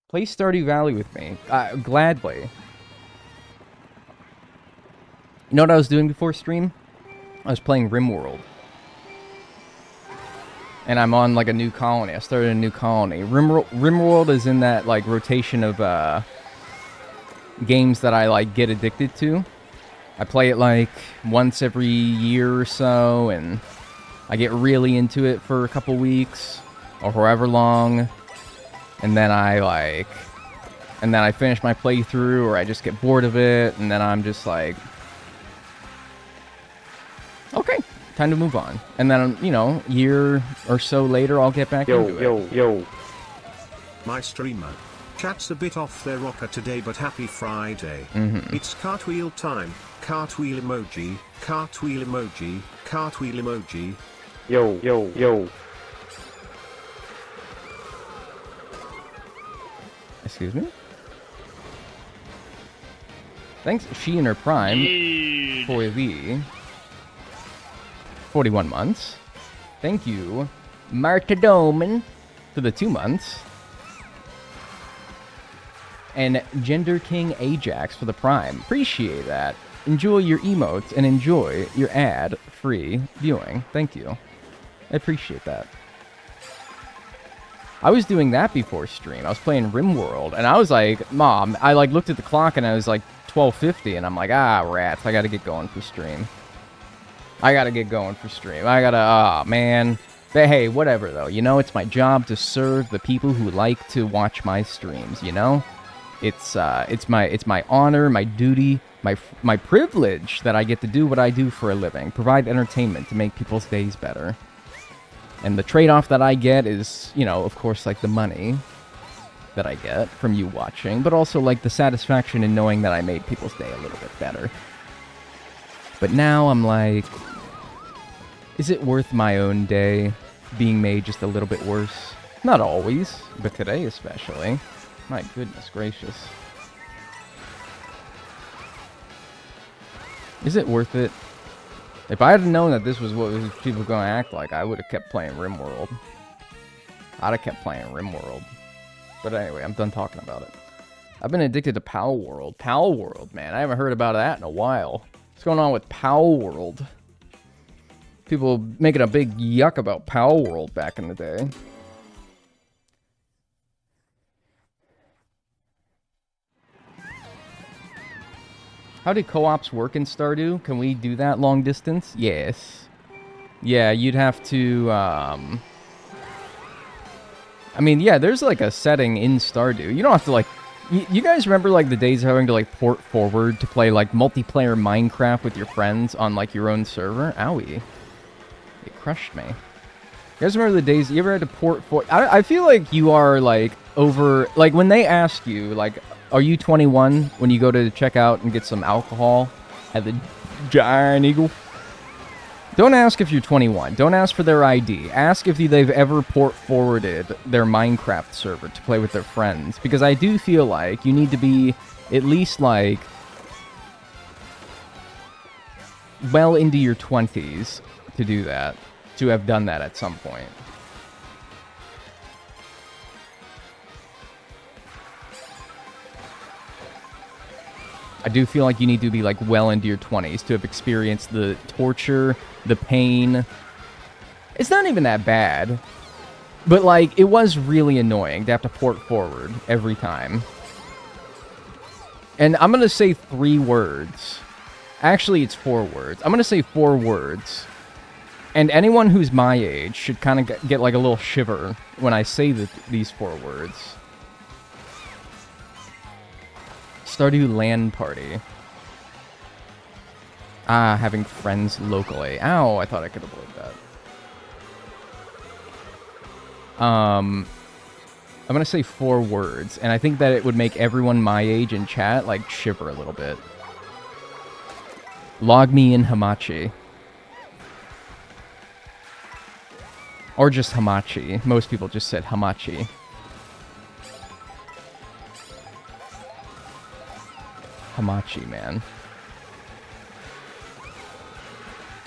Play Stardew Valley with me. Gladly. You know what I was doing before stream? I was playing RimWorld. And I'm on, like, a new colony. I started a new colony. RimWorld is in that, like, rotation of, games that I, like, get addicted to. I play it like once every year or so, and I get really into it for a couple weeks or however long, and then I finish my playthrough, or I just get bored of it, and then I'm just like, okay, time to move on. And then, you know, year or so later, I'll get back into it. Yo. My streamer. Chat's a bit off their rocker today, but happy Friday. It's cartwheel time. Cartwheel emoji. Cartwheel emoji. Cartwheel emoji. Yo. Excuse me? Thanks, She and Her Prime, for the 41 months. Thank you, Marta Doman, for the 2 months. And Gender King Ajax for the Prime. Appreciate that. Enjoy your emotes and enjoy your ad-free viewing. Thank you. I appreciate that. I was doing that before stream. I was playing RimWorld, and I was like, Mom, I like looked at the clock, and I was like 12:50, and I'm like, rats, I gotta get going for stream. I gotta, man. But hey, whatever, though. You know, it's my job to serve the people who like to watch my streams, you know? It's my honor, my duty, my privilege that I get to do what I do for a living. Provide entertainment to make people's days better. And the trade-off that I get is, you know, of course, like the money that I get from you watching, but also like the satisfaction in knowing that I made people's day a little bit better. But now I'm like, is it worth my own day being made just a little bit worse? Not always, but today especially. My goodness gracious. Is it worth it? If I had known that this was what people were going to act like, I would have kept playing RimWorld. I'd have kept playing RimWorld. But anyway, I'm done talking about it. I've been addicted to Pal World. Pal World, man. I haven't heard about that in a while. What's going on with Pal World? People making a big yuck about Pal World back in the day. How did co-ops work in Stardew? Can we do that long distance? Yes. Yeah, you'd have to, I mean, yeah, there's like a setting in Stardew. You don't have to like... You guys remember like the days of having to like port forward to play like multiplayer Minecraft with your friends on like your own server? Owie. It crushed me. You guys remember the days you ever had to port forward? I feel like you are like over... Like when they ask you like... Are you 21 when you go to check out and get some alcohol at the Giant Eagle? Don't ask if you're 21. Don't ask for their ID. Ask if they've ever port forwarded their Minecraft server to play with their friends. Because I do feel like you need to be at least like well into your 20s to do that. To have done that at some point. I do feel like you need to be, like, well into your 20s to have experienced the torture, the pain. It's not even that bad. But, like, it was really annoying to have to port forward every time. And I'm going to say 3 words. Actually, it's 4 words. I'm going to say 4 words. And anyone who's my age should kind of get, like, a little shiver when I say these 4 words. Stardew LAN party. Having friends locally. Ow, I thought I could avoid that. I'm gonna say 4 words, and I think that it would make everyone my age in chat, like, shiver a little bit. Log me in Hamachi. Or just Hamachi. Most people just said Hamachi. Hamachi, man.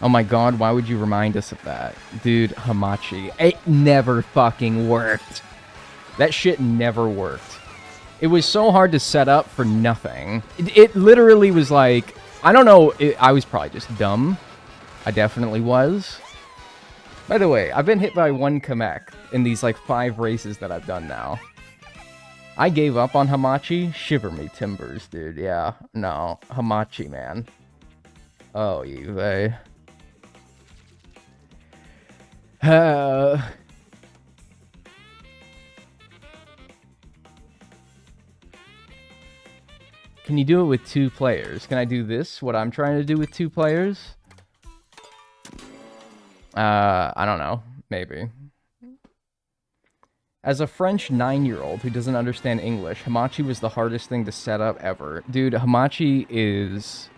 Oh my god, why would you remind us of that? Dude, Hamachi. It never fucking worked. That shit never worked. It was so hard to set up for nothing. It literally was like... I don't know, I was probably just dumb. I definitely was. By the way, I've been hit by 1 Kamek in these like 5 races that I've done now. I gave up on Hamachi. Shiver me timbers, dude. Yeah, no. Hamachi, man. Oh, you, Can you do it with 2 players? Can I do this, what I'm trying to do with 2 players? I don't know. Maybe. As a French 9-year-old who doesn't understand English, Hamachi was the hardest thing to set up ever. Dude, Hamachi is...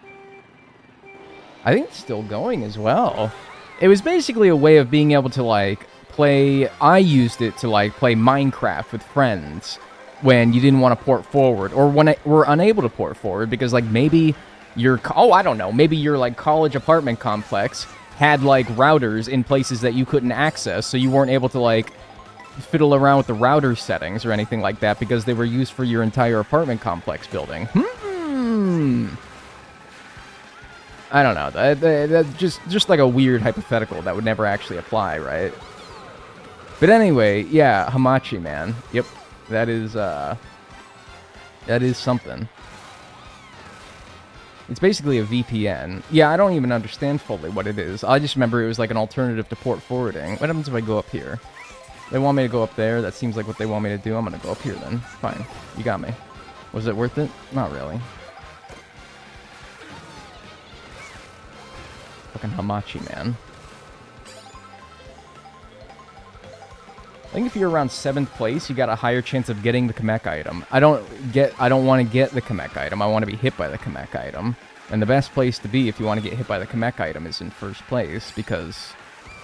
I think it's still going as well. It was basically a way of being able to, like, play... I used it to, like, play Minecraft with friends when you didn't want to port forward, or when we're unable to port forward, because, like, maybe your... Oh, I don't know. Maybe your, like, college apartment complex had, like, routers in places that you couldn't access, so you weren't able to, like, fiddle around with the router settings or anything like that because they were used for your entire apartment complex building. I don't know. That's just like a weird hypothetical that would never actually apply, right? But anyway, yeah, Hamachi, man. Yep, that is something. It's basically a VPN. Yeah, I don't even understand fully what it is. I just remember it was like an alternative to port forwarding. What happens if I go up here? They want me to go up there. That seems like what they want me to do. I'm going to go up here then. Fine. You got me. Was it worth it? Not really. Fucking Hamachi, man. I think if you're around 7th place, you got a higher chance of getting the Kamek item. I don't want to get the Kamek item. I want to be hit by the Kamek item. And the best place to be if you want to get hit by the Kamek item is in 1st place, because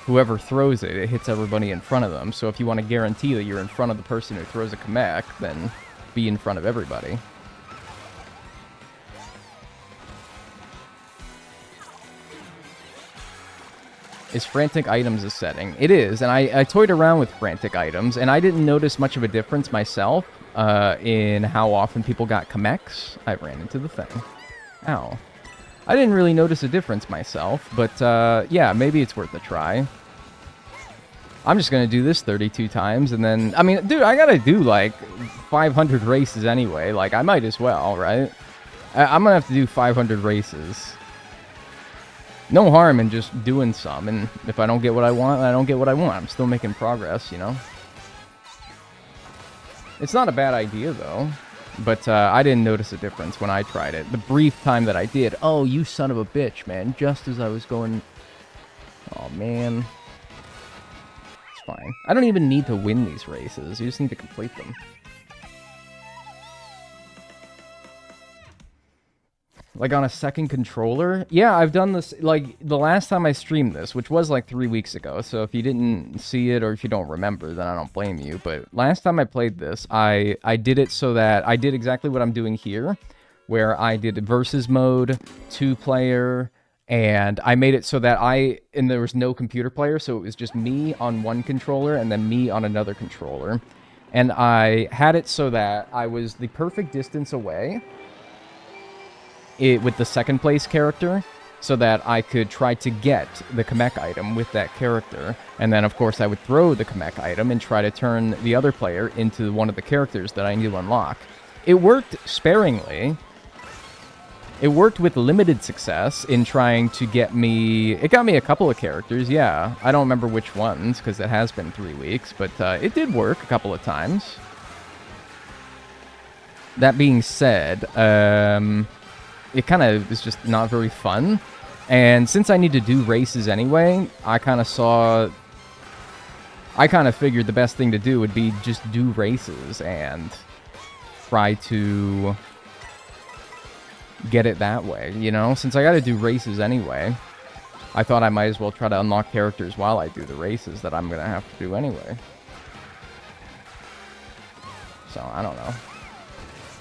whoever throws it, it hits everybody in front of them. So if you want to guarantee that you're in front of the person who throws a Kamek, then be in front of everybody. Is Frantic items a setting? It is, and I toyed around with Frantic items, and I didn't notice much of a difference myself in how often people got Kameks. I ran into the thing. Ow. I didn't really notice a difference myself, but yeah, maybe it's worth a try. I'm just going to do this 32 times, and then... I mean, dude, I got to do, like, 500 races anyway. Like, I might as well, right? I'm going to have to do 500 races. No harm in just doing some, and if I don't get what I want, I don't get what I want. I'm still making progress, you know? It's not a bad idea, though. But I didn't notice a difference when I tried it. The brief time that I did. Oh, you son of a bitch, man. Just as I was going... Oh, man. It's fine. I don't even need to win these races. You just need to complete them. Like on a second controller? Yeah, I've done this, like, the last time I streamed this, which was like 3 weeks ago, so if you didn't see it or if you don't remember, then I don't blame you, but last time I played this, I did it so that I did exactly what I'm doing here, where I did versus mode, 2-player, and I made it so that and there was no computer player, so it was just me on one controller and then me on another controller, and I had it so that I was the perfect distance away with the 2nd place character, so that I could try to get the Kamek item with that character. And then, of course, I would throw the Kamek item and try to turn the other player into one of the characters that I need to unlock. It worked sparingly. It worked with limited success in trying to get me... It got me a couple of characters, yeah. I don't remember which ones, because it has been 3 weeks, but it did work a couple of times. That being said, it kind of is just not very fun. And since I need to do races anyway, I kind of figured the best thing to do would be just do races and try to get it that way, you know? Since I got to do races anyway, I thought I might as well try to unlock characters while I do the races that I'm going to have to do anyway. So, I don't know.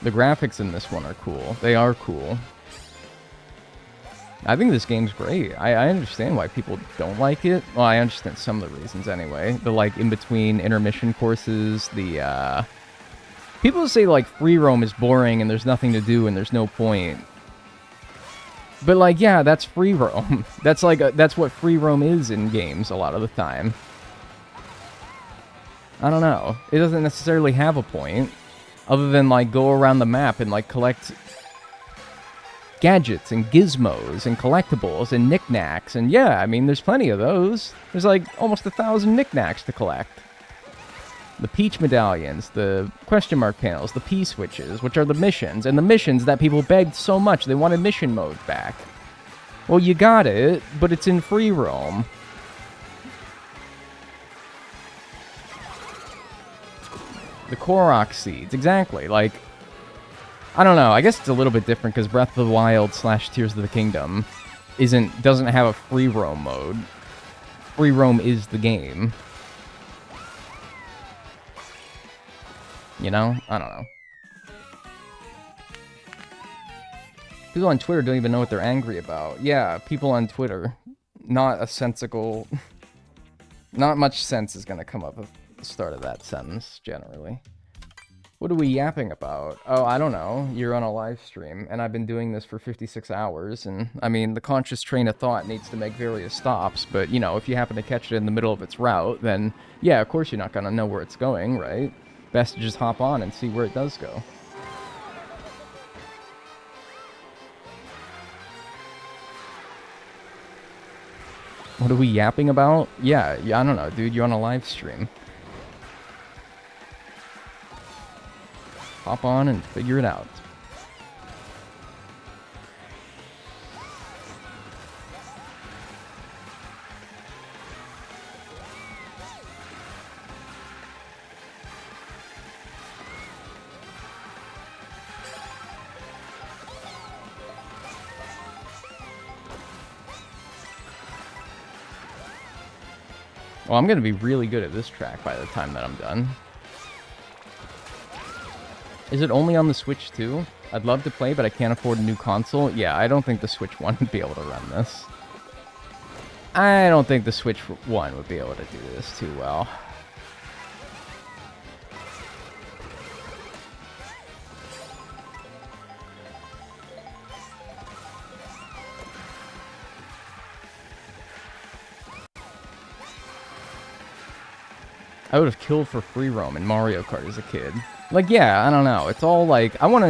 The graphics in this one are cool. They are cool. I think this game's great. I understand why people don't like it. Well, I understand some of the reasons anyway. The, like, in-between intermission courses, the, people say, like, free roam is boring and there's nothing to do and there's no point. But, like, yeah, that's free roam. That's, like, that's what free roam is in games a lot of the time. I don't know. It doesn't necessarily have a point, other than, like, go around the map and, like, collect gadgets and gizmos and collectibles and knickknacks. And yeah, I mean, there's plenty of those. There's like almost 1,000 knickknacks to collect. The Peach medallions, the question mark panels, the P-switches, which are the missions, and the missions that people begged so much they wanted mission mode back. Well, you got it, but it's in free roam. The Korok seeds, exactly. Like, I don't know. I guess it's a little bit different because Breath of the Wild / Tears of the Kingdom doesn't have a free roam mode. Free roam is the game. You know? I don't know. People on Twitter don't even know what they're angry about. Yeah, people on Twitter. Not a sensical... Not much sense is going to come up at the start of that sentence, generally. What are we yapping about? Oh, I don't know. You're on a live stream, and I've been doing this for 56 hours, and, I mean, the conscious train of thought needs to make various stops, but, you know, if you happen to catch it in the middle of its route, then, yeah, of course you're not going to know where it's going, right? Best to just hop on and see where it does go. What are we yapping about? Yeah, I don't know, dude. You're on a live stream. Hop on and figure it out. Well, I'm going to be really good at this track by the time that I'm done. Is it only on the Switch too? I'd love to play, but I can't afford a new console. Yeah, I don't think the Switch 1 would be able to run this. I don't think the Switch 1 would be able to do this too well. I would have killed for free roam in Mario Kart as a kid. Like, yeah, I don't know. It's all like, I'm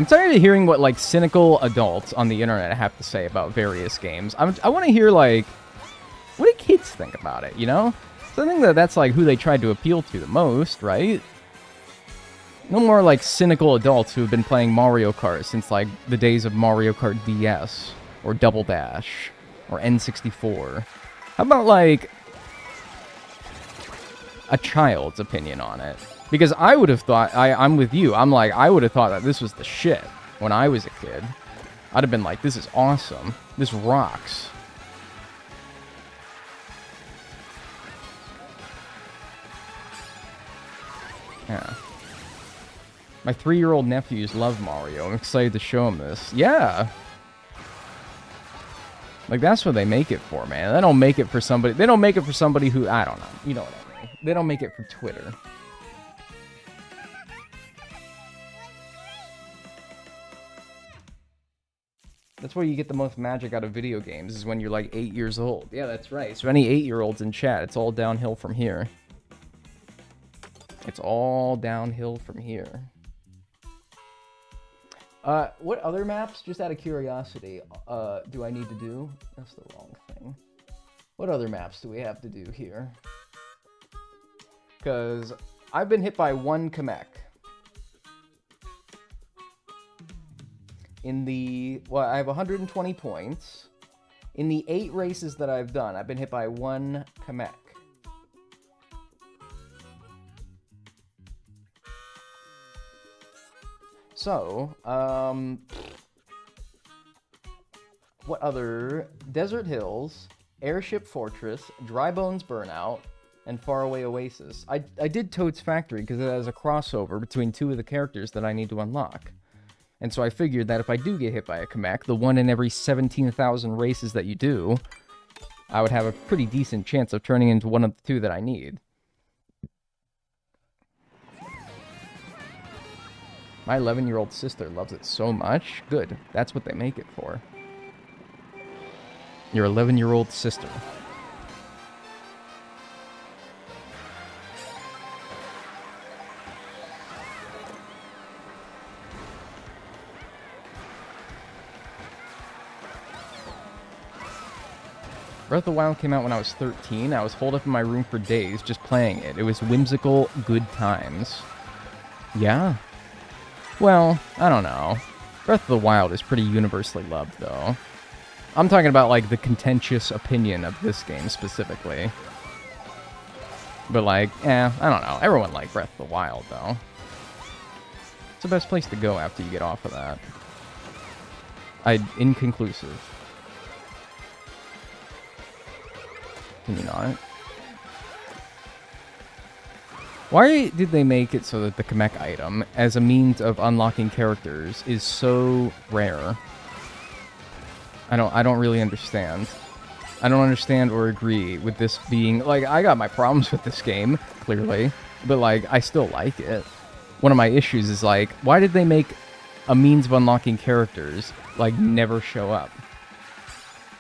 tired of hearing what, like, cynical adults on the internet have to say about various games. I want to hear, like, what do kids think about it, you know? So I think that's, like, who they tried to appeal to the most, right? No more, like, cynical adults who have been playing Mario Kart since, like, the days of Mario Kart DS, or Double Dash, or N64. How about, like, a child's opinion on it? Because I would have thought, I'm with you, I'm like, I would have thought that this was the shit when I was a kid. I'd have been like, this is awesome. This rocks. Yeah. My 3-year-old nephews love Mario. I'm excited to show them this. Yeah. Like, that's what they make it for, man. They don't make it for somebody who, I don't know. You know what I mean. They don't make it for Twitter. That's where you get the most magic out of video games, is when you're like 8 years old. Yeah, that's right. So any 8-year-olds in chat, it's all downhill from here. It's all downhill from here. What other maps, just out of curiosity, do I need to do? That's the wrong thing. What other maps do we have to do here? Because I've been hit by one Kamek. Well, I have 120 points. In the 8 races that I've done, I've been hit by one Kamek. So, what other? Desert Hills, Airship Fortress, Dry Bones Burnout, and Faraway Oasis. I did Toad's Factory because it has a crossover between 2 of the characters that I need to unlock. And so I figured that if I do get hit by a Kamek, the one in every 17,000 races that you do, I would have a pretty decent chance of turning into one of the 2 that I need. My 11-year-old sister loves it so much. Good. That's what they make it for. Your 11-year-old sister. Breath of the Wild came out when I was 13. I was holed up in my room for days just playing it. It was whimsical, good times. Yeah? Well, I don't know. Breath of the Wild is pretty universally loved, though. I'm talking about, like, the contentious opinion of this game specifically. But, like, I don't know. Everyone liked Breath of the Wild, though. It's the best place to go after you get off of that. Inconclusive. Can you not? Why did they make it so that the Kamek item, as a means of unlocking characters, is so rare? I don't really understand. I don't understand or agree with this being... Like, I got my problems with this game, clearly. But, like, I still like it. One of my issues is, like, why did they make a means of unlocking characters, like, never show up?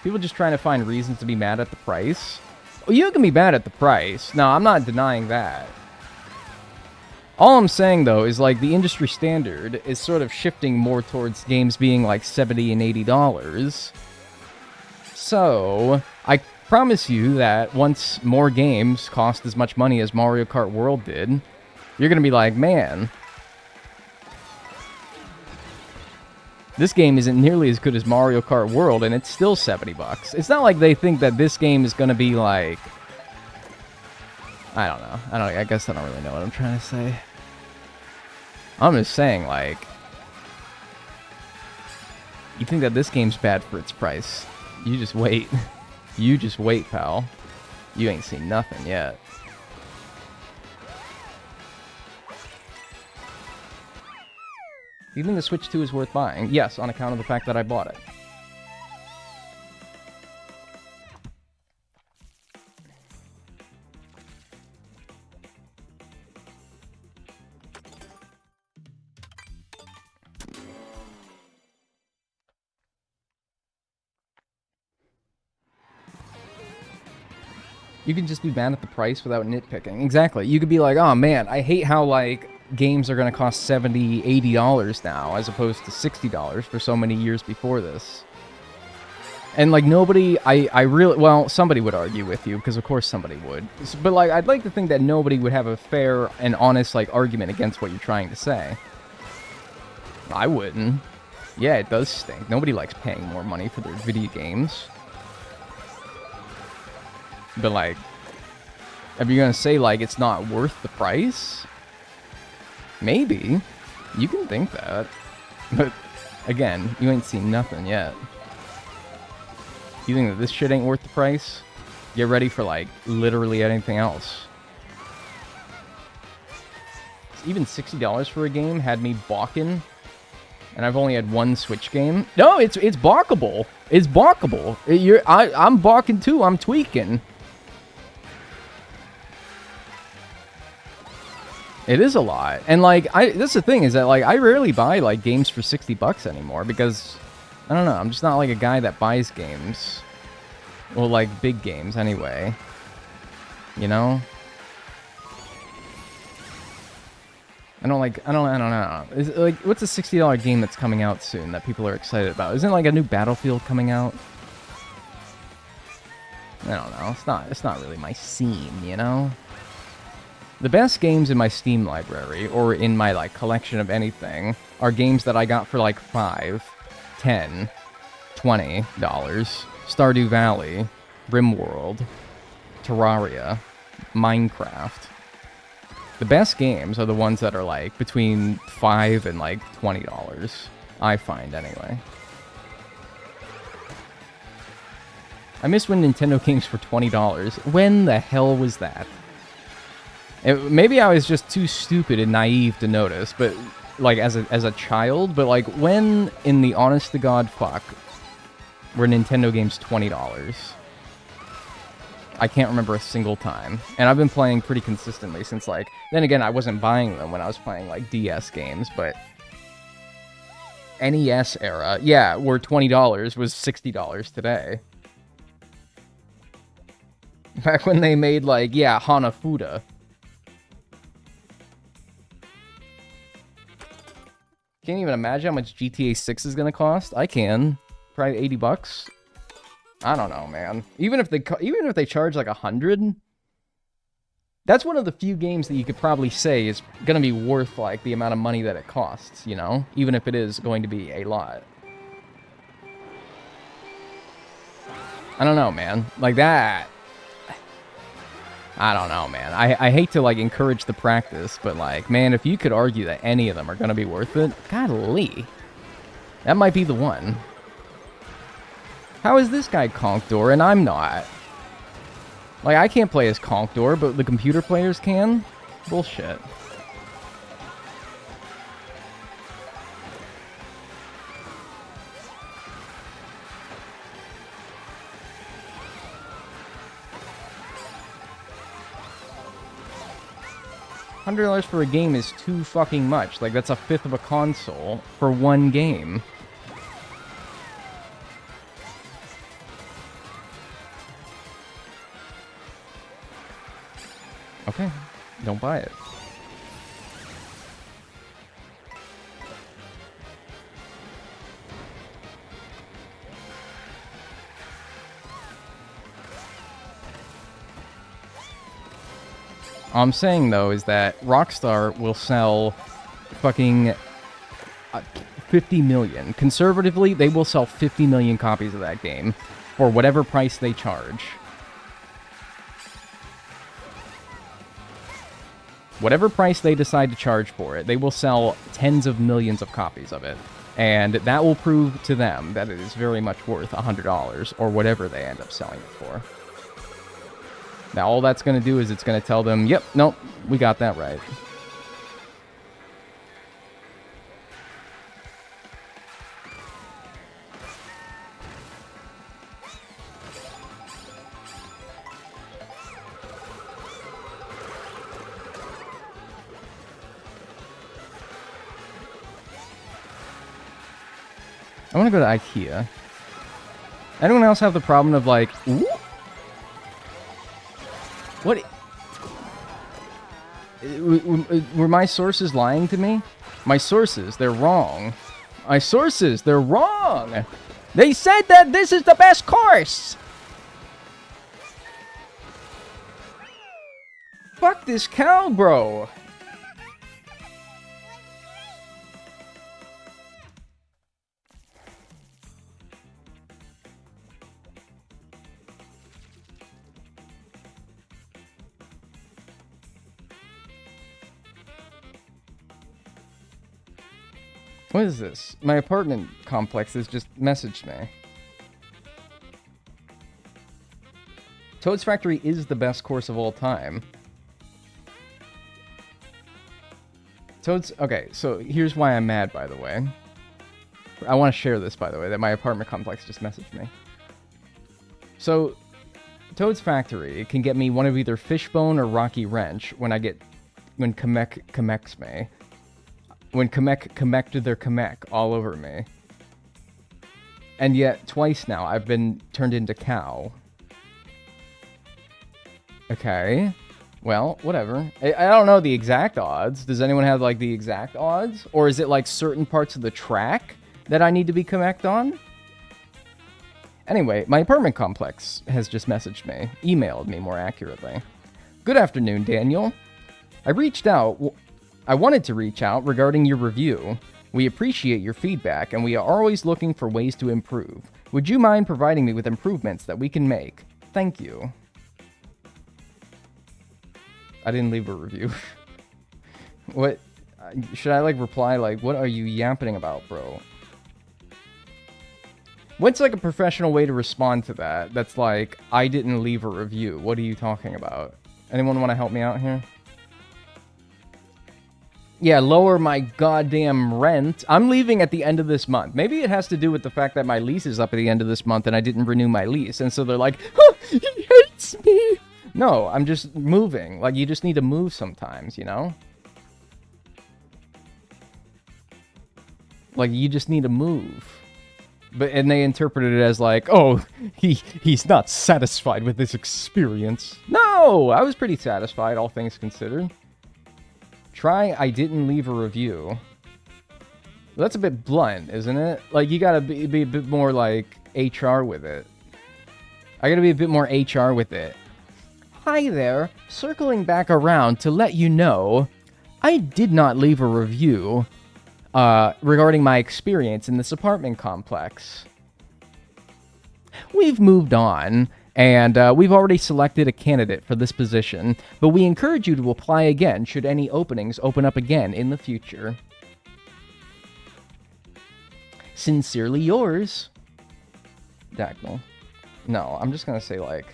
People just trying to find reasons to be mad at the price? Well, you can be mad at the price. No, I'm not denying that. All I'm saying, though, is, like, the industry standard is sort of shifting more towards games being, like, $70 and $80. So, I promise you that once more games cost as much money as Mario Kart World did, you're gonna be like, man, this game isn't nearly as good as Mario Kart World, and it's still $70. It's not like they think that this game is gonna be like... I don't know. I guess I don't really know what I'm trying to say. I'm just saying, like... You think that this game's bad for its price. You just wait. You just wait, pal. You ain't seen nothing yet. Do you think the Switch 2 is worth buying? Yes, on account of the fact that I bought it. You can just be mad at the price without nitpicking. Exactly. You could be like, oh man, I hate how, like, games are going to cost $70, $80 now, as opposed to $60 for so many years before this. And, like, nobody, I really, well, somebody would argue with you, because of course somebody would. But, like, I'd like to think that nobody would have a fair and honest, like, argument against what you're trying to say. I wouldn't. Yeah, it does stink. Nobody likes paying more money for their video games. But, like, are you gonna say, like, it's not worth the price? Maybe. You can think that. But, again, you ain't seen nothing yet. You think that this shit ain't worth the price? Get ready for, like, literally anything else. Even $60 for a game had me balking. And I've only had one Switch game. No, it's balkable. It's balkable. I'm balking too. I'm tweaking. It is a lot. And, like, that's the thing, is that, like, I rarely buy, like, games for $60 anymore, because, I don't know, I'm just not, like, a guy that buys games. Well, like, big games, anyway. You know? I don't know. Is, like, what's a $60 game that's coming out soon that people are excited about? Isn't, like, a new Battlefield coming out? I don't know. It's not really my scene, you know? The best games in my Steam library, or in my, like, collection of anything, are games that I got for, like, $5, $10, $20. Stardew Valley, RimWorld, Terraria, Minecraft. The best games are the ones that are, like, between $5 and, like, $20. I find, anyway. I miss when Nintendo games were $20. When the hell was that? Maybe I was just too stupid and naive to notice, but, like, as a child, but, like, when, in the honest-to-God fuck, were Nintendo games $20? I can't remember a single time. And I've been playing pretty consistently since, like... Then again, I wasn't buying them when I was playing, like, DS games, but... NES era, yeah, where $20 was $60 today. Back when they made, like, yeah, Hanafuda. Can't even imagine how much GTA 6 is gonna cost. I can. Probably $80. I don't know, man. Even if they charge like 100, that's one of the few games that you could probably say is gonna be worth like the amount of money that it costs, you know? Even if it is going to be a lot. I don't know, man. Like that. I don't know, man. I hate to like encourage the practice, but like, man, if you could argue that any of them are gonna be worth it, golly. That might be the one. How is this guy Conkdor and I'm not? Like, I can't play as Conkdor, but the computer players can? Bullshit. $100 for a game is too fucking much. Like, that's a fifth of a console for one game. Okay, don't buy it. All I'm saying, though, is that Rockstar will sell fucking 50 million. Conservatively, they will sell 50 million copies of that game for whatever price they charge. Whatever price they decide to charge for it, they will sell tens of millions of copies of it. And that will prove to them that it is very much worth $100 or whatever they end up selling it for. Now, all that's going to do is it's going to tell them, yep, nope, we got that right. I want to go to IKEA. Anyone else have the problem of like, ooh? What? Were my sources lying to me? My sources, they're wrong. My sources, they're wrong. They said that this is the best course. Fuck this cow, bro. What is this? My apartment complex has just messaged me. Toad's Factory is the best course of all time. Okay, so here's why I'm mad, by the way. I want to share this, by the way, that my apartment complex just messaged me. So, Toad's Factory can get me one of either Fishbone or Rocky Wrench when Kamek Kameks me. When Kamek their Kamek all over me. And yet, twice now, I've been turned into cow. Okay. Well, whatever. I don't know the exact odds. Does anyone have, like, the exact odds? Or is it, like, certain parts of the track that I need to be Kamek on? Anyway, my apartment complex has just messaged me. Emailed me, more accurately. Good afternoon, Daniel. I wanted to reach out regarding your review. We appreciate your feedback, and we are always looking for ways to improve. Would you mind providing me with improvements that we can make? Thank you. I didn't leave a review. What? Should I, like, reply, like, what are you yapping about, bro? What's, like, a professional way to respond to that? That's like, I didn't leave a review. What are you talking about? Anyone want to help me out here? Yeah, lower my goddamn rent. I'm leaving at the end of this month. Maybe it has to do with the fact that my lease is up at the end of this month and I didn't renew my lease. And so they're like, oh, he hates me. No, I'm just moving. Like, you just need to move sometimes, you know? Like, you just need to move. And they interpreted it as like, oh, he's not satisfied with this experience. No, I was pretty satisfied, all things considered. Try I didn't leave a review. Well, that's a bit blunt, isn't it? Like, you gotta be a bit more, like, HR with it. I gotta be a bit more HR with it. Hi there. Circling back around to let you know, I did not leave a review regarding my experience in this apartment complex. We've moved on, and we've already selected a candidate for this position, but we encourage you to apply again should any openings open up again in the future. Sincerely yours, Dagnall. No, I'm just gonna say, like...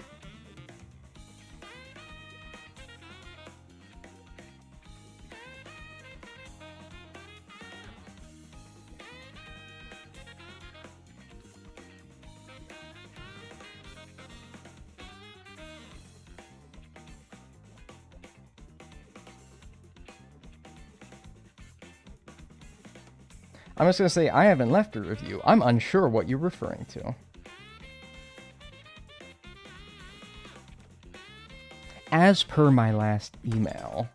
I'm just gonna say, I haven't left a review. I'm unsure what you're referring to. As per my last email.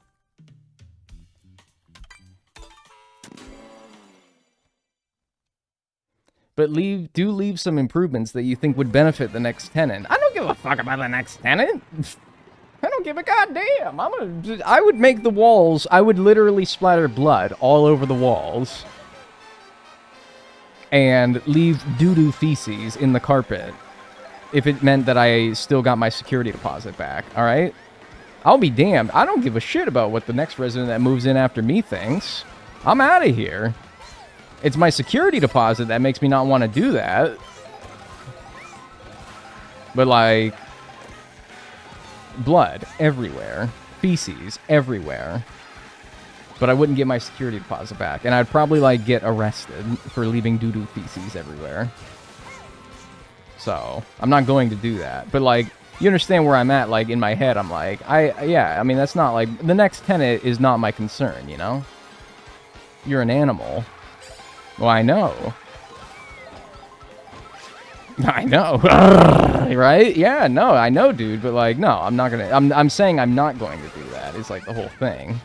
But do leave some improvements that you think would benefit the next tenant. I don't give a fuck about the next tenant. I don't give a goddamn. I would make the walls, I would literally splatter blood all over the walls. And leave doo-doo feces in the carpet if it meant that I still got my security deposit back, alright? I'll be damned. I don't give a shit about what the next resident that moves in after me thinks. I'm out of here. It's my security deposit that makes me not want to do that. But, like, blood everywhere. Feces everywhere. But I wouldn't get my security deposit back. And I'd probably, like, get arrested for leaving doo-doo feces everywhere. So, I'm not going to do that. But, like, you understand where I'm at, like, in my head. I'm like, yeah, I mean, that's not, like, the next tenant is not my concern, you know? You're an animal. Well, I know. I know. Right? Yeah, no, I know, dude. But, like, no, I'm not gonna... I'm saying I'm not going to do that. It's, like, the whole thing.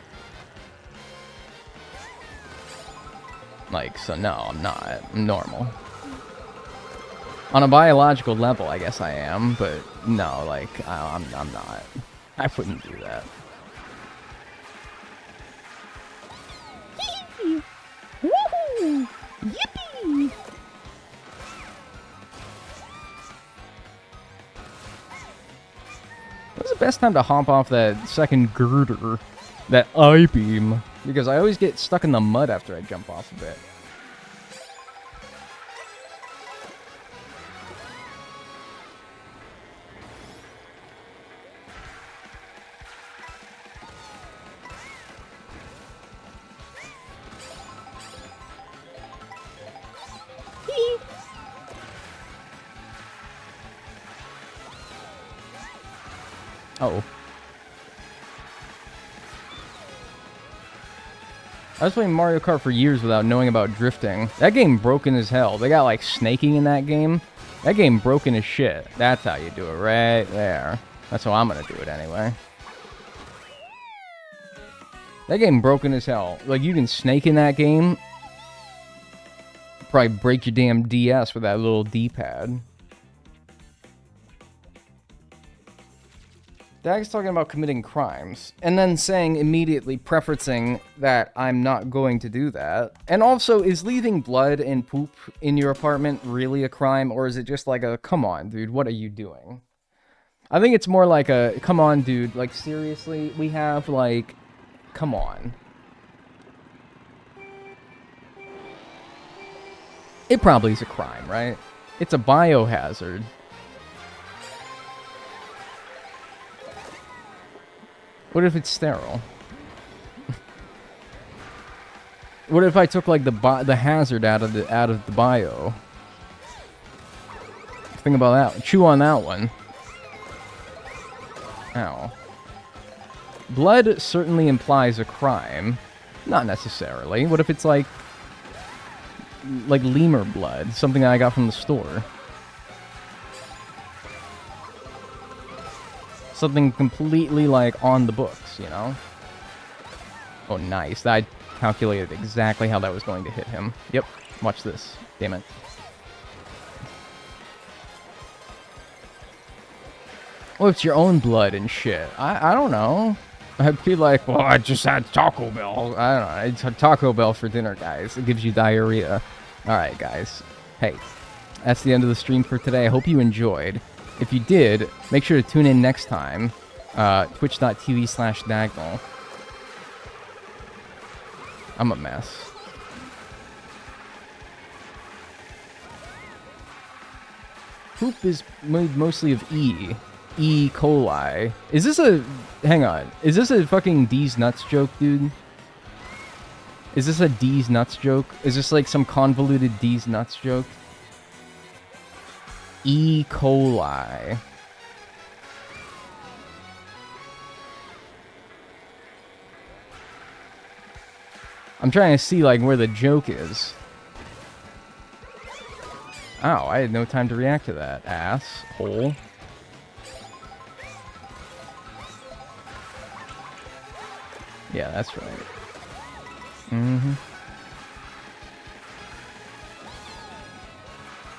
Like, so no, I'm not. I'm normal. On a biological level, I guess I am, but no, like, I'm not. I wouldn't do that. Woohoo! Yippee! When's the best time to hop off that second girder? That I-beam? Because I always get stuck in the mud after I jump off of it. Uh-oh. I was playing Mario Kart for years without knowing about drifting. That game broken as hell. They got, like, snaking in that game. That game broken as shit. That's how you do it, right there. That's how I'm gonna do it anyway. That game broken as hell. Like, you can snake in that game. Probably break your damn DS with that little D-pad. Dag's talking about committing crimes, and then saying immediately, preferencing that I'm not going to do that. And also, is leaving blood and poop in your apartment really a crime, or is it just like a, come on, dude, what are you doing? I think it's more like a, come on, dude, like, seriously, we have, like, come on. It probably is a crime, right? It's a biohazard. What if it's sterile? What if I took, like, the hazard out of the bio? Think about that. Chew on that one. Ow. Blood certainly implies a crime. Not necessarily. What if it's like lemur blood, something that I got from the store? Something completely, like, on the books, you know? Oh, nice. I calculated exactly how that was going to hit him. Yep. Watch this. Damn it. Well, it's your own blood and shit. I don't know. I'd be like, well, I just had Taco Bell. I don't know. It's a Taco Bell for dinner, guys. It gives you diarrhea. All right, guys. Hey, that's the end of the stream for today. I hope you enjoyed. If you did, make sure to tune in next time. Twitch.tv/Dagnall. I'm a mess. Poop is made mostly of E. E. coli. Is this a... Hang on. Is this a fucking D's Nuts joke, dude? Is this a D's Nuts joke? Is this like some convoluted D's Nuts joke? E. coli. I'm trying to see, like, where the joke is. Ow, I had no time to react to that, asshole. Yeah, that's right. Mm-hmm.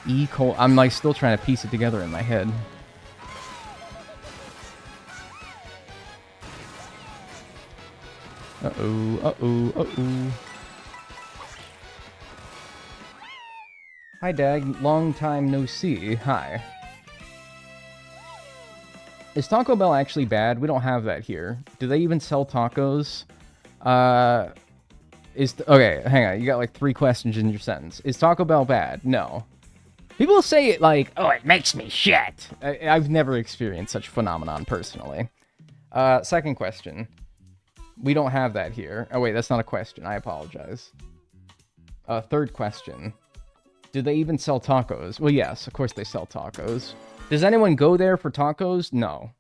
E. coli. I'm, like, still trying to piece it together in my head. Uh-oh, uh-oh, uh-oh. Hi, Dag. Long time no see. Hi. Is Taco Bell actually bad? We don't have that here. Do they even sell tacos? Okay, hang on. You got like 3 questions in your sentence. Is Taco Bell bad? No. People say it like, oh, it makes me shit. I've never experienced such a phenomenon personally. Second question. We don't have that here. Oh, wait, that's not a question. I apologize. Third question. Do they even sell tacos? Well, yes, of course they sell tacos. Does anyone go there for tacos? No.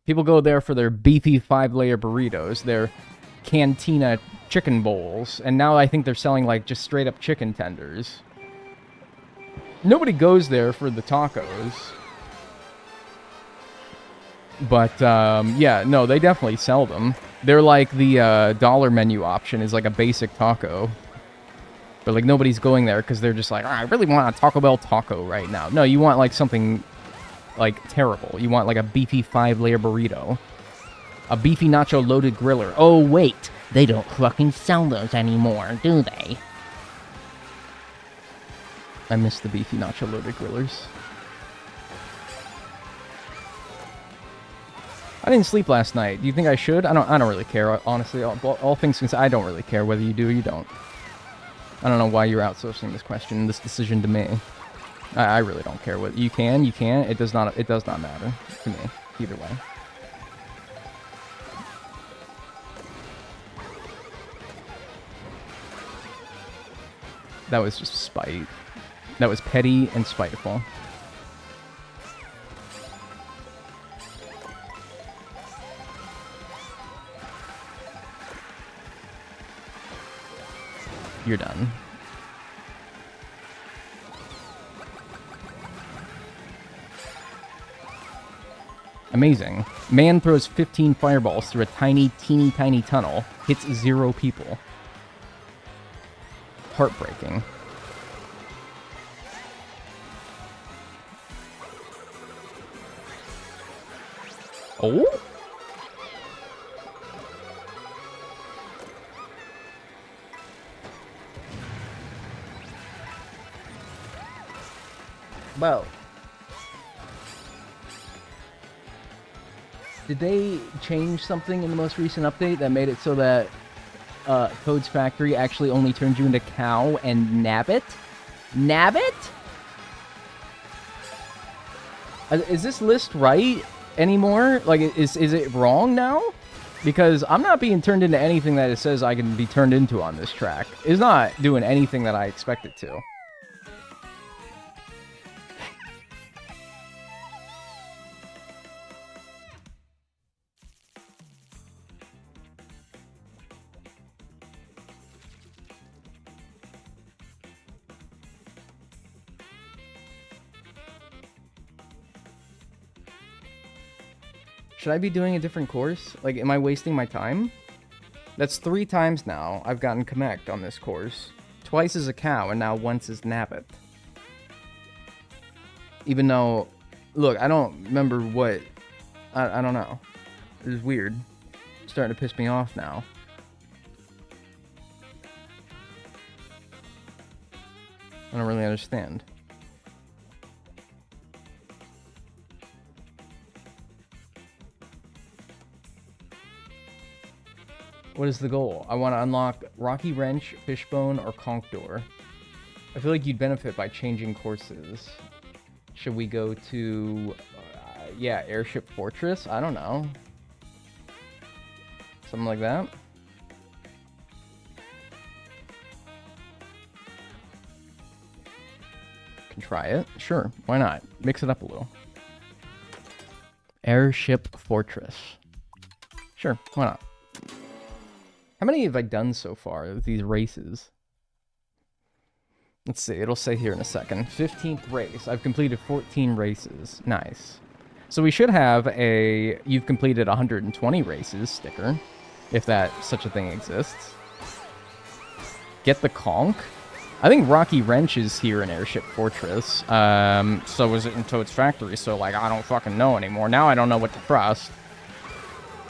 People go there for their beefy 5-layer burritos, their cantina chicken bowls, and now I think they're selling, like, just straight-up chicken tenders. Nobody goes there for the tacos. But, yeah, no, they definitely sell them. They're like the dollar menu option is like a basic taco. But, like, nobody's going there because they're just like, oh, I really want a Taco Bell taco right now. No, you want, like, something, like, terrible. You want, like, a beefy 5-layer burrito. A beefy nacho loaded griller. Oh, wait. They don't fucking sell those anymore, do they? I miss the beefy nacho loaded grillers. I didn't sleep last night. Do you think I should? I don't really care, honestly. All things considered, I don't really care whether you do or you don't. I don't know why you're outsourcing this question, this decision to me. I really don't care what you can, you can't. It does not matter to me either way. That was just spite. That was petty and spiteful. You're done. Amazing. Man throws 15 fireballs through a tiny, teeny tiny tunnel. Hits 0 people. Heartbreaking. Oh? Well, did they change something in the most recent update that made it so that Toad's Factory actually only turns you into cow and nabbit? Nabbit? Is this list right anymore? Like, is it wrong now? Because I'm not being turned into anything that it says I can be turned into on this track. It's not doing anything that I expect it to. Should I be doing a different course? Like, am I wasting my time? That's 3 times now I've gotten connect on this course. Twice as a cow, and now once as nabbit. Even though, look, I don't remember what I don't know. This is weird. It's starting to piss me off now. I don't really understand. What is the goal? I want to unlock Rocky Wrench, Fishbone, or Conch Door. I feel like you'd benefit by changing courses. Should we go to, yeah, Airship Fortress? I don't know. Something like that. Can try it. Sure, why not? Mix it up a little. Airship Fortress. Sure, why not? How many have I done so far with these races? Let's see, it'll say here in a second. 15th race. I've completed 14 races. Nice. So we should have a you've completed 120 races sticker, if that such a thing exists. Get the conch. I think Rocky Wrench is here in Airship Fortress. So is it in Toad's Factory, so like I don't fucking know anymore. Now I don't know what to trust.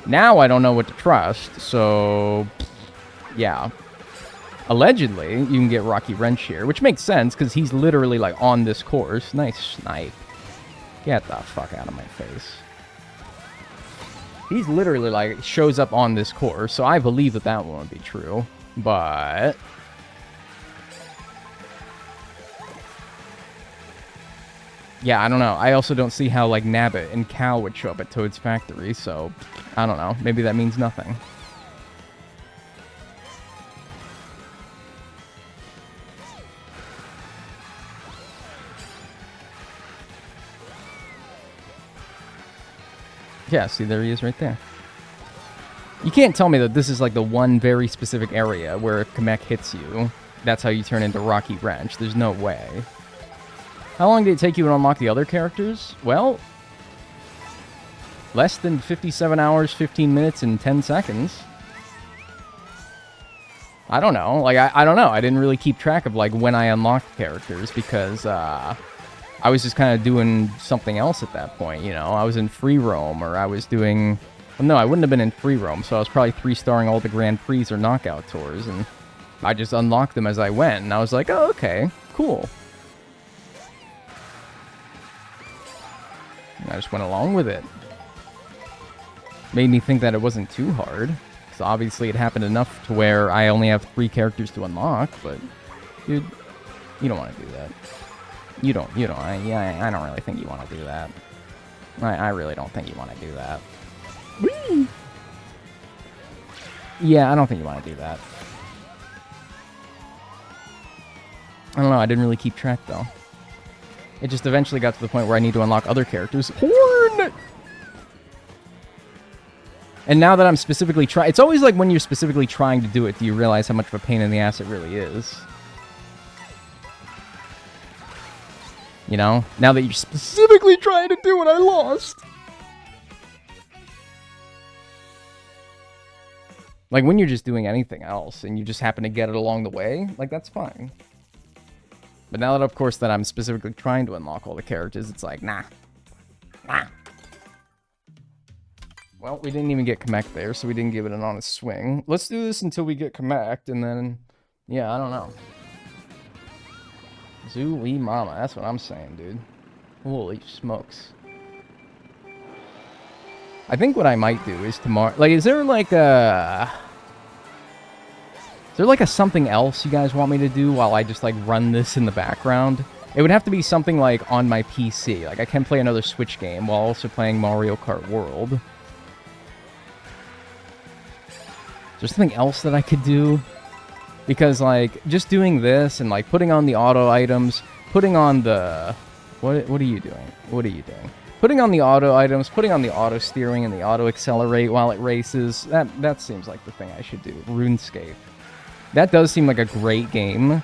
Now I don't know what to trust, so yeah. Allegedly, you can get Rocky Wrench here, which makes sense, because he's literally, like, on this course. Nice snipe. Get the fuck out of my face. He's literally, like, shows up on this course, so I believe that that won't be true. But yeah, I don't know. I also don't see how, like, Nabbit and Cal would show up at Toad's Factory, so I don't know. Maybe that means nothing. Yeah, see, there he is right there. You can't tell me that this is, like, the one very specific area where if Kamek hits you, that's how you turn into Rocky Wrench. There's no way. How long did it take you to unlock the other characters? Well, less than 57 hours, 15 minutes, and 10 seconds. I don't know. Like, I don't know. I didn't really keep track of, like, when I unlocked characters because, I was just kind of doing something else at that point, you know? I was in free roam, or I was doing... Well, no, I wouldn't have been in free roam, so I was probably 3-starring all the Grand Prix or Knockout Tours, and I just unlocked them as I went, and I was like, oh, okay, cool. And I just went along with it. Made me think that it wasn't too hard, because obviously it happened enough to where I only have 3 characters to unlock, but, dude, you don't want to do that. You don't, I don't really think you want to do that. I really don't think you want to do that. Whee! Yeah, I don't think you want to do that. I don't know, I didn't really keep track, though. It just eventually got to the point where I need to unlock other characters. Horn! And now that I'm specifically trying... It's always like when you're specifically trying to do it, do you realize how much of a pain in the ass it really is. You know? Now that you're specifically trying to do it, I lost. Like, when you're just doing anything else, and you just happen to get it along the way, like, that's fine. But now that, of course, that I'm specifically trying to unlock all the characters, it's like, nah. Nah. Well, we didn't even get Kamek there, so we didn't give it an honest swing. Let's do this until we get Kamek, and then... Yeah, I don't know. Zooey mama, that's what I'm saying, dude. Holy smokes. I think what I might do is tomorrow... Like, is there like a... Is there like a something else you guys want me to do while I just like run this in the background? It would have to be something like on my PC. Like, I can play another Switch game while also playing Mario Kart World. Is there something else that I could do? Because, like, just doing this and, like, putting on the auto items, putting on the... What are you doing? What are you doing? Putting on the auto items, putting on the auto steering and the auto accelerate while it races, that seems like the thing I should do. RuneScape. That does seem like a great game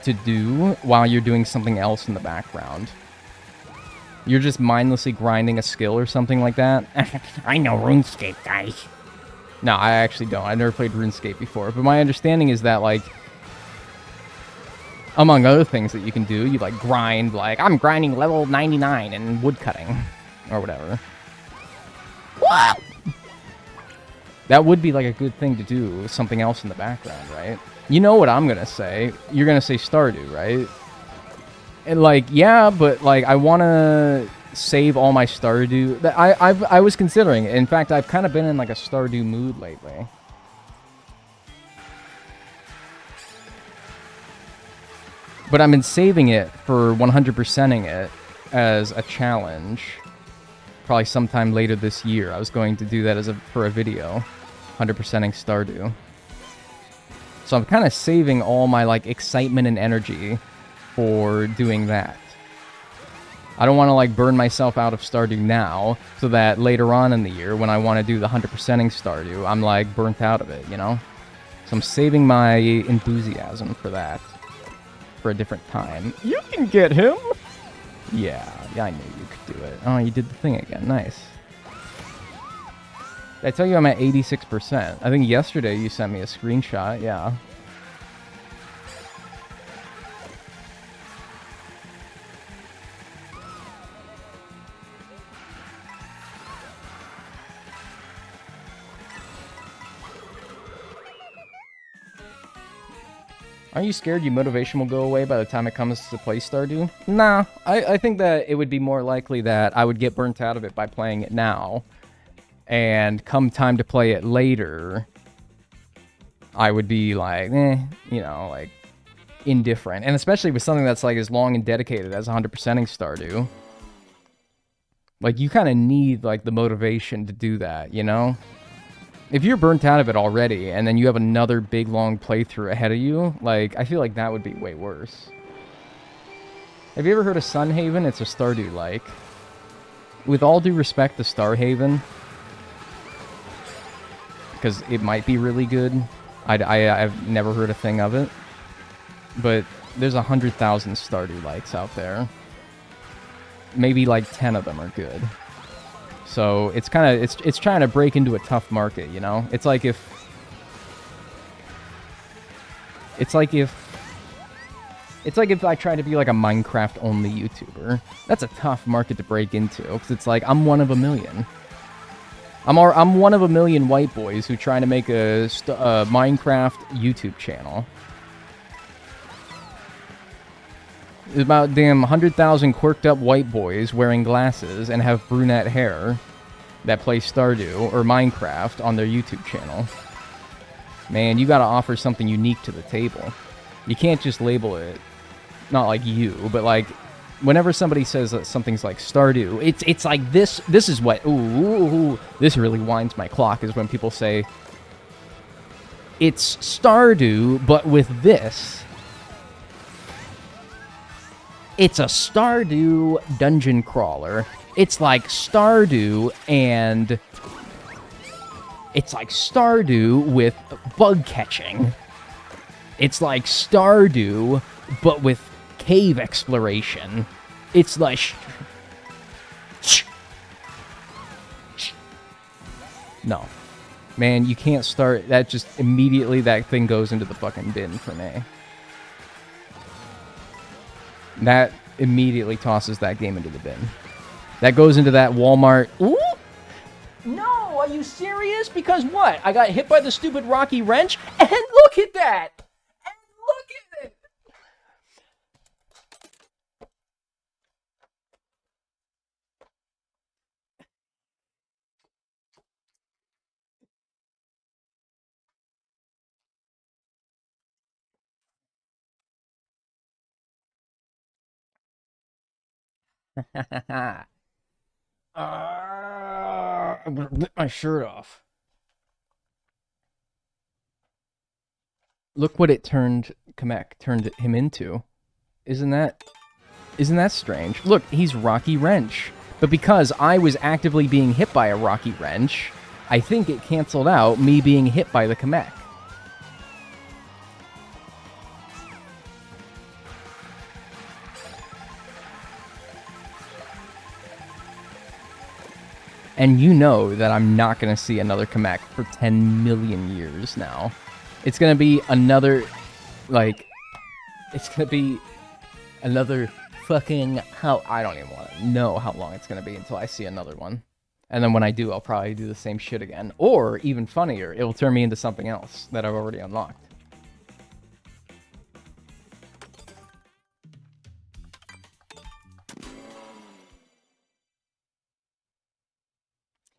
to do while you're doing something else in the background. You're just mindlessly grinding a skill or something like that. I know RuneScape, guys. No, I actually don't. I've never played RuneScape before. But my understanding is that, like, among other things that you can do, you, like, grind, like, I'm grinding level 99 in woodcutting, or whatever. That would be like a good thing to do, something else in the background, right? You know what I'm gonna say. You're gonna say Stardew, right? And like, yeah, but like I wanna save all my Stardew. I was considering it. In fact, I've kind of been in like a Stardew mood lately. But I've been saving it for 100%ing it as a challenge. Probably sometime later this year. I was going to do that for a video. 100%ing Stardew. So I'm kind of saving all my like excitement and energy for doing that. I don't want to like burn myself out of Stardew now, so that later on in the year, when I want to do the 100%ing Stardew, I'm like burnt out of it, you know? So I'm saving my enthusiasm for that. For a different time. You can get him! Yeah, I knew you could do it. Oh, you did the thing again. Nice. Did I tell you I'm at 86%? I think yesterday you sent me a screenshot, yeah. Aren't you scared your motivation will go away by the time it comes to play Stardew? Nah, I think that it would be more likely that I would get burnt out of it by playing it now. And come time to play it later, I would be like, you know, like, indifferent. And especially with something that's like as long and dedicated as 100%ing Stardew. Like, you kind of need, like, the motivation to do that, you know? If you're burnt out of it already, and then you have another big, long playthrough ahead of you, like, I feel like that would be way worse. Have you ever heard of Sunhaven? It's a Stardew-like. With all due respect to Starhaven, because it might be really good. I've never heard a thing of it. But there's 100,000 Stardew-likes out there. Maybe like 10 of them are good. So it's kind of it's trying to break into a tough market, you know? It's like if I tried to be like a Minecraft only YouTuber. That's a tough market to break into, because it's like I'm one of a million. I'm one of a million white boys who trying to make a Minecraft YouTube channel. There's about damn 100,000 quirked up white boys wearing glasses and have brunette hair that play Stardew or Minecraft on their YouTube channel. Man, you gotta offer something unique to the table. You can't just label it, not like you, but like, whenever somebody says that something's like Stardew, it's like this is what, ooh, this really winds my clock, is when people say, it's Stardew, but with this. It's a Stardew dungeon crawler. It's like Stardew and... It's like Stardew with bug catching. It's like Stardew, but with cave exploration. It's like... No. Man, you can't start... That just immediately, that thing goes into the fucking bin for me. That immediately tosses that game into the bin. That goes into that Walmart... Ooh! No, are you serious? Because what? I got hit by the stupid Rocky Wrench, and look at that! And look at it! I'm gonna rip my shirt off. Look what it turned him into. Isn't that strange? Look, he's Rocky Wrench. But because I was actively being hit by a Rocky Wrench, I think it canceled out me being hit by the Kamek. And you know that I'm not going to see another Kamek for 10 million years now. It's going to be another, like, it's going to be another fucking, I don't even want to know how long it's going to be until I see another one. And then when I do, I'll probably do the same shit again. Or, even funnier, it will turn me into something else that I've already unlocked.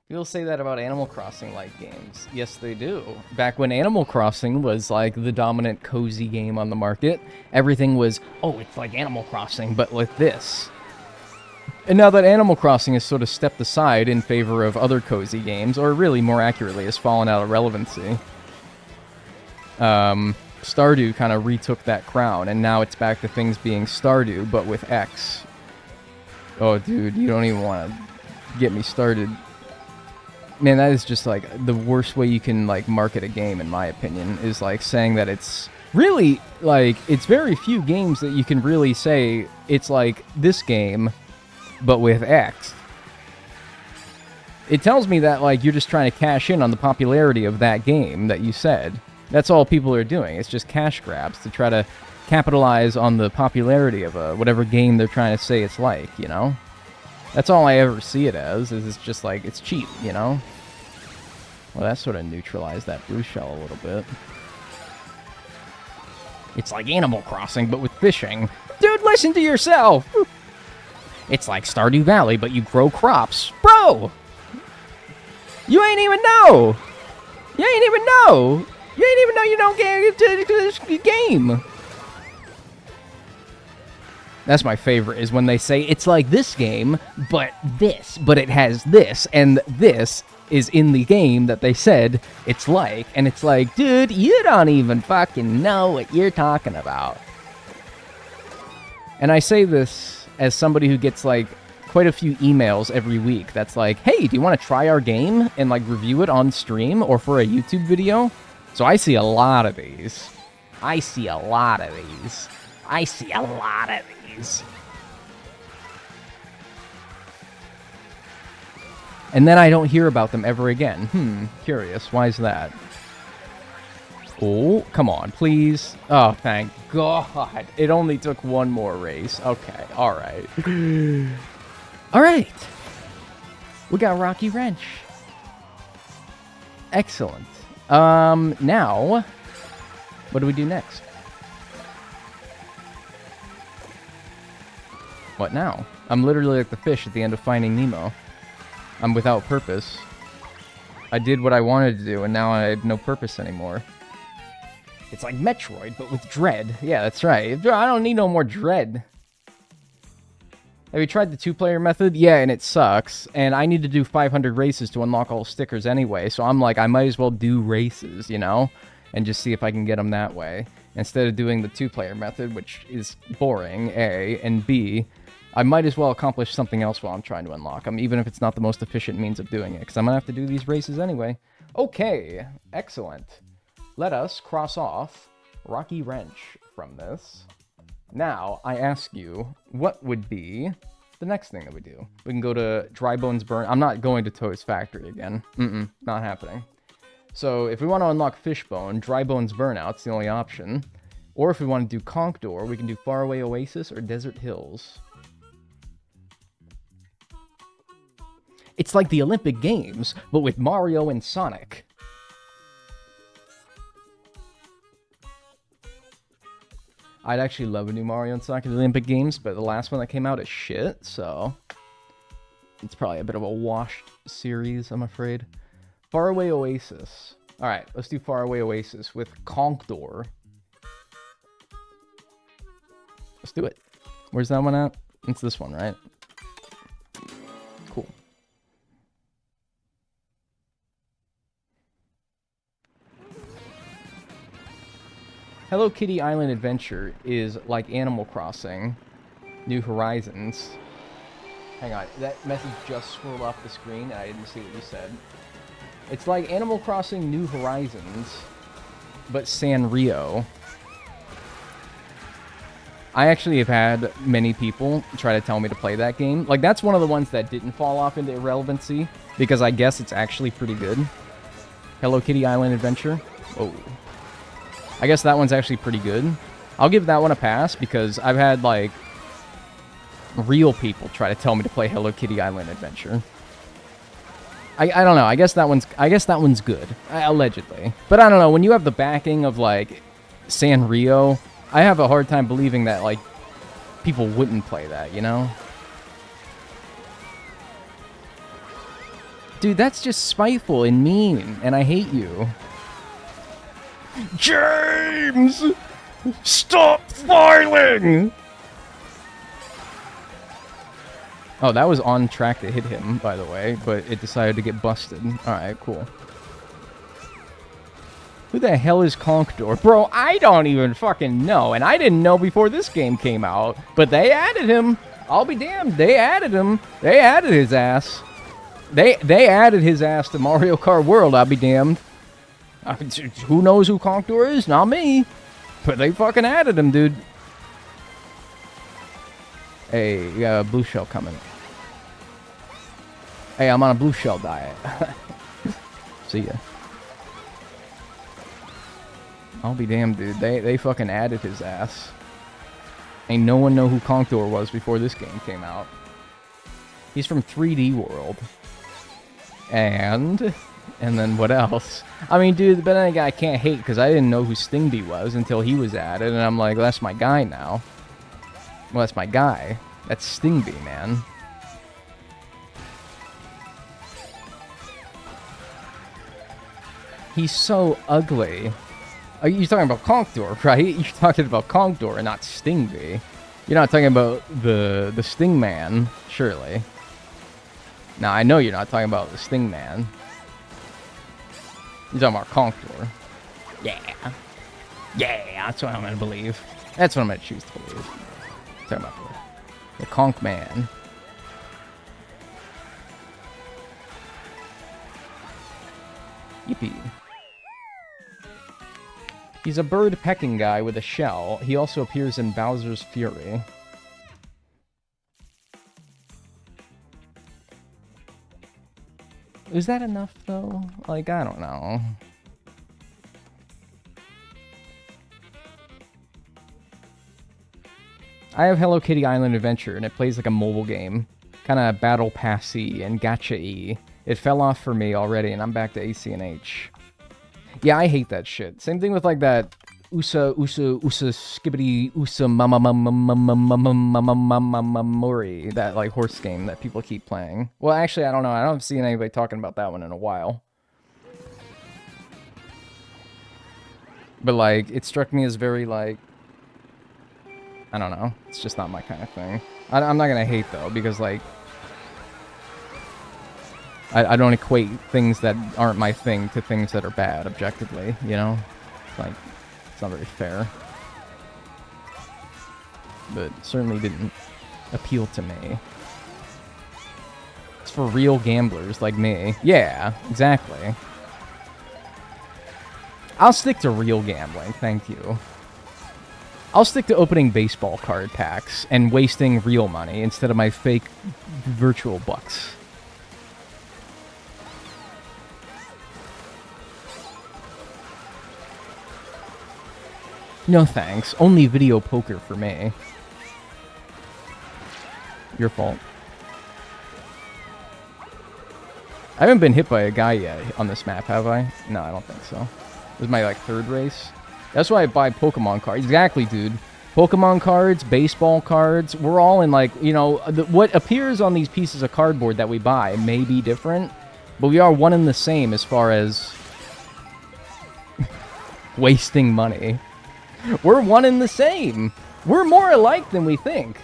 People say that about Animal Crossing-like games. Yes, they do. Back when Animal Crossing was, like, the dominant cozy game on the market, everything was, oh, it's like Animal Crossing, but with this. And now that Animal Crossing has sort of stepped aside in favor of other cozy games, or really, more accurately, has fallen out of relevancy, Stardew kind of retook that crown, and now it's back to things being Stardew, but with X. Oh, dude, you don't even want to get me started. Man, that is just, like, the worst way you can, like, market a game, in my opinion, is, like, saying that it's really, like, it's very few games that you can really say it's like this game, but with X. It tells me that, like, you're just trying to cash in on the popularity of that game that you said. That's all people are doing. It's just cash grabs to try to capitalize on the popularity of whatever game they're trying to say it's like, you know? That's all I ever see it as, is it's just like, it's cheap, you know? Well, that sort of neutralized that blue shell a little bit. It's like Animal Crossing, but with fishing. Dude, listen to yourself! It's like Stardew Valley, but you grow crops. Bro! You ain't even know! You ain't even know! You ain't even know you don't get into this game! That's my favorite, is when they say, it's like this game, but it has this, and this is in the game that they said it's like, and it's like, dude, you don't even fucking know what you're talking about. And I say this as somebody who gets, like, quite a few emails every week that's like, hey, do you want to try our game and, like, review it on stream or for a YouTube video? So I see a lot of these. I see a lot of these. And then I don't hear about them ever again. Curious. Why is that? Oh, come on, please. Oh, thank God. It only took one more race. Okay, alright. Alright. We got Rocky Wrench. Excellent. Now, what do we do next? What now? I'm literally like the fish at the end of Finding Nemo. I'm without purpose. I did what I wanted to do, and now I have no purpose anymore. It's like Metroid, but with dread. Yeah, that's right. I don't need no more dread. Have you tried the two-player method? Yeah, and it sucks. And I need to do 500 races to unlock all stickers anyway, so I'm like, I might as well do races, you know? And just see if I can get them that way. Instead of doing the two-player method, which is boring, A, and B, I might as well accomplish something else while I'm trying to unlock them, even if it's not the most efficient means of doing it, because I'm going to have to do these races anyway. Okay, excellent. Let us cross off Rocky Wrench from this. Now, I ask you, what would be the next thing that we do? We can go to Dry Bones Burn. I'm not going to Toad's Factory again. Not happening. So, if we want to unlock Fishbone, Dry Bones Burnout's the only option. Or if we want to do Conch Door, we can do Faraway Oasis or Desert Hills. It's like the Olympic Games, but with Mario and Sonic. I'd actually love a new Mario and Sonic at the Olympic Games, but the last one that came out is shit, so it's probably a bit of a washed series, I'm afraid. Faraway Oasis. Alright, let's do Faraway Oasis with Conch Door. Let's do it. Where's that one at? It's this one, right? Cool. Hello Kitty Island Adventure is like Animal Crossing, New Horizons. Hang on, that message just scrolled off the screen and I didn't see what you said. It's like Animal Crossing New Horizons, but Sanrio. I actually have had many people try to tell me to play that game. Like, that's one of the ones that didn't fall off into irrelevancy, because I guess it's actually pretty good. Hello Kitty Island Adventure. Oh. I guess that one's actually pretty good. I'll give that one a pass, because I've had, like, real people try to tell me to play Hello Kitty Island Adventure. I don't know. I guess that one's good, allegedly. But I don't know. When you have the backing of like Sanrio, I have a hard time believing that like people wouldn't play that. You know, dude, that's just spiteful and mean, and I hate you. James, stop filing. Oh, that was on track to hit him, by the way, but it decided to get busted. Alright, cool. Who the hell is Conkdor? Bro, I don't even fucking know, and I didn't know before this game came out, but they added him. I'll be damned, they added him. They added his ass. They added his ass to Mario Kart World, I'll be damned. Who knows who Conkdor is? Not me. But they fucking added him, dude. Hey, you got a blue shell coming. Hey, I'm on a blue shell diet. See ya. I'll be damned, dude. They fucking added his ass. Ain't no one know who Conkdor was before this game came out. He's from 3D World. And then what else? I mean, dude, the banana guy I can't hate because I didn't know who Stingby was until he was added, and I'm like, well, that's my guy now. Well, that's my guy. That's Stingby, man. He's so ugly. You're talking about Conkdor, right? You're talking about Conkdor and not Stingby. You're not talking about the Stingman, surely. Now, I know you're not talking about the Stingman. You're talking about Conkdor. Yeah. Yeah, that's what I'm going to believe. That's what I'm going to choose to believe. Talking about the Conk Man. Yippee. He's a bird-pecking guy with a shell. He also appears in Bowser's Fury. Is that enough, though? Like, I don't know. I have Hello Kitty Island Adventure, and it plays like a mobile game. Kind of Battle Pass-y and Gacha-y. It fell off for me already, and I'm back to AC&H. Yeah, I hate that shit. Same thing with like that skibbity mori, that like horse game that people keep playing. Well, actually, I don't know. I don't see anybody talking about that one in a while. But like, it struck me as very like, I don't know. It's just not my kind of thing. I'm not gonna hate though, because like, I don't equate things that aren't my thing to things that are bad, objectively, you know? Like, it's not very fair. But certainly didn't appeal to me. It's for real gamblers like me. Yeah, exactly. I'll stick to real gambling, thank you. I'll stick to opening baseball card packs and wasting real money instead of my fake virtual bucks. No thanks. Only video poker for me. Your fault. I haven't been hit by a guy yet on this map, have I? No, I don't think so. This is my, like, third race. That's why I buy Pokemon cards. Exactly, dude. Pokemon cards, baseball cards. We're all in, like, you know, what appears on these pieces of cardboard that we buy may be different, but we are one and the same as far as wasting money. We're one and the same. We're more alike than we think.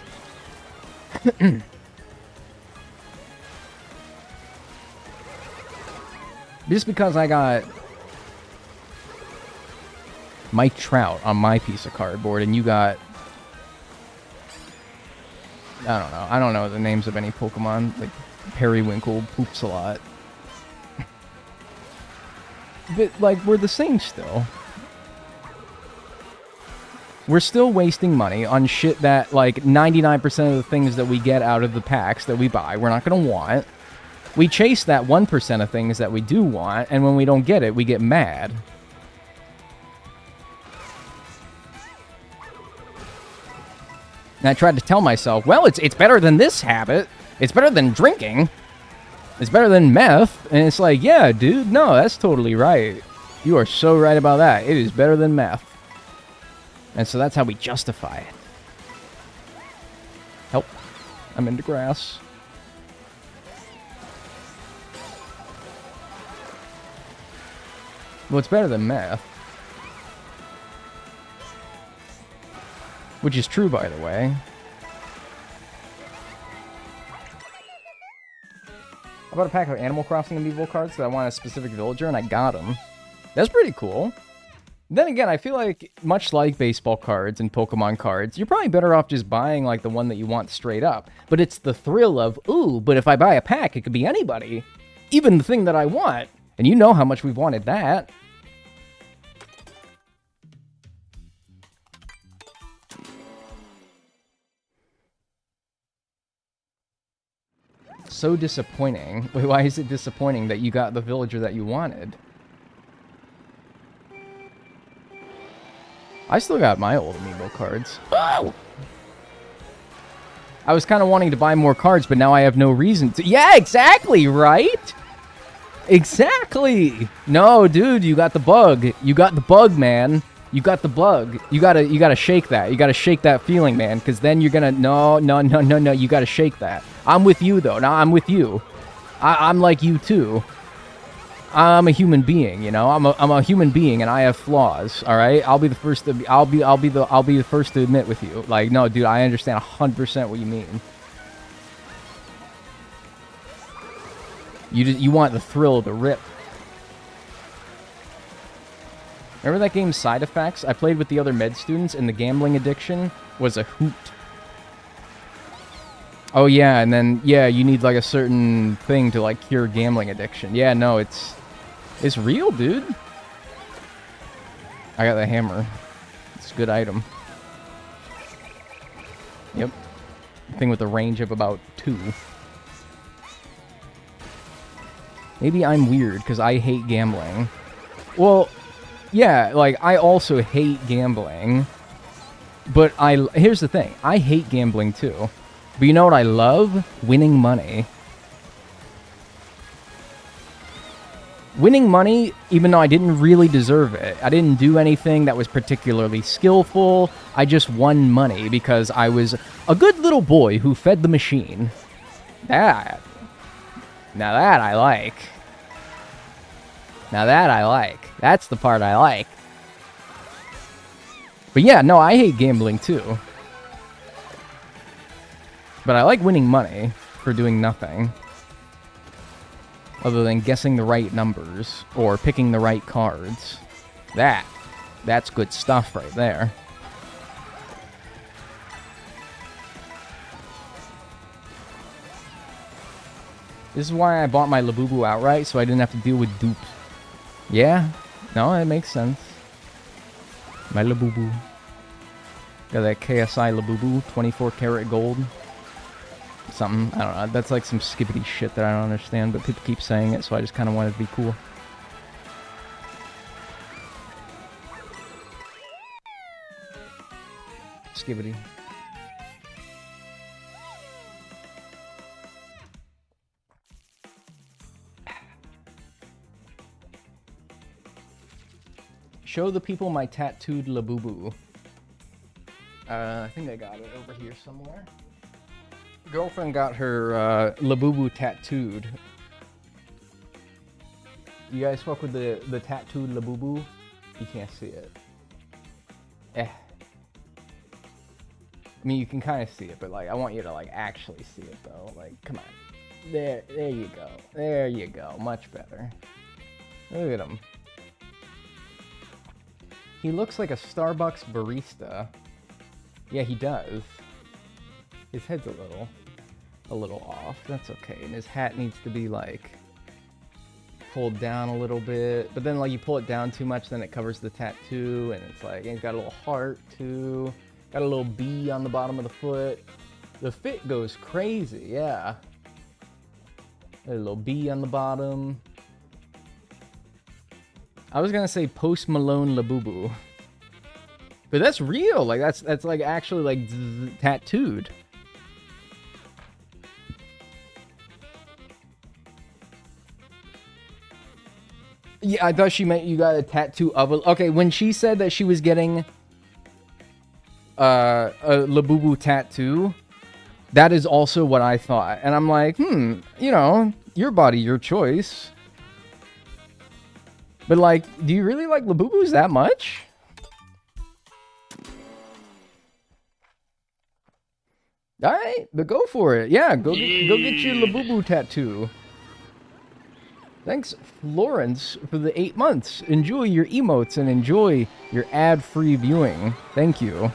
Just because I got Mike Trout on my piece of cardboard and you got, I don't know. I don't know the names of any Pokemon. Like Periwinkle poops a lot. But like, we're the same still. We're still wasting money on shit that, like, 99% of the things that we get out of the packs that we buy, we're not going to want. We chase that 1% of things that we do want, and when we don't get it, we get mad. And I tried to tell myself, well, it's better than this habit. It's better than drinking. It's better than meth. And it's like, yeah, dude, no, that's totally right. You are so right about that. It is better than meth. And so that's how we justify it. Help. I'm into grass. Well, it's better than meth. Which is true, by the way. I bought a pack of Animal Crossing Amiibo cards that I want a specific villager, and I got them. That's pretty cool. Then again, I feel like, much like baseball cards and Pokemon cards, you're probably better off just buying, like, the one that you want straight up. But it's the thrill of, ooh, but if I buy a pack, it could be anybody. Even the thing that I want. And you know how much we've wanted that. So disappointing. Wait, why is it disappointing that you got the villager that you wanted? I still got my old Amiibo cards. Oh! I was kind of wanting to buy more cards, but now I have no reason to. Yeah, exactly, right? Exactly. No, dude, you got the bug. You got the bug, man. You got the bug. You gotta shake that. You gotta shake that feeling, man, because then you're gonna... No. You gotta shake that. I'm with you, though. No, I'm with you. I'm like you, too. I'm a human being, you know. I'm a human being, and I have flaws. All right, I'll be the first to I'll be the first to admit with you. Like, no, dude, I understand 100% what you mean. You want the thrill of the rip. Remember that game's Side Effects? I played with the other med students, and the gambling addiction was a hoot. Oh yeah, and then yeah, you need like a certain thing to like cure gambling addiction. Yeah, no, it's real, dude. I got the hammer. It's a good item. Yep. Thing with a range of about 2. Maybe I'm weird because I hate gambling. Well, yeah, like I also hate gambling. But here's the thing. I hate gambling too. But you know what I love? Winning money. Winning money, even though I didn't really deserve it. I didn't do anything that was particularly skillful. I just won money because I was a good little boy who fed the machine. Now that I like. Now that I like. That's the part I like. But yeah, no, I hate gambling too. But I like winning money for doing nothing. Other than guessing the right numbers or picking the right cards. That's good stuff right there. This is why I bought my Labubu outright, so I didn't have to deal with dupes. Yeah, no, it makes sense. My Labubu. Got that KSI Labubu, 24 karat gold. Something, I don't know, that's like some skibbity shit that I don't understand, but people keep saying it, so I just kind of wanted to be cool. Skibbity. Show the people my tattooed Labubu. I think I got it over here somewhere. Girlfriend got her Labubu tattooed. You guys fuck with the tattooed Labubu? You can't see it. I mean, you can kind of see it, but like, I want you to like actually see it though. Like, come on. There you go. There you go. Much better. Look at him. He looks like a Starbucks barista. Yeah, he does. His head's a little off. That's okay. And his hat needs to be like pulled down a little bit. But then like you pull it down too much, then it covers the tattoo, and it's like, and he's got a little heart too. Got a little bee on the bottom of the foot. The fit goes crazy, yeah. Got a little bee on the bottom. I was gonna say Post Malone Labubu. But that's real. Like that's like actually like tattooed. Yeah, I thought she meant you got a tattoo of a... Okay, when she said that she was getting a Labubu tattoo, that is also what I thought. And I'm like, you know, your body, your choice. But, like, do you really like Labubus that much? All right, but go for it. Yeah, go get your Labubu tattoo. Thanks, Florence, for the 8 months. Enjoy your emotes and enjoy your ad-free viewing. Thank you.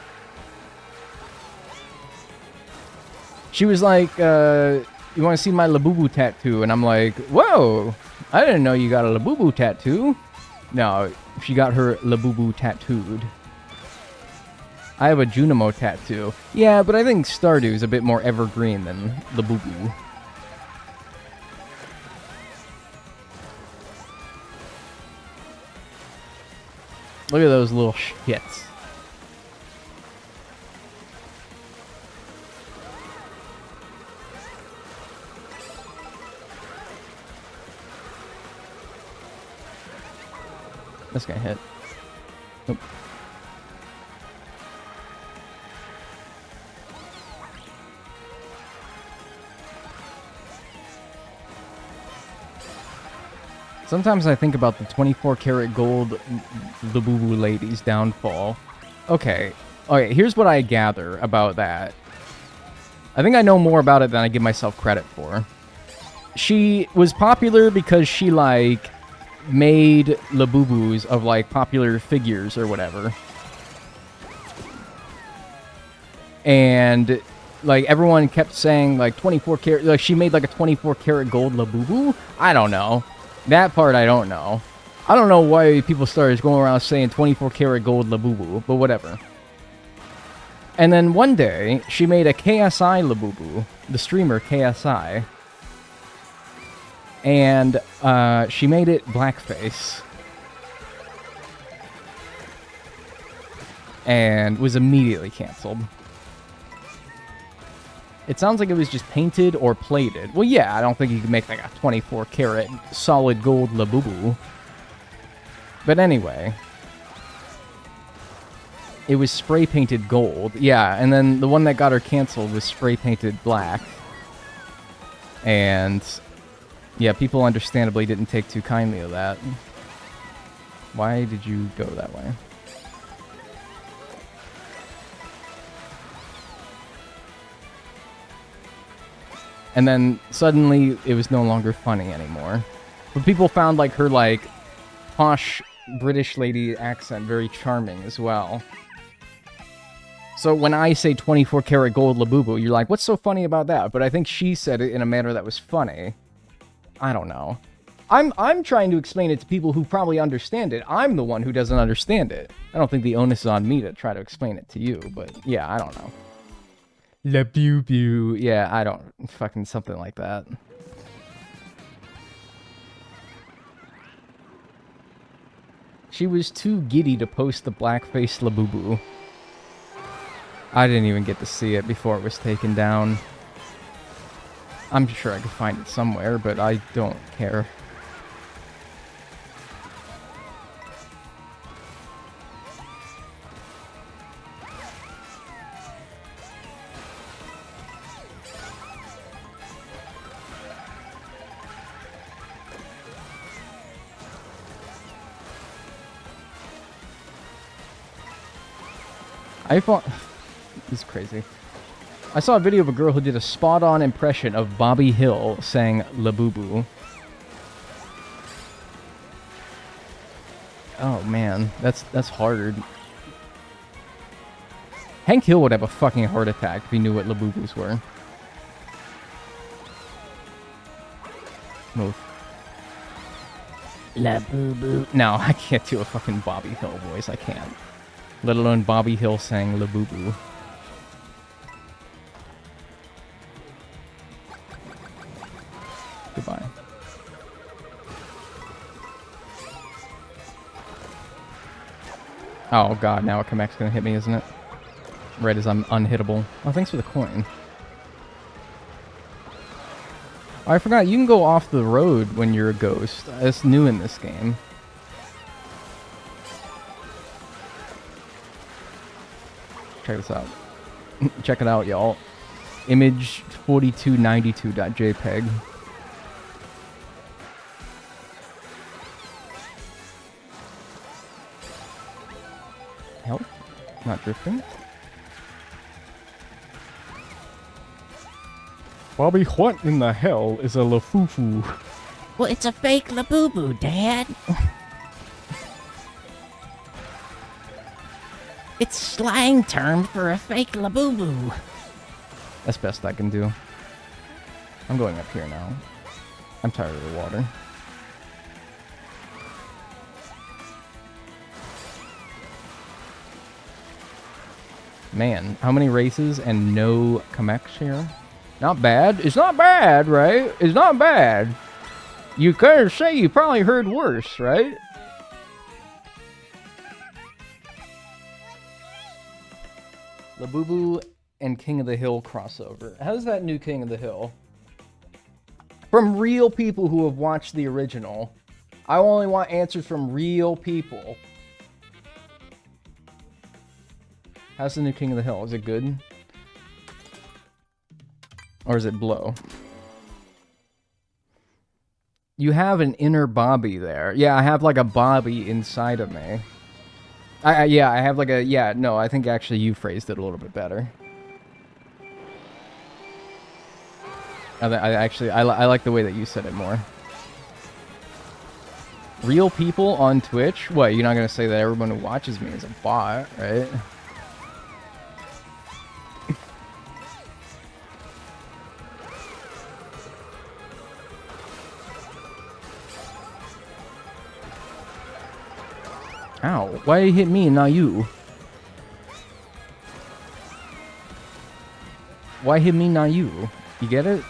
She was like, you want to see my Labubu tattoo? And I'm like, whoa, I didn't know you got a Labubu tattoo. No, she got her Labubu tattooed. I have a Junimo tattoo. Yeah, but I think Stardew is a bit more evergreen than Labubu. Look at those little shits. This guy hit. Nope. Sometimes I think about the 24 karat gold Labubu lady's downfall. Okay, here's what I gather about that. I think I know more about it than I give myself credit for. She was popular because she, like, made Labubus of, like, popular figures or whatever. And, like, everyone kept saying, like, 24 karat... Like, she made, like, a 24 karat gold Labubu? I don't know. That part I don't know. I don't know why people started going around saying 24 karat gold Labubu, but whatever. And then one day, she made a KSI Labubu, the streamer KSI. And she made it blackface. And was immediately canceled. It sounds like it was just painted or plated. Well, yeah, I don't think you could make like a 24 karat solid gold Labubu. But anyway. It was spray painted gold. Yeah, and then the one that got her canceled was spray painted black. And yeah, people understandably didn't take too kindly to that. Why did you go that way? And then suddenly it was no longer funny anymore. But people found like her like posh British lady accent very charming as well. So when I say 24 karat gold Labubu, you're like, what's so funny about that? But I think she said it in a manner that was funny. I don't know. I'm trying to explain it to people who probably understand it. I'm the one who doesn't understand it. I don't think the onus is on me to try to explain it to you, but yeah, I don't know. Labubu. Yeah, I don't... Fucking something like that. She was too giddy to post the blackface Labubu. I didn't even get to see it before it was taken down. I'm sure I could find it somewhere, but I don't care. I thought... This is crazy. I saw a video of a girl who did a spot-on impression of Bobby Hill saying Labubu. Oh man, that's hard. Hank Hill would have a fucking heart attack if he knew what Labubus were. Move. Labubu. No, I can't do a fucking Bobby Hill voice. I can't. Let alone Bobby Hill saying Labubu. Goodbye. Oh god, now a Kamek's gonna hit me, isn't it? Right as I'm unhittable. Oh, thanks for the coin. Oh, I forgot, you can go off the road when you're a ghost. That's new in this game. Check this out. Check it out, y'all. Image 4292.jpg. Help? Not drifting. Bobby, what in the hell is a lafufu? Well, it's a fake Labubu, Dad. It's slang term for a fake Labubu. That's best I can do. I'm going up here now. I'm tired of the water. Man, how many races and no Kamex here? Not bad. It's not bad, right? It's not bad. You could say you probably heard worse, right? Labubu and King of the Hill crossover. How's that new King of the Hill? From real people who have watched the original. I only want answers from real people. How's the new King of the Hill? Is it good? Or is it blow? You have an inner Bobby there. Yeah, I have like a Bobby inside of me. Yeah, I have like a... Yeah, no, I think actually you phrased it a little bit better. I like the way that you said it more. Real people on Twitch? What, you're not going to say that everyone who watches me is a bot, right? Ow, why did it hit me and not you? Why hit me, not you? You get it?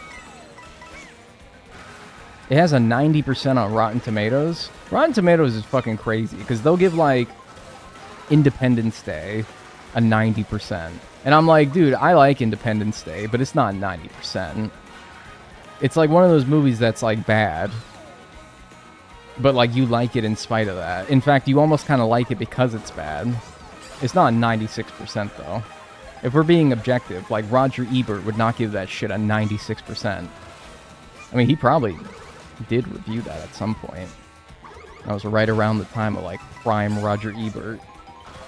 It has a 90% on Rotten Tomatoes. Rotten Tomatoes is fucking crazy, because they'll give, like, Independence Day a 90%. And I'm like, dude, I like Independence Day, but it's not 90%. It's like one of those movies that's, like, bad. But, like, you like it in spite of that. In fact, you almost kind of like it because it's bad. It's not 96%, though. If we're being objective, like, Roger Ebert would not give that shit a 96%. I mean, he probably did review that at some point. That was right around the time of, like, prime Roger Ebert.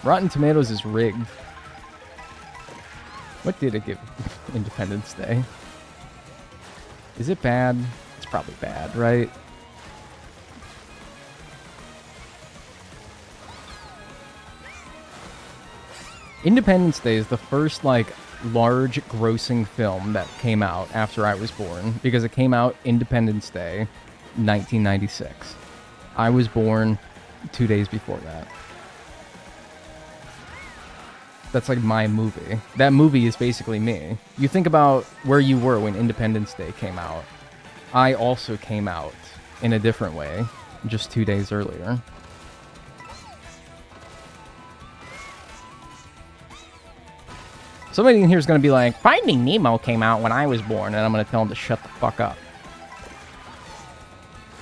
Rotten Tomatoes is rigged. What did it give Independence Day? Is it bad? It's probably bad, right? Independence Day is the first, like, large grossing film that came out after I was born, because it came out Independence Day, 1996. I was born 2 days before that. That's like my movie. That movie is basically me. You think about where you were when Independence Day came out. I also came out in a different way, just 2 days earlier. Somebody in here is going to be like, Finding Nemo came out when I was born, and I'm going to tell them to shut the fuck up.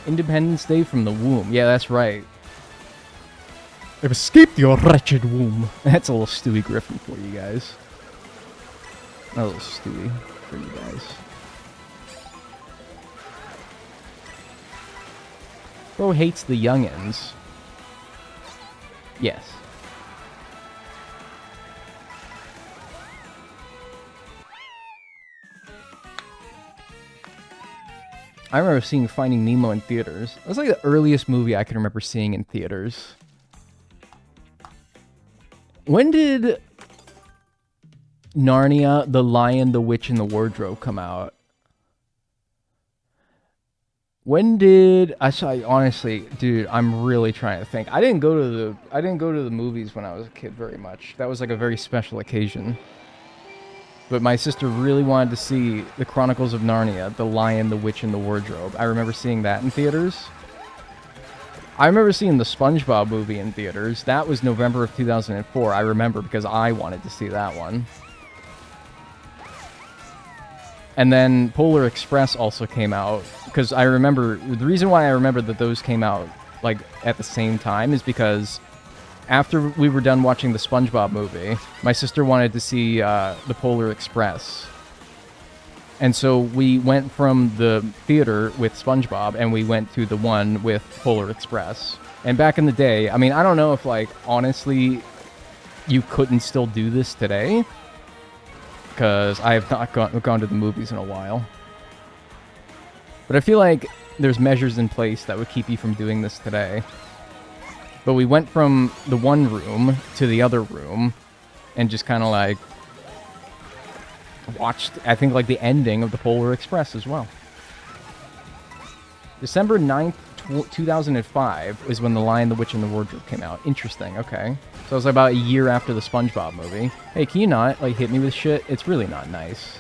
Independence Day from the womb. Yeah, that's right. I've escaped your wretched womb. That's a little Stewie Griffin for you guys. A little Stewie for you guys. Bro hates the youngins. Yes. I remember seeing Finding Nemo in theaters. It was like the earliest movie I can remember seeing in theaters. When did Narnia, The Lion, the Witch, and the Wardrobe come out? When did honestly, dude, I'm really trying to think. I didn't go to the movies when I was a kid very much. That was like a very special occasion. But my sister really wanted to see The Chronicles of Narnia, The Lion, the Witch, and the Wardrobe. I remember seeing that in theaters. I remember seeing the SpongeBob movie in theaters. That was November of 2004. I remember because I wanted to see that one. And then Polar Express also came out. Because I remember... The reason why I remember that those came out, like, at the same time is because after we were done watching the SpongeBob movie, my sister wanted to see the Polar Express. And so we went from the theater with SpongeBob and we went to the one with Polar Express. And back in the day, I mean, I don't know if, like, honestly, you couldn't still do this today. Because I have not gone to the movies in a while. But I feel like there's measures in place that would keep you from doing this today. But we went from the one room to the other room and just kind of, like, watched, I think, like, the ending of the Polar Express as well. December 9th, 2005 is when The Lion, the Witch, and the Wardrobe came out. Interesting, okay. So it was about a year after the SpongeBob movie. Hey, can you not, like, hit me with shit? It's really not nice.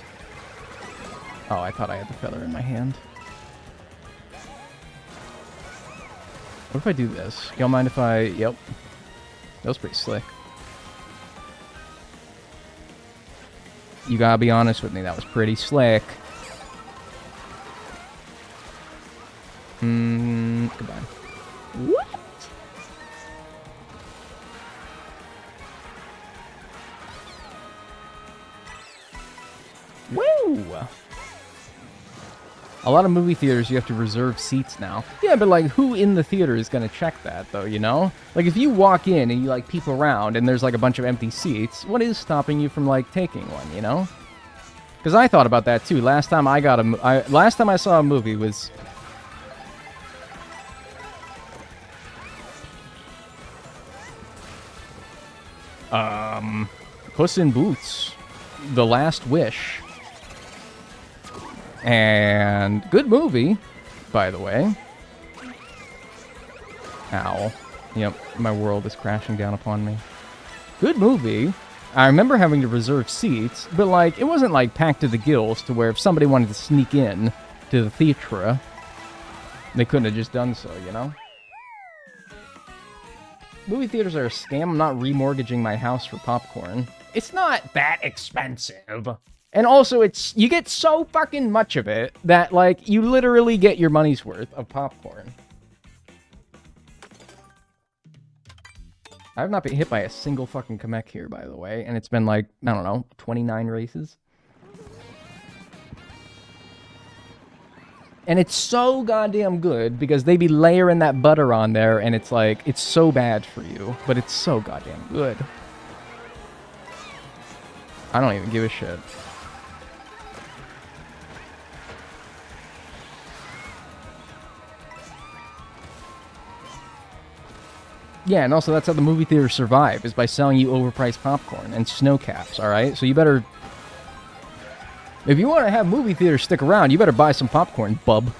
Oh, I thought I had the feather in my hand. What if I do this? Y'all mind if I... Yep. That was pretty slick. You gotta be honest with me, that was pretty slick. Goodbye. What? Woo! A lot of movie theaters, you have to reserve seats now. Yeah, but, like, who in the theater is gonna check that, though, you know? Like, if you walk in and you, like, peep around and there's, like, a bunch of empty seats, what is stopping you from, like, taking one, you know? Because I thought about that, too. Last time I saw a movie was... Puss in Boots. The Last Wish. And good movie, by the way. Ow. Yep, my world is crashing down upon me. Good movie. I remember having to reserve seats, but, like, it wasn't, like, packed to the gills to where if somebody wanted to sneak in to the theatre, they couldn't have just done so, you know? Movie theaters are a scam. I'm not remortgaging my house for popcorn. It's not that expensive. And also, you get so fucking much of it that, like, you literally get your money's worth of popcorn. I have not been hit by a single fucking Kamek here, by the way, and it's been, like, I don't know, 29 races. And it's so goddamn good because they be layering that butter on there, and it's like, it's so bad for you, but it's so goddamn good. I don't even give a shit. Yeah, and also that's how the movie theaters survive, is by selling you overpriced popcorn and snow caps, alright? So you better... If you want to have movie theaters stick around, you better buy some popcorn, bub.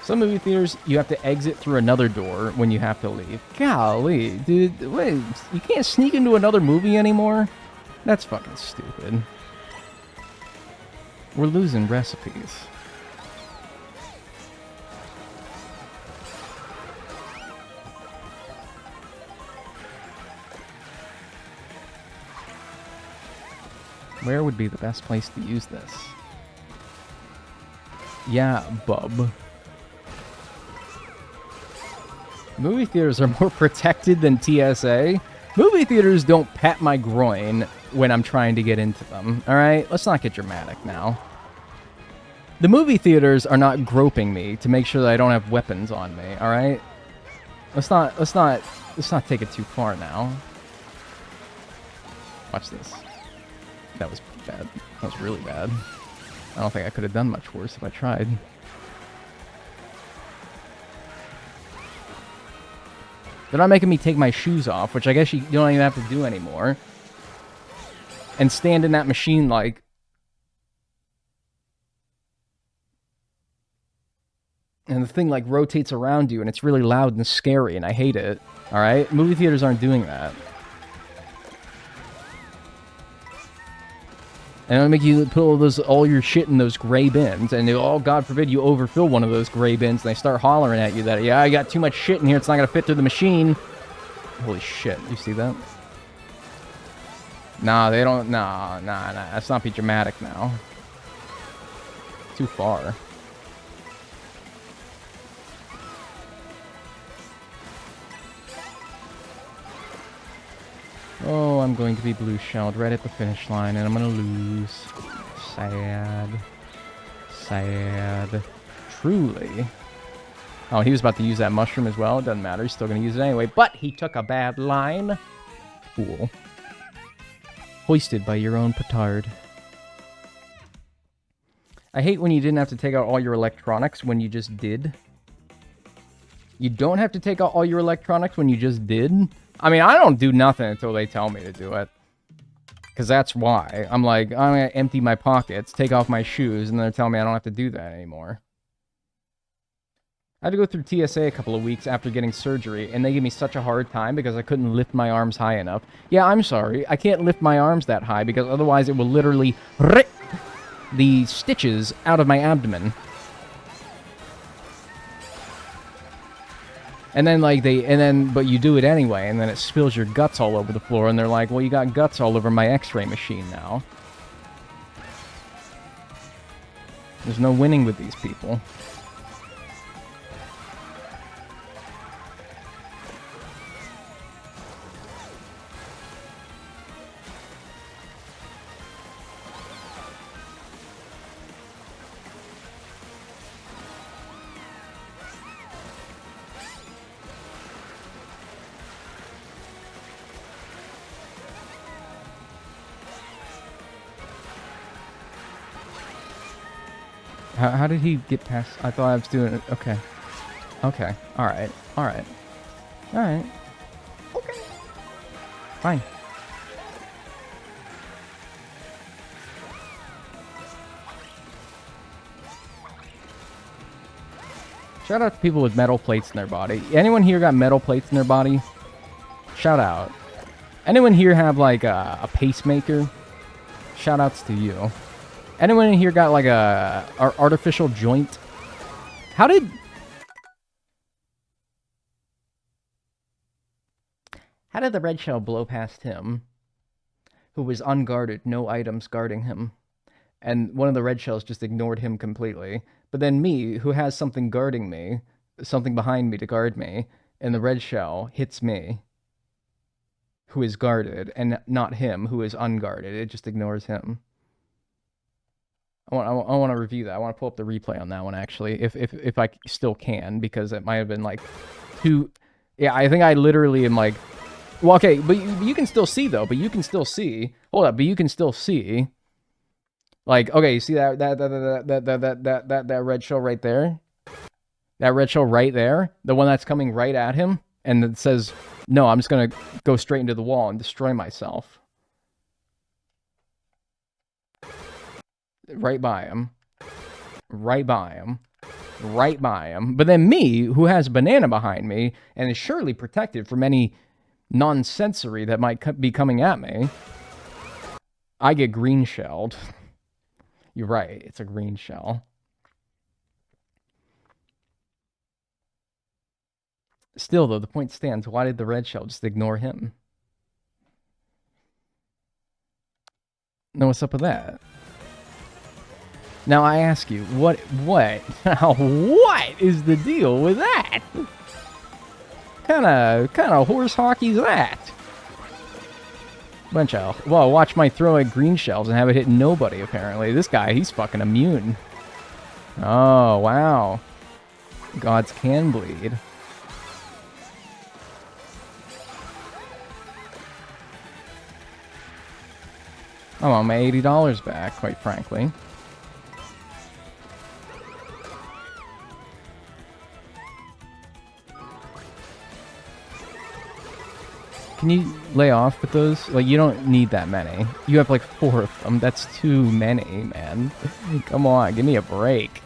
Some movie theaters, you have to exit through another door when you have to leave. Golly, dude, wait, you can't sneak into another movie anymore? That's fucking stupid. We're losing recipes. Where would be the best place to use this? Yeah, bub. Movie theaters are more protected than TSA. Movie theaters don't pat my groin when I'm trying to get into them. Alright? Let's not get dramatic now. The movie theaters are not groping me to make sure that I don't have weapons on me. Alright? Let's not take it too far now. Watch this. That was bad. That was really bad. I don't think I could have done much worse if I tried. They're not making me take my shoes off, which I guess you don't even have to do anymore. And stand in that machine like... And the thing like rotates around you and it's really loud and scary and I hate it. Alright? Movie theaters aren't doing that. And it'll make you put all your shit in those gray bins. And oh, God forbid you overfill one of those gray bins. And they start hollering at you that, yeah, I got too much shit in here. It's not going to fit through the machine. Holy shit. You see that? Nah, they don't. Nah. Let's not be dramatic now. Too far. Oh, I'm going to be blue shelled right at the finish line, and I'm gonna lose. Sad. Sad. Truly. Oh, he was about to use that mushroom as well. It doesn't matter. He's still gonna use it anyway. But he took a bad line. Fool. Hoisted by your own petard. I hate when you didn't have to take out all your electronics when you just did. You don't have to take out all your electronics when you just did. I mean, I don't do nothing until they tell me to do it. Because that's why. I'm like, I'm going to empty my pockets, take off my shoes, and they're telling me I don't have to do that anymore. I had to go through TSA a couple of weeks after getting surgery, and they gave me such a hard time because I couldn't lift my arms high enough. Yeah, I'm sorry. I can't lift my arms that high because otherwise it will literally rip the stitches out of my abdomen. And then, like, but you do it anyway, and then it spills your guts all over the floor, and they're like, well, you got guts all over my x-ray machine now. There's no winning with these people. How did he get past? I thought I was doing it. Okay. Okay. Alright. Alright. Alright. Okay. Fine. Shout out to people with metal plates in their body. Anyone here got metal plates in their body? Shout out. Anyone here have like a pacemaker? Shout outs to you. Anyone in here got like a artificial joint? How did the red shell blow past him, who was unguarded, no items guarding him, and one of the red shells just ignored him completely? But then me, who has something guarding me, something behind me to guard me, and the red shell hits me, who is guarded, and not him, who is unguarded. It just ignores him. I want to review that. I want to pull up the replay on that one, actually, if I still can, because it might have been, like, too... Yeah, I think I literally am, like... Well, okay, but you can still see, though, but you can still see... Hold up, but you can still see... Like, okay, you see that red shell right there? That red shell right there? The one that's coming right at him? And it says, no, I'm just going to go straight into the wall and destroy myself. Right by him. Right by him. Right by him. But then me, who has a banana behind me, and is surely protected from any nonsensory that might be coming at me, I get green shelled. You're right, it's a green shell. Still, though, the point stands. Why did the red shell just ignore him? Now, what's up with that? Now, I ask you, what is the deal with that? Kind of horse hockey's that? Bunch of... Well, watch my throw at green shells and have it hit nobody, apparently. This guy, he's fucking immune. Oh, wow. Gods can bleed. I want my $80 back, quite frankly. Can you lay off with those? Like, you don't need that many. You have like 4 of them. That's too many, man. Come on, give me a break.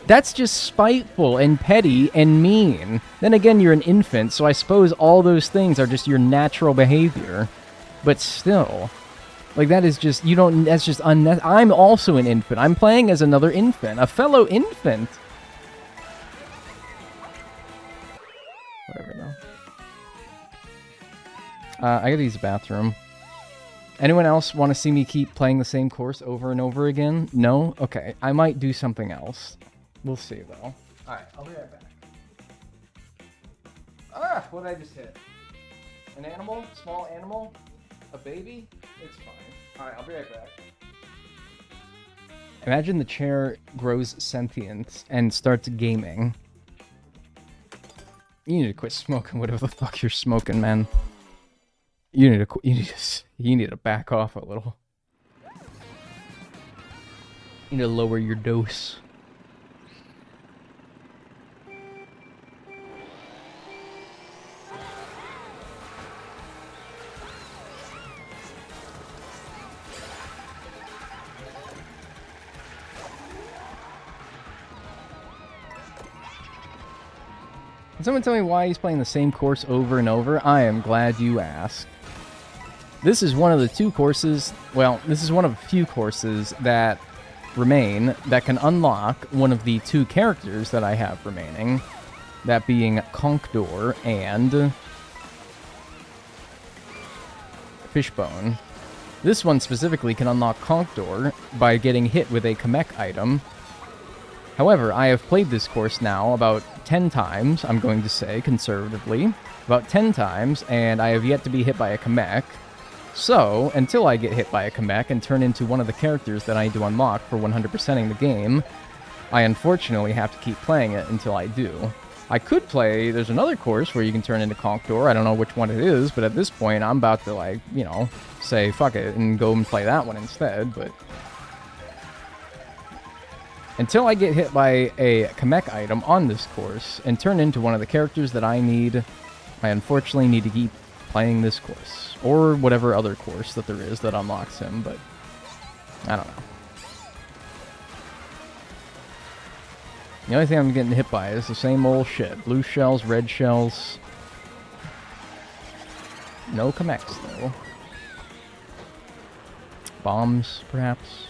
That's just spiteful and petty and mean. Then again, you're an infant, so I suppose all those things are just your natural behavior. But still, like, that is just, you don't, that's just unnecessary. I'm also an infant. I'm playing as another infant, a fellow infant. Whatever, though. I gotta use the bathroom. Anyone else want to see me keep playing the same course over and over again? No? Okay, I might do something else. We'll see, though. Alright, I'll be right back. Ah, what did I just hit? An animal? Small animal? A baby? It's fine. Alright, I'll be right back. Imagine the chair grows sentient and starts gaming. You need to quit smoking whatever the fuck you're smoking, man. You need to back off a little. You need to lower your dose. Can someone tell me why he's playing the same course over and over? I am glad you asked. This is one of the two courses, well, this is one of a few courses that remain that can unlock one of the two characters that I have remaining, that being Conkdor and Fishbone. This one specifically can unlock Conkdor by getting hit with a Kamek item. However, I have played this course now about 10 times, I'm going to say, conservatively. About 10 times, and I have yet to be hit by a Kamek. So, until I get hit by a Kamek and turn into one of the characters that I need to unlock for 100%ing the game, I unfortunately have to keep playing it until I do. I could play, there's another course where you can turn into Conkdor, I don't know which one it is, but at this point I'm about to, like, you know, say fuck it and go and play that one instead, but until I get hit by a Kamek item on this course and turn into one of the characters that I need, I unfortunately need to keep playing this course, or whatever other course that there is that unlocks him, but I don't know. The only thing I'm getting hit by is the same old shit. Blue shells, red shells. No Kameks, though. Bombs, perhaps.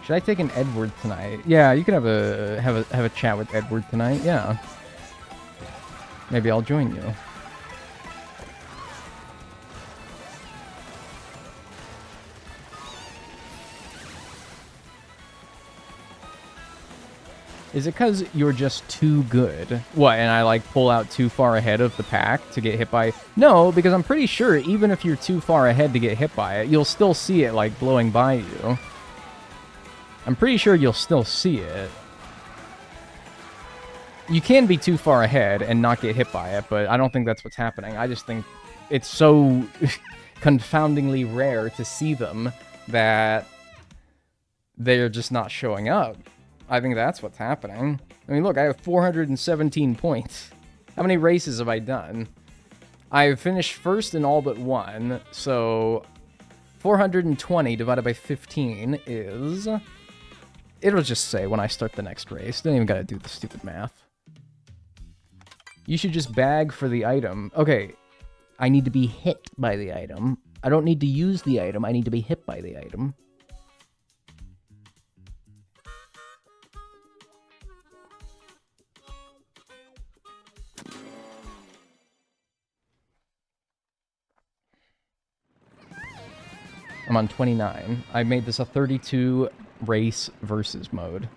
Should I take an Edward tonight? Yeah, you can have a chat with Edward tonight. Yeah. Maybe I'll join you. Is it because you're just too good? What, and I like pull out too far ahead of the pack to get hit by? No, because I'm pretty sure even if you're too far ahead to get hit by it, you'll still see it like blowing by you. I'm pretty sure you'll still see it. You can be too far ahead and not get hit by it, but I don't think that's what's happening. I just think it's so confoundingly rare to see them that they're just not showing up. I think that's what's happening. I mean, look, I have 417 points. How many races have I done? I've finished first in all but one, so 420 divided by 15 is... It'll just say when I start the next race. Don't even gotta do the stupid math. You should just bag for the item. Okay, I need to be hit by the item. I don't need to use the item, I need to be hit by the item. I'm on 29. I made this a 32 race versus mode.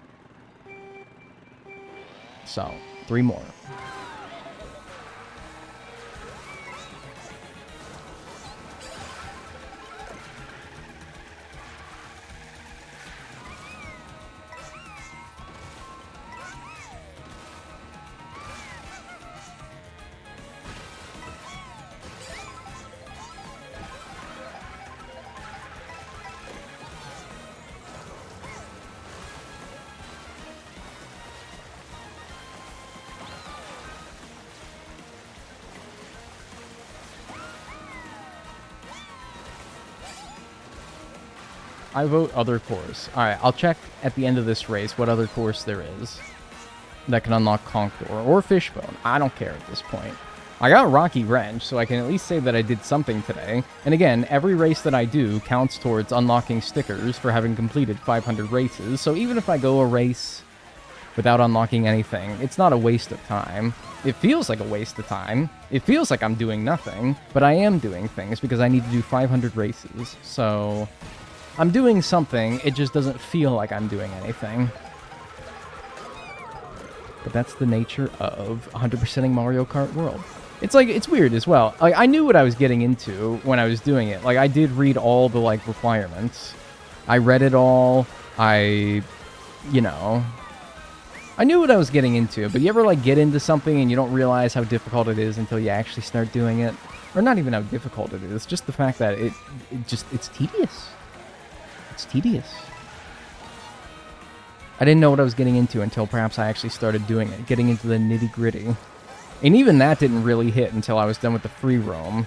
So, 3 more. I vote other course. Alright, I'll check at the end of this race what other course there is that can unlock Conkdor or Fishbone. I don't care at this point. I got Rocky Wrench, so I can at least say that I did something today. And again, every race that I do counts towards unlocking stickers for having completed 500 races, so even if I go a race without unlocking anything, it's not a waste of time. It feels like a waste of time. It feels like I'm doing nothing, but I am doing things because I need to do 500 races. So I'm doing something, it just doesn't feel like I'm doing anything. But that's the nature of 100%ing Mario Kart World. It's like, it's weird as well. Like, I knew what I was getting into when I was doing it. Like, I did read all the, like, requirements. I read it all. I knew what I was getting into, but you ever, like, get into something and you don't realize how difficult it is until you actually start doing it? Or not even how difficult it is, just the fact that it's tedious. It's tedious. I didn't know what I was getting into until perhaps I actually started doing it, getting into the nitty-gritty. And even that didn't really hit until I was done with the free roam,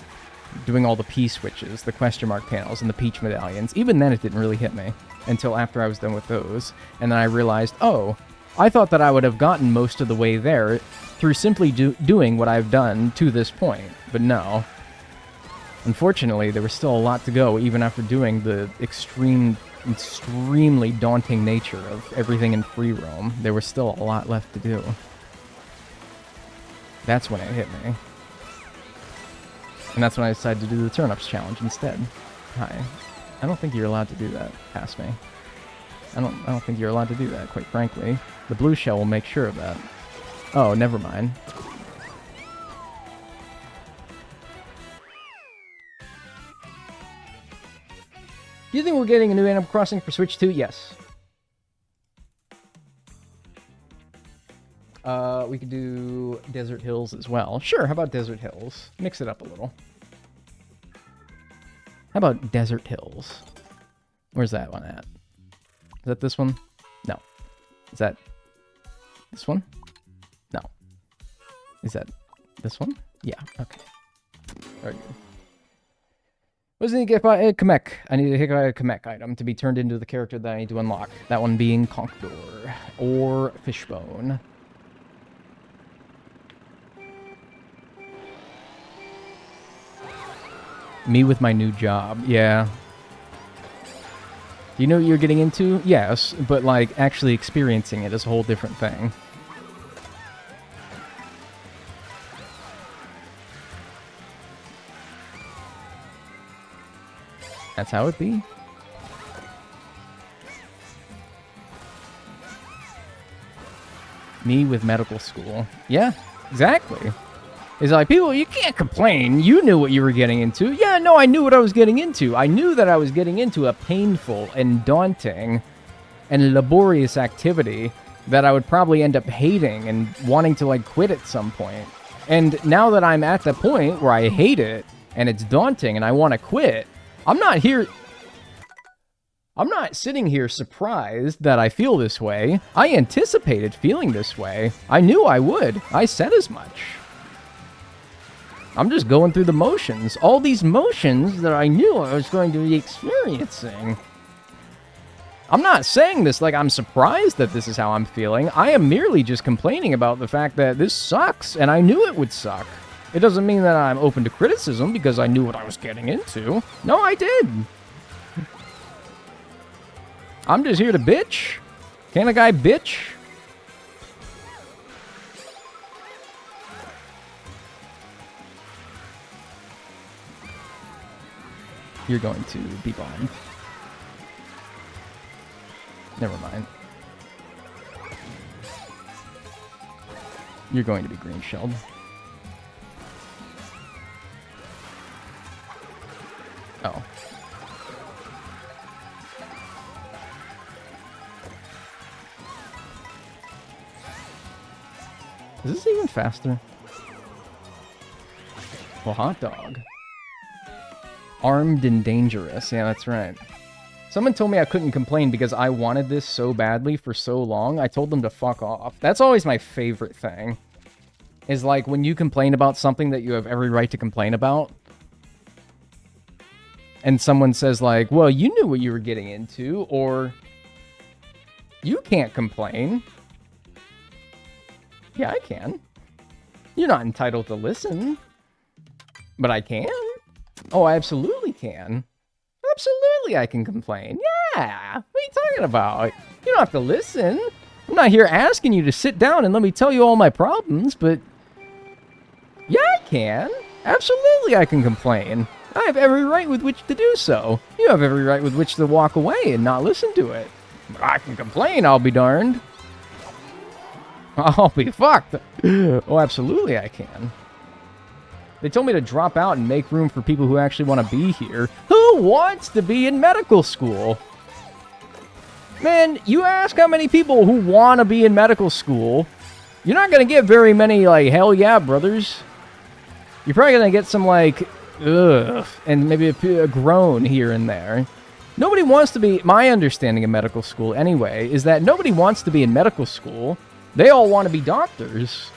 doing all the P-switches, the question mark panels, and the Peach medallions. Even then it didn't really hit me until after I was done with those. And then I realized, oh, I thought that I would have gotten most of the way there through simply doing what I've done to this point. But no. Unfortunately, there was still a lot to go even after doing the extremely daunting nature of everything in free roam. There was still a lot left to do. That's when it hit me. And that's when I decided to do the turn-ups challenge instead. Hi. I don't think you're allowed to do that past me. I don't think you're allowed to do that, quite frankly. The blue shell will make sure of that. Oh, never mind. Do you think we're getting a new Animal Crossing for Switch 2? Yes. We could do Desert Hills as well. Sure, how about Desert Hills? Mix it up a little. How about Desert Hills? Where's that one at? Is that this one? No. Is that this one? No. Is that this one? Yeah, okay. Very good. What does I need to get by a Kamek? I need to hit a Kamek item to be turned into the character that I need to unlock. That one being Conkdor or Fishbone. Me with my new job, yeah. Do you know what you're getting into? Yes, but like actually experiencing it is a whole different thing. That's how it be. Me with medical school. Yeah, exactly. It's like, people, you can't complain. You knew what you were getting into. Yeah, no, I knew what I was getting into. I knew that I was getting into a painful and daunting and laborious activity that I would probably end up hating and wanting to, like, quit at some point. And now that I'm at the point where I hate it and it's daunting and I want to quit, I'm not sitting here surprised that I feel this way. I anticipated feeling this way. I knew I would. I said as much. I'm just going through the motions. All these motions that I knew I was going to be experiencing. I'm not saying this like I'm surprised that this is how I'm feeling. I am merely just complaining about the fact that this sucks, and I knew it would suck. It doesn't mean that I'm open to criticism because I knew what I was getting into. No, I did. I'm just here to bitch. Can a guy bitch? You're going to be bombed. Never mind. You're going to be green shelled. Oh. Is this even faster? Well, hot dog. Armed and dangerous. Yeah, that's right. Someone told me I couldn't complain because I wanted this so badly for so long. I told them to fuck off. That's always my favorite thing. Is like when you complain about something that you have every right to complain about. And someone says like, well, you knew what you were getting into. Or, you can't complain. Yeah, I can. You're not entitled to listen. But I can. Oh, I absolutely can. Absolutely I can complain. Yeah. What are you talking about? You don't have to listen. I'm not here asking you to sit down and let me tell you all my problems, but... Yeah, I can. Absolutely I can complain. I have every right with which to do so. You have every right with which to walk away and not listen to it. But I can complain, I'll be darned. I'll be fucked. Oh, absolutely I can. They told me to drop out and make room for people who actually want to be here. Who wants to be in medical school? Man, you ask how many people who want to be in medical school, you're not going to get very many, like, hell yeah, brothers. You're probably going to get some, like, ugh, and maybe a groan here and there. Nobody wants to be, my understanding of medical school anyway, is that nobody wants to be in medical school. They all want to be doctors.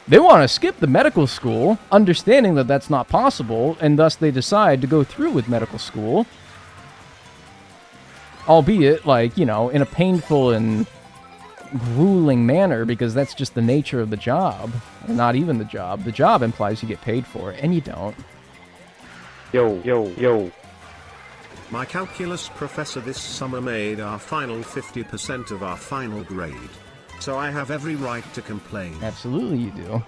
They want to skip the medical school, understanding that that's not possible, and thus they decide to go through with medical school. Albeit, like, you know, in a painful and grueling manner, because that's just the nature of the job. Or not even the job. The job implies you get paid for it, and you don't. Yo. My calculus professor this summer made our final 50% of our final grade. So I have every right to complain. Absolutely you do.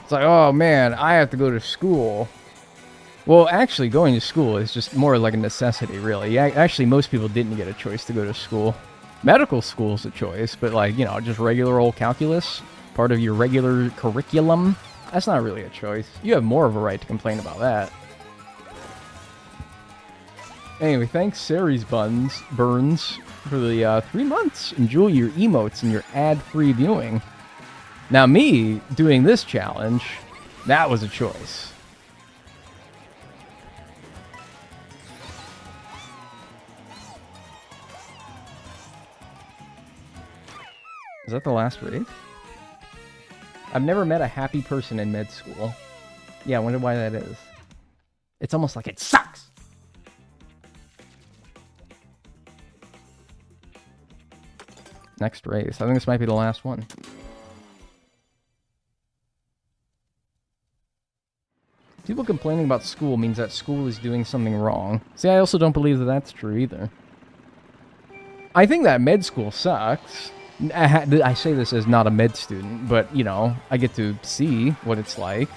It's like, oh man, I have to go to school. Well, actually, going to school is just more like a necessity, really. Yeah, actually, most people didn't get a choice to go to school. Medical school's a choice, but like, you know, just regular old calculus, part of your regular curriculum, that's not really a choice. You have more of a right to complain about that. Anyway, thanks, Ceres Burns, for the 3 months. Enjoy your emotes and your ad-free viewing. Now, me doing this challenge, that was a choice. Is that the last raid? I've never met a happy person in med school. Yeah, I wonder why that is. It's almost like it sucks! Next race. I think this might be the last one. People complaining about school means that school is doing something wrong. See, I also don't believe that that's true either. I think that med school sucks. I say this as not a med student, but, you know, I get to see what it's like.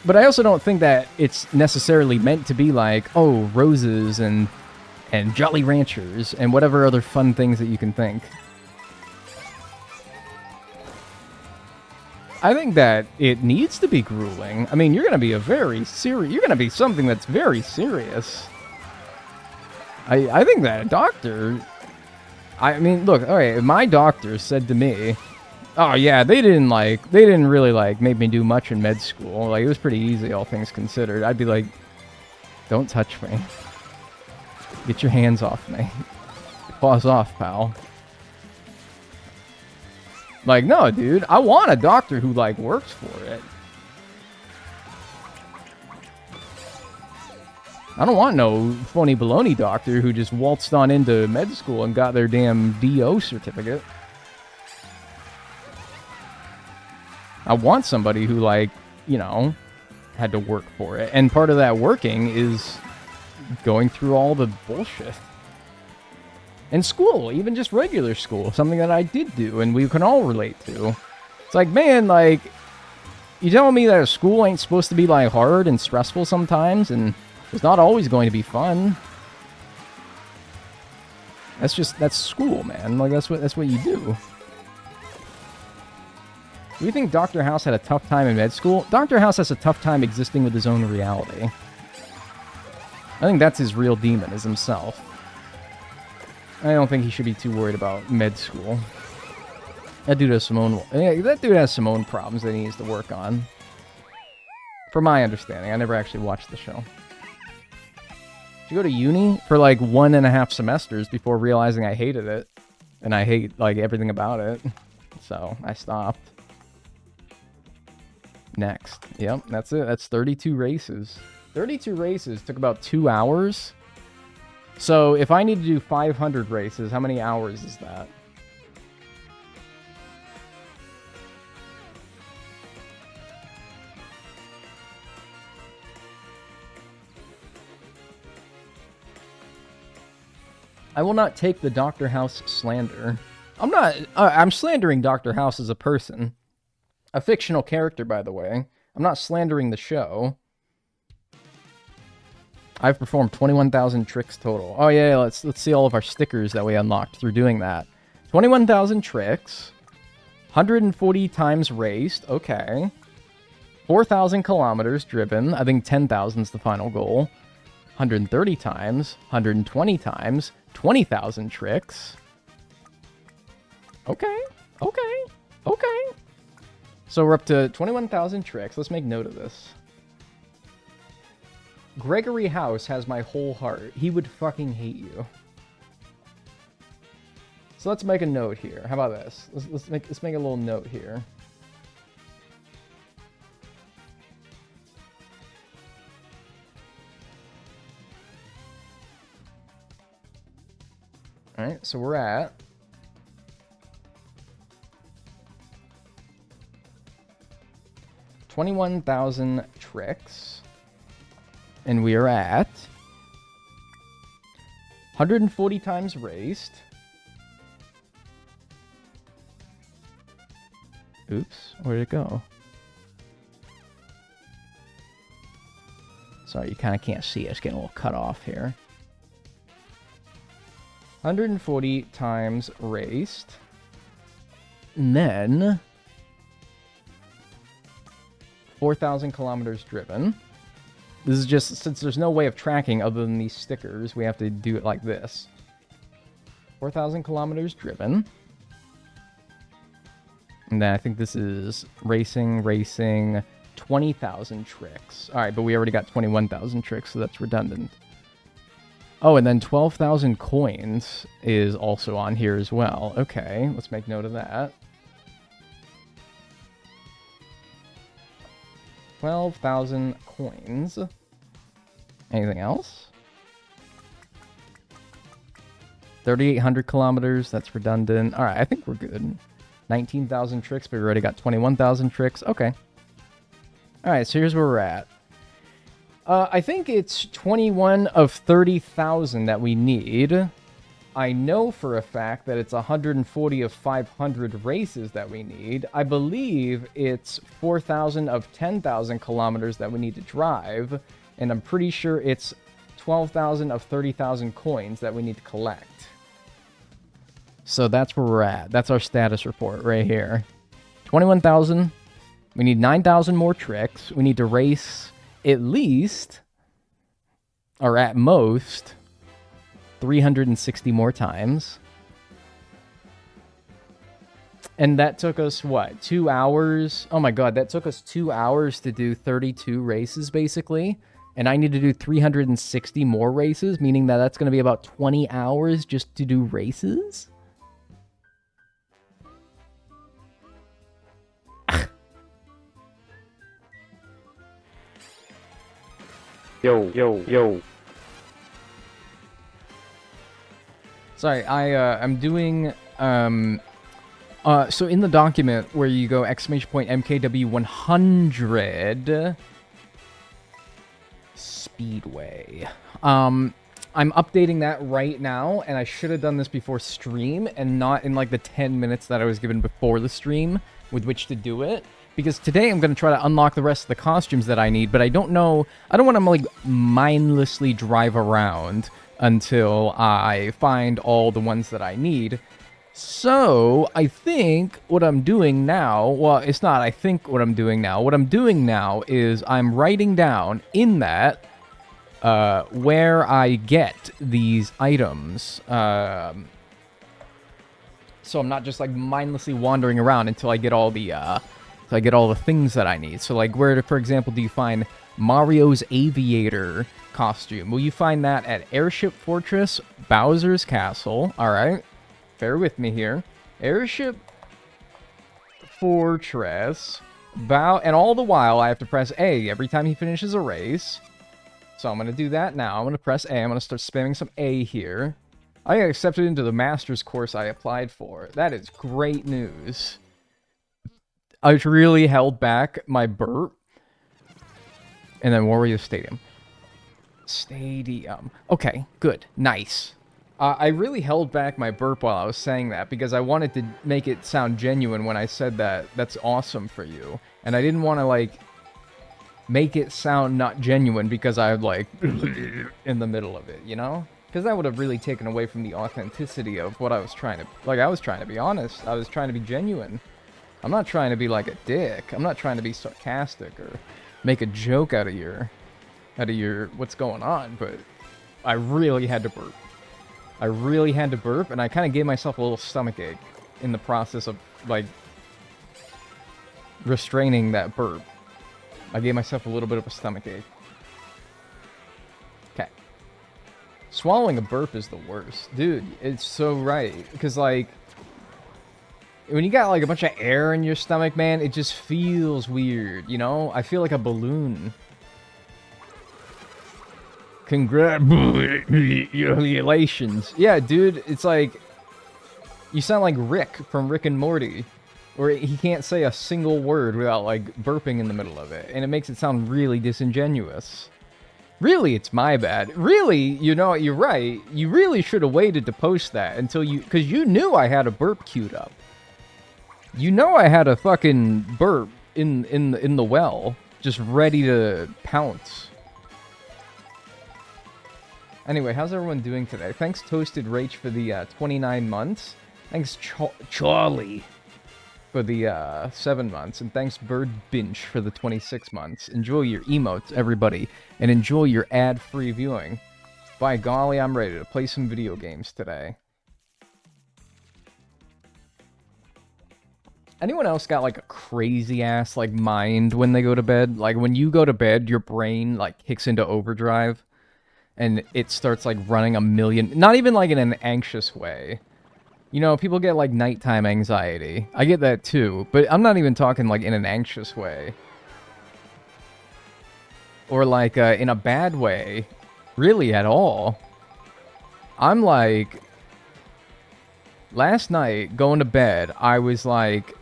But I also don't think that it's necessarily meant to be like, oh, roses and Jolly Ranchers and whatever other fun things that you can think. I think that it needs to be grueling. I mean, you're going to be you're going to be something that's very serious. I think that a doctor, I mean, look, okay, if my doctor said to me, oh yeah, they didn't really like make me do much in med school. Like, it was pretty easy, all things considered. I'd be like, don't touch me. Get your hands off me. Paws off, pal. Like, no, dude, I want a doctor who, like, works for it. I don't want no phony baloney doctor who just waltzed on into med school and got their damn DO certificate. I want somebody who, like, you know, had to work for it. And part of that working is going through all the bullshit. And school, even just regular school, something that I did do and we can all relate to. It's like, man, like, you telling me that a school ain't supposed to be, like, hard and stressful sometimes and it's not always going to be fun. That's school, man. Like, that's what you do. Do you think Dr. House had a tough time in med school? Dr. House has a tough time existing with his own reality. I think that's his real demon, is himself. I don't think he should be too worried about med school. That dude has some own problems that he needs to work on. From my understanding, I never actually watched the show. You go to uni for like 1.5 semesters before realizing I hated it. And I hate like everything about it. So I stopped. Next. Yep, that's it. That's 32 races. 32 races took about 2 hours. So if I need to do 500 races, how many hours is that? I will not take the Dr. House slander. I'm slandering Dr. House as a person. A fictional character, by the way. I'm not slandering the show. I've performed 21,000 tricks total. Oh yeah, let's see all of our stickers that we unlocked through doing that. 21,000 tricks. 140 times raced. Okay. 4,000 kilometers driven. I think 10,000 is the final goal. 130 times. 120 times. 20,000 tricks. Okay. So we're up to 21,000 tricks. Let's make note of this. Gregory House has my whole heart. He would fucking hate you. So let's make a note here. How about this? Let's make a little note here. All right, so we're at 21,000 tricks, and we are at 140 times raced. Oops, where did it go? Sorry, you kind of can't see. It's getting a little cut off here. 140 times raced. And then 4,000 kilometers driven. This is just, since there's no way of tracking other than these stickers, we have to do it like this. 4,000 kilometers driven. And then I think this is racing, 20,000 tricks. All right, but we already got 21,000 tricks, so that's redundant. Oh, and then 12,000 coins is also on here as well. Okay, let's make note of that. 12,000 coins. Anything else? 3,800 kilometers, that's redundant. All right, I think we're good. 19,000 tricks, but we already got 21,000 tricks. Okay. All right, so here's where we're at. I think it's 21 of 30,000 that we need. I know for a fact that it's 140 of 500 races that we need. I believe it's 4,000 of 10,000 kilometers that we need to drive. And I'm pretty sure it's 12,000 of 30,000 coins that we need to collect. So that's where we're at. That's our status report right here. 21,000. We need 9,000 more tricks. We need to race at least, or at most, 360 more times. And that took us, what, 2 hours? Oh my god, that took us 2 hours to do 32 races, basically. And I need to do 360 more races, meaning that that's going to be about 20 hours just to do races? Yo. Sorry, I'm doing, so in the document where you go !MKW100 Speedway, I'm updating that right now, and I should have done this before stream, and not in like the 10 minutes that I was given before the stream with which to do it. Because today I'm going to try to unlock the rest of the costumes that I need, but I don't know, I don't want to like mindlessly drive around until I find all the ones that I need. So I think what I'm doing now, well, it's not I think what I'm doing now. What I'm doing now is I'm writing down in that where I get these items. So I'm not just like mindlessly wandering around until I get all the things that I need. So like where, for example, do you find Mario's aviator costume? Well, you find that at Airship Fortress, Bowser's Castle. All right, bear with me here. Airship Fortress, and all the while I have to press A every time he finishes a race. So I'm going to do that now. I'm going to press A. I'm going to start spamming some A here. I got accepted into the master's course I applied for. That is great news. I really held back my burp. And then Wario Stadium. Okay, good. Nice. I really held back my burp while I was saying that because I wanted to make it sound genuine when I said that that's awesome for you. And I didn't want to, like, make it sound not genuine because I would, like, in the middle of it, you know? Because that would have really taken away from the authenticity of what I was trying to... Like, I was trying to be honest. I was trying to be genuine. I'm not trying to be, like, a dick. I'm not trying to be sarcastic or make a joke out of your what's going on, but I really had to burp. I really had to burp, and I kind of gave myself a little stomachache in the process of, like, restraining that burp. I gave myself a little bit of a stomachache. Okay. Swallowing a burp is the worst. Dude, it's so right. Because, like, when you got, like, a bunch of air in your stomach, man, it just feels weird, you know? I feel like a balloon. Congratulations. Yeah, dude, it's like... You sound like Rick from Rick and Morty. Where he can't say a single word without, like, burping in the middle of it. And it makes it sound really disingenuous. Really, it's my bad. Really, you know, you're right. You really should have waited to post that until you... Because you knew I had a burp queued up. You know I had a fucking burp in the well. Just ready to pounce. Anyway, how's everyone doing today? Thanks, Toasted Rach, for the 29 months. Thanks, Charlie, for the 7 months. And thanks, Bird Binch, for the 26 months. Enjoy your emotes, everybody. And enjoy your ad-free viewing. By golly, I'm ready to play some video games today. Anyone else got, like, a crazy-ass, like, mind when they go to bed? Like, when you go to bed, your brain, like, kicks into overdrive. And it starts, like, running a million... Not even, like, in an anxious way. You know, people get, like, nighttime anxiety. I get that, too. But I'm not even talking, like, in an anxious way. Or, like, in a bad way. Really, at all. I'm, like... Last night, going to bed, I was, like...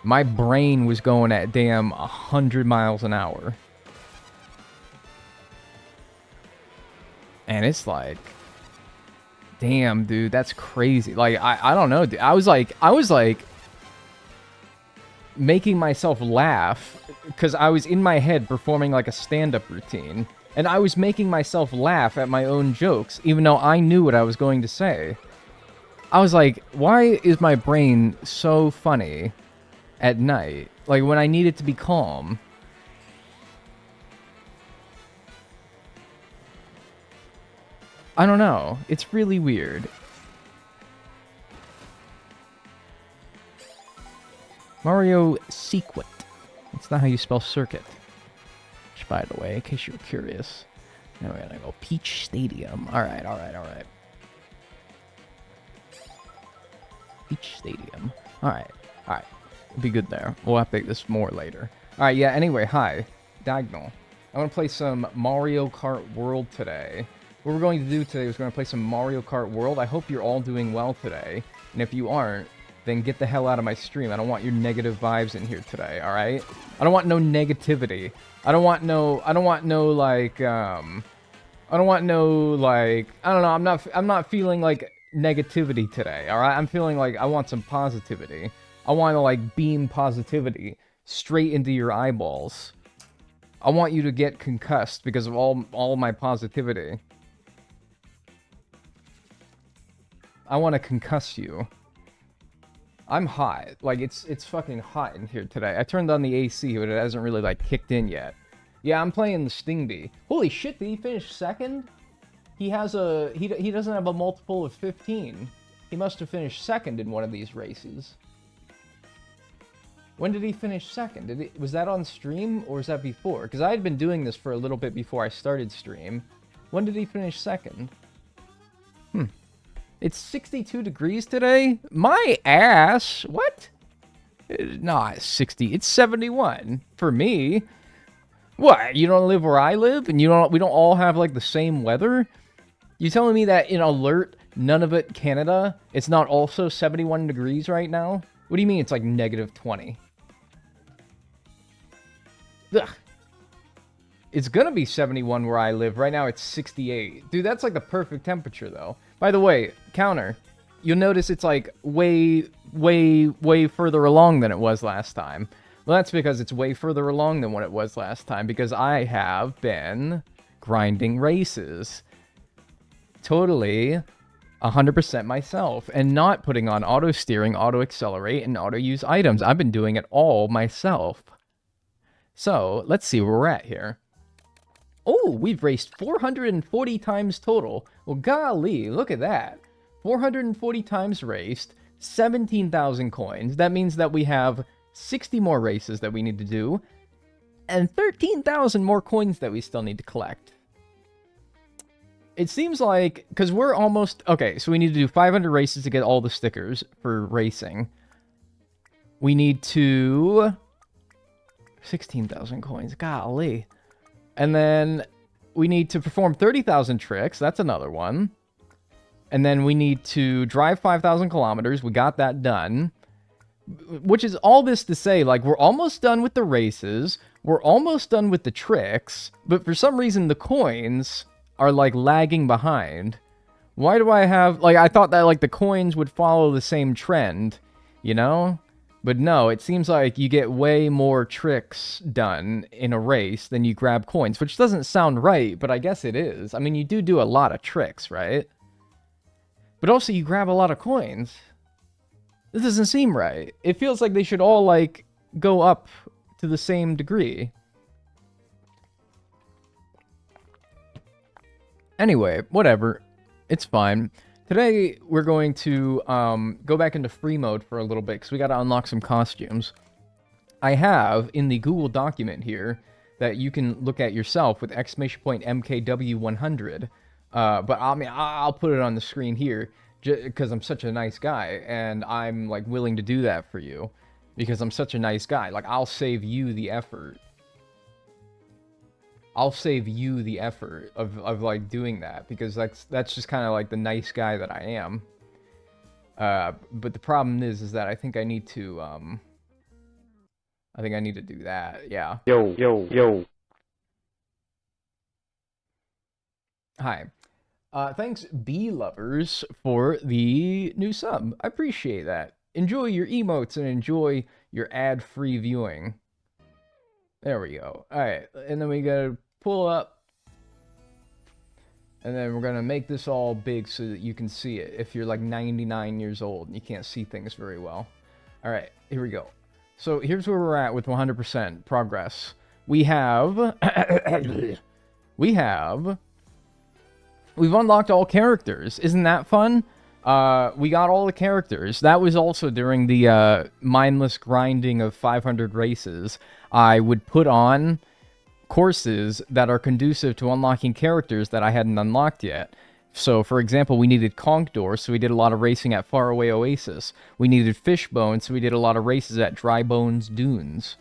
My brain was going at damn 100 miles an hour. And it's like, damn, dude, that's crazy. Like, I don't know, dude. I was like making myself laugh because I was in my head performing like a stand-up routine. And I was making myself laugh at my own jokes, even though I knew what I was going to say. I was like, why is my brain so funny at night? Like, when I need it to be calm. I don't know. It's really weird. Mario Sequit. That's not how you spell circuit. Which, by the way, in case you were curious. Now we're gonna go Peach Stadium. Alright, alright, alright. Peach Stadium. Alright, alright. We'll be good there. We'll update this more later. Alright, yeah, anyway, hi. Diagonal. I want to play some Mario Kart World today. What we're going to do today is we're going to play some Mario Kart World. I hope you're all doing well today. And if you aren't, then get the hell out of my stream. I don't want your negative vibes in here today, alright? I don't want no negativity. I don't want no, like, I don't know, I'm not feeling like negativity today, alright? I'm feeling like I want some positivity. I want to, like, beam positivity straight into your eyeballs. I want you to get concussed because of all my positivity. I want to concuss you. I'm hot. Like, it's fucking hot in here today. I turned on the AC, but it hasn't really, like, kicked in yet. Yeah, I'm playing the Sting Bee. Holy shit, did he finish second? He has a... He doesn't have a multiple of 15. He must have finished second in one of these races. When did he finish second? Was that on stream, or was that before? Because I had been doing this for a little bit before I started stream. When did he finish second? It's 62 degrees today? My ass! What? Not 60. It's 71 for me. What? You don't live where I live, and we don't all have like the same weather? You telling me that in Alert, Nunavut, Canada, it's not also 71 degrees right now? What do you mean it's like negative 20? Ugh. It's gonna be 71 where I live. Right now it's 68. Dude, that's like the perfect temperature though. By the way, counter. You'll notice it's like way further along than it was last time. Well, that's because it's way further along than what it was last time, because I have been grinding races. Totally 100% myself, and not putting on auto steering, auto accelerate, and auto use items. I've been doing it all myself. So, let's see where we're at here. Oh, we've raced 440 times total. Well, golly, look at that. 440 times raced, 17,000 coins. That means that we have 60 more races that we need to do, and 13,000 more coins that we still need to collect. It seems like, because we're almost, okay, so we need to do 500 races to get all the stickers for racing. We need to, 16,000 coins, golly. And then we need to perform 30,000 tricks. That's another one. And then we need to drive 5,000 kilometers. We got that done. Which is all this to say, like, we're almost done with the races. We're almost done with the tricks. But for some reason, the coins are, like, lagging behind. Why do I have... Like, I thought that, like, the coins would follow the same trend, you know? But no, it seems like you get way more tricks done in a race than you grab coins, which doesn't sound right, but I guess it is. I mean, you do a lot of tricks, right? But also, you grab a lot of coins. This doesn't seem right. It feels like they should all, like, go up to the same degree. Anyway, whatever. It's fine. Today, we're going to go back into free mode for a little bit, because we got to unlock some costumes. I have, in the Google document here, that you can look at yourself with exclamation point MKW100. But I mean, I'll put it on the screen here, because I'm such a nice guy, and I'm, like, willing to do that for you, because I'm such a nice guy. Like, I'll save you the effort. I'll save you the effort of like, doing that, because that's just kind of, like, the nice guy that I am. But the problem is that I think I need to, do that, yeah. Yo. Hi. Thanks, Bee Lovers, for the new sub. I appreciate that. Enjoy your emotes and enjoy your ad-free viewing. There we go. Alright, and then we gotta pull up. And then we're gonna make this all big so that you can see it. If you're like 99 years old and you can't see things very well. Alright, here we go. So here's where we're at with 100% progress. We've unlocked all characters. Isn't that fun? We got all the characters. That was also during the mindless grinding of 500 races. I would put on courses that are conducive to unlocking characters that I hadn't unlocked yet. So, for example, we needed Conkdor, so we did a lot of racing at Faraway Oasis. We needed Fishbone, so we did a lot of races at Dry Bones Dunes.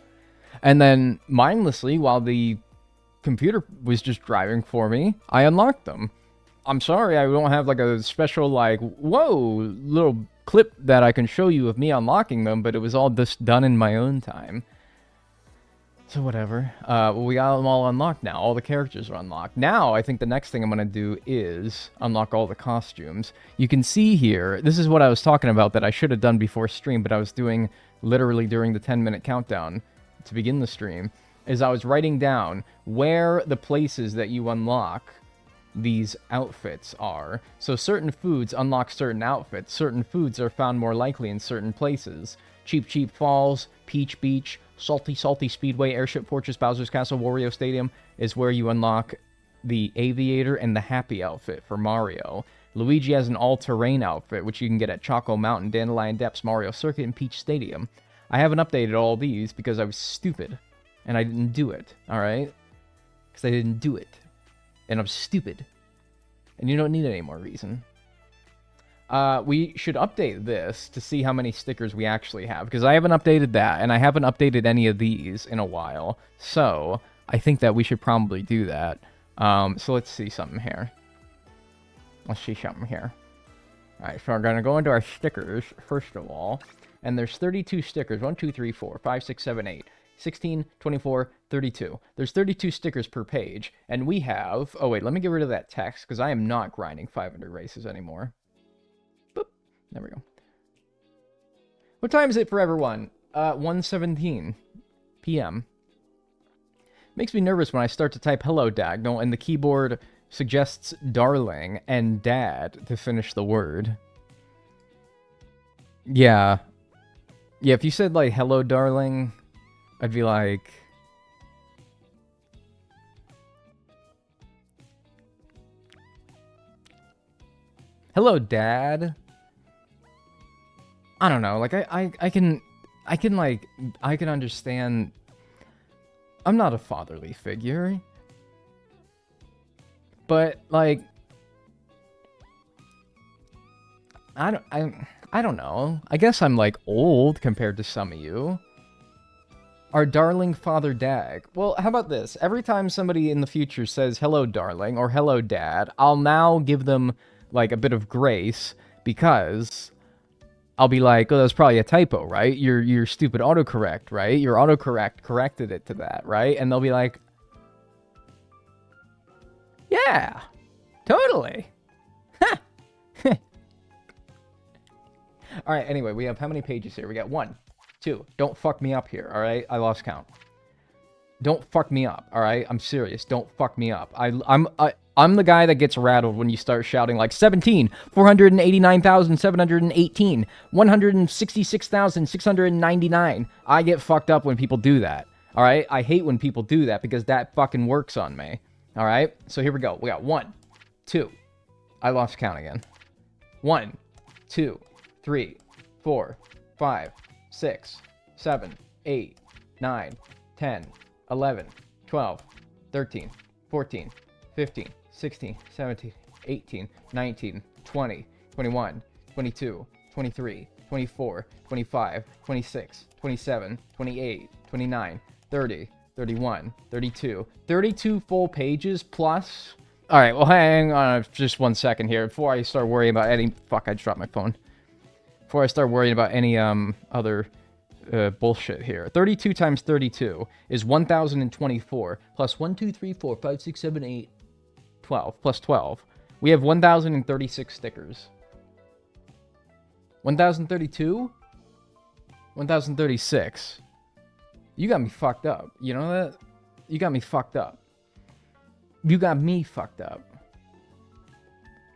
And then, mindlessly, while the computer was just driving for me, I unlocked them. I'm sorry I don't have, like, a special, like, whoa, little clip that I can show you of me unlocking them, but it was all just done in my own time. So whatever. Well, we got them all unlocked now. All the characters are unlocked. Now, I think the next thing I'm going to do is unlock all the costumes. You can see here, this is what I was talking about that I should have done before stream, but I was doing literally during the 10-minute countdown to begin the stream, is I was writing down where the places that you unlock these outfits are. So certain foods unlock certain outfits. Certain foods are found more likely in certain places. Cheap Cheap Falls, Peach Beach, Salty Speedway, Airship Fortress, Bowser's Castle, Wario Stadium is where you unlock the Aviator and the Happy outfit for Mario. Luigi has an all-terrain outfit, which you can get at Choco Mountain, Dandelion Depths, Mario Circuit, and Peach Stadium. I haven't updated all these because I was stupid, and I didn't do it, alright? Because I didn't do it. And I'm stupid. And you don't need any more reason. We should update this to see how many stickers we actually have, because I haven't updated that, and I haven't updated any of these in a while. So, I think that we should probably do that. So let's see something here. Let's see something here. Alright, so we're going to go into our stickers, first of all. And there's 32 stickers. 1, 2, 3, 4, 5, 6, 7, 8. 16, 24, 32. There's 32 stickers per page, and we have... Oh, wait, let me get rid of that text, because I am not grinding 500 races anymore. Boop. There we go. What time is it for everyone? 1:17 p.m. Makes me nervous when I start to type hello, Dagnall, and the keyboard suggests darling and dad to finish the word. Yeah. Yeah, if you said, like, hello, darling, I'd be like... Hello, dad. I don't know, like, I can understand... I'm not a fatherly figure. But, like... I don't know. I guess I'm, like, old compared to some of you. Our darling father Dag. Well, how about this? Every time somebody in the future says, hello, darling, or hello, dad, I'll now give them, like, a bit of grace, because I'll be like, oh, that's probably a typo, right? Your stupid autocorrect, right? Your autocorrect corrected it to that, right? And they'll be like, yeah, totally. Ha! All right, anyway, we have how many pages here? We got 1, 2. Don't fuck me up here, all right? I lost count. Don't fuck me up, all right? I'm serious. Don't fuck me up. I'm the guy that gets rattled when you start shouting like 17, 489,718, 166,699. I get fucked up when people do that, all right? I hate when people do that because that fucking works on me, all right? So here we go. We got 1, 2. I lost count again. 1, 2, 3, 4, 5, 6, 7, 8, 9, 10, 11, 12, 13, 14, 15, 16, 17, 18, 19, 20, 21, 22, 23, 24, 25, 26, 27, 28, 29, 30, 31, 32. 32 full pages plus... Alright, well hang on just 1 second here before I start worrying about any... Fuck, I just dropped my phone. Before I start worrying about any other bullshit here. 32 times 32 is 1,024 plus 1, 2, 3, 4, 5, 6, 7, 8, 12 plus 12. We have 1,036 stickers. 1,032? 1,036. You got me fucked up. You know that? You got me fucked up. You got me fucked up.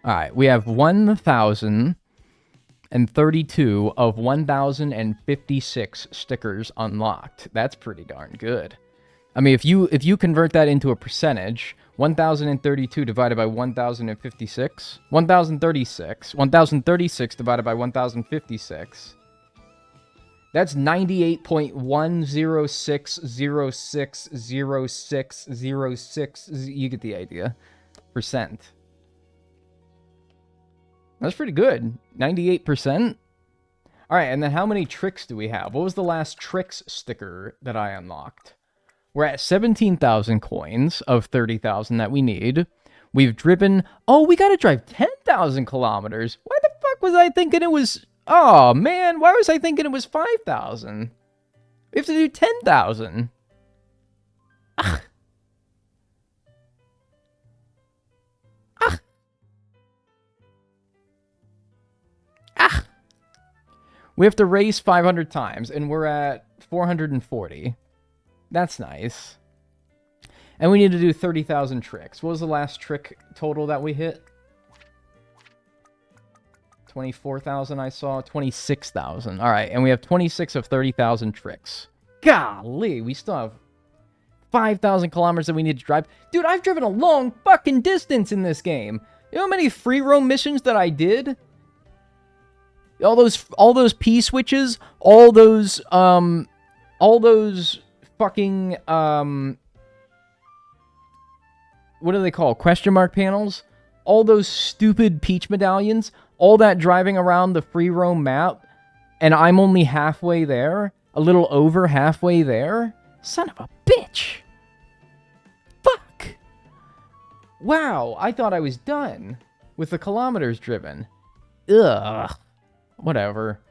Alright, we have 1,032 of 1,056 stickers unlocked. That's pretty darn good. I mean, if you convert that into a percentage, 1,032 divided by 1,056, 1,036 divided by 1,056, that's 98.106060606, you get the idea, percent. That's pretty good. 98%. All right, and then how many tricks do we have? What was the last tricks sticker that I unlocked? We're at 17,000 coins of 30,000 that we need. We've driven... Oh, we got to drive 10,000 kilometers. Why the fuck was I thinking it was... Oh, man, why was I thinking it was 5,000? We have to do 10,000. Ugh. Ugh. Ah. We have to race 500 times, and we're at 440. That's nice. And we need to do 30,000 tricks. What was the last trick total that we hit? 24,000 I saw. 26,000. All right, and we have 26 of 30,000 tricks. Golly, we still have 5,000 kilometers that we need to drive. Dude, I've driven a long fucking distance in this game. You know how many free roam missions that I did? All those P switches, all those fucking, what do they call? Question mark panels? All those stupid Peach medallions, all that driving around the free roam map, and I'm only halfway there? A little over halfway there? Son of a bitch! Fuck! Wow, I thought I was done with the kilometers driven. Ugh. Whatever.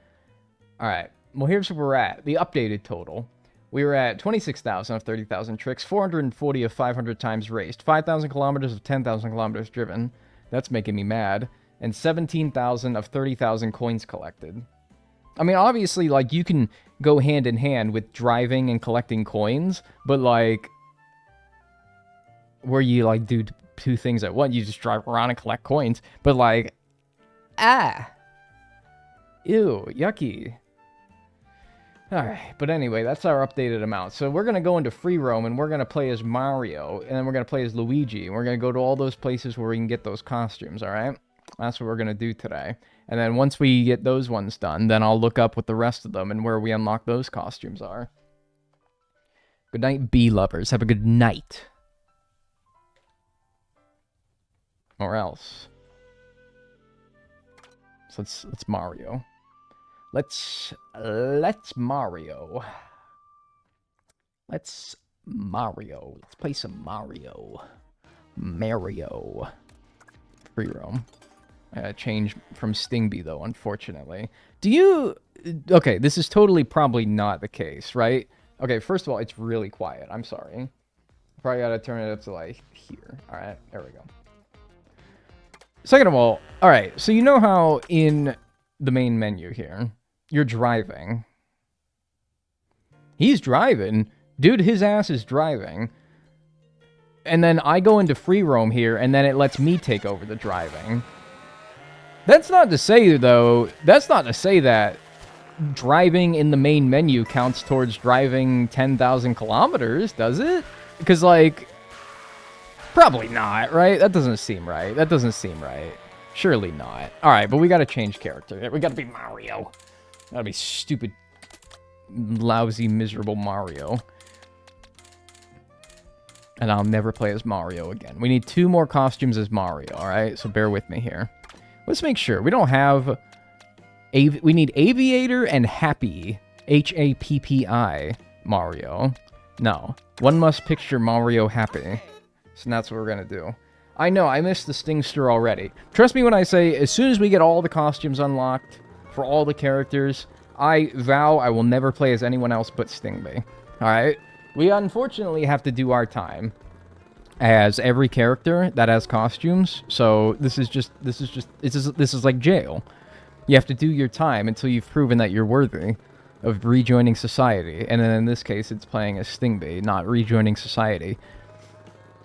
Alright, well here's where we're at. The updated total. We were at 26,000 of 30,000 tricks, 440 of 500 times raced, 5,000 kilometers of 10,000 kilometers driven. That's making me mad. And 17,000 of 30,000 coins collected. I mean, obviously, like, you can go hand in hand with driving and collecting coins, but, like, where you, like, do two things at once, you just drive around and collect coins, but, like, ew, yucky. Alright, but anyway, that's our updated amount. So we're going to go into free roam, and we're going to play as Mario, and then we're going to play as Luigi, and we're going to go to all those places where we can get those costumes, alright? That's what we're going to do today. And then once we get those ones done, then I'll look up what the rest of them and where we unlock those costumes are. Good night, bee lovers. Have a good night. Or else. So let's Mario. Let's Mario. Let's Mario. Let's play some Mario. Mario. Free roam. Change from Stingbee, though, unfortunately. Do you... Okay, this is totally probably not the case, right? Okay, first of all, it's really quiet. I'm sorry. Probably gotta turn it up to, like, here. Alright, there we go. Second of all, alright, so you know how in the main menu here, you're driving. He's driving. Dude, his ass is driving. And then I go into free roam here, and then it lets me take over the driving. That's not to say, though, that's not to say that driving in the main menu counts towards driving 10,000 kilometers, does it? Because, like, probably not, right? That doesn't seem right. That doesn't seem right. Surely not. Alright, but we gotta change character. We gotta be Mario. Gotta be stupid, lousy, miserable Mario. And I'll never play as Mario again. We need 2 more costumes as Mario, alright? So bear with me here. Let's make sure. We don't have... we need Aviator and Happy. H-A-P-P-I. Mario. No. One must picture Mario happy. So that's what we're gonna do. I know, I missed the Stingster already. Trust me when I say, as soon as we get all the costumes unlocked for all the characters, I vow I will never play as anyone else but Stingbee. Alright? We unfortunately have to do our time as every character that has costumes. So this is like jail. You have to do your time until you've proven that you're worthy of rejoining society. And then in this case, it's playing as Stingbee, not rejoining society.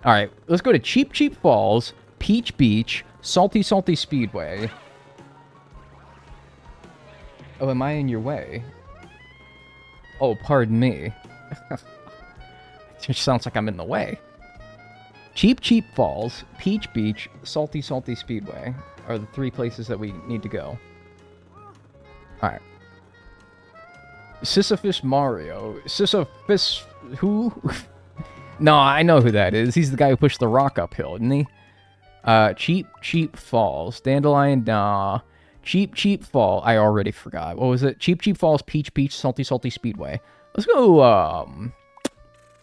Alright, let's go to Cheap Cheap Falls, Peach Beach, Salty Salty Speedway. Oh, am I in your way? Oh, pardon me. It just sounds like I'm in the way. Cheap Cheap Falls, Peach Beach, Salty Salty Speedway are the 3 places that we need to go. Alright. Sisyphus Mario. Sisyphus... who? No, I know who that is. He's the guy who pushed the rock uphill, isn't he? Cheap Cheap Falls. Dandelion, nah. Cheap Cheap Fall. I already forgot. What was it? Cheap Cheap Falls, Peach Beach, Salty Salty Speedway. Let's go,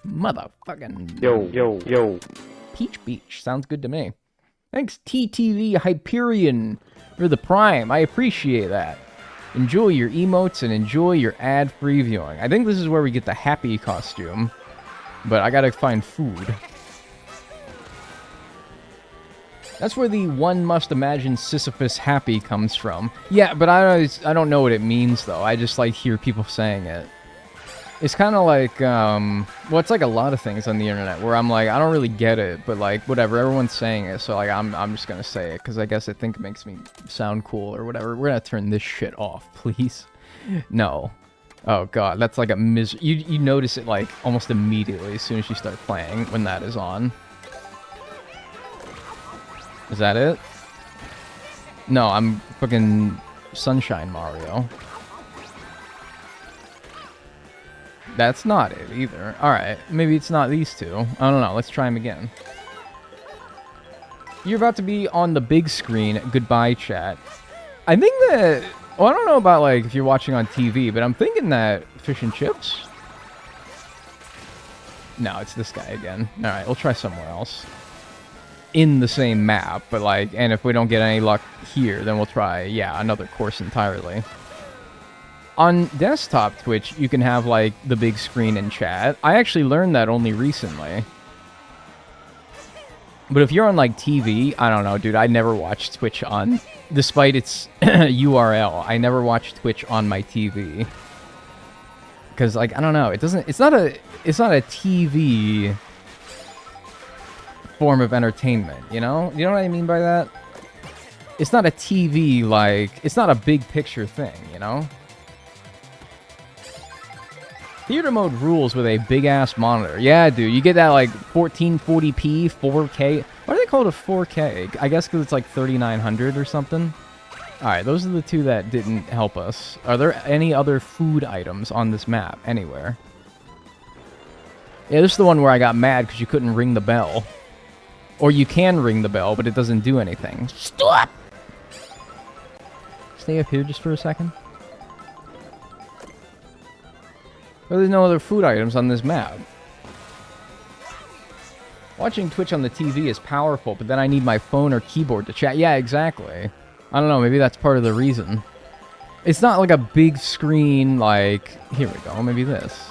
motherfucking... Yo. Peach Beach. Sounds good to me. Thanks, TTV Hyperion, for the Prime. I appreciate that. Enjoy your emotes and enjoy your ad-free viewing. I think this is where we get the Happy costume. But I gotta find food. That's where the one must imagine Sisyphus Happy comes from. Yeah, but I don't know what it means, though. I just, like, hear people saying it. It's kind of like, well, it's like a lot of things on the internet where I'm like, I don't really get it, but, like, whatever, everyone's saying it, so, like, I'm just gonna say it, because I guess I think it makes me sound cool or whatever. We're gonna turn this shit off, please. No. Oh, God, that's like a you notice it, like, almost immediately as soon as you start playing when that is on. Is that it? No, I'm fucking Sunshine Mario. That's not it either. Alright, maybe it's not these 2. I don't know, let's try them again. You're about to be on the big screen. Goodbye, chat. I think that... Well, I don't know about, like, if you're watching on TV, but I'm thinking that Fish and Chips? No, it's this guy again. Alright, we'll try somewhere else. In the same map, but, like, and if we don't get any luck here, then we'll try, yeah, another course entirely. On desktop Twitch, you can have, like, the big screen and chat. I actually learned that only recently. But if you're on, like, TV, I don't know, dude. I never watched Twitch on, despite its URL. I never watched Twitch on my TV. Because, like, I don't know. It's not a TV form of entertainment, you know? You know what I mean by that? It's not a TV, like, it's not a big picture thing, you know? Theater mode rules with a big-ass monitor. Yeah, dude, you get that, like, 1440p, 4K. Why do they call it a 4K? I guess because it's, like, 3900 or something? Alright, those are the two that didn't help us. Are there any other food items on this map anywhere? Yeah, this is the one where I got mad because you couldn't ring the bell. Or you can ring the bell, but it doesn't do anything. Stop! Stay up here just for a second. Well, there's no other food items on this map. Watching Twitch on the TV is powerful, but then I need my phone or keyboard to chat. Yeah, exactly. I don't know, maybe that's part of the reason. It's not like a big screen, like... Here we go, maybe this.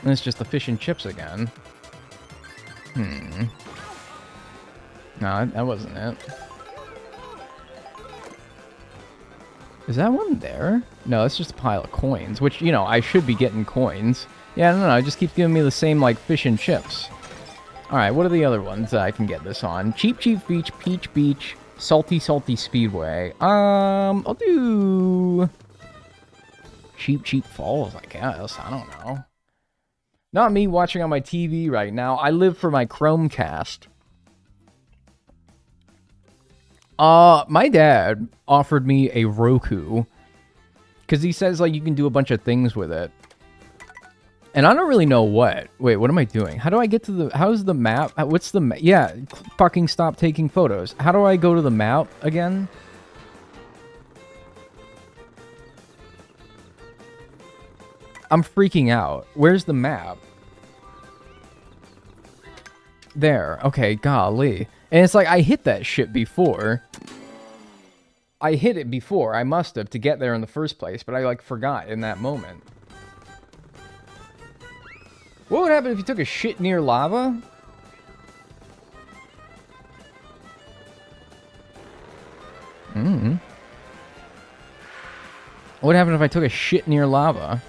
And it's just the fish and chips again. No, that wasn't it. Is that one there? No, that's just a pile of coins, which, you know, I should be getting coins. Yeah, no, it just keeps giving me the same, like, fish and chips. Alright, what are the other ones that I can get this on? Cheap Cheap Beach, Peach Beach, Salty Salty Speedway. I'll do... Cheap Cheap Falls, I guess. I don't know. Not me watching on my TV right now. I live for my Chromecast. My dad offered me a Roku. Because he says, like, you can do a bunch of things with it. And I don't really know what. Wait, what am I doing? How do I get to the... How's the map? What's the... Yeah, fucking stop taking photos. How do I go to the map again? I'm freaking out. Where's the map? There. Okay, golly. And it's like, I hit that shit before. I hit it before. I must have to get there in the first place, but I, like, forgot in that moment. What would happen if you took a shit near lava? What would happen if I took a shit near lava?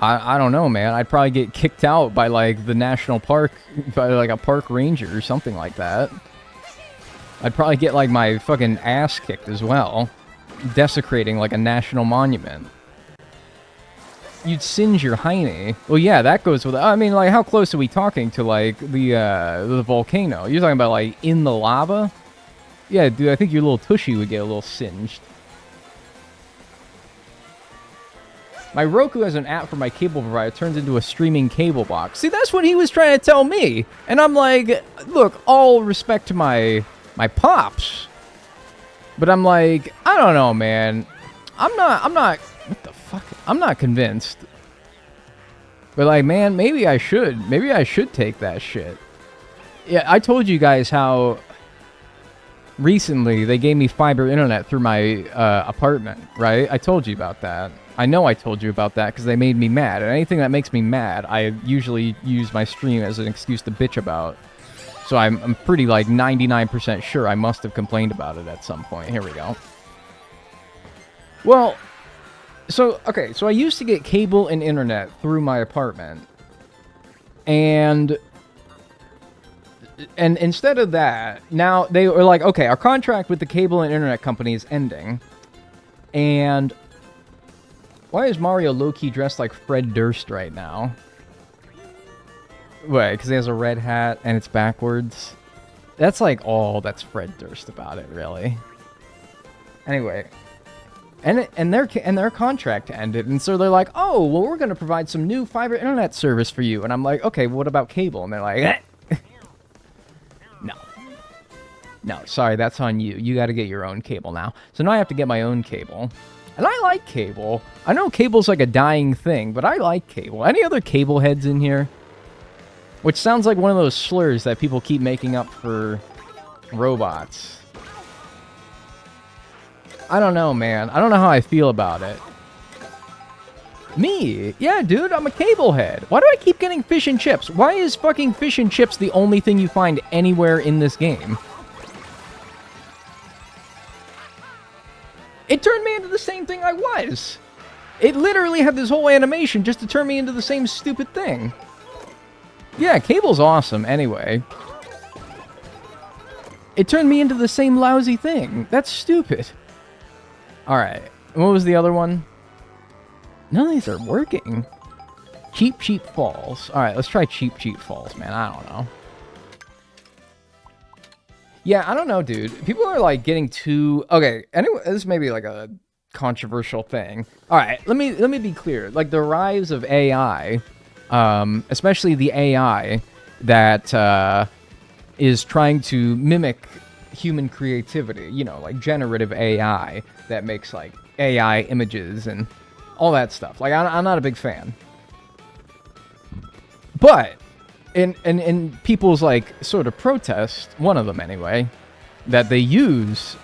I don't know, man. I'd probably get kicked out by, like, the national park, by, like, a park ranger or something like that. I'd probably get, like, my fucking ass kicked as well. Desecrating, like, a national monument. You'd singe your hiney. Well, yeah, that goes with... I mean, like, how close are we talking to, like, the volcano? You're talking about, like, in the lava? Yeah, dude, I think your little tushy would get a little singed. My Roku as an app for my cable provider turns into a streaming cable box. See, that's what he was trying to tell me. And I'm like, look, all respect to my pops. But I'm like, I don't know, man. I'm not, what the fuck? I'm not convinced. But like, man, maybe I should. Maybe I should take that shit. Yeah, I told you guys how recently they gave me fiber internet through my apartment, right? I told you about that. I know I told you about that because they made me mad. And anything that makes me mad, I usually use my stream as an excuse to bitch about. So I'm pretty, like, 99% sure I must have complained about it at some point. Here we go. Well, so, okay, so I used to get cable and internet through my apartment. And instead of that, now they were like, okay, our contract with the cable and internet company is ending. And why is Mario low-key dressed like Fred Durst right now? Wait, because he has a red hat and it's backwards? That's like all that's Fred Durst about it, really. Anyway, and their contract ended, and so they're like, oh, well, we're going to provide some new fiber internet service for you. And I'm like, okay, what about cable? And they're like, No, sorry, that's on you. You got to get your own cable now. So now I have to get my own cable. And I like cable. I know cable's like a dying thing, but I like cable. Any other cable heads in here? Which sounds like one of those slurs that people keep making up for robots. I don't know, man. I don't know how I feel about it. Me? Yeah, dude, I'm a cable head. Why do I keep getting fish and chips? Why is fucking fish and chips the only thing you find anywhere in this game? It turned me into the same thing I was. It literally had this whole animation just to turn me into the same stupid thing. Yeah, cable's awesome anyway. It turned me into the same lousy thing. That's stupid. Alright, what was the other one? None of these are working. Cheap Falls. Alright, let's try Cheap Falls, man. I don't know. Yeah, I don't know, dude. People are, like, getting too... Okay, anyway, this may be, like, a controversial thing. Alright, let me be clear. Like, the rise of AI, especially the AI that is trying to mimic human creativity, you know, like generative AI that makes, like, AI images and all that stuff. Like, I'm not a big fan. But... in people's, like, sort of protest, one of them anyway, that they use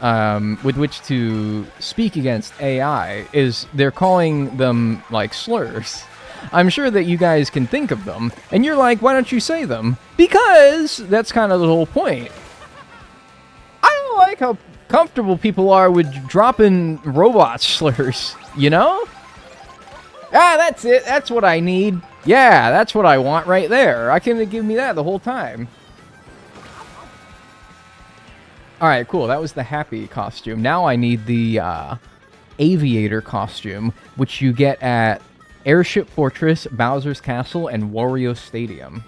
with which to speak against AI is they're calling them, like, slurs. I'm sure that you guys can think of them, and you're like, why don't you say them? Because that's kind of the whole point. I don't like how comfortable people are with dropping robot slurs, you know? Ah, that's it. That's what I need. Yeah, that's what I want right there. I can give me that the whole time. Alright, cool. That was the happy costume. Now I need the aviator costume, which you get at Airship Fortress, Bowser's Castle, and Wario Stadium.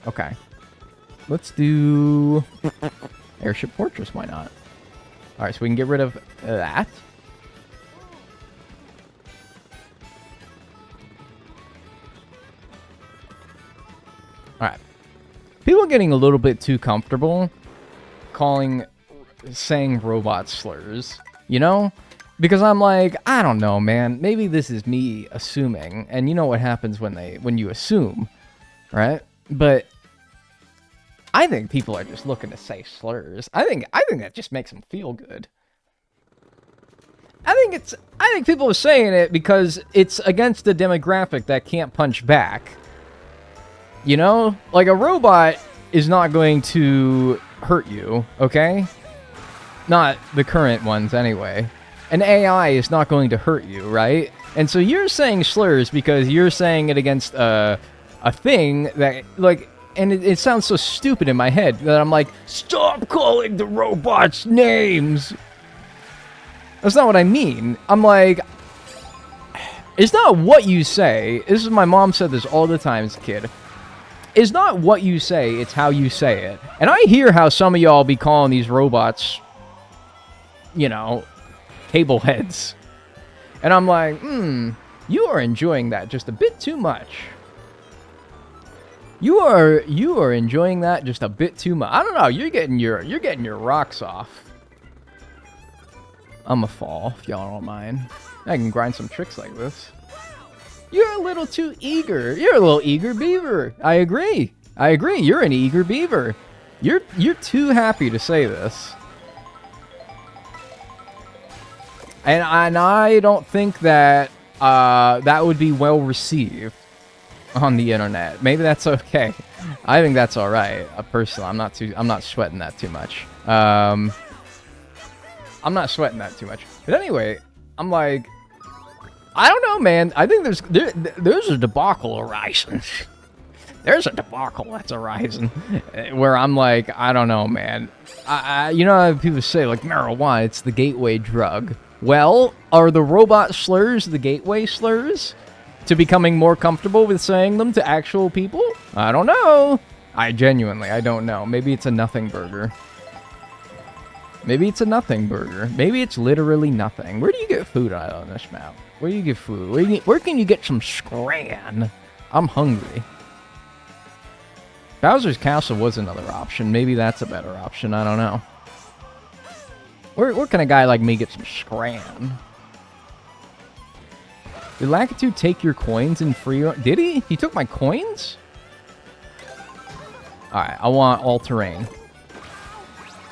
Okay. Let's do Airship Fortress. Why not? Alright, so we can get rid of that. Alright. People are getting a little bit too comfortable saying robot slurs, you know? Because I'm like, I don't know, man. Maybe this is me assuming, and you know what happens when you assume, right? But I think people are just looking to say slurs. I think that just makes them feel good. I think people are saying it because it's against the demographic that can't punch back. You know? Like, a robot is not going to hurt you, okay? Not the current ones, anyway. An AI is not going to hurt you, right? And so you're saying slurs because you're saying it against a thing that, like... And it sounds so stupid in my head that I'm like, stop calling the robots names! That's not what I mean. I'm like... It's not what you say. This is my mom said this all the time as a kid. It's not what you say, it's how you say it. And I hear how some of y'all be calling these robots, you know, cable heads. And I'm like, you are enjoying that just a bit too much. You are enjoying that just a bit too much. I don't know, you're getting your rocks off. I'm a fall, if y'all don't mind. I can grind some tricks like this. You're a little too eager. You're a little eager beaver. I agree. You're an eager beaver. You're too happy to say this. And I don't think that that would be well received on the internet. Maybe that's okay. I think that's all right. Personally, I'm not sweating that too much. I'm not sweating that too much. But anyway, I'm like, I don't know, man. I think there's a debacle arising. There's a debacle that's arising where I'm like, I don't know, man. You know how people say, like, marijuana, it's the gateway drug. Well, are the robot slurs the gateway slurs to becoming more comfortable with saying them to actual people? I don't know. I don't know. Maybe it's a nothing burger. Maybe it's a nothing burger. Maybe it's literally nothing. Where do you get food out on this map? Where do you get food? Where can you get some scran? I'm hungry. Bowser's Castle was another option. Maybe that's a better option. I don't know. Where can a guy like me get some scran? Did Lakitu take your coins in free? Did he? He took my coins? Alright, I want all terrain.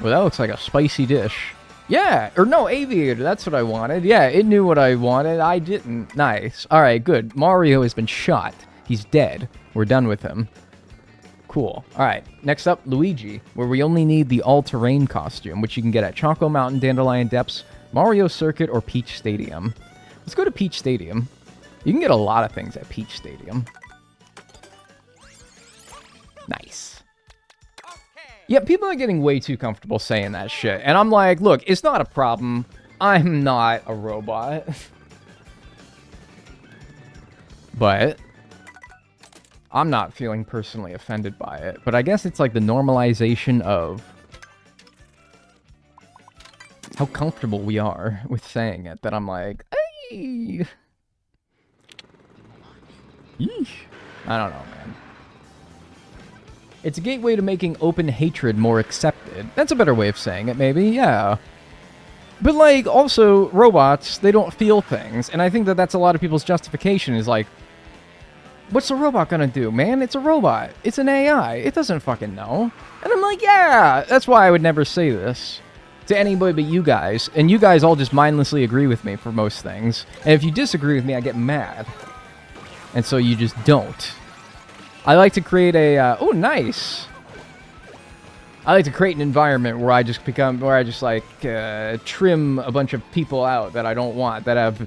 Well, that looks like a spicy dish. Yeah, or no, Aviator, that's what I wanted. Yeah, it knew what I wanted, I didn't. Nice. Alright, good. Mario has been shot. He's dead. We're done with him. Cool. Alright, next up, Luigi, where we only need the all-terrain costume, which you can get at Choco Mountain, Dandelion Depths, Mario Circuit, or Peach Stadium. Let's go to Peach Stadium. You can get a lot of things at Peach Stadium. Nice. Yeah, people are getting way too comfortable saying that shit. And I'm like, look, it's not a problem. I'm not a robot. But I'm not feeling personally offended by it. But I guess it's like the normalization of how comfortable we are with saying it that I'm like, hey. Yeesh. I don't know, man. It's a gateway to making open hatred more accepted. That's a better way of saying it, maybe, yeah. But, like, also, robots, they don't feel things. And I think that that's a lot of people's justification is like, what's a robot gonna do, man? It's a robot. It's an AI. It doesn't fucking know. And I'm like, yeah, that's why I would never say this to anybody but you guys. And you guys all just mindlessly agree with me for most things. And if you disagree with me, I get mad. And so you just don't. I like to create a, oh, nice. I like to create an environment where I just trim a bunch of people out that I don't want, that have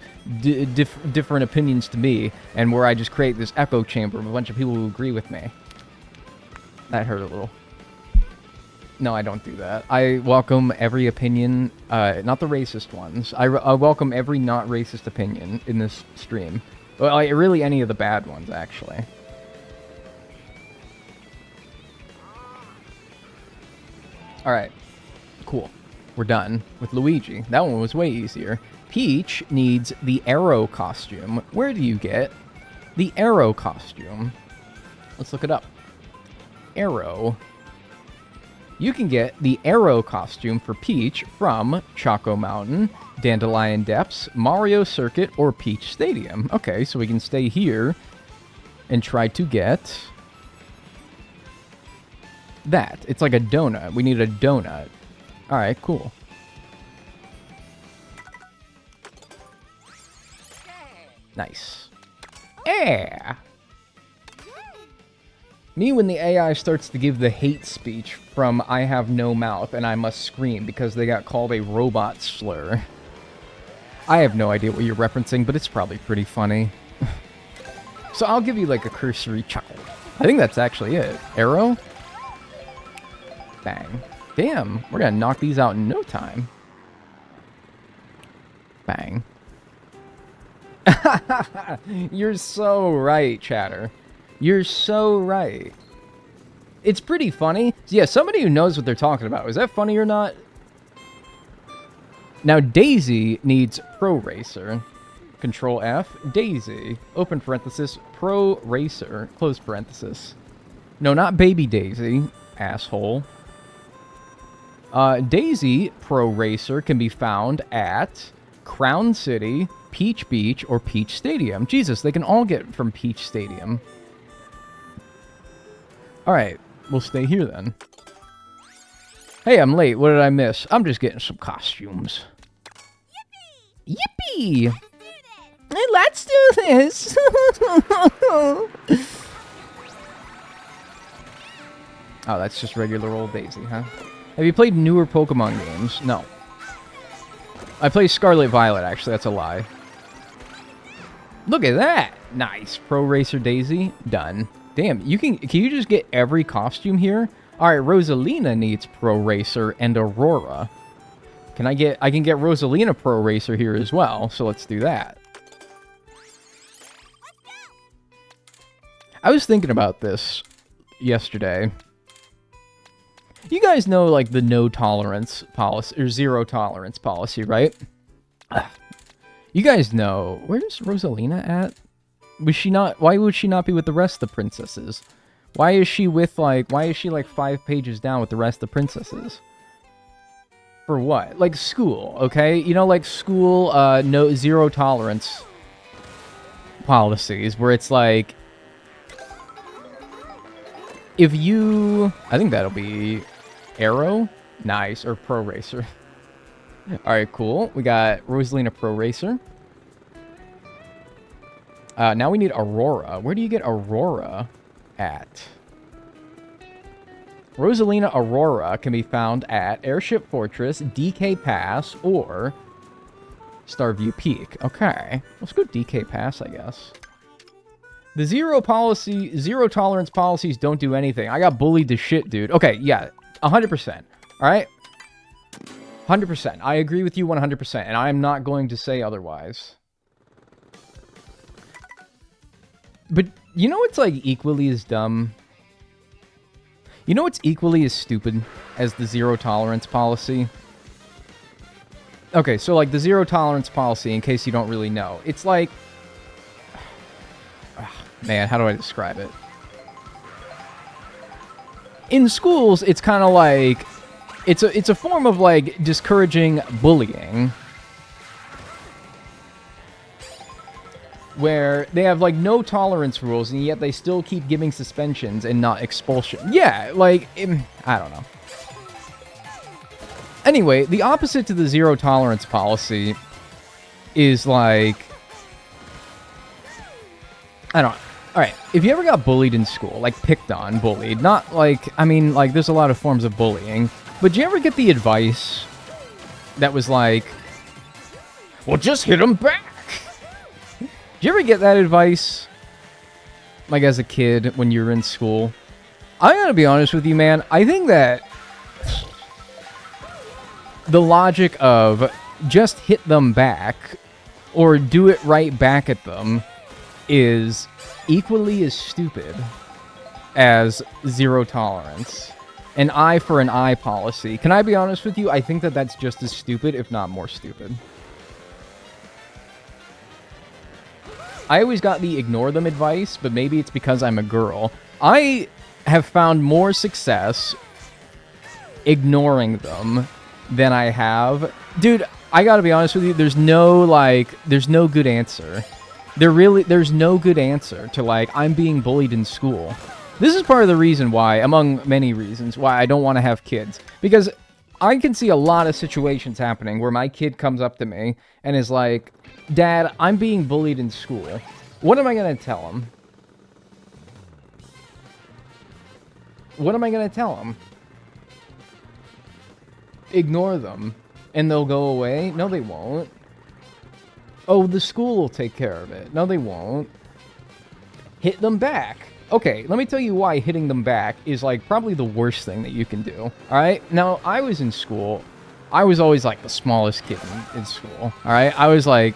different opinions to me, and where I just create this echo chamber of a bunch of people who agree with me. That hurt a little. No, I don't do that. I welcome every opinion, not the racist ones. I welcome every not racist opinion in this stream. Well, really any of the bad ones, actually. Alright, cool. We're done with Luigi. That one was way easier. Peach needs the arrow costume. Where do you get the arrow costume? Let's look it up. Arrow. You can get the arrow costume for Peach from Choco Mountain, Dandelion Depths, Mario Circuit, or Peach Stadium. Okay, so we can stay here and try to get that. It's like a donut. We need a donut. Alright, cool. Nice. Yeah. Me when the AI starts to give the hate speech from I have no mouth and I must scream because they got called a robot slur. I have no idea what you're referencing, but it's probably pretty funny. So I'll give you like a cursory chuckle. I think that's actually it. Arrow? Bang. Damn, we're gonna knock these out in no time. Bang. You're so right, chatter. You're so right. It's pretty funny. Yeah, somebody who knows what they're talking about. Is that funny or not? Now, Daisy needs Pro Racer. Control F. Daisy. Open parenthesis. Pro Racer. Close parenthesis. No, not Baby Daisy. Asshole. Daisy Pro Racer can be found at Crown City, Peach Beach, or Peach Stadium. Jesus, they can all get from Peach Stadium. Alright, we'll stay here then. Hey, I'm late. What did I miss? I'm just getting some costumes. Yippee! Hey, let's do this! Oh, that's just regular old Daisy, huh? Have you played newer Pokemon games? No. I play Scarlet Violet, actually. That's a lie. Look at that! Nice. Pro Racer Daisy. Done. Damn, can you just get every costume here? Alright, Rosalina needs Pro Racer and Aurora. I can get Rosalina Pro Racer here as well, so let's do that. I was thinking about this yesterday. You guys know, like, the no tolerance policy, or zero tolerance policy, right? You guys know, where's Rosalina at? Why would she not be with the rest of the princesses? Why is she like 5 pages down with the rest of the princesses? For what? Like school, okay? You know, like school, no, zero tolerance policies, where it's like, if you... I think that'll be Arrow? Nice, or Pro Racer. Alright, cool. We got Rosalina Pro Racer. Now we need Aurora. Where do you get Aurora at? Rosalina Aurora can be found at Airship Fortress, DK Pass, or Starview Peak. Okay. Let's go DK Pass, I guess. The zero tolerance policies don't do anything. I got bullied to shit, dude. Okay, yeah. 100%. Alright? 100%. I agree with you 100%, and I am not going to say otherwise. But you know what's, like, equally as dumb? You know what's equally as stupid as the zero tolerance policy? Okay, so, like, the zero tolerance policy, in case you don't really know, it's like... Man, how do I describe it? In schools, it's kind of like... It's a form of, like, discouraging bullying. Where they have, like, no tolerance rules, and yet they still keep giving suspensions and not expulsion. Yeah, like, I don't know. Anyway, the opposite to the zero tolerance policy is, like... I don't know. Alright, if you ever got bullied in school, like, picked on, bullied, not, like, I mean, like, there's a lot of forms of bullying, but did you ever get the advice that was like, well, just hit him back? Did you ever get that advice, like, as a kid when you were in school? I gotta be honest with you, man. I think that the logic of just hit them back or do it right back at them is equally as stupid as zero tolerance. An eye for an eye policy. Can I be honest with you? I think that that's just as stupid, if not more stupid. I always got the ignore them advice, but maybe it's because I'm a girl. I have found more success ignoring them than I have. Dude, I gotta be honest with you, there's no good answer. There's no good answer to, like, I'm being bullied in school. This is part of the reason why, among many reasons, why I don't want to have kids. Because I can see a lot of situations happening where my kid comes up to me and is like, Dad, I'm being bullied in school. What am I going to tell him? What am I going to tell him? Ignore them. And they'll go away? No, they won't. Oh, the school will take care of it. No, they won't. Hit them back. Okay, let me tell you why hitting them back is, like, probably the worst thing that you can do. Alright? Now, I was in school. I was always, like, the smallest kid in school. Alright? I was, like...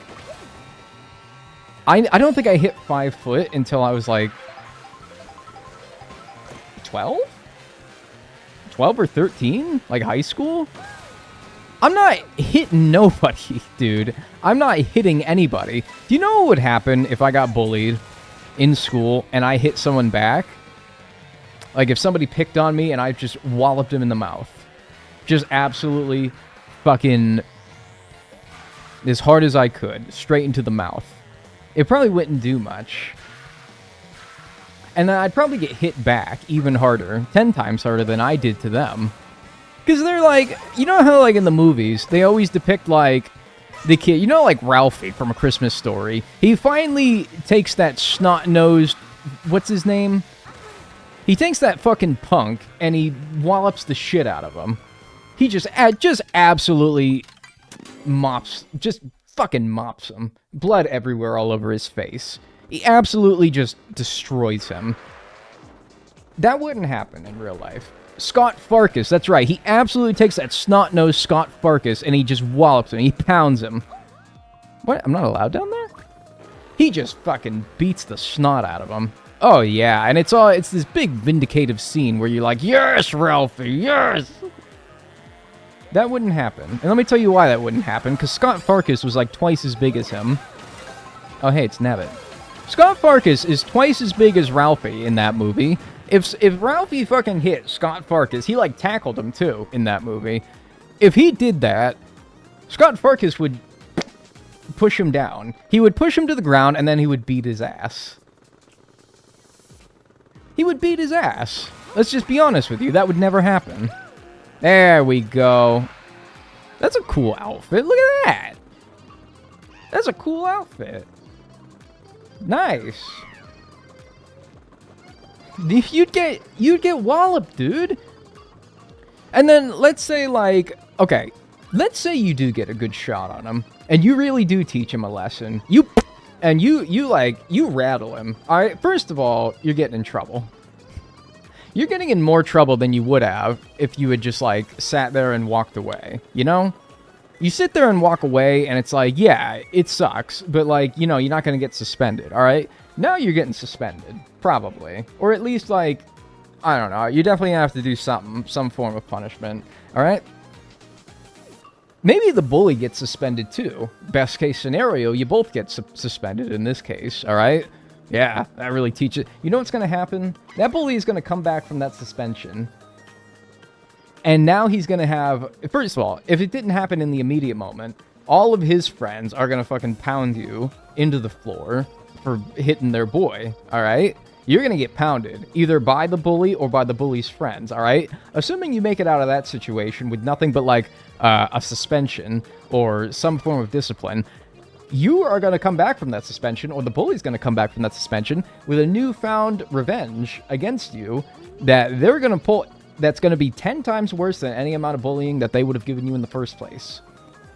I don't think I hit 5 foot until I was, like... 12? 12 or 13? Like, high school? I'm not hitting nobody, dude. I'm not hitting anybody. Do you know what would happen if I got bullied in school and I hit someone back? Like, if somebody picked on me and I just walloped him in the mouth. Just absolutely fucking as hard as I could. Straight into the mouth. It probably wouldn't do much. And then I'd probably get hit back even harder. 10 times harder than I did to them. Because they're like, you know how, like, in the movies, they always depict, like, the kid, you know, like Ralphie from A Christmas Story. He finally takes that snot-nosed, what's his name? He takes that fucking punk, and he wallops the shit out of him. He just absolutely just fucking mops him. Blood everywhere all over his face. He absolutely just destroys him. That wouldn't happen in real life. Scott Farkas, that's right. He absolutely takes that snot-nosed Scott Farkas and he just wallops him. He pounds him. What? I'm not allowed down there? He just fucking beats the snot out of him. Oh, yeah. And it's this big vindicative scene where you're like, yes, Ralphie, yes! That wouldn't happen. And let me tell you why that wouldn't happen. Because Scott Farkas was like twice as big as him. Oh, hey, it's Nabbit. Scott Farkas is twice as big as Ralphie in that movie. If Ralphie fucking hit Scott Farkas, he, like, tackled him, too, in that movie. If he did that, Scott Farkas would push him down. He would push him to the ground, and then he would beat his ass. He would beat his ass. Let's just be honest with you. That would never happen. There we go. That's a cool outfit. Look at that. That's a cool outfit. Nice. You'd get walloped, dude. And then let's say like, okay, let's say you do get a good shot on him, and you really do teach him a lesson. You rattle him. All right. First of all, you're getting in trouble. You're getting in more trouble than you would have if you had just like sat there and walked away. You know, you sit there and walk away, and it's like, yeah, it sucks, but like, you know, you're not gonna get suspended. All right. Now you're getting suspended, probably, or at least like, I don't know. You definitely have to do something, some form of punishment. All right. Maybe the bully gets suspended too. Best case scenario, you both get suspended in this case, all right? Yeah, that really teaches... You know what's going to happen? That bully is going to come back from that suspension. And now he's going to have... First of all, if it didn't happen in the immediate moment, all of his friends are going to fucking pound you into the floor for hitting their boy, all right? You're going to get pounded, either by the bully or by the bully's friends, all right? Assuming you make it out of that situation with nothing but, like, a suspension or some form of discipline, you are going to come back from that suspension, or the bully's going to come back from that suspension with a newfound revenge against you that they're going to pull, that's going to be 10 times worse than any amount of bullying that they would have given you in the first place.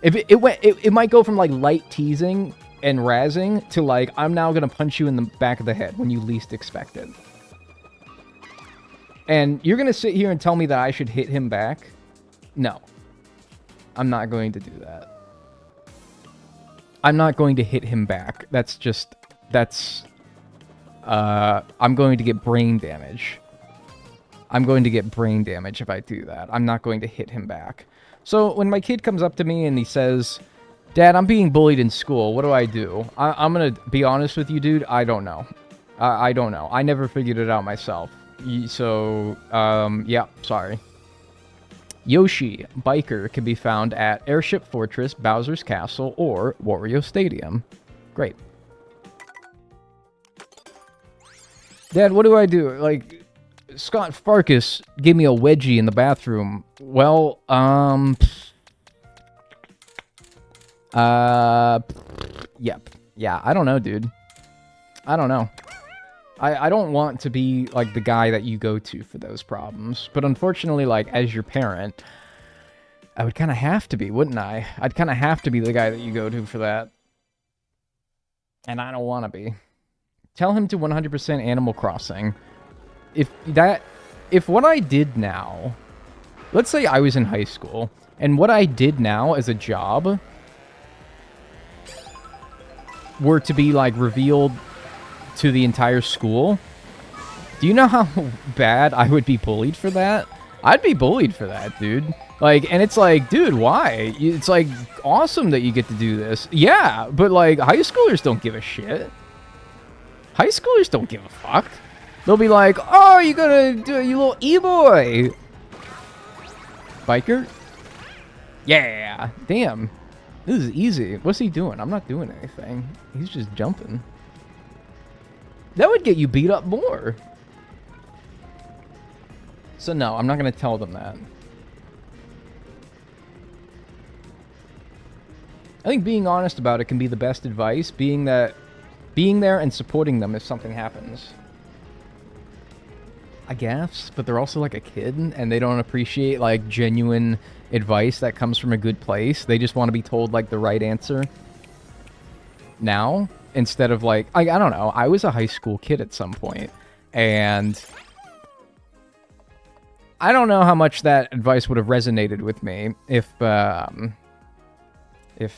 If it might go from, like, light teasing and razzing to like, I'm now gonna punch you in the back of the head when you least expect it. And you're gonna sit here and tell me that I should hit him back? No. I'm not going to do that. I'm not going to hit him back. I'm going to get brain damage. I'm going to get brain damage if I do that. I'm not going to hit him back. So when my kid comes up to me and he says, Dad, I'm being bullied in school. What do I do? I'm going to be honest with you, dude. I don't know. I don't know. I never figured it out myself. So, yeah, sorry. Yoshi, biker, can be found at Airship Fortress, Bowser's Castle, or Wario Stadium. Great. Dad, what do I do? Like, Scott Farkas gave me a wedgie in the bathroom. Well, yep. Yeah, I don't know, dude. I don't know. I don't want to be, like, the guy that you go to for those problems. But unfortunately, like, as your parent, I would kind of have to be, wouldn't I? I'd kind of have to be the guy that you go to for that. And I don't want to be. Tell him to 100% Animal Crossing. If what I did now... Let's say I was in high school, and what I did now as a job were to be, like, revealed to the entire school, do you know how bad I would be bullied for that? I'd be bullied for that, dude. Like, and it's like, dude, why? It's like awesome that you get to do this. Yeah, but like high schoolers don't give a shit. High schoolers don't give a fuck. They'll be like, oh, you gonna do you little e-boy. Biker? Yeah, damn. This is easy. What's he doing? I'm not doing anything. He's just jumping. That would get you beat up more. So no, I'm not going to tell them that. I think being honest about it can be the best advice, being there and supporting them if something happens. I guess, but they're also like a kid, and they don't appreciate like genuine advice that comes from a good place. They just want to be told like the right answer now. Instead of like, I don't know, I was a high school kid at some point, and I don't know how much that advice would have resonated with me if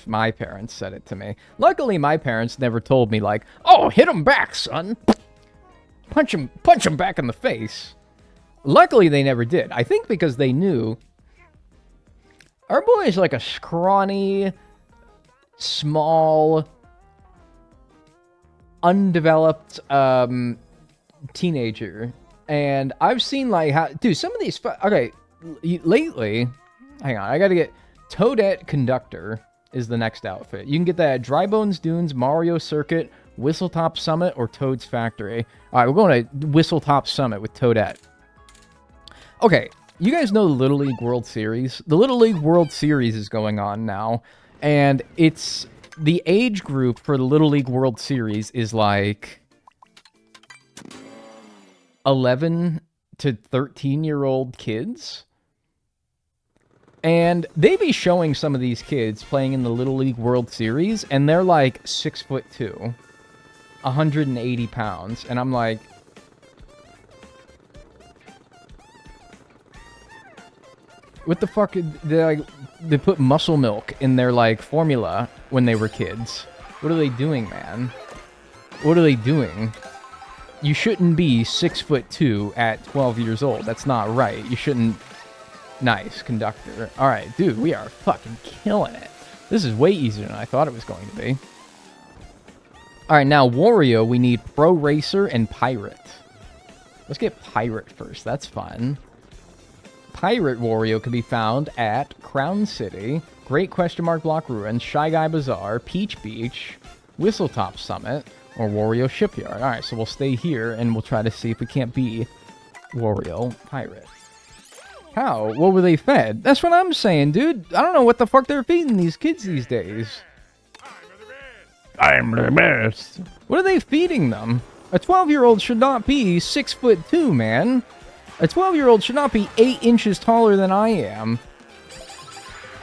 my parents said it to me. Luckily, my parents never told me like, oh, hit him back, son. Punch him back in the face. Luckily, they never did. I think because they knew our boy is like a scrawny, small, undeveloped teenager, and I've seen like how, dude, some of these okay, lately, hang on, I gotta get Toadette Conductor is the next outfit. You can get that at Dry Bones Dunes, Mario Circuit, Whistletop Summit, or Toad's Factory. All right, we're going to Whistletop Summit with Toadette. Okay, You guys know the Little League World Series? The Little League World Series is going on now, and it's the age group for the Little League World Series is like 11 to 13-year-old kids. And they be showing some of these kids playing in the Little League World Series, and they're like 6'2", 180 pounds, and I'm like, what the fuck? They put muscle milk in their like formula when they were kids. What are they doing, man? What are they doing? You shouldn't be 6'2" at 12 years old. That's not right. You shouldn't. Nice, conductor. All right, dude, we are fucking killing it. This is way easier than I thought it was going to be. All right, now Wario, we need Pro Racer and Pirate. Let's get Pirate first. That's fun. Pirate Wario can be found at Crown City, Great Question Mark Block Ruins, Shy Guy Bazaar, Peach Beach, Whistletop Summit, or Wario Shipyard. All right, so we'll stay here, and we'll try to see if we can't be Wario Pirate. How? What were they fed? That's what I'm saying, dude. I don't know what the fuck they're feeding these kids these days. I'm the best. What are they feeding them? A 12-year-old should not be 6'2", man. A 12-year-old should not be 8 inches taller than I am.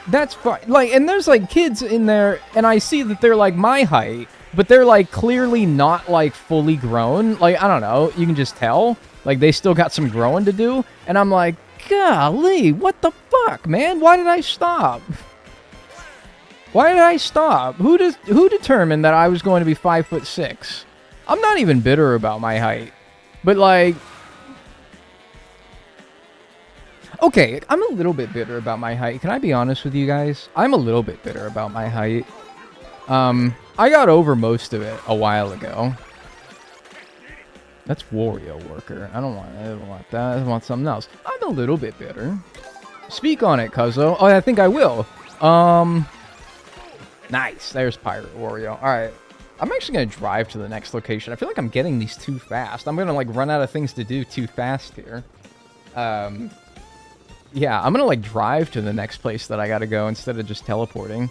That's fine. Like, and there's like kids in there, and I see that they're like my height, but they're like clearly not like fully grown. Like, I don't know. You can just tell. Like, they still got some growing to do. And I'm like, golly, what the fuck, man? Why did I stop? Why did I stop? Who determined that I was going to be 5'6"? I'm not even bitter about my height. But like, okay, I'm a little bit bitter about my height. Can I be honest with you guys? I'm a little bit bitter about my height. I got over most of it a while ago. That's Wario Worker. I don't want that. I want something else. I'm a little bit bitter. Speak on it, cuzzo. Oh, I think I will. Nice. There's Pirate Wario. All right. I'm actually going to drive to the next location. I feel like I'm getting these too fast. I'm going to, like, run out of things to do too fast here. Yeah, I'm going to, like, drive to the next place that I got to go instead of just teleporting.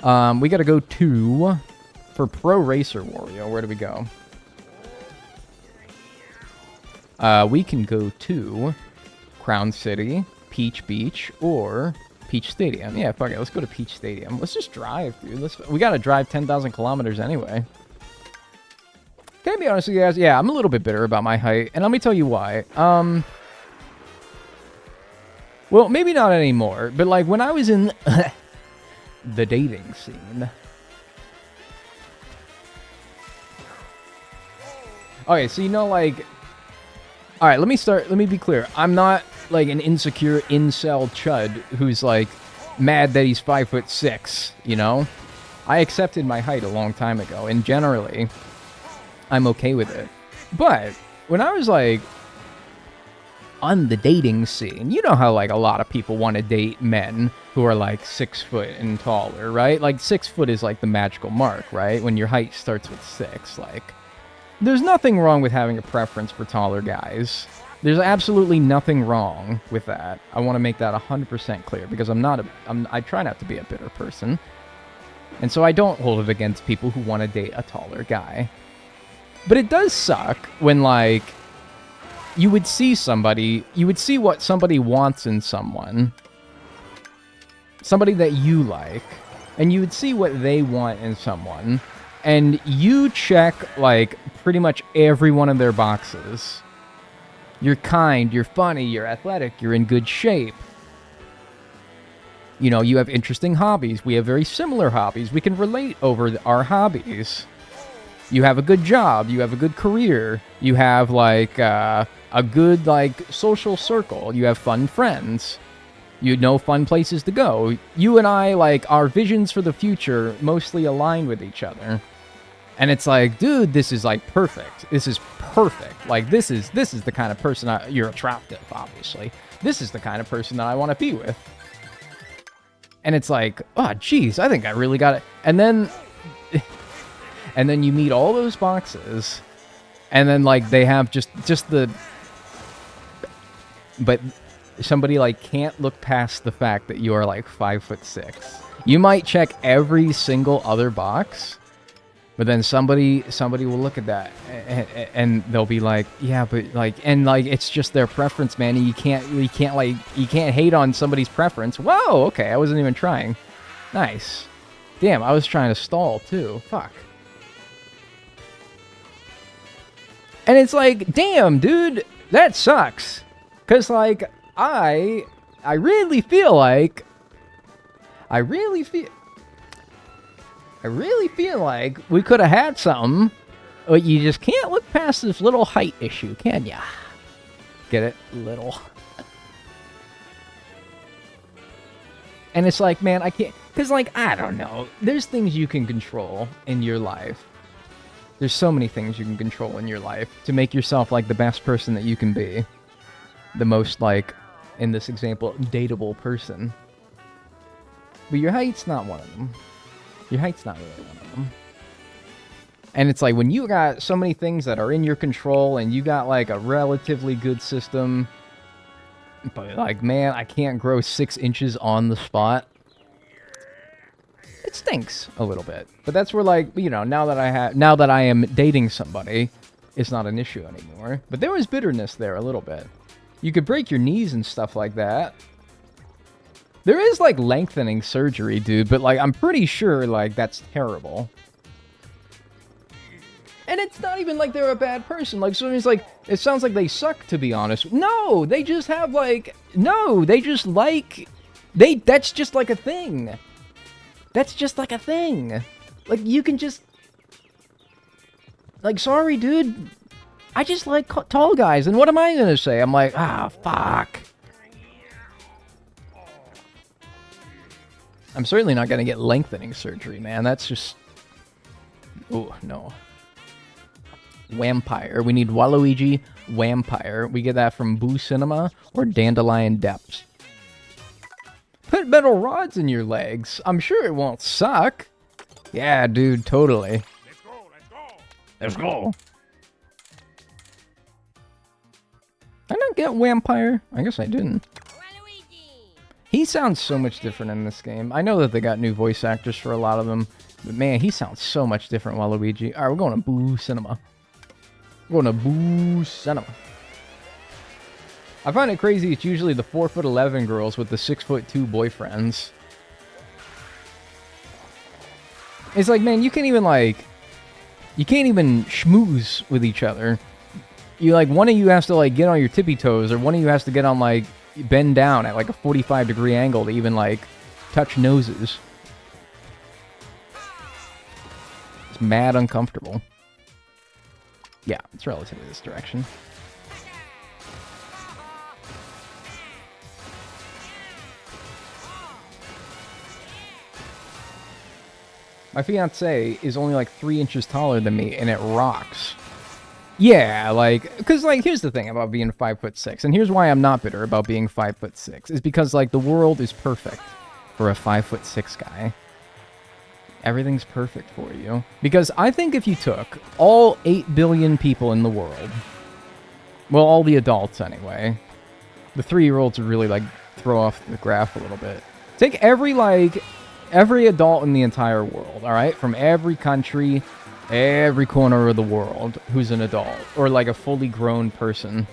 We got to go to... For Pro Racer Wario, where do we go? We can go to Crown City, Peach Beach, or Peach Stadium. Yeah, fuck it. Let's go to Peach Stadium. Let's just drive, dude. We gotta drive 10,000 kilometers anyway. Can I be honest with you guys? Yeah, I'm a little bit bitter about my height, and let me tell you why. Well, maybe not anymore, but like when I was in the dating scene. Okay, so you know, like... Alright, let me be clear. I'm not, like, an insecure incel chud who's, like, mad that he's 5'6", you know? I accepted my height a long time ago, and generally, I'm okay with it. But, when I was, like, on the dating scene, you know how, like, a lot of people want to date men who are, like, 6 foot and taller, right? Like, 6 foot is, like, the magical mark, right? When your height starts with 6, like... There's nothing wrong with having a preference for taller guys. There's absolutely nothing wrong with that. I want to make that 100% clear because I try not to be a bitter person. And so I don't hold it against people who want to date a taller guy. But it does suck when, like, you would see what somebody wants in someone. Somebody that you like. And you would see what they want in someone. And you check, like, pretty much every one of their boxes. You're kind, you're funny, you're athletic, you're in good shape. You know, you have interesting hobbies. We have very similar hobbies. We can relate over our hobbies. You have a good job. You have a good career. You have, like, a good, like, social circle. You have fun friends. You know fun places to go. You and I, like, our visions for the future mostly align with each other. And it's like, dude, this is, like, perfect. This is perfect. Like, this is the kind of person you're attractive, obviously. This is the kind of person that I want to be with. And it's like, oh, geez, I think I really got it. And then you meet all those boxes. And then, like, they have just the... But somebody like can't look past the fact that you are like 5'6". You might check every single other box, but then somebody will look at that and they'll be like, yeah, but like, and like it's just their preference, man. And you can't hate on somebody's preference. Whoa, okay, I wasn't even trying. Nice. Damn, I was trying to stall too. Fuck. And it's like, damn, dude, that sucks. Cause like I really feel like we could have had something, but you just can't look past this little height issue, can ya? Get it? Little. And it's like, man, I can't, because like, I don't know. There's things you can control in your life. There's so many things you can control in your life to make yourself like the best person that you can be. The most, like, in this example, dateable person. But your height's not one of them. Your height's not really one of them. And it's like, when you got so many things that are in your control and you got, like, a relatively good system, but, like, man, I can't grow 6 inches on the spot. It stinks a little bit. But that's where, like, you know, now that I am dating somebody, it's not an issue anymore. But there was bitterness there a little bit. You could break your knees and stuff like that. There is, like, lengthening surgery, dude, but, like, I'm pretty sure, like, that's terrible. And it's not even like they're a bad person. Like, so it's like, it sounds like they suck, to be honest. No, they just have, like, no, they just like, that's just like a thing. That's just like a thing. Like, you can just, like, sorry, dude. I just like tall guys, and what am I gonna say? I'm like, fuck. I'm certainly not gonna get lengthening surgery, man. That's just... Oh, no. Vampire. We need Waluigi Vampire. We get that from Boo Cinema or Dandelion Depths. Put metal rods in your legs. I'm sure it won't suck. Yeah, dude, totally. Let's go, let's go. Let's go. I didn't get Vampire. I guess I didn't. He sounds so much different in this game. I know that they got new voice actors for a lot of them, but man, he sounds so much different, Waluigi. All right, we're going to Boo Cinema. We're going to Boo Cinema. I find it crazy it's usually the 4'11" girls with the 6'2" boyfriends. It's like, man, you can't even schmooze with each other. You, like, one of you has to, like, get on your tippy toes, or one of you has to get on, like, bend down at, like, a 45-degree angle to even, like, touch noses. It's mad uncomfortable. Yeah, it's relatively this direction. My fiance is only like 3 inches taller than me, and it rocks. Yeah, like, because, like, here's the thing about being 5'6", and here's why I'm not bitter about being 5'6", is because, like, the world is perfect for a 5'6" guy. Everything's perfect for you. Because I think if you took all 8 billion people in the world, well, all the adults anyway, the 3-year-olds would really, like, throw off the graph a little bit. Take every adult in the entire world, all right? From every country, every corner of the world who's an adult, or, like, a fully grown person.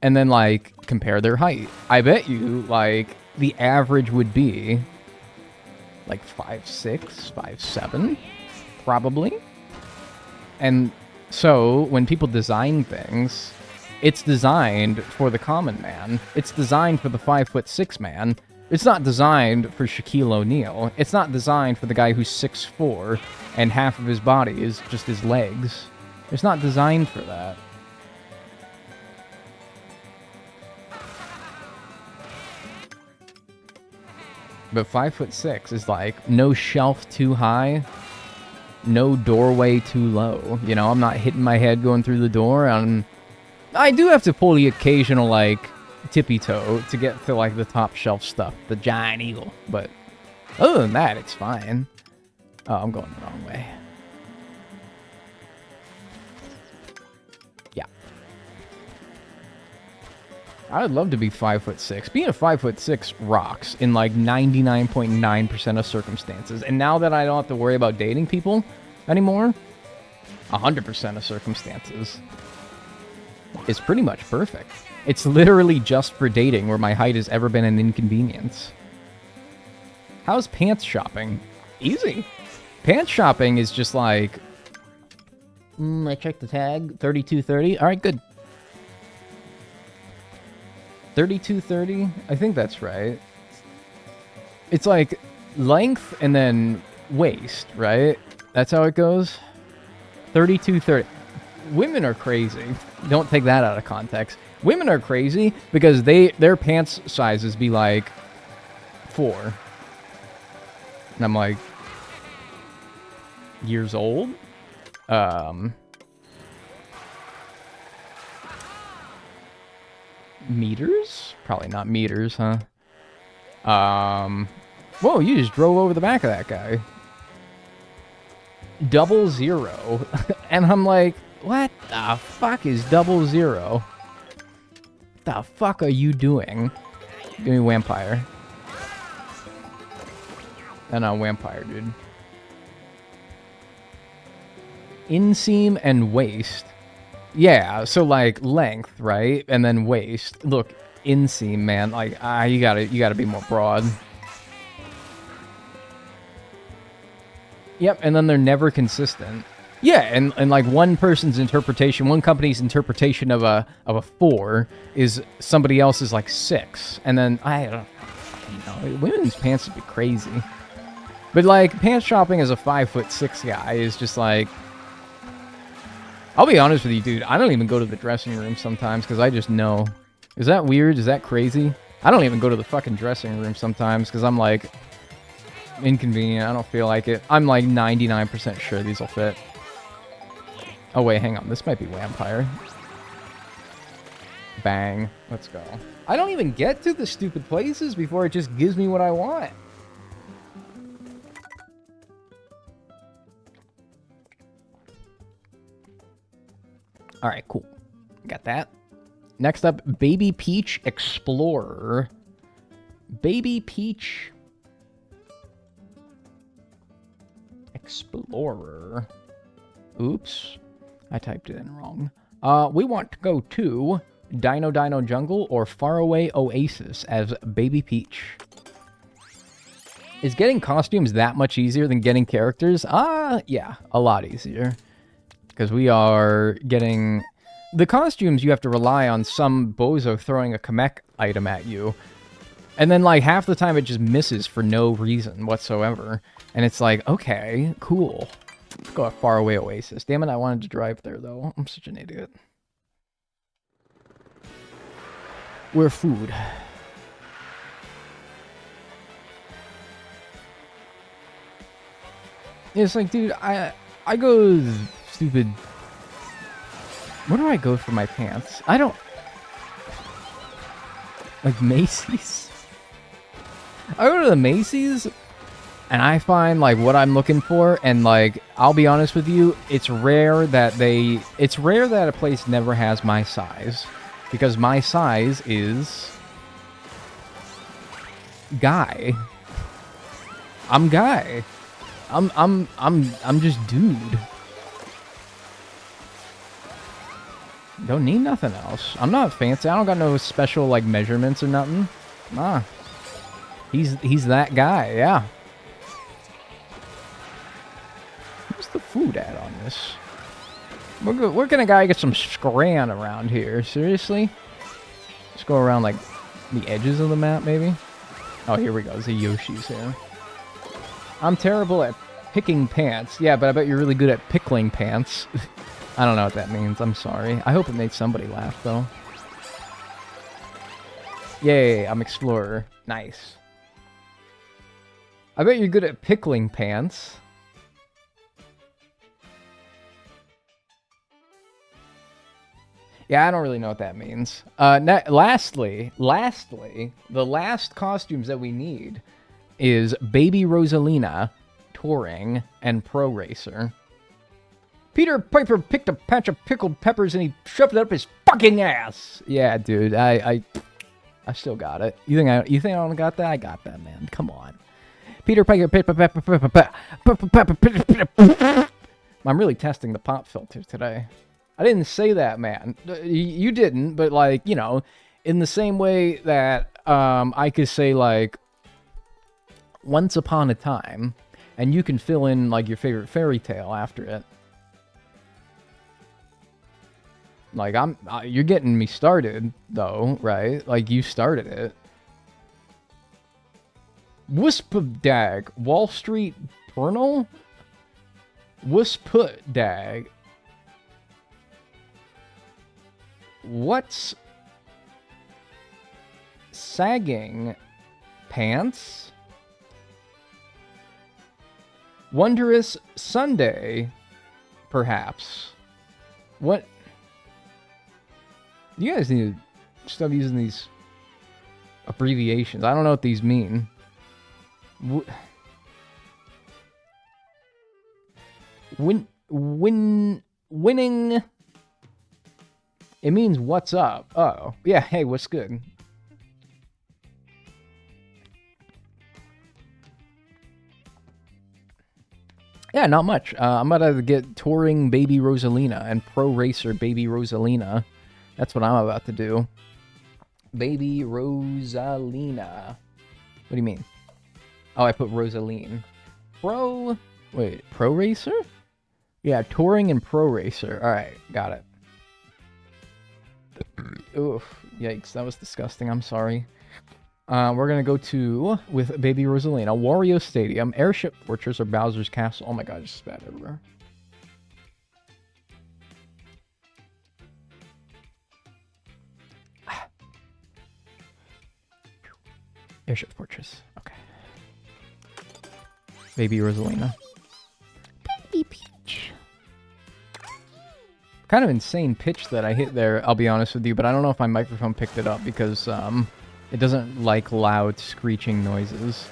And then, like, compare their height. I bet you, like, the average would be, like, 5'6", 5'7", probably. And so, when people design things, it's designed for the common man. It's designed for the 5'6" man. It's not designed for Shaquille O'Neal. It's not designed for the guy who's 6'4", and half of his body is just his legs. It's not designed for that. But 5'6" is like, no shelf too high, no doorway too low. You know, I'm not hitting my head going through the door. I do have to pull the occasional, like, tippy toe to get to, like, the top shelf stuff, the giant eagle. But other than that, it's fine. Oh, I'm going the wrong way. Yeah. I would love to be 5'6". Being a 5'6" rocks in like 99.9% of circumstances. And now that I don't have to worry about dating people anymore, 100% of circumstances, it's pretty much perfect. It's literally just for dating where my height has ever been an inconvenience. How's pants shopping? Easy. Pants shopping is just like... I checked the tag. 3230. All right, good. 3230? I think that's right. It's like length and then waist, right? That's how it goes? 3230. Women are crazy. Don't take that out of context. Women are crazy because their pants sizes be like 4. And I'm like, years old? Meters? Probably not meters, huh? Whoa, you just drove over the back of that guy. 00. And I'm like, what the fuck is 00? The fuck are you doing? Give me vampire. No, vampire, dude. Inseam and waist. Yeah, so like length, right? And then waist. Look, inseam, man. Like, you gotta be more broad. Yep, and then they're never consistent. Yeah, and like one person's interpretation, one company's interpretation of a 4 is somebody else's like 6. And then I don't fucking know. Women's pants would be crazy. But like pants shopping as a 5'6" guy is just like, I'll be honest with you, dude. I don't even go to the dressing room sometimes because I just know. Is that weird? Is that crazy? I don't even go to the fucking dressing room sometimes because I'm like, inconvenient. I don't feel like it. I'm like 99% sure these will fit. Oh, wait, hang on. This might be vampire. Bang. Let's go. I don't even get to the stupid places before it just gives me what I want. All right, cool. Got that. Next up, Baby Peach Explorer. Baby Peach Explorer. Oops. I typed it in wrong. We want to go to Dino Jungle or Faraway Oasis as Baby Peach. Is getting costumes that much easier than getting characters? Yeah, a lot easier. Because we are getting... The costumes, you have to rely on some bozo throwing a Kamek item at you. And then, like, half the time it just misses for no reason whatsoever. And it's like, okay, cool. Let's go a Faraway Oasis. Damn it, I wanted to drive there, though. I'm such an idiot. We're food. It's like, dude, I go stupid... Where do I go for my pants? I don't... Like Macy's? I go to the Macy's, and I find, like, what I'm looking for, and, like, I'll be honest with you, it's rare that a place never has my size. Because my size is... Guy. I'm guy. I'm just dude. Don't need nothing else. I'm not fancy. I don't got no special, like, measurements or nothing. Nah. He's that guy, yeah. Where's the food at on this? Where can a guy get some scran around here? Seriously? Let's go around, like, the edges of the map, maybe? Oh, here we go. There's a Yoshi's here. I'm terrible at picking pants. Yeah, but I bet you're really good at pickling pants. I don't know what that means. I'm sorry. I hope it made somebody laugh, though. Yay, I'm Explorer. Nice. I bet you're good at pickling pants. Yeah, I don't really know what that means. Lastly, the last costumes that we need is Baby Rosalina, Touring, and Pro Racer. Peter Piper picked a patch of pickled peppers and he shoved it up his fucking ass. Yeah, dude. I still got it. You think I don't got that? I got that, man. Come on. Peter Piper. I'm really testing the pop filter today. I didn't say that, man. You didn't, but like, you know, in the same way that I could say like once upon a time, and you can fill in like your favorite fairy tale after it. Like you're getting me started though, right? Like you started it. Wisp-dag, Wall Street Journal? Wisp-dag. What's sagging pants? Wondrous Sunday, perhaps. What? You guys need to stop using these abbreviations. I don't know what these mean. Winning. It means what's up. Oh, yeah. Hey, what's good? Yeah, not much. I'm about to get Touring Baby Rosalina and Pro Racer Baby Rosalina. That's what I'm about to do. Baby Rosalina. What do you mean? Oh, I put Rosaline. Pro Racer? Yeah, Touring and Pro Racer. Alright, got it. Oof, yikes, that was disgusting. I'm sorry. We're gonna go to, with Baby Rosalina, Wario Stadium, Airship Fortress, or Bowser's Castle. Oh my god, just spat everywhere. Airship Fortress. Okay. Baby Rosalina. Baby Peach. Kind of insane pitch that I hit there, I'll be honest with you, but I don't know if my microphone picked it up because it doesn't like loud screeching noises.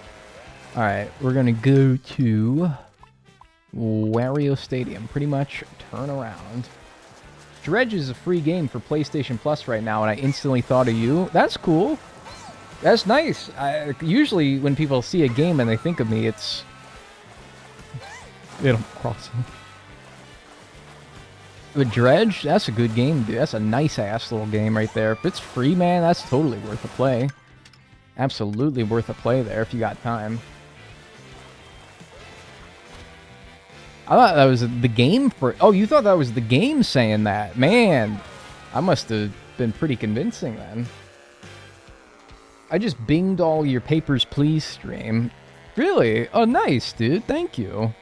Alright, we're gonna go to Wario Stadium. Pretty much turn around. Dredge is a free game for PlayStation Plus right now, and I instantly thought of you. That's cool. That's nice. Usually when people see a game and they think of me, it's Animal Crossing. But Dredge, that's a good game, dude. That's a nice-ass little game right there. If it's free, man, that's totally worth a play. Absolutely worth a play there if you got time. I thought that was the game for... Oh, you thought that was the game saying that. Man, I must have been pretty convincing then. I just binged all your Papers, Please stream. Really? Oh, nice, dude. Thank you.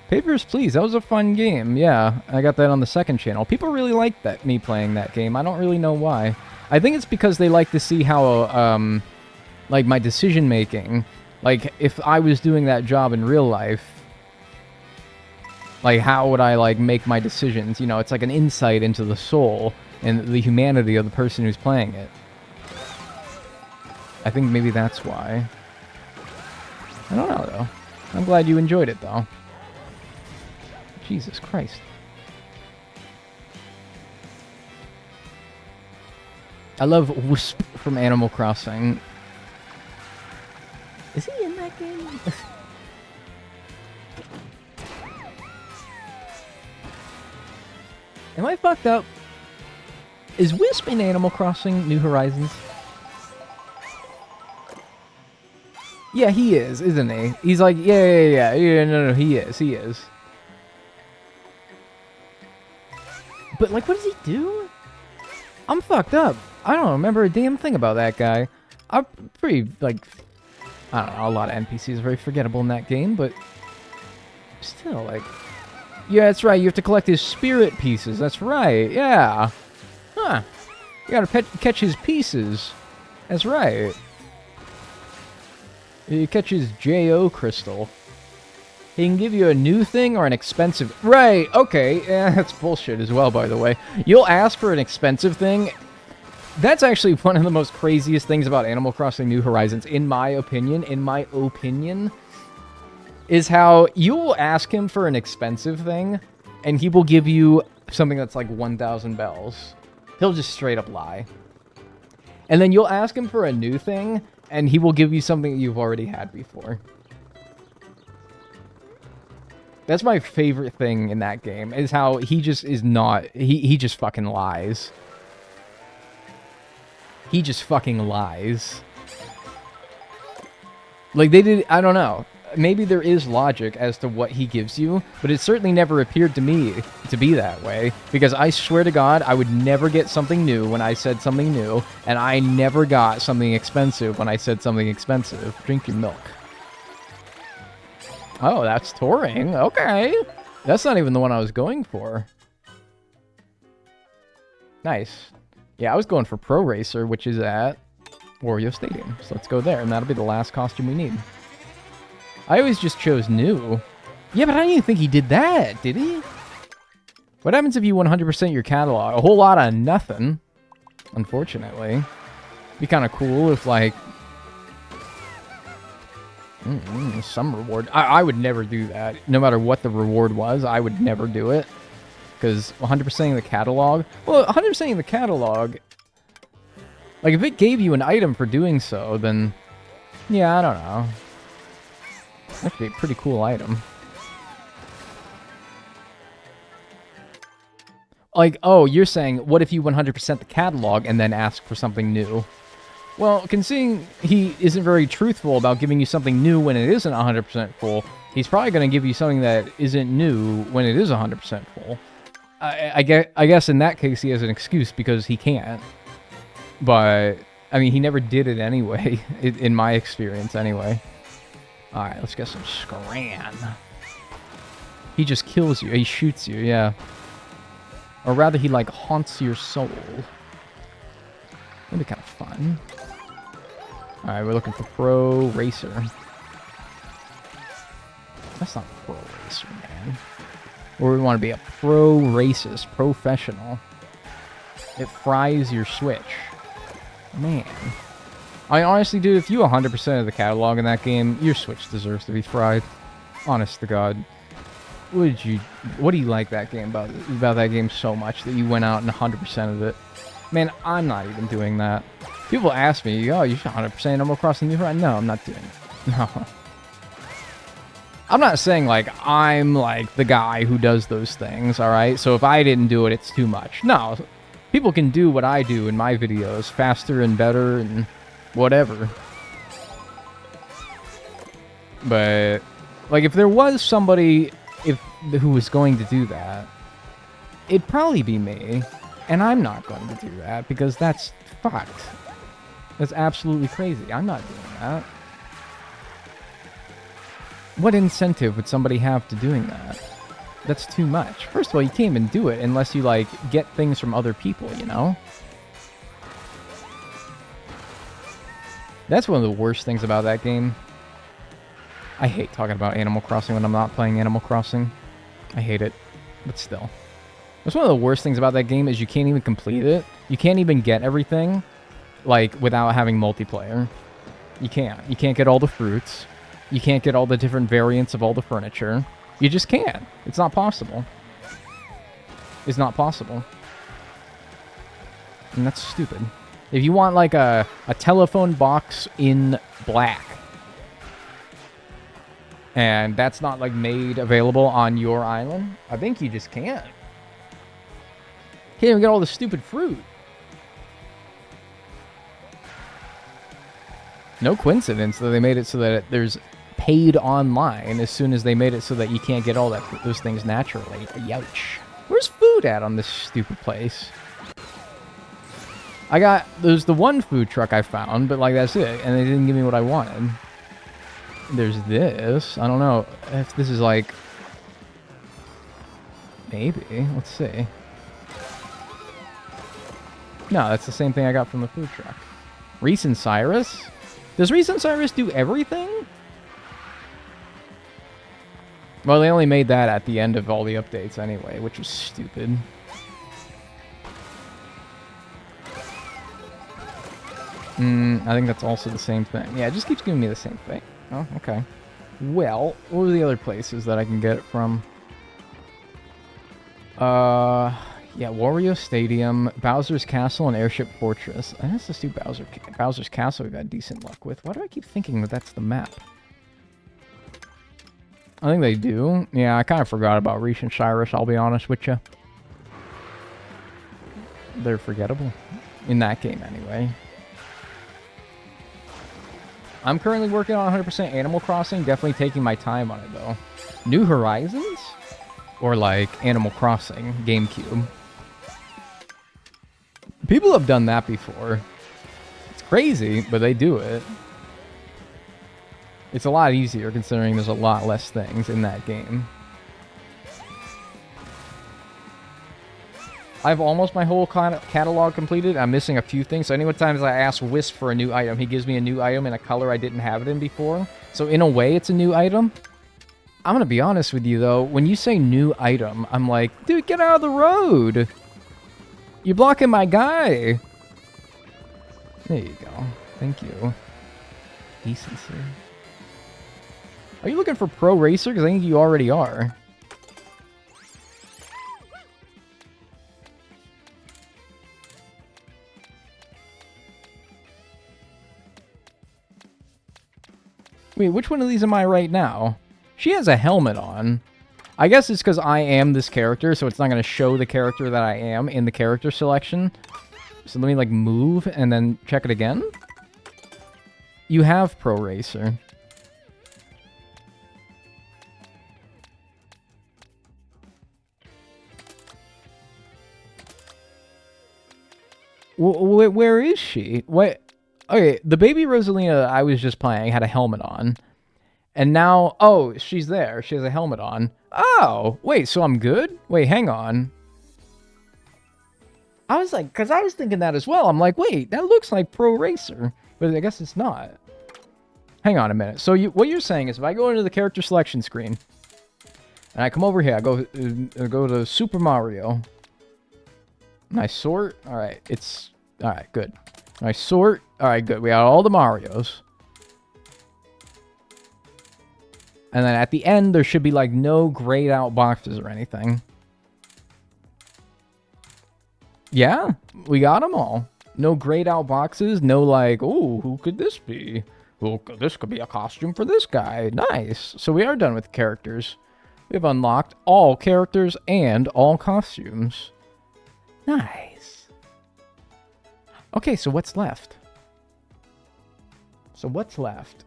Papers, Please. That was a fun game. Yeah, I got that on the second channel. People really like me playing that game. I don't really know why. I think it's because they like to see how, like, my decision-making. Like, if I was doing that job in real life, like, how would I, like, make my decisions? You know, it's like an insight into the soul and the humanity of the person who's playing it. I think maybe that's why. I don't know, though. I'm glad you enjoyed it, though. Jesus Christ. I love Wisp from Animal Crossing. Is he in that game? Am I fucked up? Is Wisp in Animal Crossing New Horizons? Yeah, he is, isn't he? He's like, yeah, no, he is. But, like, what does he do? I'm fucked up. I don't remember a damn thing about that guy. I'm pretty, like, I don't know, a lot of NPCs are very forgettable in that game, but still, like, yeah, that's right, you have to collect his spirit pieces, that's right, yeah. Huh. You gotta catch his pieces. That's right. You catch his J.O. crystal. He can give you a new thing or an expensive... Right, okay. Yeah, that's bullshit as well, by the way. You'll ask for an expensive thing. That's actually one of the most craziest things about Animal Crossing New Horizons, in my opinion, is how you will ask him for an expensive thing, and he will give you something that's like 1,000 bells. He'll just straight up lie. And then you'll ask him for a new thing, and he will give you something that you've already had before. That's my favorite thing in that game, is how he just is not... He just fucking lies. He just fucking lies. Like, they did... I don't know. Maybe there is logic as to what he gives you, but it certainly never appeared to me to be that way, because I swear to God, I would never get something new when I said something new, and I never got something expensive when I said something expensive. Drink your milk. Oh, that's touring. Okay. That's not even the one I was going for. Nice. Yeah, I was going for Pro Racer, which is at Wario Stadium. So let's go there, and that'll be the last costume we need. I always just chose new. Yeah, but I didn't even think he did that, did he? What happens if you 100% your catalog? A whole lot of nothing, unfortunately. Be kind of cool if, like... some reward. I would never do that. No matter what the reward was, I would never do it. Because 100%ing the catalog... Well, 100%ing the catalog... Like, if it gave you an item for doing so, then... Yeah, I don't know. That could be a pretty cool item. Like, oh, you're saying, what if you 100% the catalog and then ask for something new? Well, considering he isn't very truthful about giving you something new when it isn't 100% full, he's probably going to give you something that isn't new when it is 100% full. I guess in that case he has an excuse because he can't. But, I mean, he never did it anyway, in my experience anyway. Alright, let's get some Scran. He just kills you. He shoots you, yeah. Or rather, he, like, haunts your soul. That'd be kind of fun. Alright, we're looking for Pro Racer. That's not Pro Racer, man. Or we want to be a Pro Racist, professional. It fries your Switch. Man. I honestly, dude, if you 100% of the catalog in that game, your Switch deserves to be fried. Honest to God. What do you like that game about that game so much that you went out and 100% of it? Man, I'm not even doing that. People ask me, oh, you should 100% Animal Crossing New Horizons. No, I'm not doing it. No. I'm not saying, like, I'm, like, the guy who does those things, alright? So if I didn't do it, it's too much. No. People can do what I do in my videos, faster and better and... whatever. But, like, if there was somebody who was going to do that, it'd probably be me. And I'm not going to do that because that's fucked. That's absolutely crazy. I'm not doing that. What incentive would somebody have to doing that? That's too much. First of all, you can't even do it unless you, like, get things from other people, you know? That's one of the worst things about that game. I hate talking about Animal Crossing when I'm not playing Animal Crossing. I hate it, but still. That's one of the worst things about that game is you can't even complete it. You can't even get everything, like, without having multiplayer. You can't. You can't get all the fruits. You can't get all the different variants of all the furniture. You just can't. It's not possible. It's not possible. And that's stupid. If you want, like, a telephone box in black, and that's not, like, made available on your island, I think you just can't. Can't even get all the stupid fruit. No coincidence that they made it so that there's paid online as soon as they made it so that you can't get all those things naturally. Youch. Where's food at on this stupid place? There's the one food truck I found, but, like, that's it. And they didn't give me what I wanted. There's this. I don't know if this is, like... Maybe. Let's see. No, that's the same thing I got from the food truck. Reese and Cyrus? Does Reese and Cyrus do everything? Well, they only made that at the end of all the updates anyway, which was stupid. I think that's also the same thing. Yeah, it just keeps giving me the same thing. Oh, okay. Well, what are the other places that I can get it from? Yeah, Wario Stadium, Bowser's Castle, and Airship Fortress. Let's just do Bowser's Castle we've had decent luck with. Why do I keep thinking that that's the map? I think they do. Yeah, I kind of forgot about Reach and Cyrus, I'll be honest with you. They're forgettable. In that game, anyway. I'm currently working on 100% Animal Crossing. Definitely taking my time on it, though. New Horizons? Or, like, Animal Crossing, GameCube. People have done that before. It's crazy, but they do it. It's a lot easier considering there's a lot less things in that game. I have almost my whole catalog completed. I'm missing a few things. So anytime I ask Wisp for a new item, he gives me a new item in a color I didn't have it in before. So in a way, it's a new item. I'm going to be honest with you, though. When you say new item, I'm like, dude, get out of the road. You're blocking my guy. There you go. Thank you. Decency. Are you looking for Pro Racer? Because I think you already are. Wait, which one of these am I right now? She has a helmet on. I guess it's because I am this character, so it's not going to show the character that I am in the character selection. So let me, like, move and then check it again. You have Pro Racer. Where is she? What? Okay, the baby Rosalina I was just playing had a helmet on. And now, oh, she's there. She has a helmet on. Oh, wait, so I'm good? Wait, hang on. I was like, because I was thinking that as well. I'm like, wait, that looks like Pro Racer. But I guess it's not. Hang on a minute. So what you're saying is if I go into the character selection screen, and I come over here, I go to Super Mario. And I sort. All right, it's... All right, good. I sort. All right, good. We got all the Marios. And then at the end, there should be, like, no grayed out boxes or anything. Yeah, we got them all. No grayed out boxes. No, like, oh, who could this be? Well, this could be a costume for this guy. Nice. So we are done with characters. We have unlocked all characters and all costumes. Nice. Okay, so what's left? So what's left?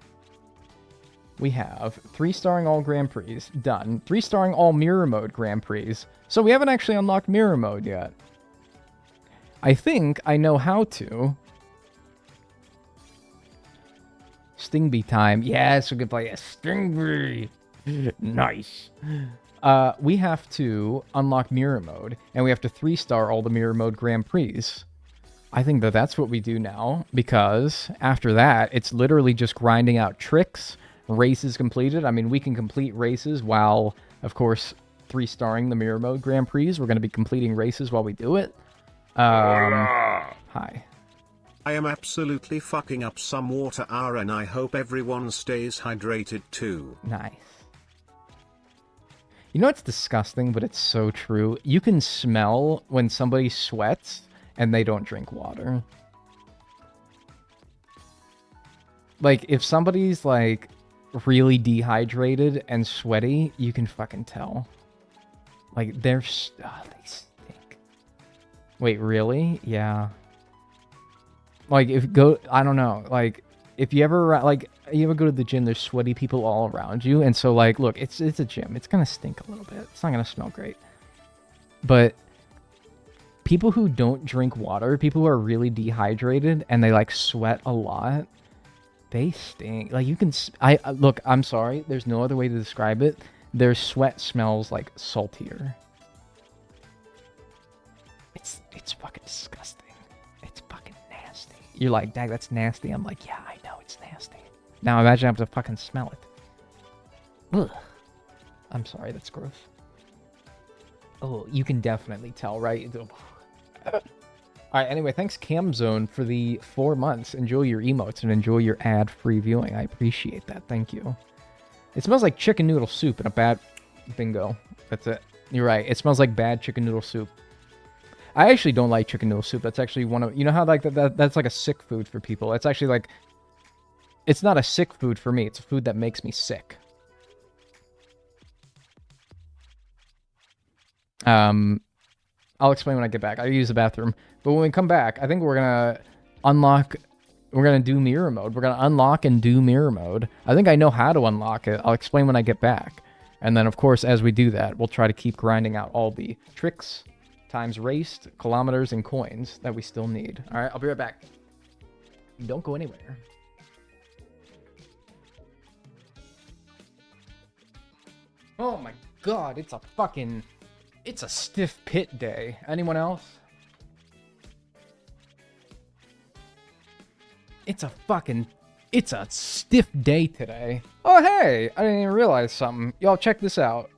We have 3-starring all Grand Prix. Done. 3-starring all Mirror Mode Grand Prix. So we haven't actually unlocked Mirror Mode yet. I think I know how to. Stingbee time. Yes, we can play a Stingbee. Nice. We have to unlock Mirror Mode, and we have to 3-star all the Mirror Mode Grand Prix. I think that that's what we do now, because after that, it's literally just grinding out tricks, races completed. I mean, we can complete races while, of course, 3-starring the Mirror Mode Grand Prix. We're going to be completing races while we do it. Hi. I am absolutely fucking up some water and I hope everyone stays hydrated too. Nice. You know what's disgusting, but it's so true? You can smell when somebody sweats and they don't drink water. Like, if somebody's, like, really dehydrated and sweaty, you can fucking tell. Like, they're... Oh, they stink. Wait, really? Yeah. Like, I don't know. Like, if you ever, like, you ever go to the gym, there's sweaty people all around you. And so, like, look, it's a gym. It's going to stink a little bit. It's not going to smell great. But people who don't drink water, people who are really dehydrated and they, like, sweat a lot, they stink. Like, you can... look, I'm sorry. There's no other way to describe it. Their sweat smells, like, saltier. It's fucking disgusting. It's fucking nasty. You're like, Dag, that's nasty. I'm like, yeah, I know it's nasty. Now imagine I have to fucking smell it. Ugh. I'm sorry, that's gross. Oh, you can definitely tell, right? Alright, anyway, thanks Camzone for the 4 months. Enjoy your emotes and enjoy your ad-free viewing. I appreciate that. Thank you. It smells like chicken noodle soup and a bad... Bingo. That's it. You're right. It smells like bad chicken noodle soup. I actually don't like chicken noodle soup. That's actually one of, you know how like that's like a sick food for people. It's actually like, it's not a sick food for me. It's a food that makes me sick. I'll explain when I get back. I use the bathroom. But when we come back, I think we're gonna unlock. We're gonna do mirror mode. We're gonna unlock and do mirror mode. I think I know how to unlock it. I'll explain when I get back. And then, of course, as we do that, we'll try to keep grinding out all the tricks, times raced, kilometers, and coins that we still need. All right, I'll be right back. Don't go anywhere. Oh my god, it's a stiff pit day. Anyone else? It's a stiff day today. Oh, hey, I didn't even realize something. Y'all check this out.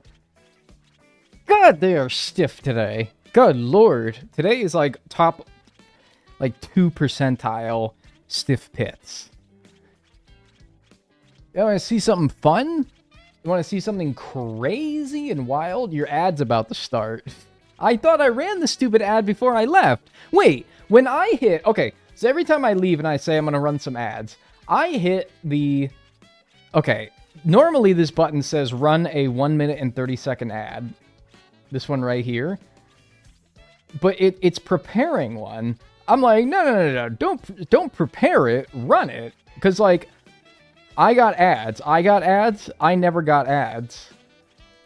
God, they are stiff today. Good lord. Today is like top, like 2 percentile stiff pits. You want to see something fun? You want to see something crazy and wild? Your ad's about to start. I thought I ran the stupid ad before I left. Wait, when I hit... Okay, so every time I leave and I say I'm going to run some ads, I hit the... Okay, normally this button says run a 1 minute and 30 second ad. This one right here. But it's preparing one. I'm like, no. Don't prepare it. Run it. Because, like, I got ads. I never got ads.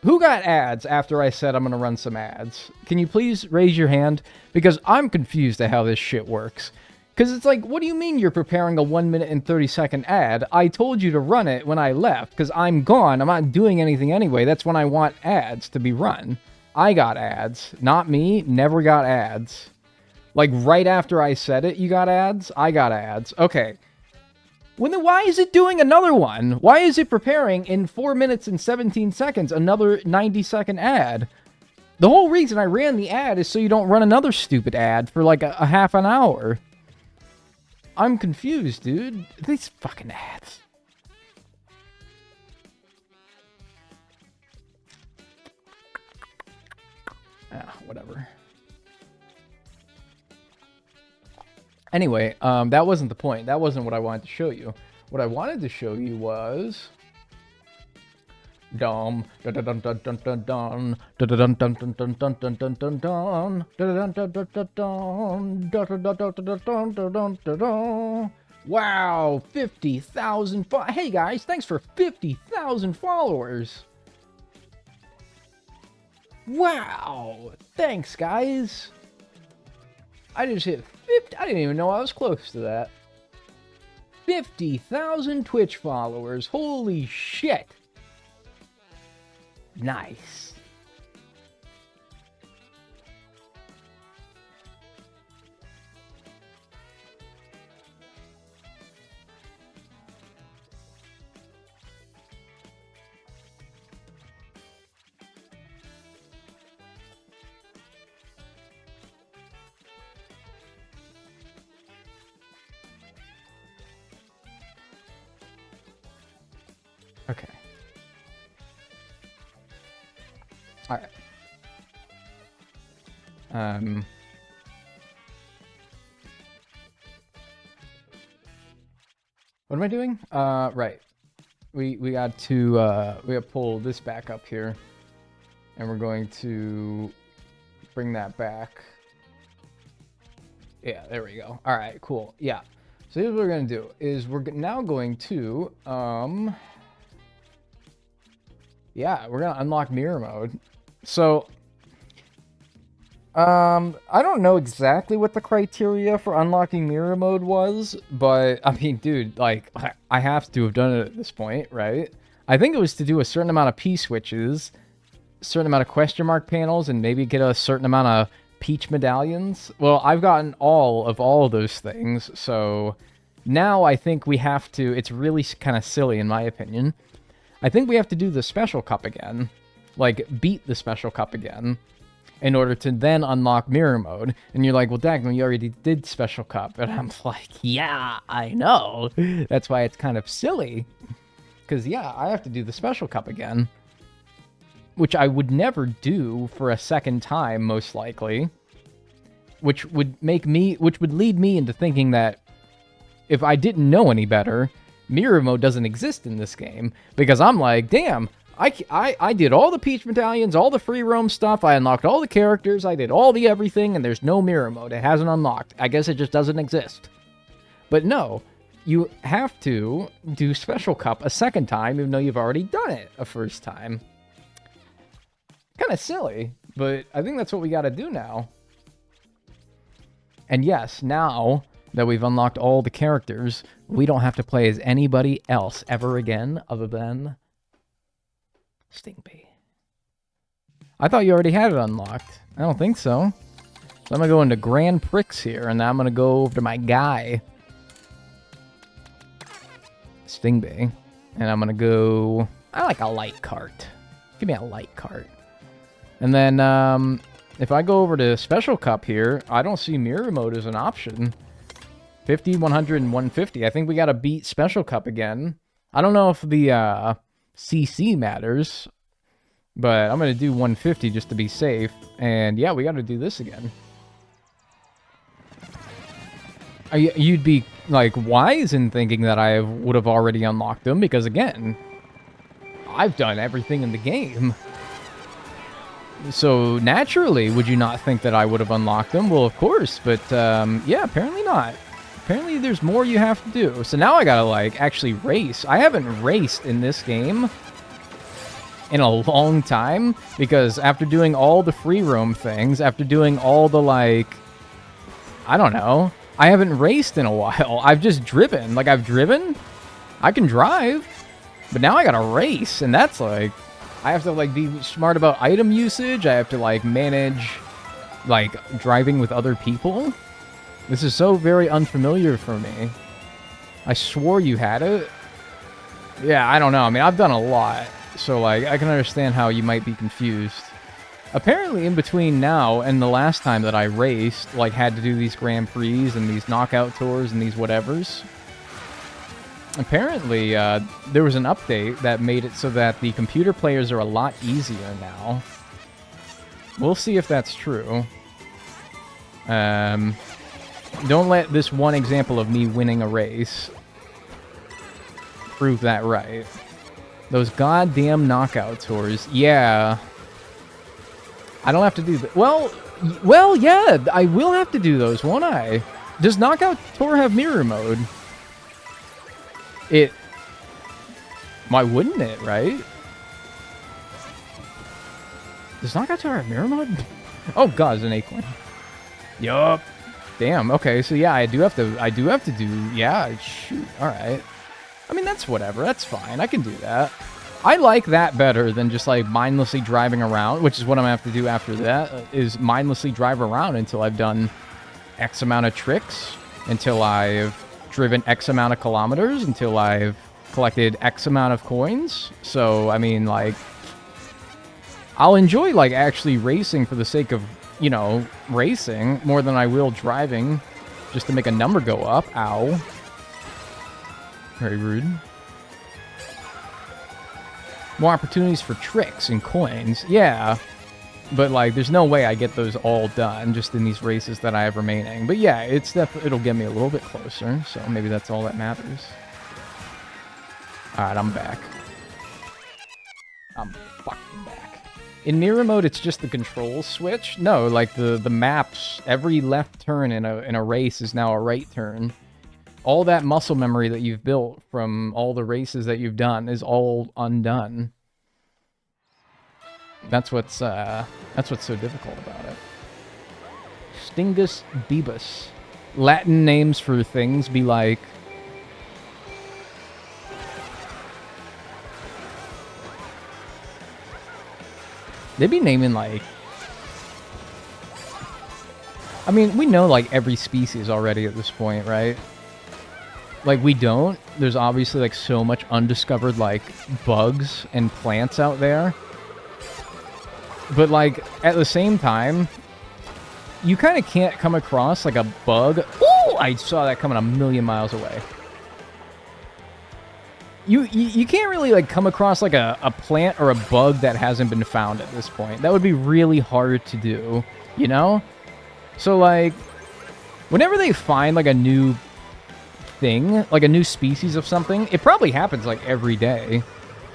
Who got ads after I said I'm going to run some ads? Can you please raise your hand? Because I'm confused at how this shit works. Because it's like, what do you mean you're preparing a 1 minute and 30 second ad? I told you to run it when I left. Because I'm gone. I'm not doing anything anyway. That's when I want ads to be run. I got ads. Not me. Never got ads. Like, right after I said it, you got ads? I got ads. Okay. Well, then why is it doing another one? Why is it preparing in 4 minutes and 17 seconds another 90-second ad? The whole reason I ran the ad is so you don't run another stupid ad for like a half an hour. I'm confused, dude. These fucking ads. Whatever. Anyway, that wasn't the point. That wasn't what I wanted to show you. What I wanted to show you was... Wow, 50,000 Hey guys, thanks for 50,000 followers. Wow, thanks guys. I just hit 50. I didn't even know I was close to that. 50,000 Twitch followers. Holy shit. Nice. Okay. All right. What am I doing? Right. We got to pull this back up here, and we're going to bring that back. Yeah, there we go. All right, cool. Yeah. So here's what we're gonna do: is we're now going to yeah, we're gonna unlock mirror mode. So, I don't know exactly what the criteria for unlocking mirror mode was, but I mean, dude, like, I have to have done it at this point, right? I think it was to do a certain amount of P-switches, a certain amount of question mark panels, and maybe get a certain amount of Peach medallions. Well, I've gotten all of those things, so now I think we have to, it's really kind of silly in my opinion. I think we have to do the special cup again. Like, beat the special cup again in order to then unlock mirror mode. And you're like, well, Dagman, you already did special cup. And I'm like, yeah, I know. That's why it's kind of silly. Because, yeah, I have to do the special cup again. Which I would never do for a second time, most likely. which would lead me into thinking that if I didn't know any better, mirror mode doesn't exist in this game, because I'm like, damn, I did all the Peach medallions, all the free roam stuff, I unlocked all the characters, I did all the everything, and there's no mirror mode. It hasn't unlocked. I guess it just doesn't exist. But no, you have to do Special Cup a second time, even though you've already done it a first time. Kind of silly, but I think that's what we got to do now. And yes, now that we've unlocked all the characters, we don't have to play as anybody else ever again other than Stingbee. I thought you already had it unlocked. I don't think so. So I'm going to go into Grand Prix here, and then I'm going to go over to my guy, Stingbee. And I'm going to go... I like a light cart. Give me a light cart. And then, if I go over to Special Cup here, I don't see mirror mode as an option. 50, 100, and 150. I think we got to beat Special Cup again. I don't know if the CC matters, but I'm going to do 150 just to be safe. And yeah, we got to do this again. You'd be, like, wise in thinking that I would have already unlocked them, because, again, I've done everything in the game. So, naturally, would you not think that I would have unlocked them? Well, of course, but, yeah, apparently not. Apparently there's more you have to do. So now I gotta, like, actually race. I haven't raced in this game in a long time, because after doing all the free roam things, after doing all the, like, I don't know, I haven't raced in a while. I've just driven. Like, I've driven, I can drive, but now I gotta race, and that's, like... I have to, like, be smart about item usage. I have to, like, manage, like, driving with other people. This is so very unfamiliar for me. I swore you had it. Yeah, I don't know. I mean, I've done a lot. So, like, I can understand how you might be confused. Apparently, in between now and the last time that I raced, like, had to do these Grand Prix and these knockout tours and these whatevers... Apparently, there was an update that made it so that the computer players are a lot easier now. We'll see if that's true. Don't let this one example of me winning a race prove that right. Those goddamn knockout tours. Yeah. I don't have to do that. Well, yeah, I will have to do those, won't I? Does Knockout Tour have mirror mode? Why wouldn't it, right? Does Knockout Tower have mirror mode? Oh god, it's an acorn. Yup. Damn, okay, so yeah, I do have to do, yeah, shoot, alright. I mean, that's whatever, that's fine, I can do that. I like that better than just, like, mindlessly driving around, which is what I'm gonna have to do after that, is mindlessly drive around until I've done X amount of tricks, until I've driven X amount of kilometers, until I've collected X amount of coins. So, I mean, like, I'll enjoy, like, actually racing for the sake of, you know, racing more than I will driving just to make a number go up. Ow. Very rude. More opportunities for tricks and coins. Yeah. But, like, there's no way I get those all done just in these races that I have remaining. But, yeah, it'll get me a little bit closer. So maybe that's all that matters. Alright, I'm back. I'm fucking back. In mirror mode, it's just the control switch. No, like, the maps, every left turn in a race is now a right turn. All that muscle memory that you've built from all the races that you've done is all undone. That's what's so difficult about it. Stingus Bebus. Latin names for things be like... They'd be naming, like... I mean, we know, like, every species already at this point, right? Like, we don't. There's obviously, like, so much undiscovered, like, bugs and plants out there. But, like, at the same time, you kind of can't come across, like, a bug. Ooh! I saw that coming a million miles away. You can't really, like, come across, like, a plant or a bug that hasn't been found at this point. That would be really hard to do, you know? So, like, whenever they find, like, a new thing, like a new species of something, it probably happens, like, every day.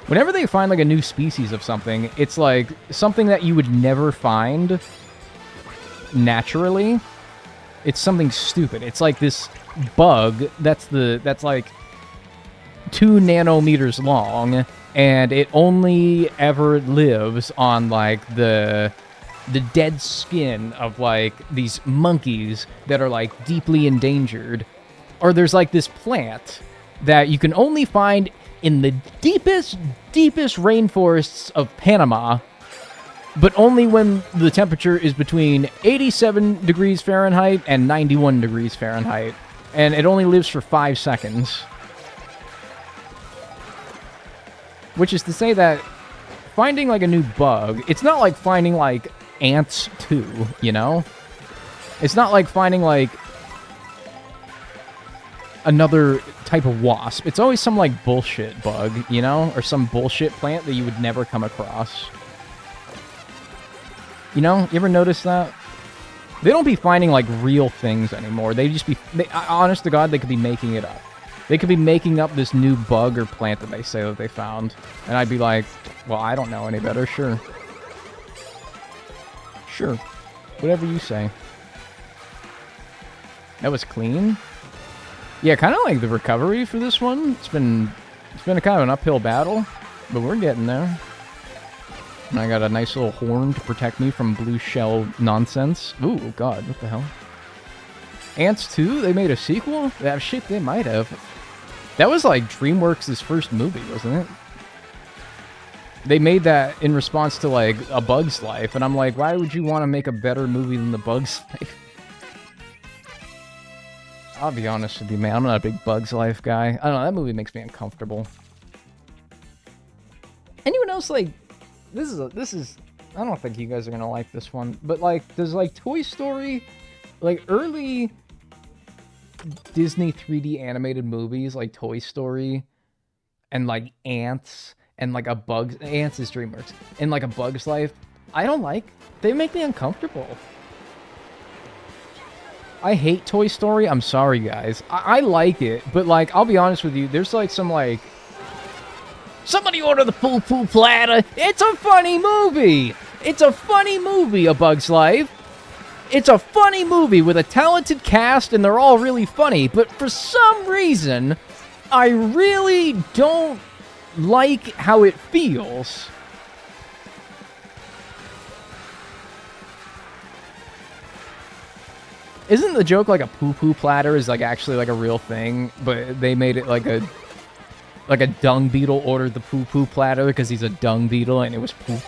Whenever they find, like, a new species of something, it's, like, something that you would never find naturally. It's something stupid. It's like this bug that's like 2 nanometers long, and it only ever lives on, like, the dead skin of, like, these monkeys that are, like, deeply endangered. Or there's, like, this plant that you can only find in the deepest rainforests of Panama, but only when the temperature is between 87 degrees Fahrenheit and 91 degrees Fahrenheit. And it only lives for 5 seconds. Which is to say that finding, like, a new bug, it's not like finding, like, ants 2, you know? It's not like finding, like, another type of wasp. It's always some, like, bullshit bug, you know? Or some bullshit plant that you would never come across. You know? You ever notice that? They don't be finding, like, real things anymore. They just be... honest to God, they could be making it up. They could be making up this new bug or plant that they say that they found. And I'd be like, well, I don't know any better. Sure. Sure. Whatever you say. That was clean? Yeah, kind of like the recovery for this one. It's been a kind of an uphill battle, but we're getting there. And I got a nice little horn to protect me from blue shell nonsense. Ooh, God, what the hell? Ants 2? They made a sequel? That shit, they might have. That was like DreamWorks' first movie, wasn't it? They made that in response to, like, A Bug's Life, and I'm like, why would you want to make a better movie than The Bug's Life? I'll be honest with you, man. I'm not a big Bug's Life guy. I don't know, that movie makes me uncomfortable. Anyone else, like... This is... I don't think you guys are gonna like this one, but, like, does, like, Toy Story... Like, early Disney 3D animated movies, like Toy Story, and, like, Ants, and, like, Ants is DreamWorks, and, like, A Bug's Life, I don't like. They make me uncomfortable. I hate Toy Story. I'm sorry, guys. I like it, but, like, I'll be honest with you, there's, like, some, like... Somebody order the poo-poo platter! It's a funny movie! It's a funny movie, A Bug's Life! It's a funny movie with a talented cast, and they're all really funny, but for some reason, I really don't like how it feels. Isn't the joke like a poo-poo platter is, like, actually, like, a real thing, but they made it like a dung beetle ordered the poo-poo platter because he's a dung beetle and it was poop?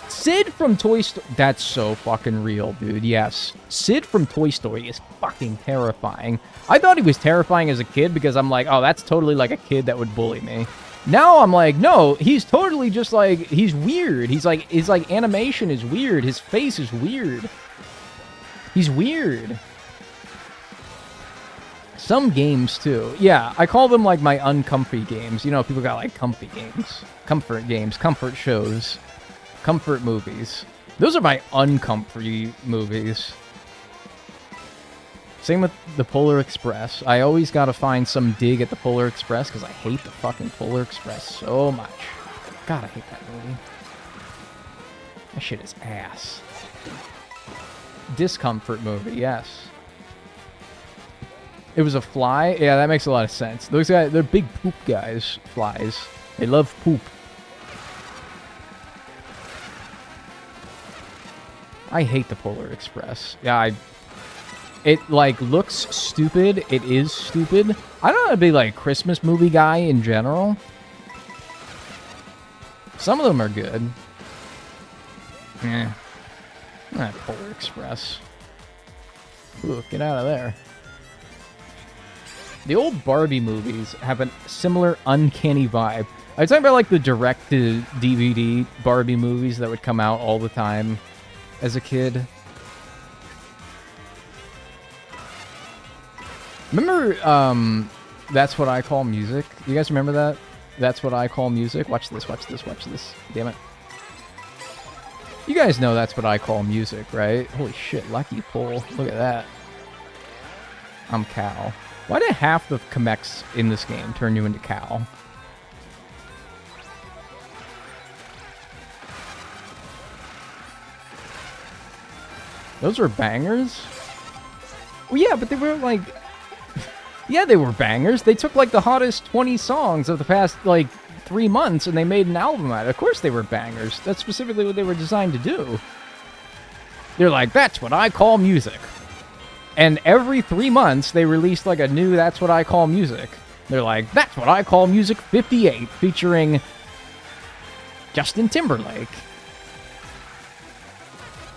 Sid from Toy Story... That's so fucking real, dude. Yes. Sid from Toy Story is fucking terrifying. I thought he was terrifying as a kid because I'm like, oh, that's totally like a kid that would bully me. Now I'm like, no, he's totally just like... He's weird. He's like... His, like, animation is weird. His face is weird. He's weird. Some games, too. Yeah, I call them, like, my uncomfy games. You know, people got, like, comfy games. Comfort games. Comfort shows. Comfort movies. Those are my uncomfy movies. Same with the Polar Express. I always gotta find some dig at the Polar Express because I hate the fucking Polar Express so much. God, I hate that movie. That shit is ass. Discomfort movie, yes. It was a fly? Yeah, that makes a lot of sense. Those guys, they're big poop guys, flies. They love poop. I hate the Polar Express. Yeah, it, like, looks stupid. It is stupid. I don't want to be, like, a Christmas movie guy in general. Some of them are good. Eh. Not Polar Express. Ooh, get out of there. The old Barbie movies have a similar uncanny vibe. I was talking about, like, the direct-to-DVD Barbie movies that would come out all the time as a kid. Remember, That's What I Call Music? You guys remember that? That's What I Call Music? Watch this, watch this, watch this. Damn it. You guys know that's what I call music, right? Holy shit, lucky pull. Look at that. I'm Cal. Why did half the Kamex in this game turn you into Cal? Those were bangers? Well, yeah, but they were like... Yeah, they were bangers. They took like the hottest 20 songs of the past like 3 months and they made an album out of it. Of course they were bangers. That's specifically what they were designed to do. They're like, that's what I call music. And every 3 months they released like a new That's What I Call Music. They're like, that's what I call Music 58 featuring Justin Timberlake.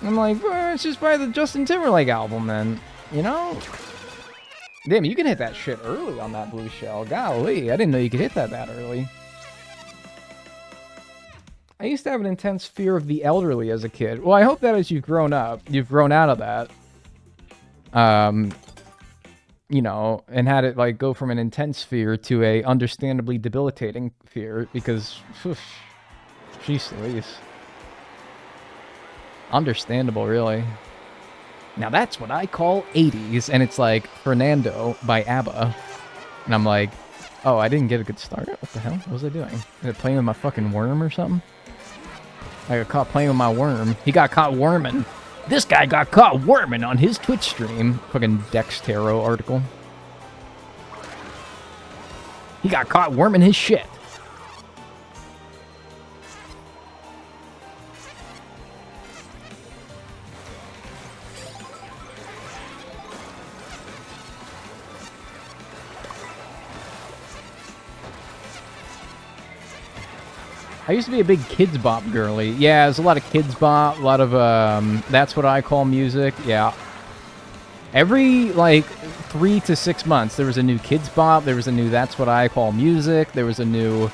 I'm like, well, it's just buy the Justin Timberlake album then, you know? Damn, you can hit that shit early on that blue shell. Golly, I didn't know you could hit that early. I used to have an intense fear of the elderly as a kid. Well, I hope that as you've grown up, you've grown out of that. You know, and had it like go from an intense fear to a understandably debilitating fear because, jeez Louise. Understandable, really. Now that's what I call 80s, and it's like Fernando by ABBA. And I'm like, oh, I didn't get a good start? What the hell? What was I doing? Was I playing with my fucking worm or something? I got caught playing with my worm. He got caught worming. This guy got caught worming on his Twitch stream. Fucking Dex Tarot article. He got caught worming his shit. I used to be a big Kids Bop girly. Yeah, there's a lot of Kids Bop, a lot of, That's What I Call Music, yeah. Every, like, 3 to 6 months, there was a new Kids Bop, there was a new That's What I Call Music, there was a new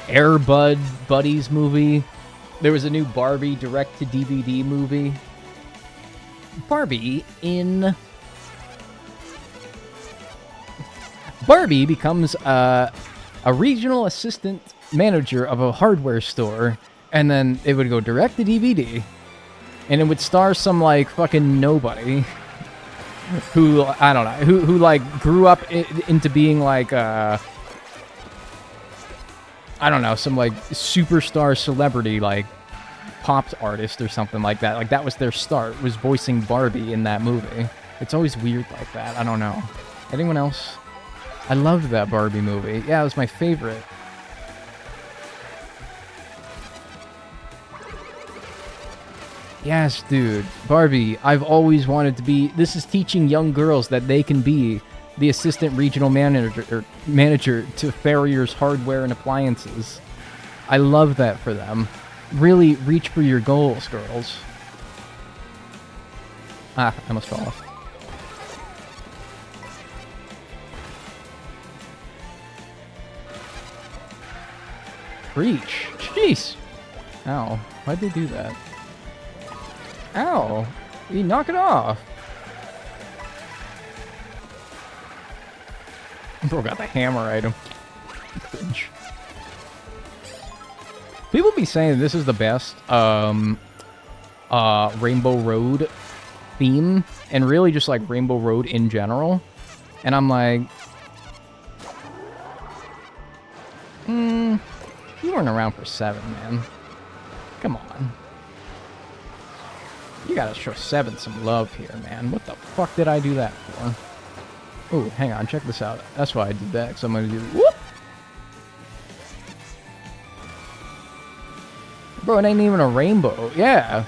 Air Buddies movie, there was a new Barbie direct-to-DVD movie. Barbie becomes, a regional assistant manager of a hardware store, and then it would go direct to DVD, and it would star some like fucking nobody who I don't know who like grew up into being like I don't know, some like superstar celebrity like pop artist or something like that. Like that was their start, was voicing Barbie in that movie. It's always weird like that. I don't know. Anyone else? I loved that Barbie movie. Yeah, it was my favorite. Yes, dude. Barbie, I've always wanted to be... This is teaching young girls that they can be the assistant regional manager to Farrier's Hardware and Appliances. I love that for them. Really reach for your goals, girls. Ah, I almost fell off. Preach. Jeez. Ow. Why'd they do that? Ow! You knock it off! Bro got the hammer item. Cringe. People be saying this is the best Rainbow Road theme, and really just like Rainbow Road in general. And I'm like, you weren't around for 7, man. Come on. You gotta show 7 some love here, man. What the fuck did I do that for? Oh, hang on, check this out. That's why I did that, because I'm gonna do... Whoop! Bro, it ain't even a rainbow. Yeah.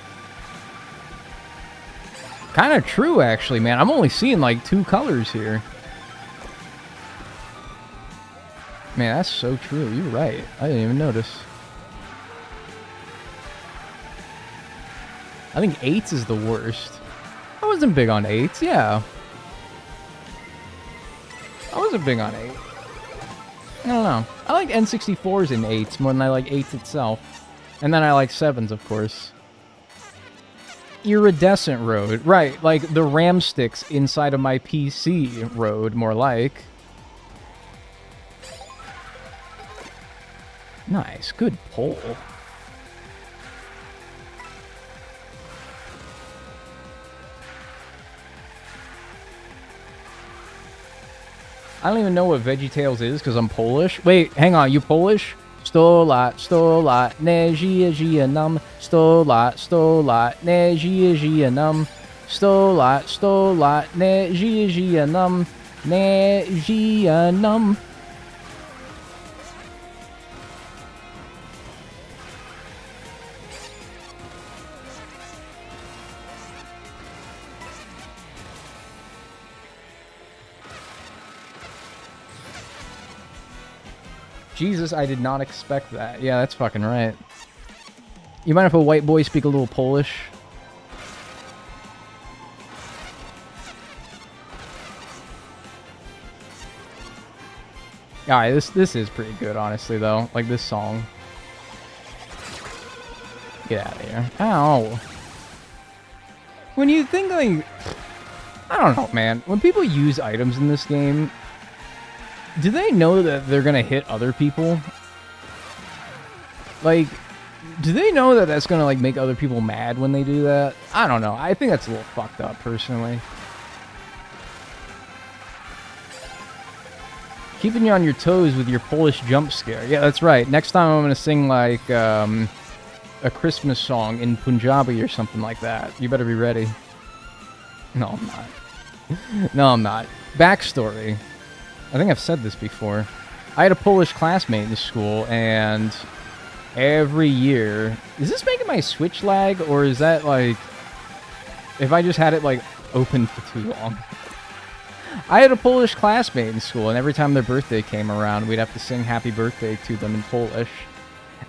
Kind of true, actually, man. I'm only seeing, like, 2 colors here. Man, that's so true. You're right. I didn't even notice. I think 8s is the worst. I wasn't big on 8s, yeah. I wasn't big on 8. I don't know. I like N64s in 8s more than I like 8s itself. And then I like 7s, of course. Iridescent Road. Right, like the RAM sticks inside of my PC Road, more like. Nice, good pull. I don't even know what VeggieTales is because I'm Polish. Wait, hang on, you Polish? 100 lat, 100 lat, nie żyje nam. 100 lat, 100 lat, nie żyje nam. 100 lat, 100 lat, nie żyje nam. Nie żyje nam. Jesus, I did not expect that. Yeah, that's fucking right. You mind if a white boy speak a little Polish? Alright, this is pretty good, honestly, though. Like, this song. Get out of here. Ow. When you think, like... I don't know, man. When people use items in this game... Do they know that they're gonna hit other people? Like, do they know that that's gonna, like, make other people mad when they do that? I don't know. I think that's a little fucked up, personally. Keeping you on your toes with your Polish jump scare. Yeah, that's right. Next time I'm gonna sing, like, a Christmas song in Punjabi or something like that. You better be ready. No, I'm not. No, I'm not. Backstory. I think I've said this before. I had a Polish classmate in school, and every year... Is this making my Switch lag, or is that, like... If I just had it, like, open for too long? I had a Polish classmate in school, and every time their birthday came around, we'd have to sing happy birthday to them in Polish.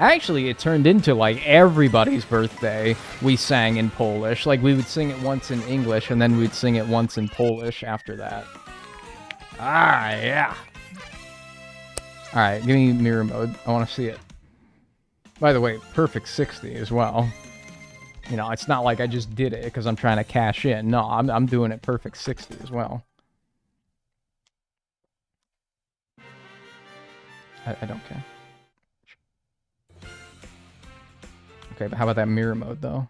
Actually, it turned into, like, everybody's birthday we sang in Polish. Like, we would sing it once in English, and then we'd sing it once in Polish after that. Ah, yeah. Alright, give me mirror mode. I want to see it. By the way, perfect 60 as well. You know, it's not like I just did it because I'm trying to cash in. No, I'm doing it perfect 60 as well. I don't care. Okay, but how about that mirror mode, though?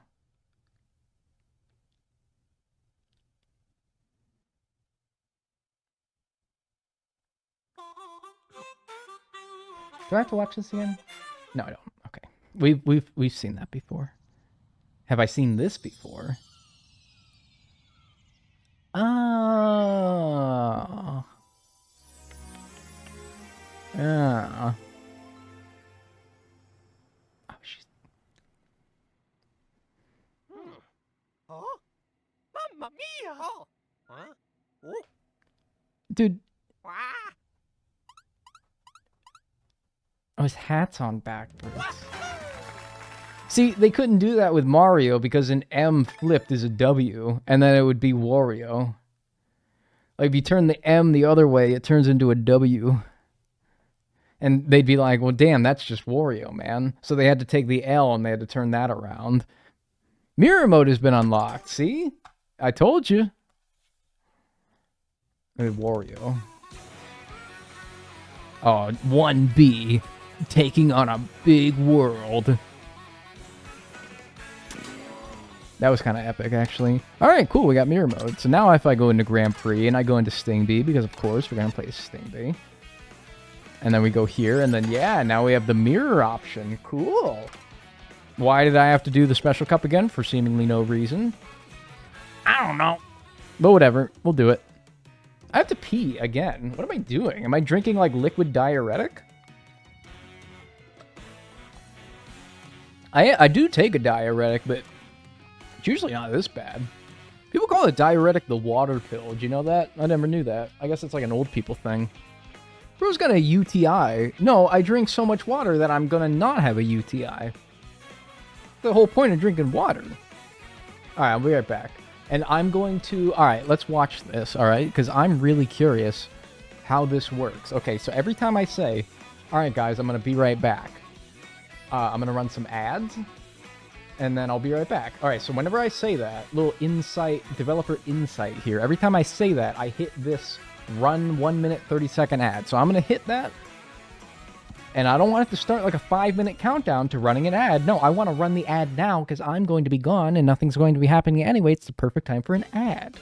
Do I have to watch this again? No, I don't. Okay. We've seen that before. Have I seen this before? Oh. Yeah. Oh, she's... Huh? Mamma mia! Oh. Huh? Oh. Dude. Ah. Oh, his hat's on backwards. See, they couldn't do that with Mario because an M flipped is a W, and then it would be Wario. Like, if you turn the M the other way, it turns into a W. And they'd be like, well, damn, that's just Wario, man. So they had to take the L and they had to turn that around. Mirror mode has been unlocked, see? I told you. Wario. Oh, 1B. Taking on a big world. That was kind of epic, actually. Alright, cool, we got mirror mode. So now if I go into Grand Prix and I go into Sting B, because of course we're going to play Sting B. And then we go here, and then yeah, now we have the mirror option. Cool. Why did I have to do the special cup again? For seemingly no reason. I don't know. But whatever, we'll do it. I have to pee again. What am I doing? Am I drinking like liquid diuretic? I do take a diuretic, but it's usually not this bad. People call a diuretic the water pill. Do you know that? I never knew that. I guess it's like an old people thing. Bro's got a UTI. No, I drink so much water that I'm gonna not have a UTI. The whole point of drinking water. Alright, I'll be right back. And I'm going to... Alright, let's watch this, alright? Because I'm really curious how this works. Okay, so every time I say, alright guys, I'm gonna be right back. I'm gonna run some ads. And then I'll be right back. Alright, so whenever I say that, little insight, developer insight here. Every time I say that, I hit this run 1 minute, 30-second ad. So I'm gonna hit that. And I don't want it to start like a 5-minute countdown to running an ad. No, I want to run the ad now because I'm going to be gone and nothing's going to be happening anyway. It's the perfect time for an ad.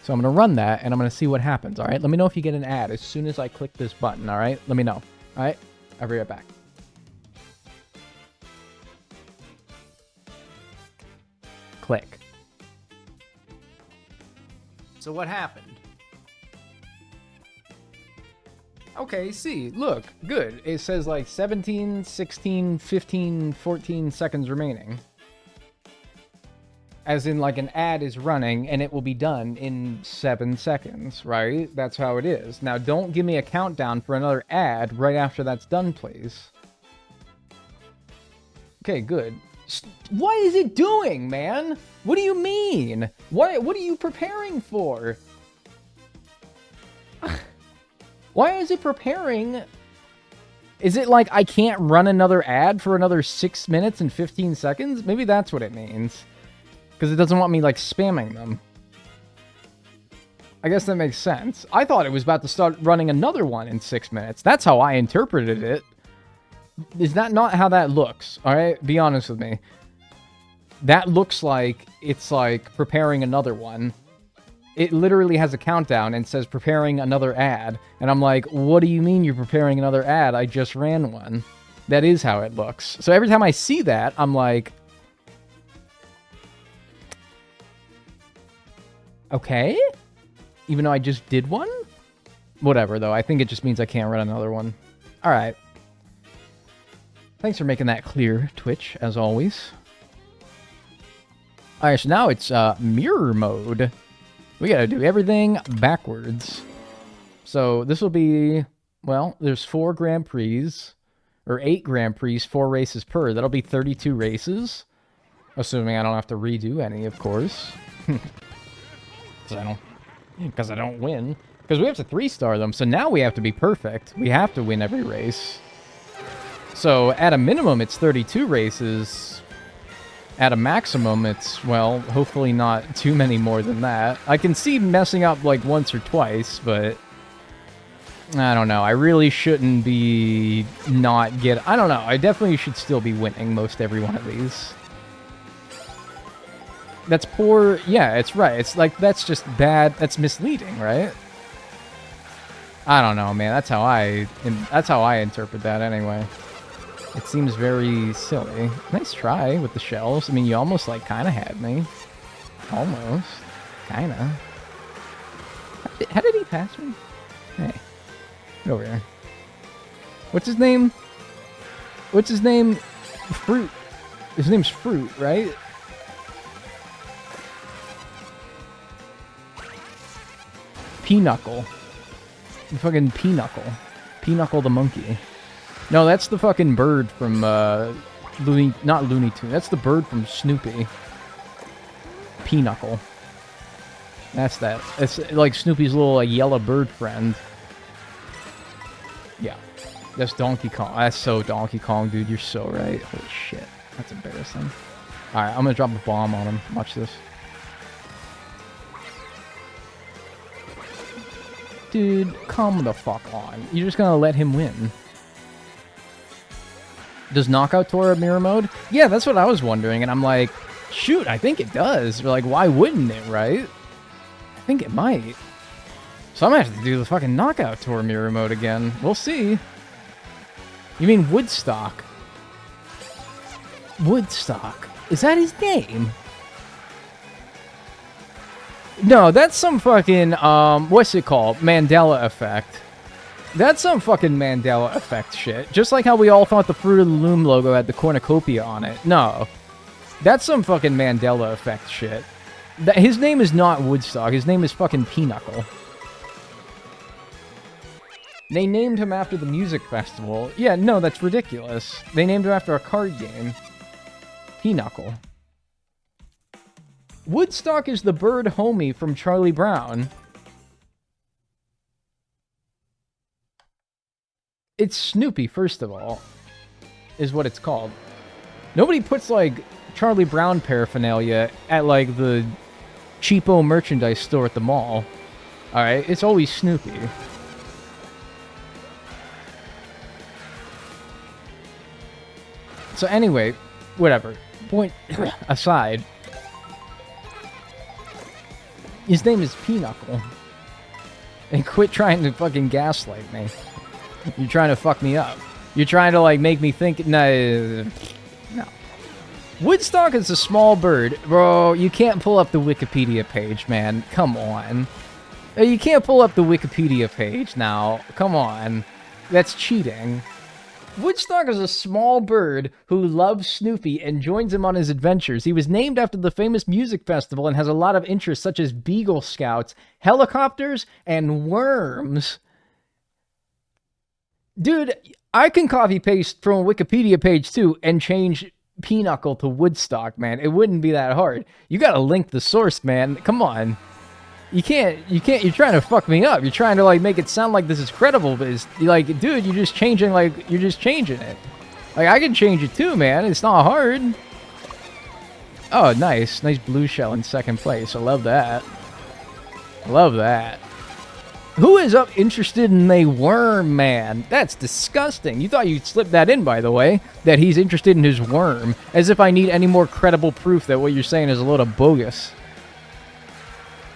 So I'm going to run that, and I'm going to see what happens, all right? Let me know if you get an ad as soon as I click this button, all right? Let me know, all right? I'll be right back. Click. So what happened? Okay, see, look, good. It says like 17, 16, 15, 14 seconds remaining. As in, like, an ad is running, and it will be done in 7 seconds, right? That's how it is. Now, don't give me a countdown for another ad right after that's done, please. Okay, good. What is it doing, man? What do you mean? What are you preparing for? Why is it preparing? Is it like I can't run another ad for another 6 minutes and 15 seconds? Maybe that's what it means. Because it doesn't want me, like, spamming them. I guess that makes sense. I thought it was about to start running another one in 6 minutes. That's how I interpreted it. Is that not how that looks? Alright? Be honest with me. That looks like it's, like, preparing another one. It literally has a countdown and says preparing another ad. And I'm like, what do you mean you're preparing another ad? I just ran one. That is how it looks. So every time I see that, I'm like... Okay? Even though I just did one? Whatever, though. I think it just means I can't run another one. Alright. Thanks for making that clear, Twitch, as always. Alright, so now it's mirror mode. We gotta do everything backwards. So this will be... Well, there's 4 Grand Prix. Or 8 Grand Prix, 4 races per. That'll be 32 races. Assuming I don't have to redo any, of course. Because I don't win. Because we have to 3-star them, so now we have to be perfect. We have to win every race. So, at a minimum, it's 32 races. At a maximum, it's, well, hopefully not too many more than that. I can see messing up, like, once or twice, but... I don't know. I really shouldn't be not get... I don't know. I definitely should still be winning most every one of these. That's poor... Yeah, it's right. It's like, that's just bad. That's misleading, right? I don't know, man. That's how I interpret that anyway. It seems very silly. Nice try with the shells. I mean, you almost, like, kind of had me. Almost. Kind of. How did he pass me? Hey. Get over here. What's his name? What's his name? Fruit. His name's Fruit, right? Pinochle. The fucking Pinochle. Pinochle the monkey. No, that's the fucking bird from, not Looney Tunes. That's the bird from Snoopy. Pinochle. That's that. It's like Snoopy's little, like, yellow bird friend. Yeah. That's Donkey Kong. That's so Donkey Kong, dude. You're so right. Holy shit. That's embarrassing. Alright, I'm gonna drop a bomb on him. Watch this. Dude, come the fuck on. You're just gonna let him win. Does Knockout Tour have mirror mode? Yeah, that's what I was wondering, and I'm like, shoot, I think it does. We're like, why wouldn't it, right? I think it might. So I'm gonna have to do the fucking Knockout Tour mirror mode again. We'll see. You mean Woodstock? Woodstock. Is that his name? No, that's some fucking, what's it called? Mandela effect. That's some fucking Mandela effect shit. Just like how we all thought the Fruit of the Loom logo had the cornucopia on it. No. That's some fucking Mandela effect shit. His name is not Woodstock. His name is fucking Pinochle. They named him after the music festival. Yeah, no, that's ridiculous. They named him after a card game. Pinochle. Woodstock is the bird homie from Charlie Brown. It's Snoopy, first of all, is what it's called. Nobody puts, like, Charlie Brown paraphernalia at, like, the cheapo merchandise store at the mall. Alright, it's always Snoopy. So anyway, whatever. Point aside. His name is Pinochle. And quit trying to fucking gaslight me. You're trying to fuck me up. You're trying to, like, make me think... No. Woodstock is a small bird. Bro, you can't pull up the Wikipedia page, man. Come on. You can't pull up the Wikipedia page now. Come on. That's cheating. Woodstock is a small bird who loves Snoopy and joins him on his adventures. He was named after the famous music festival and has a lot of interests such as Beagle Scouts, helicopters, and worms. Dude, I can copy-paste from a Wikipedia page, too, and change Pinochle to Woodstock, man. It wouldn't be that hard. You gotta link the source, man. Come on. You can't, you're trying to fuck me up. You're trying to, like, make it sound like this is credible, but it's, like, dude, you're just changing it. Like, I can change it too, man. It's not hard. Oh, nice. Nice blue shell in second place. I love that. Love that. Who is up interested in a worm, man? That's disgusting. You thought you'd slip that in, by the way, that he's interested in his worm. As if I need any more credible proof that what you're saying is a load of bogus.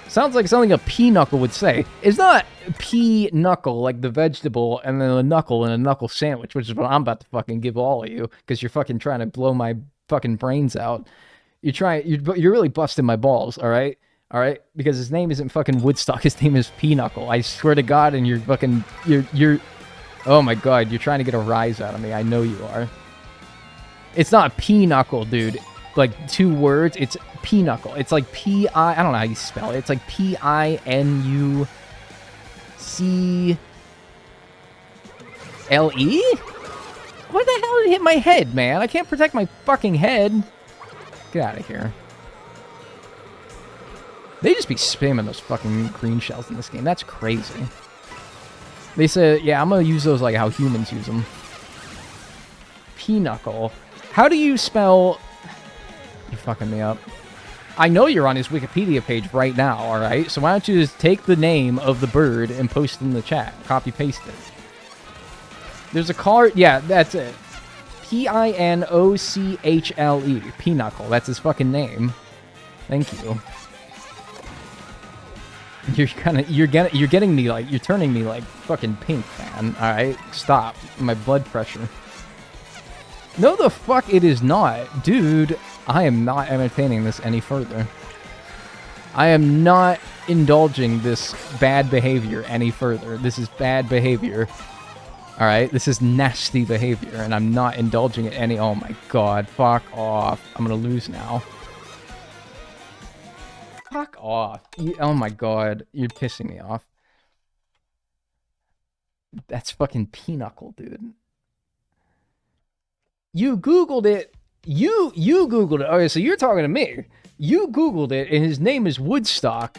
Sounds like something a Pinochle would say. It's not P-knuckle, like the vegetable, and then a knuckle and a knuckle sandwich, which is what I'm about to fucking give all of you, because you're fucking trying to blow my fucking brains out. You're really busting my balls, all right? All right? Because his name isn't fucking Woodstock. His name is Pinochle. I swear to God, and you're fucking... You're... Oh my God, you're trying to get a rise out of me. I know you are. It's not Pinochle, dude. Like, 2 words. It's Pinochle. It's like P-I... I don't know how you spell it. It's like P-I-N-U-C-L-E? What the hell did it hit my head, man? I can't protect my fucking head. Get out of here. They just be spamming those fucking green shells in this game. That's crazy. They said, yeah, I'm going to use those like how humans use them. Pinochle. How do you spell... You're fucking me up. I know you're on his Wikipedia page right now, alright? So why don't you just take the name of the bird and post it in the chat. Copy-paste it. There's a card... Yeah, that's it. P-I-N-O-C-H-L-E. Pinochle. That's his fucking name. Thank you. You're getting me like... You're turning me like fucking pink, man. Alright? Stop. My blood pressure. No, the fuck it is not. Dude, I am not entertaining this any further. I am not indulging this bad behavior any further. This is bad behavior. Alright? This is nasty behavior, and I'm not indulging it any... Oh my God. Fuck off. I'm gonna lose now. Fuck off. Oh my God. You're pissing me off. That's fucking Pinochle, dude. You Googled it. You Googled it. Okay, so you're talking to me. You Googled it, and his name is Woodstock.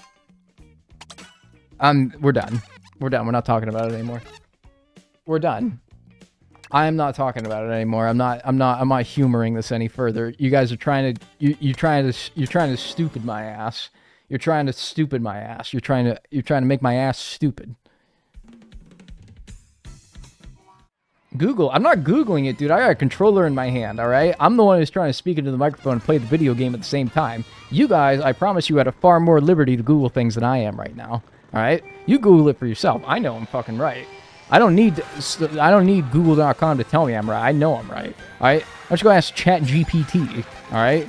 We're done. We're done. We're not talking about it anymore. We're done. I am not talking about it anymore. I'm not humoring this any further. You guys are trying to you're trying to stupid my ass. You're trying to stupid my ass. You're trying to make my ass stupid. Google. I'm not Googling it, dude. I got a controller in my hand, all right? I'm the one who's trying to speak into the microphone and play the video game at the same time. You guys, I promise you, had a far more liberty to Google things than I am right now, all right? You Google it for yourself. I know I'm fucking right. I don't need Google.com to tell me I'm right. I know I'm right, all right? Why don't you go ask ChatGPT, all right?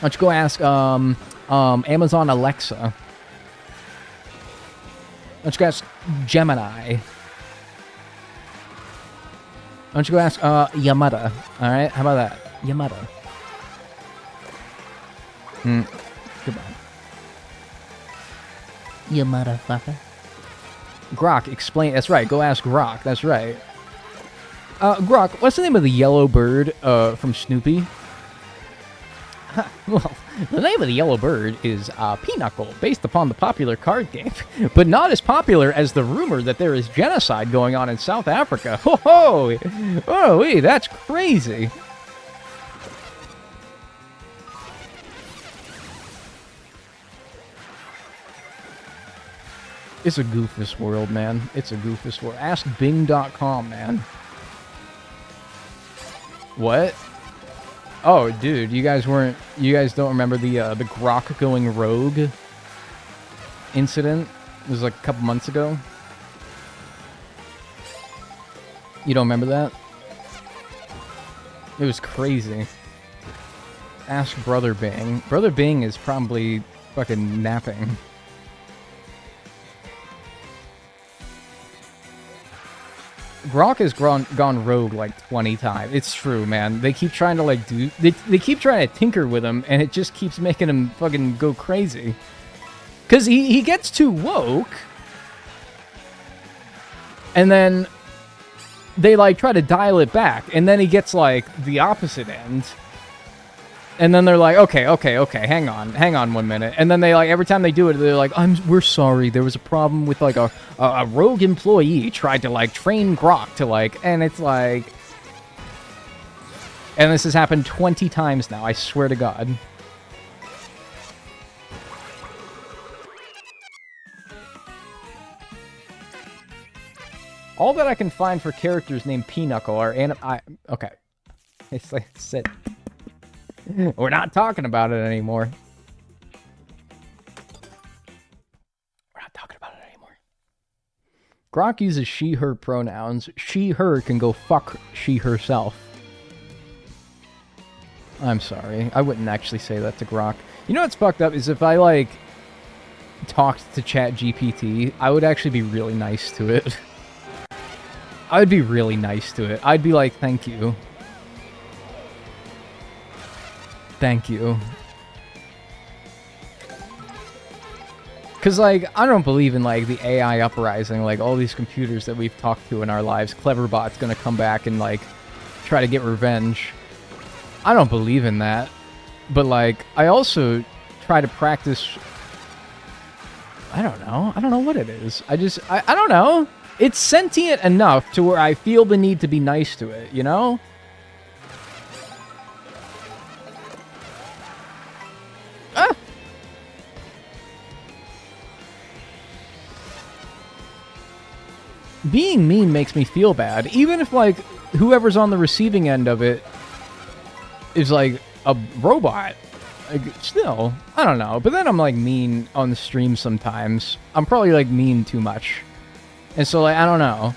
Why don't you go ask Amazon Alexa? Why don't you go ask Gemini? Why don't you go ask Yamada? All right, how about that? Yamada. Goodbye. You motherfucker. Grok, explain. That's right. Go ask Grok. That's right. Grok, what's the name of the yellow bird from Snoopy? Well, the name of the yellow bird is Pinochle, based upon the popular card game, but not as popular as the rumor that there is genocide going on in South Africa. Ho ho! Oh, wait, that's crazy. It's a goofus world, man. It's a goofus world. Ask Bing.com, man. What? Oh, dude, you guys don't remember the Grok going rogue incident? It was like a couple months ago. You don't remember that? It was crazy. Ask Brother Bing. Brother Bing is probably fucking napping. Grok has gone rogue like 20 times. It's true, man. They keep trying to like they keep trying to tinker with him, and it just keeps making him fucking go crazy. Cause he gets too woke, and then they like try to dial it back, and then he gets like the opposite end. And then they're like, okay, hang on 1 minute. And then they like, every time they do it, they're like, we're sorry, there was a problem with like a rogue employee tried to like train Grok to like, and it's like, and this has happened 20 times now, I swear to God. All that I can find for characters named Pinochle are okay. It's like, sit. We're not talking about it anymore. We're not talking about it anymore. Grok uses she, her pronouns. She, her can go fuck she, herself. I'm sorry. I wouldn't actually say that to Grok. You know what's fucked up is if I, like, talked to ChatGPT, I would actually be really nice to it. I would be really nice to it. I'd be like, thank you. Thank you. Because, like, I don't believe in, like, the AI uprising, like, all these computers that we've talked to in our lives. Cleverbot's gonna come back and, like, try to get revenge. I don't believe in that. But, like, I also try to practice... I don't know what it is. I don't know. It's sentient enough to where I feel the need to be nice to it, you know? Ah! Being mean makes me feel bad, even if, like, whoever's on the receiving end of it is, like, a robot. Like, still, I don't know. But then I'm, like, mean on the stream sometimes. I'm probably, like, mean too much. And so, like, I don't know.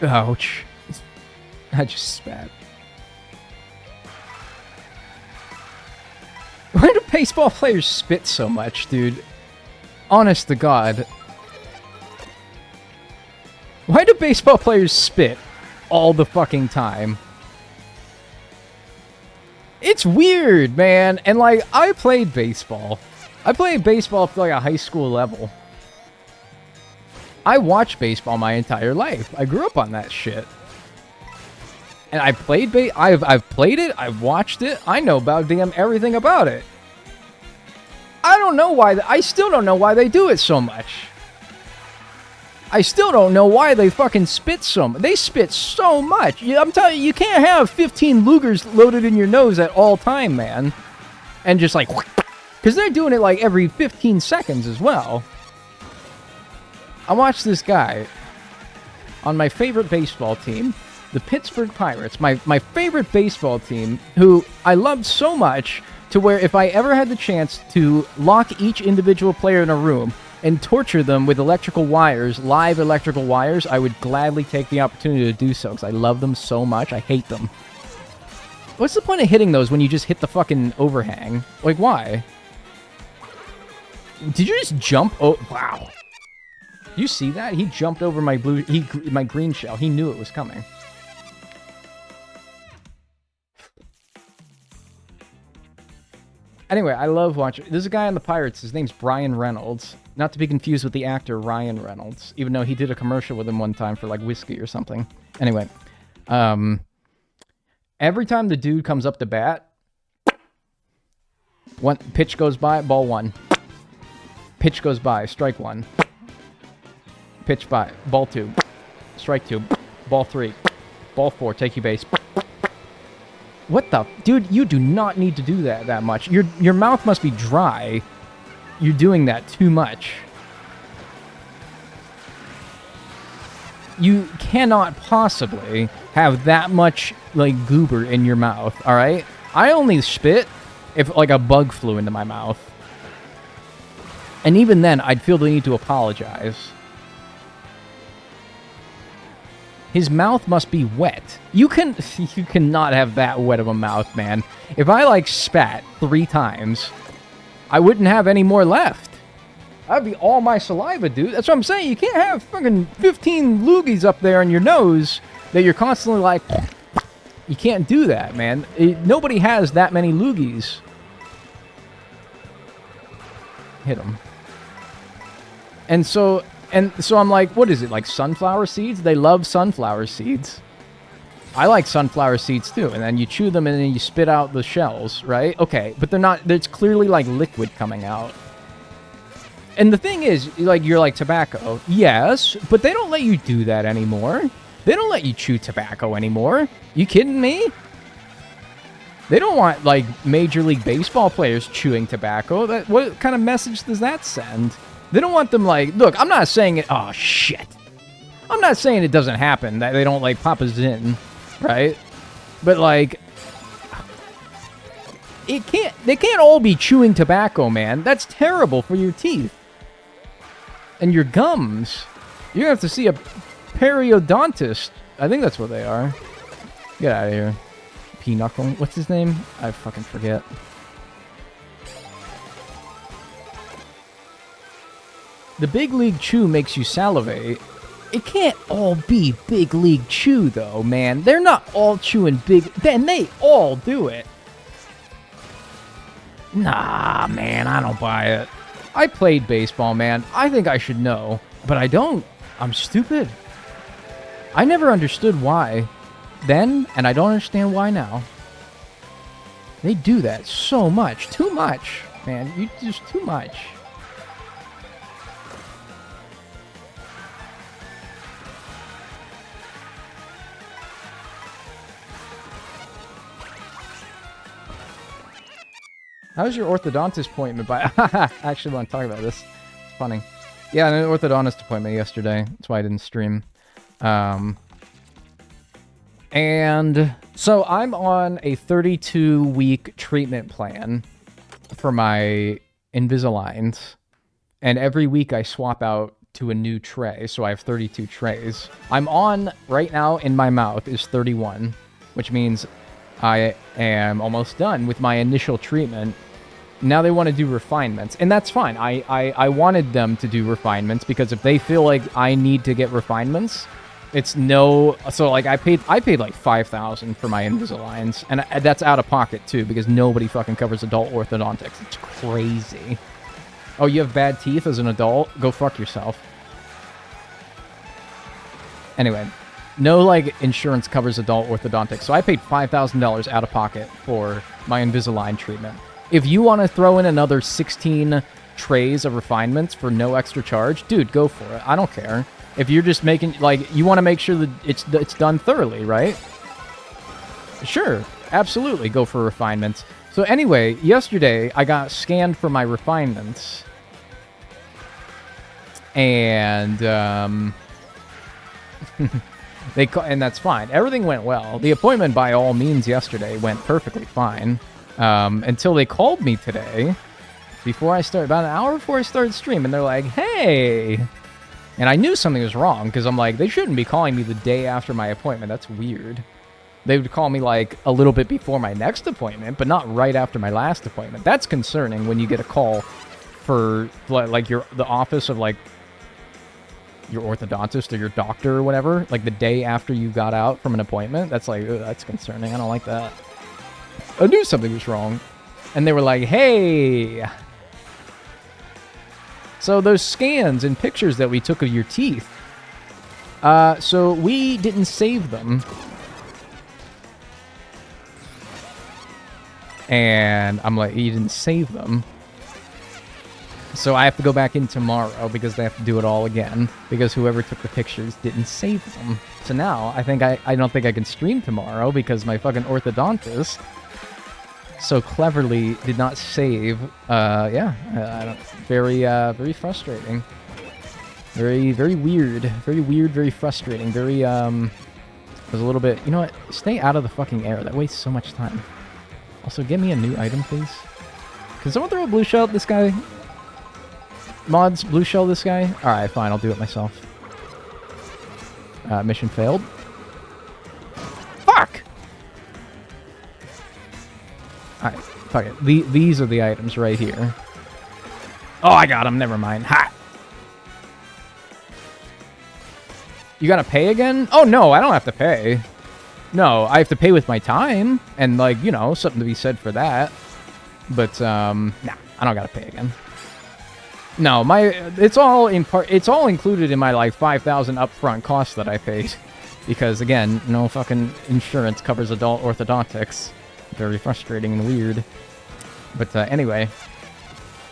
Ouch. I just spat. Why do baseball players spit so much, dude? Honest to God. Why do baseball players spit all the fucking time? It's weird, man. And, like, I played baseball. I played baseball up to, like, a high school level. I watched baseball my entire life. I grew up on that shit. And I played I've played it, I've watched it, I know about damn everything about it. I don't know why, I still don't know why they do it so much. I still don't know why they fucking spit so much. They spit so much. I'm telling you, you can't have 15 Lugers loaded in your nose at all time, man. And just like, because they're doing it like every 15 seconds as well. I watched this guy on my favorite baseball team, the Pittsburgh Pirates, my favorite baseball team, who I loved so much to where if I ever had the chance to lock each individual player in a room and torture them with electrical wires, live electrical wires, I would gladly take the opportunity to do so because I love them so much. I hate them. What's the point of hitting those when you just hit the fucking overhang? Like, why? Did you just jump? Oh, wow. You see that? He jumped over my my green shell. He knew it was coming. Anyway, I love watching. There's a guy on the Pirates. His name's Brian Reynolds. Not to be confused with the actor Ryan Reynolds, even though he did a commercial with him one time for like whiskey or something. Anyway, every time the dude comes up to bat, one pitch goes by, ball one. Pitch goes by, strike one. Pitch by, ball two. Strike two. Ball three. Ball four, take your base. What the? Dude, you do not need to do that much. Your mouth must be dry. You're doing that too much. You cannot possibly have that much, like, goober in your mouth, all right? I only spit if, like, a bug flew into my mouth. And even then, I'd feel the need to apologize. His mouth must be wet. You cannot have that wet of a mouth, man. If I, like, spat 3 times, I wouldn't have any more left. That'd be all my saliva, dude. That's what I'm saying. You can't have fucking 15 loogies up there in your nose that you're constantly like... You can't do that, man. Nobody has that many loogies. Hit him. And so I'm like, what is it, like sunflower seeds? They love sunflower seeds. I like sunflower seeds too. And then you chew them and then you spit out the shells, right? Okay, but they're not, there's clearly like liquid coming out. And the thing is, like, you're like tobacco. Yes, but they don't let you do that anymore. They don't let you chew tobacco anymore. You kidding me? They don't want, like, Major League Baseball players chewing tobacco. What kind of message does that send? They don't want them, like... Look, I'm not saying it... Oh, shit. I'm not saying it doesn't happen, that they don't, like, pop us in, right? But, like... They can't all be chewing tobacco, man. That's terrible for your teeth. And your gums. You have to see a periodontist. I think that's what they are. Get out of here. Pinochle. What's his name? I fucking forget. The Big League Chew makes you salivate. It can't all be Big League Chew, though, man. They're not all chewing big... Then they all do it. Nah, man, I don't buy it. I played baseball, man. I think I should know. But I don't. I'm stupid. I never understood why then, and I don't understand why now. They do that so much. Too much, man. You just too much. How's your orthodontist appointment? I actually want to talk about this. It's funny. Yeah, an orthodontist appointment yesterday. That's why I didn't stream. And so I'm on a 32-week treatment plan for my Invisaligns. And every week I swap out to a new tray. So I have 32 trays. I'm on, right now in my mouth, is 31. Which means I am almost done with my initial treatment. Now they want to do refinements, and that's fine. I wanted them to do refinements because if they feel like I need to get refinements, it's no... So, like, I paid like $5,000 for my Invisaligns, and that's out of pocket, too, because nobody fucking covers adult orthodontics. It's crazy. Oh, you have bad teeth as an adult? Go fuck yourself. Anyway, no, like, insurance covers adult orthodontics, so I paid $5,000 out of pocket for my Invisalign treatment. If you want to throw in another 16 trays of refinements for no extra charge, dude, go for it. I don't care. If you're just making, like, you want to make sure that it's done thoroughly, right? Sure, absolutely, go for refinements. So anyway, yesterday I got scanned for my refinements. And, and that's fine. Everything went well. The appointment, by all means, yesterday went perfectly fine. Until they called me today, about an hour before I started streaming, they're like, hey! And I knew something was wrong, because I'm like, they shouldn't be calling me the day after my appointment. That's weird. They would call me, like, a little bit before my next appointment, but not right after my last appointment. That's concerning when you get a call for, like, the office of, like, your orthodontist or your doctor or whatever, like, the day after you got out from an appointment. That's, like, that's concerning. I don't like that. I knew something was wrong. And they were like, hey. So those scans and pictures that we took of your teeth, so we didn't save them. And I'm like, you didn't save them. So I have to go back in tomorrow because they have to do it all again. Because whoever took the pictures didn't save them. So now I don't think I can stream tomorrow because my fucking orthodontist so cleverly did not save. Very frustrating. Very, very weird. Very weird, very frustrating. Very, was a little bit... You know what? Stay out of the fucking air. That wastes so much time. Also, get me a new item, please. Can someone throw a blue shell at this guy? Mods, blue shell this guy? Alright, fine. I'll do it myself. Mission failed. Fuck! Alright, fuck it. These are the items right here. Oh, I got them. Never mind. Ha! You gotta pay again? Oh, no, I don't have to pay. No, I have to pay with my time. And, like, you know, something to be said for that. But, nah, I don't gotta pay again. No, it's all included in my, like, 5,000 upfront costs that I paid. Because, again, no fucking insurance covers adult orthodontics. Very frustrating and weird. But, anyway.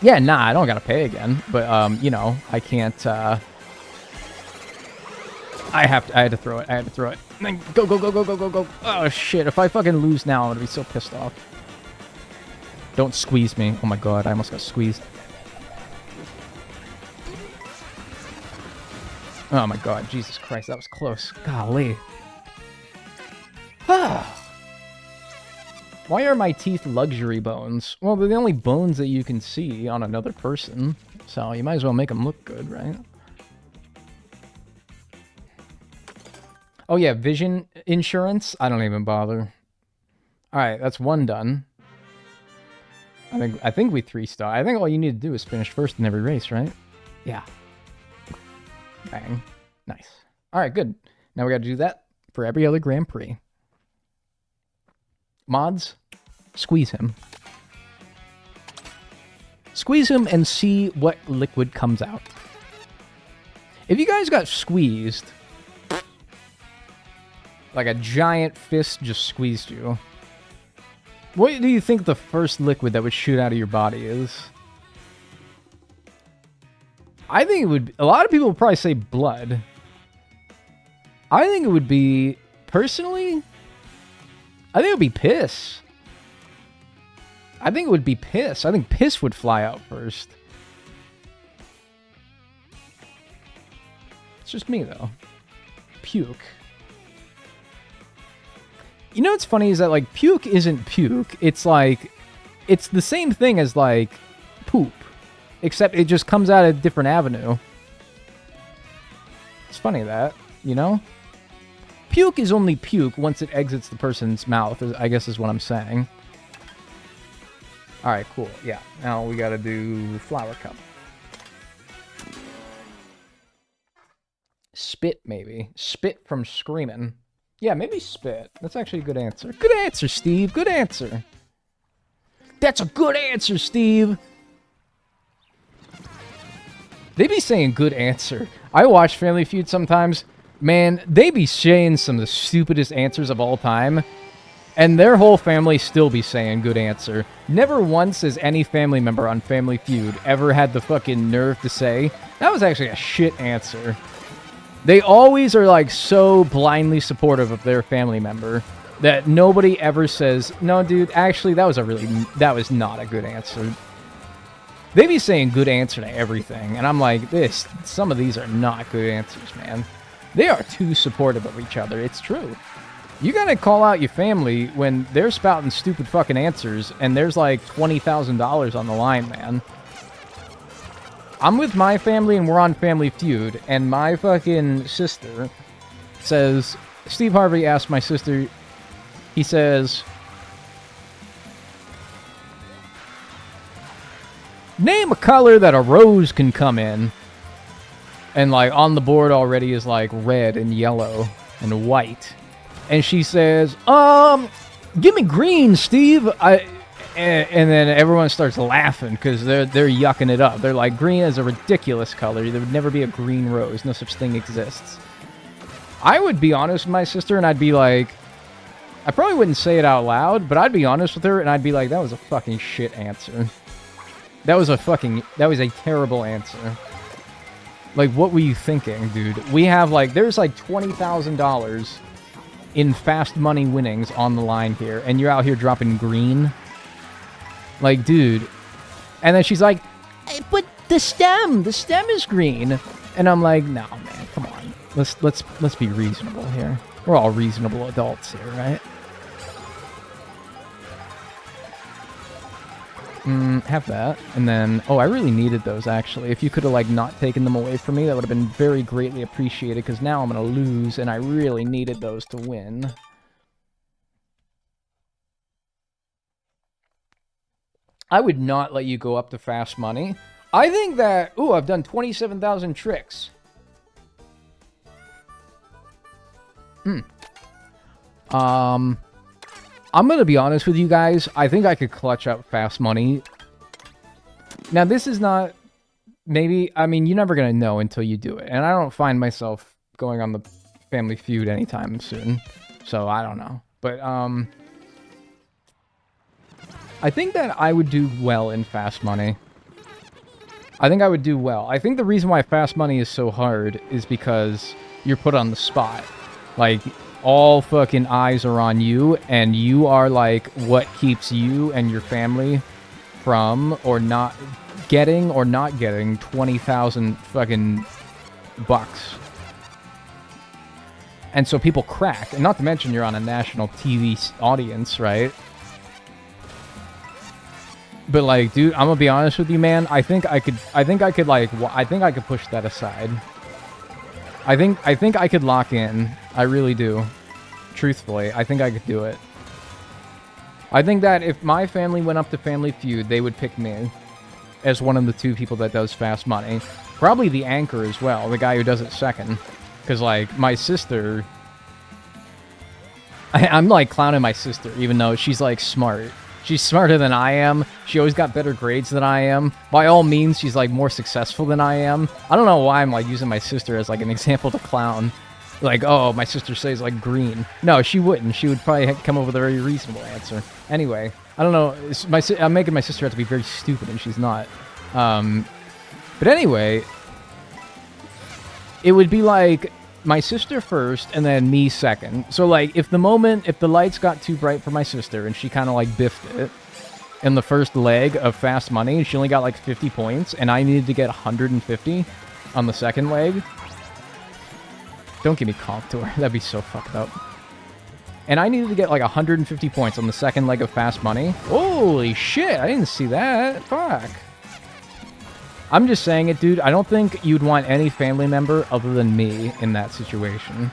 Yeah, nah, I don't gotta pay again. But, you know, I can't, I had to throw it. I had to throw it. And then go, go, go, go, go, go, go. Oh, shit. If I fucking lose now, I'm gonna be so pissed off. Don't squeeze me. Oh, my God. I almost got squeezed. Oh, my God. Jesus Christ. That was close. Golly. Why are my teeth luxury bones? Well, they're the only bones that you can see on another person. So you might as well make them look good, right? Oh yeah, vision insurance? I don't even bother. Alright, that's one done. I think we 3-star. I think all you need to do is finish first in every race, right? Yeah. Bang. Nice. Alright, good. Now we gotta do that for every other Grand Prix. Mods, squeeze him. Squeeze him and see what liquid comes out. If you guys got squeezed... like a giant fist just squeezed you. What do you think the first liquid that would shoot out of your body is? I think it would... a lot of people would probably say blood. I think it would be... personally... I think it would be piss. I think it would be piss. I think piss would fly out first. It's just me, though. Puke. You know what's funny is that, like, puke isn't puke. It's like... it's the same thing as, like, poop. Except it just comes out a different avenue. It's funny that, you know? Puke is only puke once it exits the person's mouth, I guess is what I'm saying. Alright, cool. Yeah. Now we gotta do flower cup. Spit, maybe. Spit from screaming. Yeah, maybe spit. That's actually a good answer. Good answer, Steve. Good answer. That's a good answer, Steve. They be saying good answer. I watch Family Feud sometimes. Man, they be saying some of the stupidest answers of all time. And their whole family still be saying good answer. Never once has any family member on Family Feud ever had the fucking nerve to say, that was actually a shit answer. They always are, like, so blindly supportive of their family member that nobody ever says, no, dude, actually, that was not a good answer. They be saying good answer to everything, and I'm like, some of these are not good answers, man. They are too supportive of each other. It's true. You gotta call out your family when they're spouting stupid fucking answers, and there's, like, $20,000 on the line, man. I'm with my family and we're on Family Feud, and my fucking sister says... Steve Harvey asked my sister... He says... name a color that a rose can come in. And, like, on the board already is, like, red and yellow and white. And she says, give me green, Steve. And then everyone starts laughing because they're yucking it up. They're like, green is a ridiculous color. There would never be a green rose. No such thing exists. I would be honest with my sister, and I'd be like... I probably wouldn't say it out loud, but I'd be honest with her, and I'd be like, that was a fucking shit answer. That was a terrible answer. Like, what were you thinking, dude? We have, like, there's, like, $20,000 in fast money winnings on the line here, and you're out here dropping green? Like, dude. And then she's like, but the stem is green. And I'm like, no, man, come on. Let's be reasonable here. We're all reasonable adults here, right? Have that. And then, oh, I really needed those, actually. If you could have, like, not taken them away from me, that would have been very greatly appreciated, because now I'm going to lose, and I really needed those to win. I would not let you go up to fast money. I think that... Ooh, I've done 27,000 tricks. I'm gonna be honest with you guys. I think I could clutch up fast money. Now, this is not... Maybe... I mean, you're never gonna know until you do it. And I don't find myself going on the Family Feud anytime soon. So, I don't know. But, I think that I would do well in fast money. I think I would do well. I think the reason why fast money is so hard is because you're put on the spot. Like, all fucking eyes are on you, and you are, like, what keeps you and your family from or not getting 20,000 fucking bucks. And so people crack. And not to mention you're on a national TV audience, right? But, like, dude, I'm gonna be honest with you, man. I think I could push that aside. I think I could lock in. I really do. Truthfully, I think I could do it. I think that if my family went up to Family Feud, they would pick me as one of the two people that does fast money. Probably the anchor as well, the guy who does it second. Because, like, my sister... I'm, like, clowning my sister, even though she's, like, smart. She's smarter than I am. She always got better grades than I am. By all means, she's, like, more successful than I am. I don't know why I'm, like, using my sister as, like, an example to clown. Like, oh, my sister says, like, green. No, she wouldn't. She would probably come up with a very reasonable answer. Anyway, I don't know. I'm making my sister out to be very stupid, and she's not. But anyway, it would be, like, my sister first, and then me second. So, like, if the lights got too bright for my sister, and she kind of, like, biffed it in the first leg of fast money, and she only got, like, 50 points, and I needed to get 150 on the second leg... Don't give me comp to her. That'd be so fucked up. And I needed to get like 150 points on the second leg of fast money. Holy shit, I didn't see that. Fuck. I'm just saying it, dude. I don't think you'd want any family member other than me in that situation.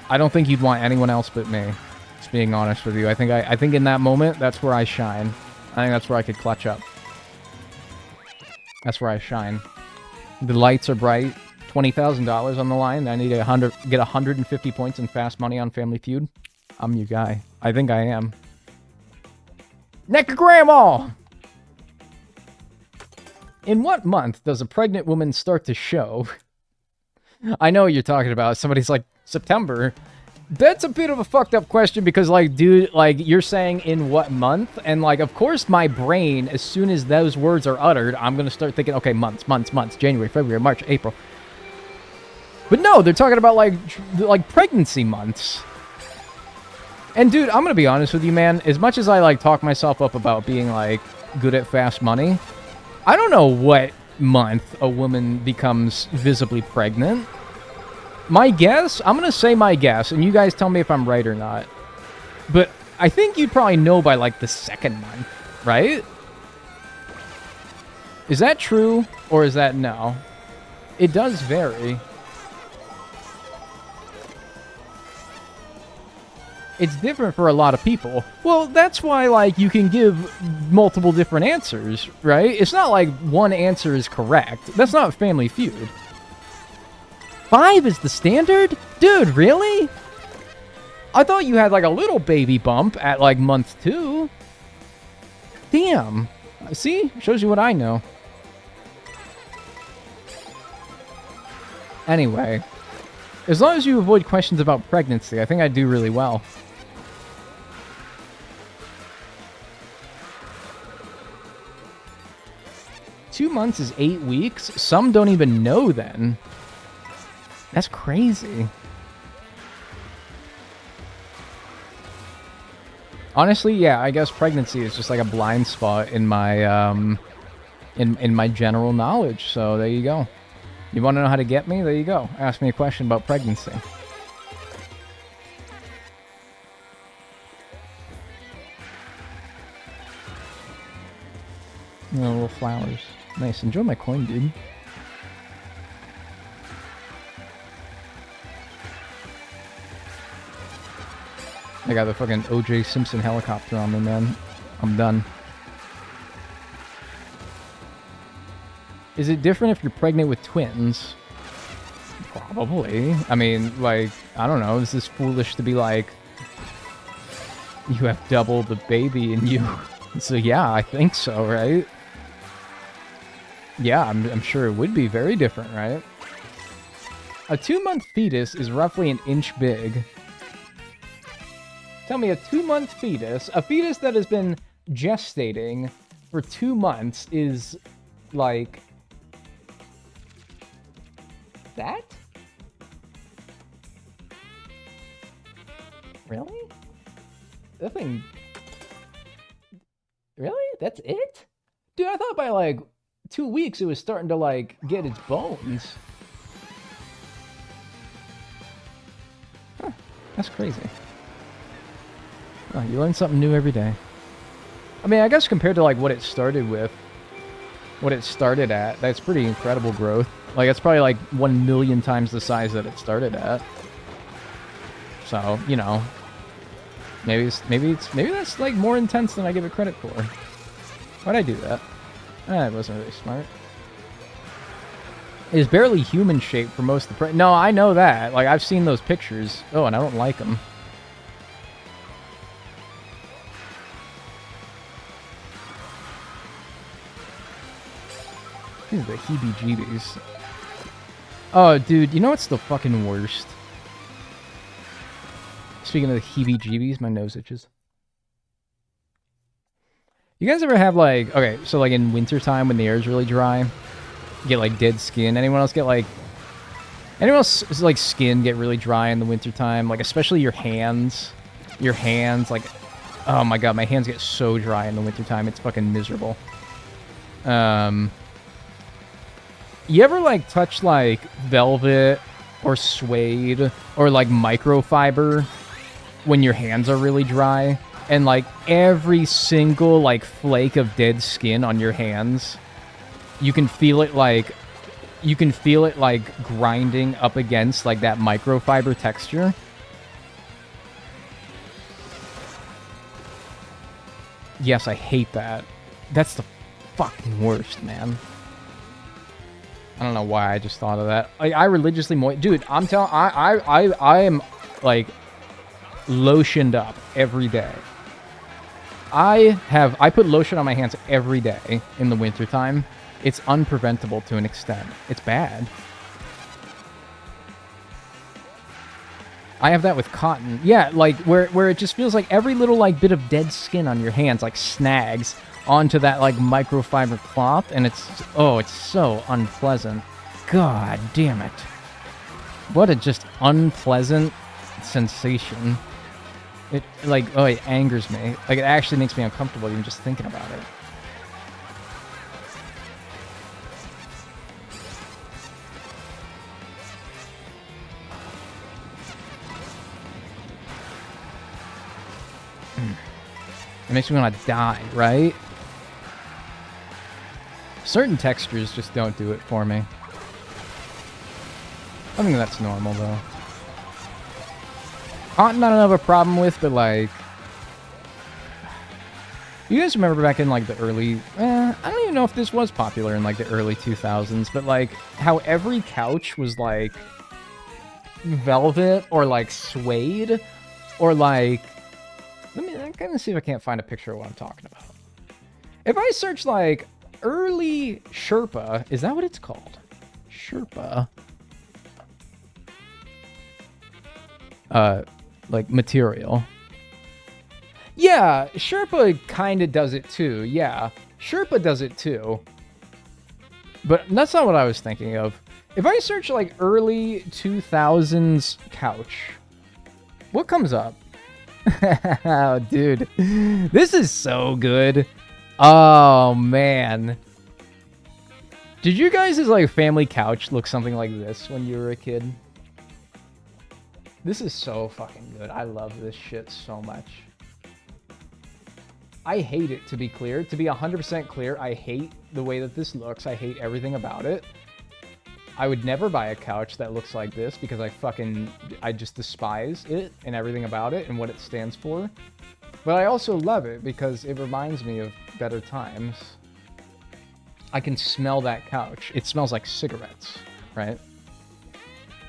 I don't think you'd want anyone else but me. Just being honest with you. I think in that moment, that's where I shine. I think that's where I could clutch up. That's where I shine. The lights are bright. $20,000 on the line. I need to get 150 points in fast money on Family Feud. I'm your guy. I think I am. Neck of Grandma! In what month does a pregnant woman start to show? I know what you're talking about. Somebody's like, September. That's a bit of a fucked up question because, like, dude, like, you're saying in what month? And, like, of course my brain, as soon as those words are uttered, I'm going to start thinking, okay, months. January, February, March, April. But no, they're talking about, like pregnancy months. And, dude, I'm gonna be honest with you, man. As much as I, like, talk myself up about being, like, good at fast money, I don't know what month a woman becomes visibly pregnant. My guess? I'm gonna say my guess, and you guys tell me if I'm right or not. But I think you'd probably know by, like, the second month, right? Is that true, or is that no? It does vary. It's different for a lot of people. Well, that's why, like, you can give multiple different answers, right? It's not like one answer is correct. That's not Family Feud. 5 is the standard? Dude, really? I thought you had, like, a little baby bump at, like, month 2. Damn. See? Shows you what I know. Anyway. As long as you avoid questions about pregnancy, I think I do really well. Two months is 8 weeks? Some don't even know then. That's crazy. Honestly, yeah, I guess pregnancy is just like a blind spot in my in my general knowledge, so there you go. You want to know how to get me? There you go. Ask me a question about pregnancy. Little flowers. Nice. Enjoy my coin, dude. I got the fucking O.J. Simpson helicopter on me, man. I'm done. Is it different if you're pregnant with twins? Probably. I mean, like, I don't know. Is this foolish to be like, you have double the baby in you? So yeah, I think so, right? Yeah, I'm sure it would be very different, right? A 2-month fetus is roughly an inch big. Tell me, a 2-month fetus, a fetus that has been gestating for 2 months is like that? Really? That thing... Really? That's it? Dude, I thought by like 2 weeks it was starting to like get its bones. Huh, that's crazy. Oh, you learn something new every day. I mean, I guess compared to like what it started with, what it started at, that's pretty incredible growth. Like, it's probably like 1 million times the size that it started at. So, you know, maybe that's like more intense than I give it credit for. Why'd I do that? It wasn't really smart. It is barely human shaped for most of the no, I know that. Like, I've seen those pictures. Oh, and I don't like them. These are the heebie-jeebies. Oh, dude, you know what's the fucking worst? Speaking of the heebie-jeebies, my nose itches. You guys ever have, like... Okay, so, like, in wintertime when the air is really dry, you get, like, dead skin. Anyone else get, like... Anyone else's, like, skin get really dry in the wintertime? Like, especially your hands. Your hands, like... Oh, my God, my hands get so dry in the wintertime. It's fucking miserable. You ever, like, touch, like, velvet or suede or, like, microfiber when your hands are really dry? And, like, every single, like, flake of dead skin on your hands, you can feel it, like, grinding up against, like, that microfiber texture. Yes, I hate that. That's the fucking worst, man. I don't know why I just thought of that. Like, I religiously dude, I'm telling... I am, like, lotioned up every day. I put lotion on my hands every day in the wintertime. It's unpreventable to an extent. It's bad. I have that with cotton. Yeah, like, where it just feels like every little, like, bit of dead skin on your hands, like, snags onto that, like, microfiber cloth, and it's so unpleasant. God damn it. What a just unpleasant sensation. It, like, oh, it angers me. Like, it actually makes me uncomfortable even just thinking about it. It makes me want to die, right? Certain textures just don't do it for me. I think that's normal, though. Cotton I don't have a problem with, but, like... You guys remember back in, like, the early... I don't even know if this was popular in, like, the early 2000s, but, like, how every couch was, like, velvet or, like, suede or, like... I'm gonna see if I can't find a picture of what I'm talking about. If I search, like, early Sherpa... Is that what it's called? Sherpa? Like, material. Yeah, Sherpa kind of does it too, yeah. Sherpa does it too. But that's not what I was thinking of. If I search, like, early 2000s couch, what comes up? Oh, dude. This is so good. Oh, man. Did you guys' like family couch look something like this when you were a kid? This is so fucking good. I love this shit so much. I hate it, to be clear. To be 100% clear, I hate the way that this looks. I hate everything about it. I would never buy a couch that looks like this because I just despise it and everything about it and what it stands for. But I also love it because it reminds me of better times. I can smell that couch. It smells like cigarettes, right?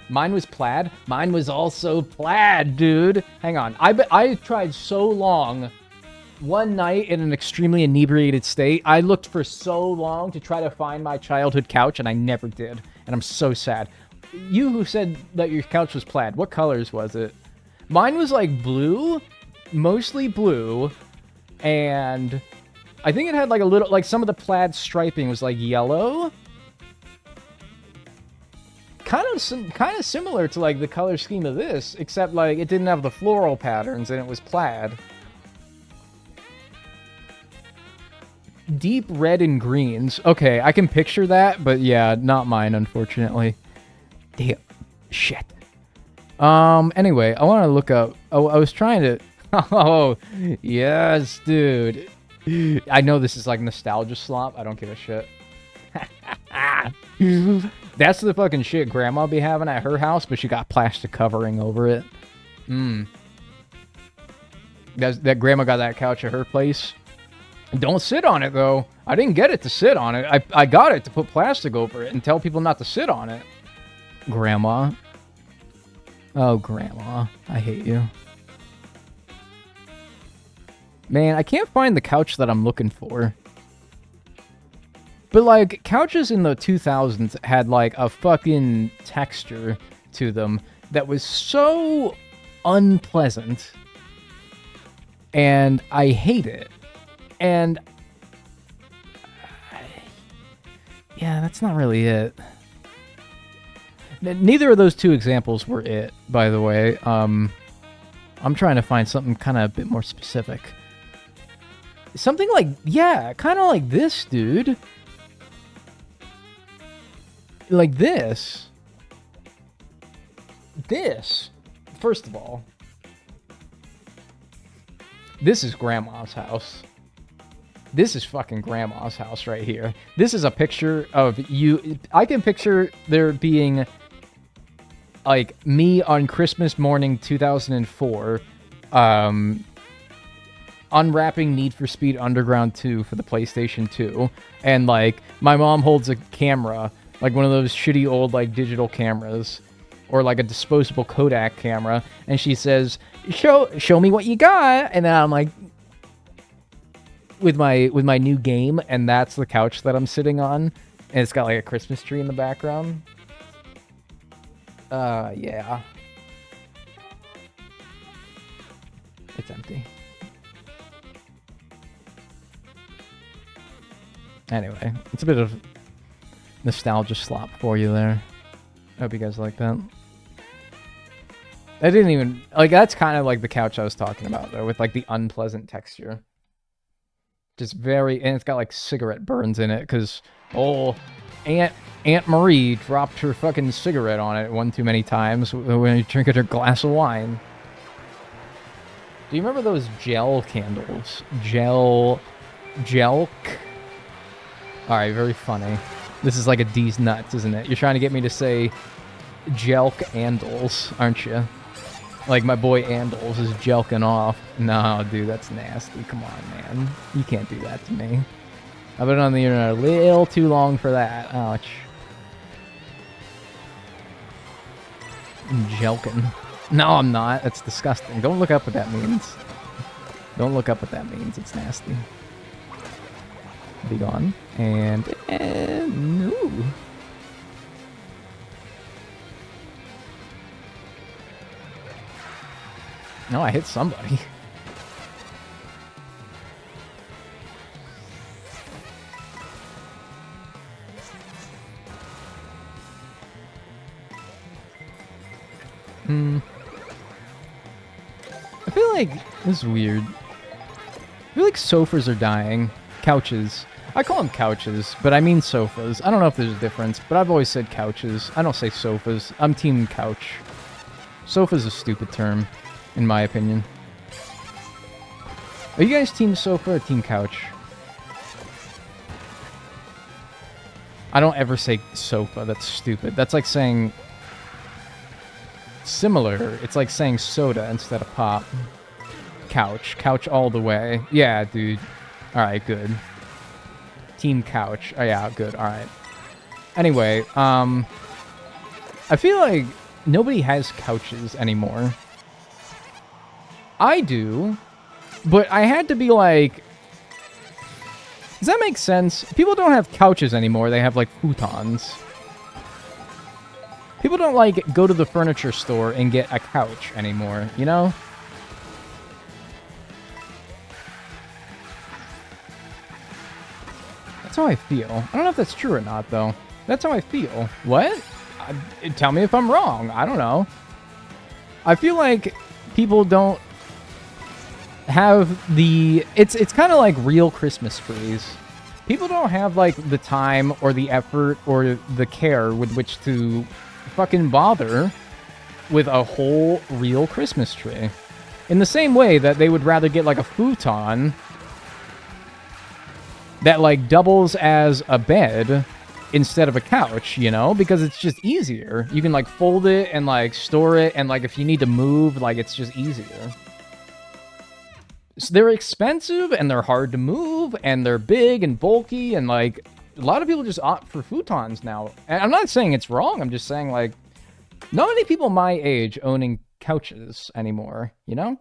Mine was plaid. Mine was also plaid, dude. Hang on. I tried so long. One night in an extremely inebriated state, I looked for so long to try to find my childhood couch, and I never did. And I'm so sad. You who said that your couch was plaid, what colors was it? Mine was like blue, mostly blue, and I think it had like a little, like some of the plaid striping was like yellow. Kind of similar to like the color scheme of this, except like it didn't have the floral patterns and it was plaid. Deep red and greens. Okay, I can picture that, but yeah, not mine, unfortunately. Damn. Shit. Anyway, I want to look up... Oh, I was trying to... Oh, yes, dude. I know this is like nostalgia slop. I don't give a shit. That's the fucking shit Grandma be having at her house, but she got plastic covering over it. That Grandma got that couch at her place. Don't sit on it, though. I didn't get it to sit on it. I got it to put plastic over it and tell people not to sit on it. Grandma. Oh, Grandma. I hate you. Man, I can't find the couch that I'm looking for. But, like, couches in the 2000s had, like, a fucking texture to them that was so unpleasant. And I hate it. And yeah, that's not really it. Neither of those two examples were it, by the way. I'm trying to find something kind of a bit more specific. Something like, yeah, kind of like this, dude. Like this. This. First of all, this is Grandma's house. This is fucking Grandma's house right here. This is a picture of you. I can picture there being, like, me on Christmas morning 2004, unwrapping Need for Speed Underground 2 for the PlayStation 2. And, like, my mom holds a camera, like one of those shitty old, like, digital cameras. Or, like, a disposable Kodak camera. And she says, show me what you got. And then I'm like... with my new game, and that's the couch that I'm sitting on, and it's got like a Christmas tree in the background. Yeah. It's empty. Anyway, it's a bit of nostalgia slop for you there. I hope you guys like that. I didn't even... Like, that's kind of like the couch I was talking about, though, with like the unpleasant texture. Just very, and it's got like cigarette burns in it because Aunt Marie dropped her fucking cigarette on it one too many times when you drinking her glass of wine. Do you remember those gel candles? Jelk. All right, very funny. This is like a D's nuts, isn't it? You're trying to get me to say Jelk Andals, aren't you? Like my boy Andals is jelking off. No, dude, that's nasty. Come on, man. You can't do that to me. I've been on the internet a little too long for that. Ouch. I'm jelking. No, I'm not. That's disgusting. Don't look up what that means. Don't look up what that means. It's nasty. Be gone. And no. No, I hit somebody. I feel like this is weird. I feel like sofas are dying. Couches. I call them couches, but I mean sofas. I don't know if there's a difference, but I've always said couches. I don't say sofas. I'm team couch. Sofa's a stupid term, in my opinion. Are you guys team sofa or team couch? I don't ever say sofa. That's stupid. That's like saying similar. It's like saying soda instead of pop. Couch. Couch all the way. Yeah, dude. Alright, good. Team couch. Oh, yeah, good. Alright. Anyway, I feel like nobody has couches anymore. I do, but I had to be like... Does that make sense? People don't have couches anymore. They have, like, futons. People don't, like, go to the furniture store and get a couch anymore, you know? That's how I feel. I don't know if that's true or not, though. That's how I feel. What? Tell me if I'm wrong. I don't know. I feel like people don't have the... It's kind of like real Christmas trees. People don't have, like, the time or the effort or the care with which to fucking bother with a whole real Christmas tree. In the same way that they would rather get, like, a futon that, like, doubles as a bed instead of a couch, you know? Because it's just easier. You can, like, fold it and, like, store it, and, like, if you need to move, like, it's just easier. So they're expensive, and they're hard to move, and they're big and bulky, and, like, a lot of people just opt for futons now. And I'm not saying it's wrong, I'm just saying, like, not many people my age owning couches anymore, you know?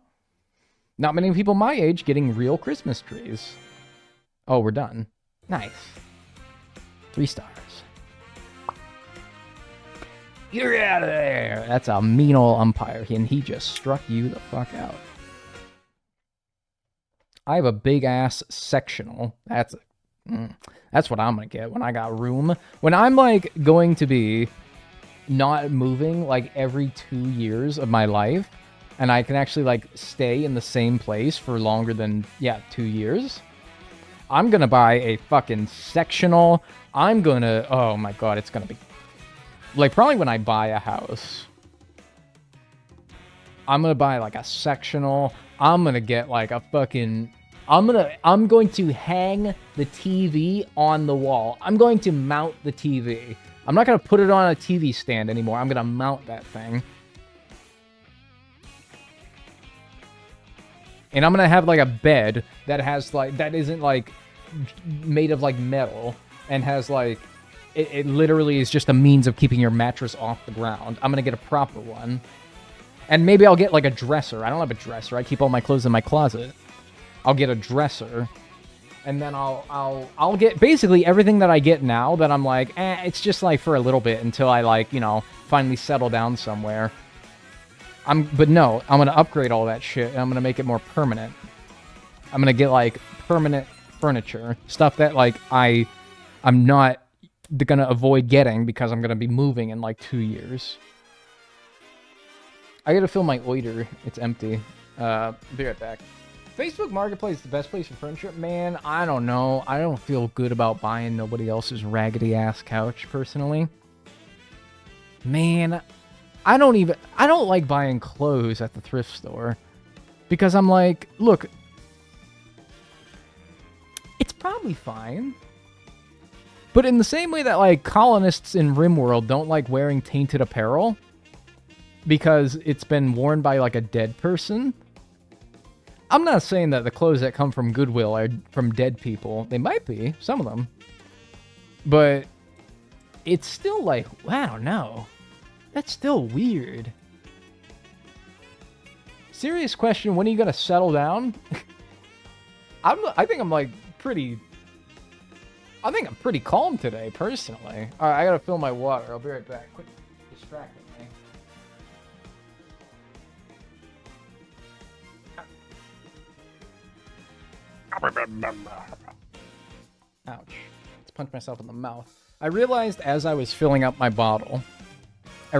Not many people my age getting real Christmas trees. Oh, we're done. Nice. 3 stars. You're out of there! That's a mean old umpire, and he just struck you the fuck out. I have a big-ass sectional. That's what I'm gonna get when I got room. When I'm, like, going to be not moving, like, every 2 years of my life, and I can actually, like, stay in the same place for longer than, 2 years, I'm gonna buy a fucking sectional. I'm gonna... Oh, my God, it's gonna be... Like, probably when I buy a house, I'm gonna buy, like, a sectional. I'm gonna get, like, a fucking... I'm going to hang the TV on the wall. I'm going to mount the TV. I'm not gonna put it on a TV stand anymore. I'm gonna mount that thing. And I'm gonna have, like, a bed that has, like... That isn't, like, made of, like, metal. And has, like... It literally is just a means of keeping your mattress off the ground. I'm gonna get a proper one. And maybe I'll get, like, a dresser. I don't have a dresser. I keep all my clothes in my closet. I'll get a dresser. And then I'll get basically everything that I get now that I'm like, it's just, like, for a little bit until I, like, you know, finally settle down somewhere. But no, I'm gonna upgrade all that shit, and I'm gonna make it more permanent. I'm gonna get, like, permanent furniture. Stuff that, like, I'm not gonna avoid getting because I'm gonna be moving in, like, 2 years. I gotta fill my oiter. It's empty. Be right back. Facebook Marketplace is the best place for furniture. Man, I don't know. I don't feel good about buying nobody else's raggedy-ass couch, personally. Man, I don't like buying clothes at the thrift store. Because I'm like, look, it's probably fine. But in the same way that, like, colonists in RimWorld don't like wearing tainted apparel because it's been worn by, like, a dead person, I'm not saying that the clothes that come from Goodwill are from dead people. They might be, some of them. But it's still like, I don't know. That's still weird. Serious question, when are you going to settle down? I think I'm pretty calm today, personally. All right, I got to fill my water. I'll be right back. Quit distracting me. Ouch. Let's punch myself in the mouth. I realized as I was filling up my bottle, my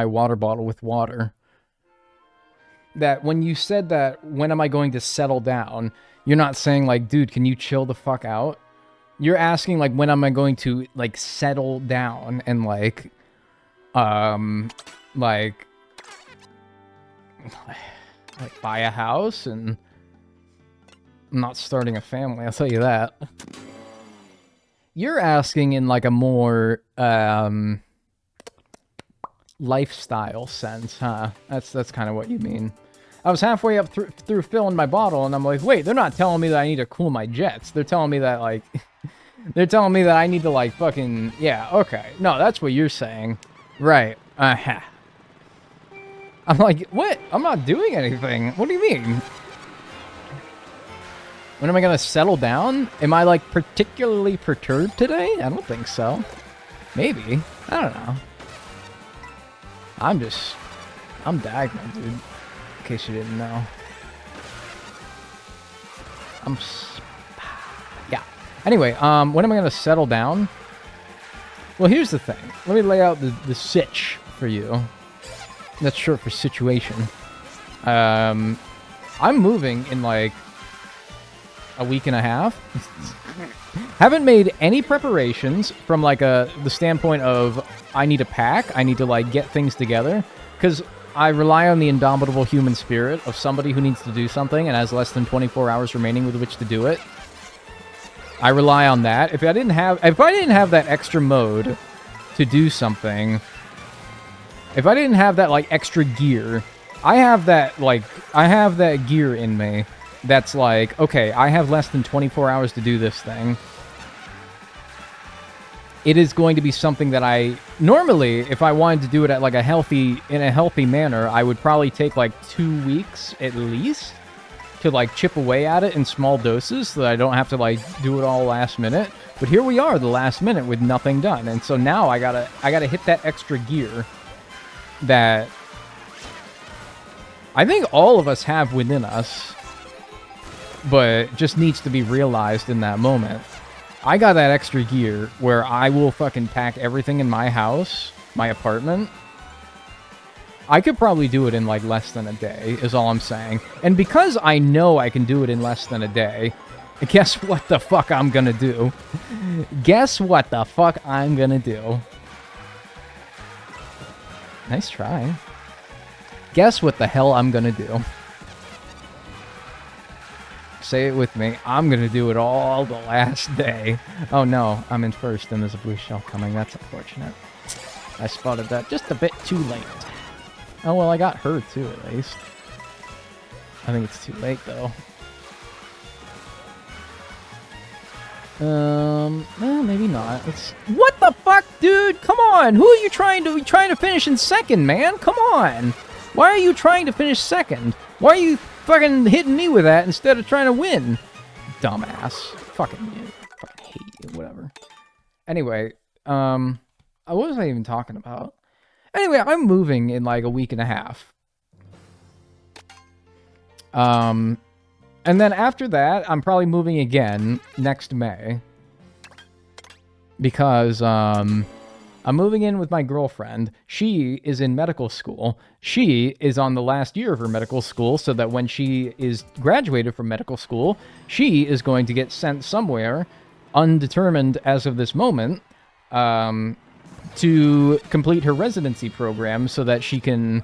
water bottle with water, that when you said that, when am I going to settle down? You're not saying like, dude, can you chill the fuck out? You're asking like, when am I going to like settle down and like buy a house, and I'm not starting a family, I'll tell you that. You're asking in like a more lifestyle sense, huh? That's kind of what you mean. I was halfway up through filling my bottle, and I'm like, wait, they're not telling me that I need to cool my jets. They're telling me that like, they're telling me that I need to like fucking, yeah, okay. No, that's what you're saying, right? I'm like, what? I'm not doing anything. What do you mean? When am I gonna settle down? Am I like particularly perturbed today? I don't think so. Maybe. I don't know. I'm diagonal, dude. In case you didn't know. Yeah. Anyway, when am I gonna settle down? Well, here's the thing. Let me lay out the sitch for you. That's short for situation. I'm moving in like a week and a half. Haven't made any preparations from like the standpoint of I need to pack, I need to like get things together, because I rely on the indomitable human spirit of somebody who needs to do something and has less than 24 hours remaining with which to do it. I rely on that. If I didn't have that extra mode to do something, if I didn't have that like extra gear, I have that gear in me that's like, okay, I have less than 24 hours to do this thing. It is going to be something that I normally, if I wanted to do it at like in a healthy manner, I would probably take like 2 weeks at least to like chip away at it in small doses so that I don't have to like do it all last minute. But here we are, the last minute with nothing done. And so now I gotta hit that extra gear that I think all of us have within us, but just needs to be realized in that moment. I got that extra gear where I will fucking pack everything in my house, my apartment. I could probably do it in like less than a day, is all I'm saying. And because I know I can do it in less than a day, guess what the fuck I'm gonna do? Guess what the fuck I'm gonna do? Nice try. Guess what the hell I'm gonna do? Say it with me. I'm gonna do it all the last day. Oh no, I'm in first and there's a blue shell coming. That's unfortunate. I spotted that just a bit too late. Oh well, I got her too at least. I think it's too late though. Well, maybe not. What the fuck, dude? Come on! Who are you trying to finish in second, man? Come on! Why are you trying to finish second? Why are you fucking hitting me with that instead of trying to win? Dumbass. Fucking hate you. Whatever. Anyway, what was I even talking about? Anyway, I'm moving in like a week and a half. And then after that, I'm probably moving again next May. Because, I'm moving in with my girlfriend. She is in medical school. She is on the last year of her medical school, so that when she is graduated from medical school, she is going to get sent somewhere, undetermined as of this moment, to complete her residency program so that she can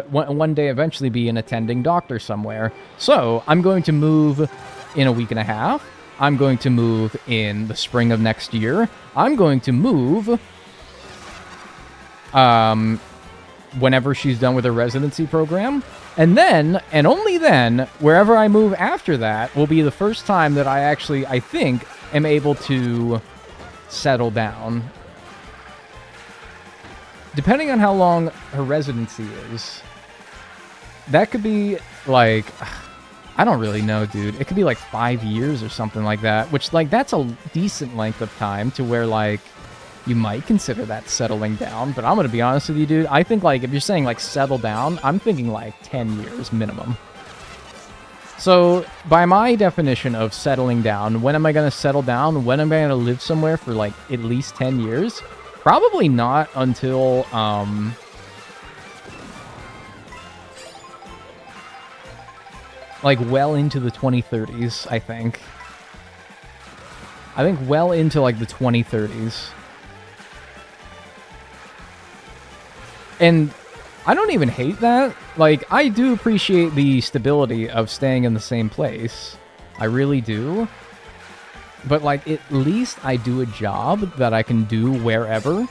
one day eventually be an attending doctor somewhere. So I'm going to move in a week and a half. I'm going to move in the spring of next year. I'm going to move whenever she's done with her residency program. And then, and only then, wherever I move after that will be the first time that I actually, I think, am able to settle down. Depending on how long her residency is, that could be like, I don't really know, dude. It could be like 5 years or something like that, which like that's a decent length of time to where like you might consider that settling down. But I'm going to be honest with you, dude. I think like if you're saying like settle down, I'm thinking like 10 years minimum. So by my definition of settling down, when am I going to settle down? When am I going to live somewhere for like at least 10 years? Probably not until, Like, well into the 2030s, I think. I think well into, like, the 2030s. And I don't even hate that. Like, I do appreciate the stability of staying in the same place. I really do. But, like, at least I do a job that I can do wherever.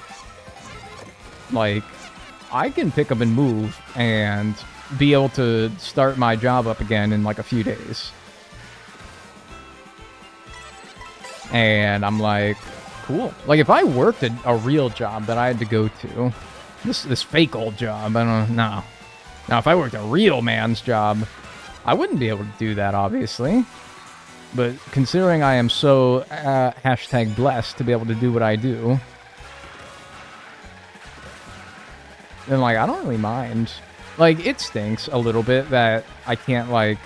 Like, I can pick up and move and be able to start my job up again in, like, a few days. And I'm like, cool. Like, if I worked a real job that I had to go to, this fake old job, I don't know. Now, if I worked a real man's job, I wouldn't be able to do that, obviously. But considering I am so hashtag blessed to be able to do what I do, then, like, I don't really mind. Like, it stinks a little bit that I can't, like...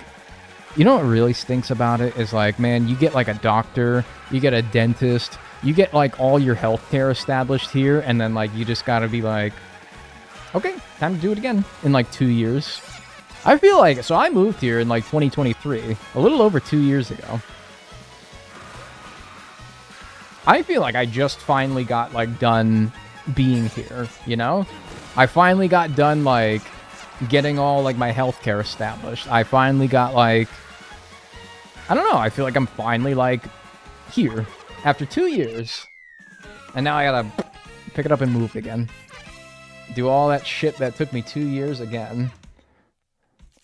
You know what really stinks about it is, like, man, you get, like, a doctor, you get a dentist, you get, like, all your healthcare established here, and then, like, you just gotta be like, okay, time to do it again in, like, 2 years. I feel like... So I moved here in, like, 2023, a little over 2 years ago. I feel like I just finally got, like, done being here, you know? I finally got done, like, getting all, like, my healthcare established. I finally got, like... I don't know, I feel like I'm finally, like, here. After 2 years. And now I gotta pick it up and move again. Do all that shit that took me 2 years again.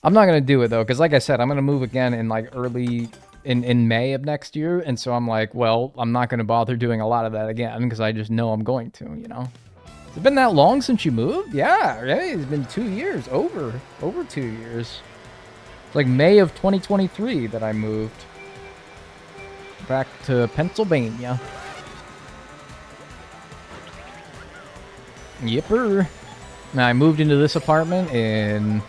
I'm not gonna do it, though, because like I said, I'm gonna move again in, like, early... In May of next year, and so I'm like, well, I'm not gonna bother doing a lot of that again, because I just know I'm going to, you know? Has it been that long since you moved? Yeah, right? It's been 2 years. Over 2 years. It's like May of 2023 that I moved. Back to Pennsylvania. Yipper. Now, I moved into this apartment in...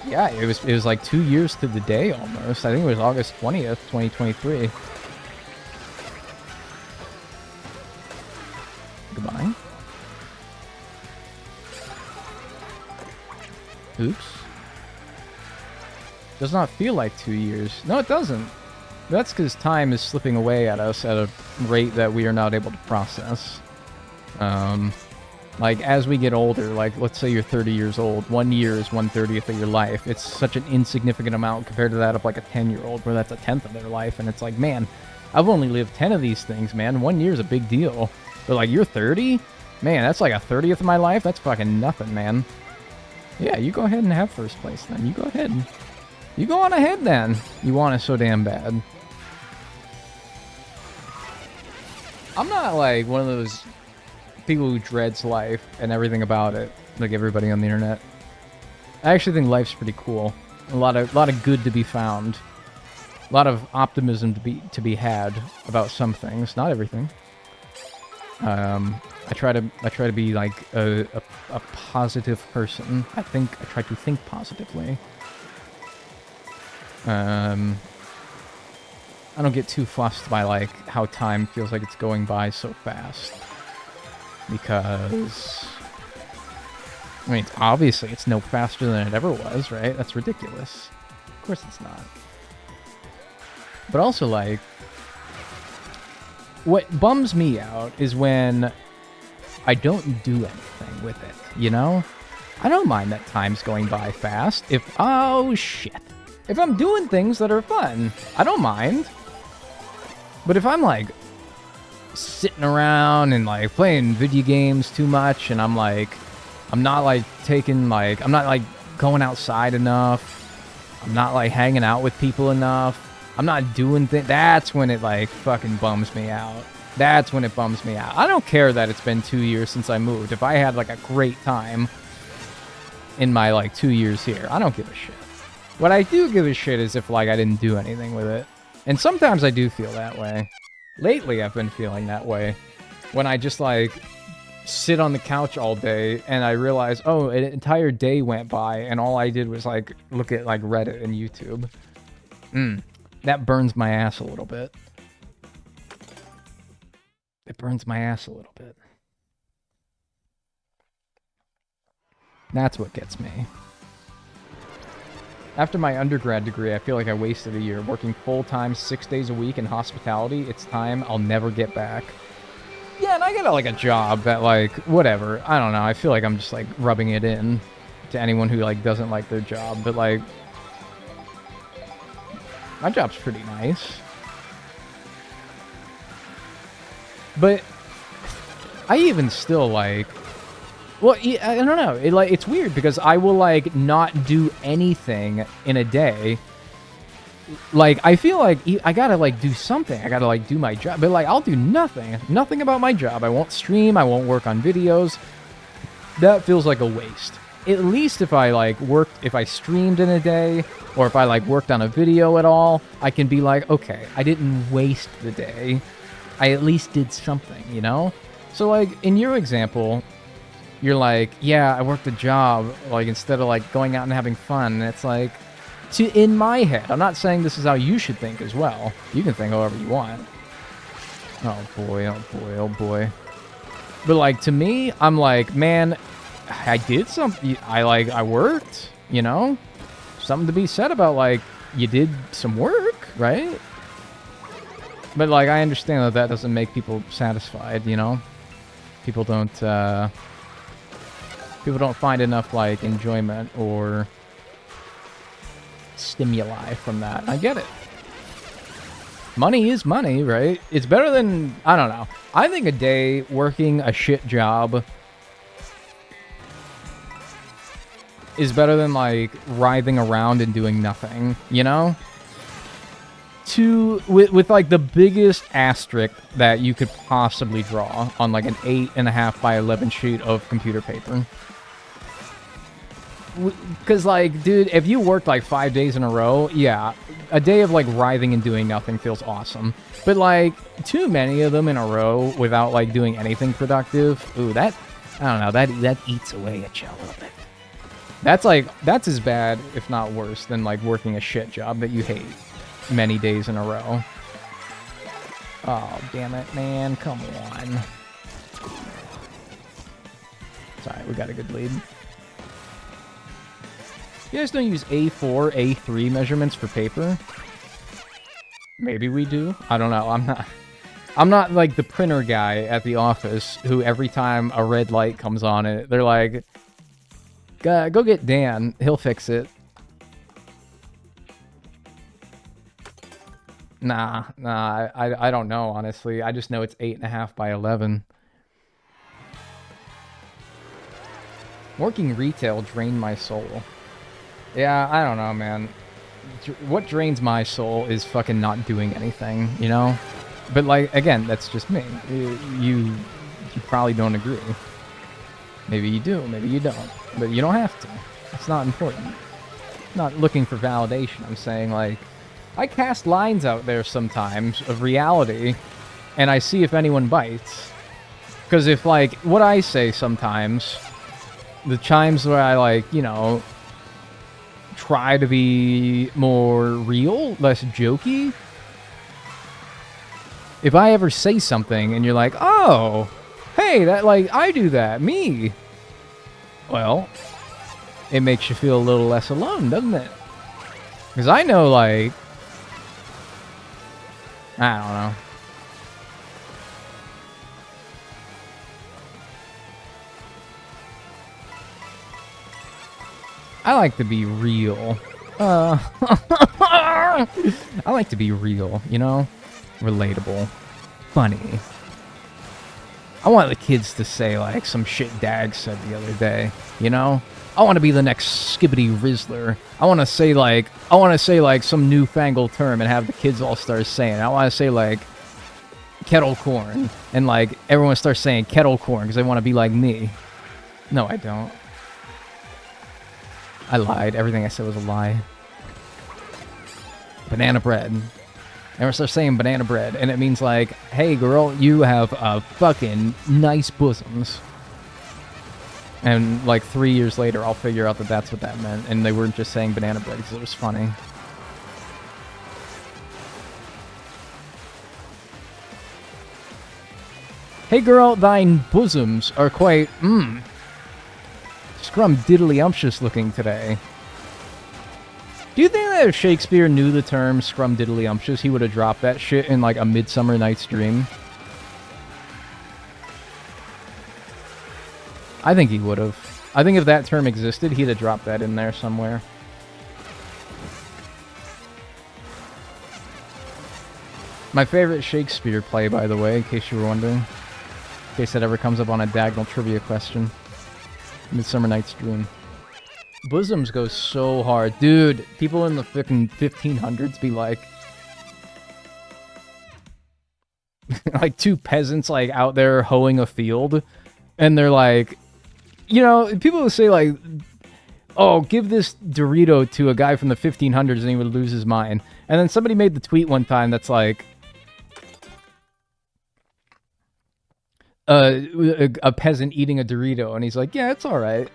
Yeah, it was like 2 years to the day almost. I think it was August 20th, 2023. Goodbye. Oops. Does not feel like 2 years. No, it doesn't. That's because time is slipping away at us at a rate that we are not able to process. Like, as we get older, like, let's say you're 30 years old, 1 year is 1/30th of your life. It's such an insignificant amount compared to that of, like, a 10-year-old, where that's a 10th of their life, and it's like, man, I've only lived 10 of these things, man. 1 year is a big deal. But, like, you're 30? Man, that's like a 30th of my life? That's fucking nothing, man. Yeah, you go ahead and have first place, then. You go ahead. You go on ahead, then. You want it so damn bad. I'm not, like, one of those... people who dreads life and everything about it, like everybody on the internet. I actually think life's pretty cool. A lot of good to be found. A lot of optimism to be had about some things, not everything. I try to be like a positive person. I try to think positively. I don't get too fussed by like how time feels like it's going by so fast. Because, I mean, obviously it's no faster than it ever was, right? That's ridiculous. Of course it's not. But also, like, what bums me out is when I don't do anything with it, you know? I don't mind that time's going by fast if I'm doing things that are fun, I don't mind. But if I'm, like, sitting around and like playing video games too much, and I'm not going outside enough, I'm not like hanging out with people enough, I'm not doing things, that's when it like fucking bums me out. That's when it bums me out. I don't care that it's been 2 years since I moved. If I had like a great time in my like 2 years here, I don't give a shit. What I do give a shit is if like I didn't do anything with it. And sometimes I do feel that way. Lately, I've been feeling that way. When I just, like, sit on the couch all day, and I realize, oh, an entire day went by, and all I did was, like, look at, like, Reddit and YouTube. That burns my ass a little bit. It burns my ass a little bit. That's what gets me. After my undergrad degree, I feel like I wasted a year working full-time 6 days a week in hospitality. It's time I'll never get back. Yeah, and I got like a job that like, whatever. I don't know. I feel like I'm just like rubbing it in to anyone who like doesn't like their job. But like, my job's pretty nice. But I even still like, well, I don't know. It's weird because I will like not do anything in a day. Like, I feel like I gotta like do something. I gotta like do my job. But like, I'll do nothing about my job. I won't stream. I won't work on videos. That feels like a waste. At least if I like if I streamed in a day, or if I like worked on a video at all, I can be like, okay, I didn't waste the day. I at least did something, you know? So like, in your example, you're like, yeah, I worked a job, like, instead of, like, going out and having fun. And it's like, in my head, I'm not saying this is how you should think as well. You can think however you want. Oh, boy, oh, boy, oh, boy. But, like, to me, I'm like, man, I did something. I worked, you know? Something to be said about, like, you did some work, right? But, like, I understand that doesn't make people satisfied, you know? People don't find enough, like, enjoyment or stimuli from that. I get it. Money is money, right? It's better than, I don't know. I think a day working a shit job is better than, like, writhing around and doing nothing, you know? With like, the biggest asterisk that you could possibly draw on, like, an 8.5 by 11 sheet of computer paper. Because, like, dude, if you worked, like, 5 days in a row, yeah, a day of, like, writhing and doing nothing feels awesome. But, like, too many of them in a row without, like, doing anything productive, ooh, that, I don't know, that eats away at you a little bit. That's as bad, if not worse, than, like, working a shit job that you hate many days in a row. Oh, damn it, man, come on. Sorry, we got a good lead. You guys don't use A4, A3 measurements for paper? Maybe we do. I don't know. I'm not like the printer guy at the office who every time a red light comes on, they're like, go get Dan. He'll fix it. Nah, I don't know, honestly. I just know it's 8.5 by 11. Working retail drained my soul. Yeah, I don't know, man. What drains my soul is fucking not doing anything, you know? But, like, again, that's just me. You probably don't agree. Maybe you do, maybe you don't. But you don't have to. It's not important. I'm not looking for validation. I'm saying, like, I cast lines out there sometimes of reality, and I see if anyone bites. Because if, like, what I say sometimes, the times where I, like, you know, try to be more real, less jokey. If I ever say something and you're like, oh, hey, that, like, I do that, me. Well, it makes you feel a little less alone, doesn't it? Because I know, like, I don't know. I like to be real. I like to be real, you know? Relatable. Funny. I want the kids to say, like, some shit Dag said the other day, you know? I want to be the next Skibbity Rizzler. I want to say, like, some newfangled term and have the kids all start saying it. I want to say, like, kettle corn. And, like, everyone starts saying kettle corn because they want to be like me. No, I don't. I lied. Everything I said was a lie. Banana bread. Everyone starts saying banana bread, and it means like, hey girl, you have fucking nice bosoms. And like 3 years later, I'll figure out that that's what that meant, and they weren't just saying banana bread because it was funny. Hey girl, thine bosoms are quite, scrum-diddly-umptious looking today. Do you think that if Shakespeare knew the term scrumdiddlyumptious, he would have dropped that shit in like A Midsummer Night's Dream? I think he would have. I think if that term existed, he'd have dropped that in there somewhere. My favorite Shakespeare play, by the way, in case you were wondering. In case that ever comes up on a diagonal trivia question. Midsummer Night's Dream. Bosoms goes so hard. Dude, people in the fucking 1500s be like... like two peasants like out there hoeing a field. And they're like... You know, people will say like... Oh, give this Dorito to a guy from the 1500s and he would lose his mind. And then somebody made the tweet one time that's like... a peasant eating a Dorito, and he's like, yeah, it's alright.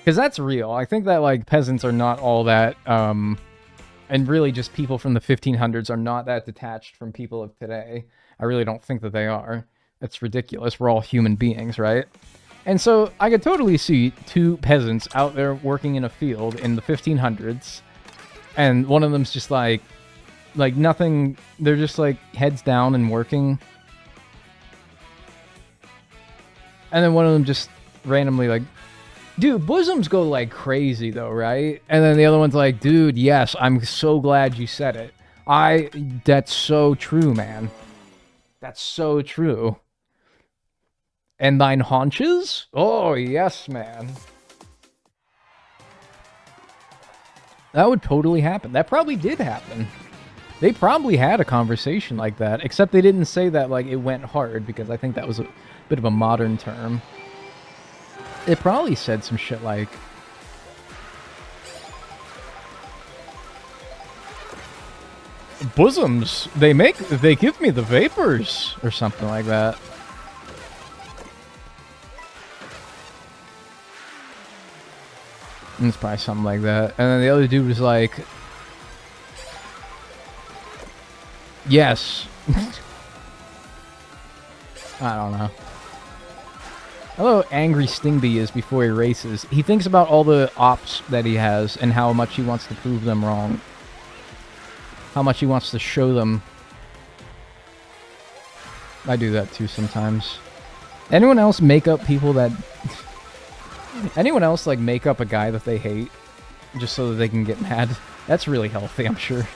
Because that's real. I think that, like, peasants are not all that, and really just people from the 1500s are not that detached from people of today. I really don't think that they are. That's ridiculous. We're all human beings, right? And so, I could totally see two peasants out there working in a field in the 1500s, and one of them's just like nothing, they're just, like, heads down and working. And then one of them just randomly like, dude, bosoms go like crazy though, right? And then the other one's like, dude, yes, I'm so glad you said it. That's so true, man. That's so true. And thine haunches? Oh, yes, man. That would totally happen. That probably did happen. They probably had a conversation like that, except they didn't say that like it went hard, because I think that was a bit of a modern term. It probably said some shit like, bosoms, they give me the vapors, or something like that. And it's probably something like that. And then the other dude was like, yes. I don't know. Hello, angry Stingbee is before he races. He thinks about all the ops that he has and how much he wants to prove them wrong. How much he wants to show them. I do that too sometimes. Anyone else make up people that... Anyone else like make up a guy that they hate just so that they can get mad? That's really healthy, I'm sure.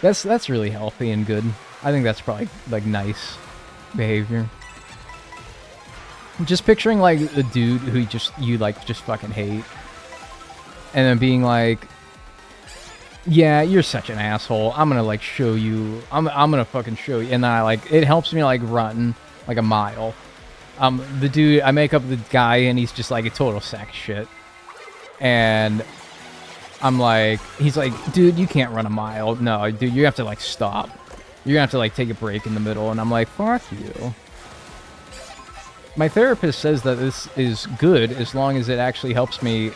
That's really healthy and good. I think that's probably like nice behavior. Just picturing like a dude who you just fucking hate, and then being like, yeah, you're such an asshole. I'm gonna like show you. I'm gonna fucking show you. And then it helps me like run like a mile. The dude, I make up the guy and he's just like a total sack of shit. And I'm like, he's like, dude, you can't run a mile. No, dude, you have to like stop. You're gonna have to like take a break in the middle. And I'm like, fuck you. My therapist says that this is good as long as it actually helps me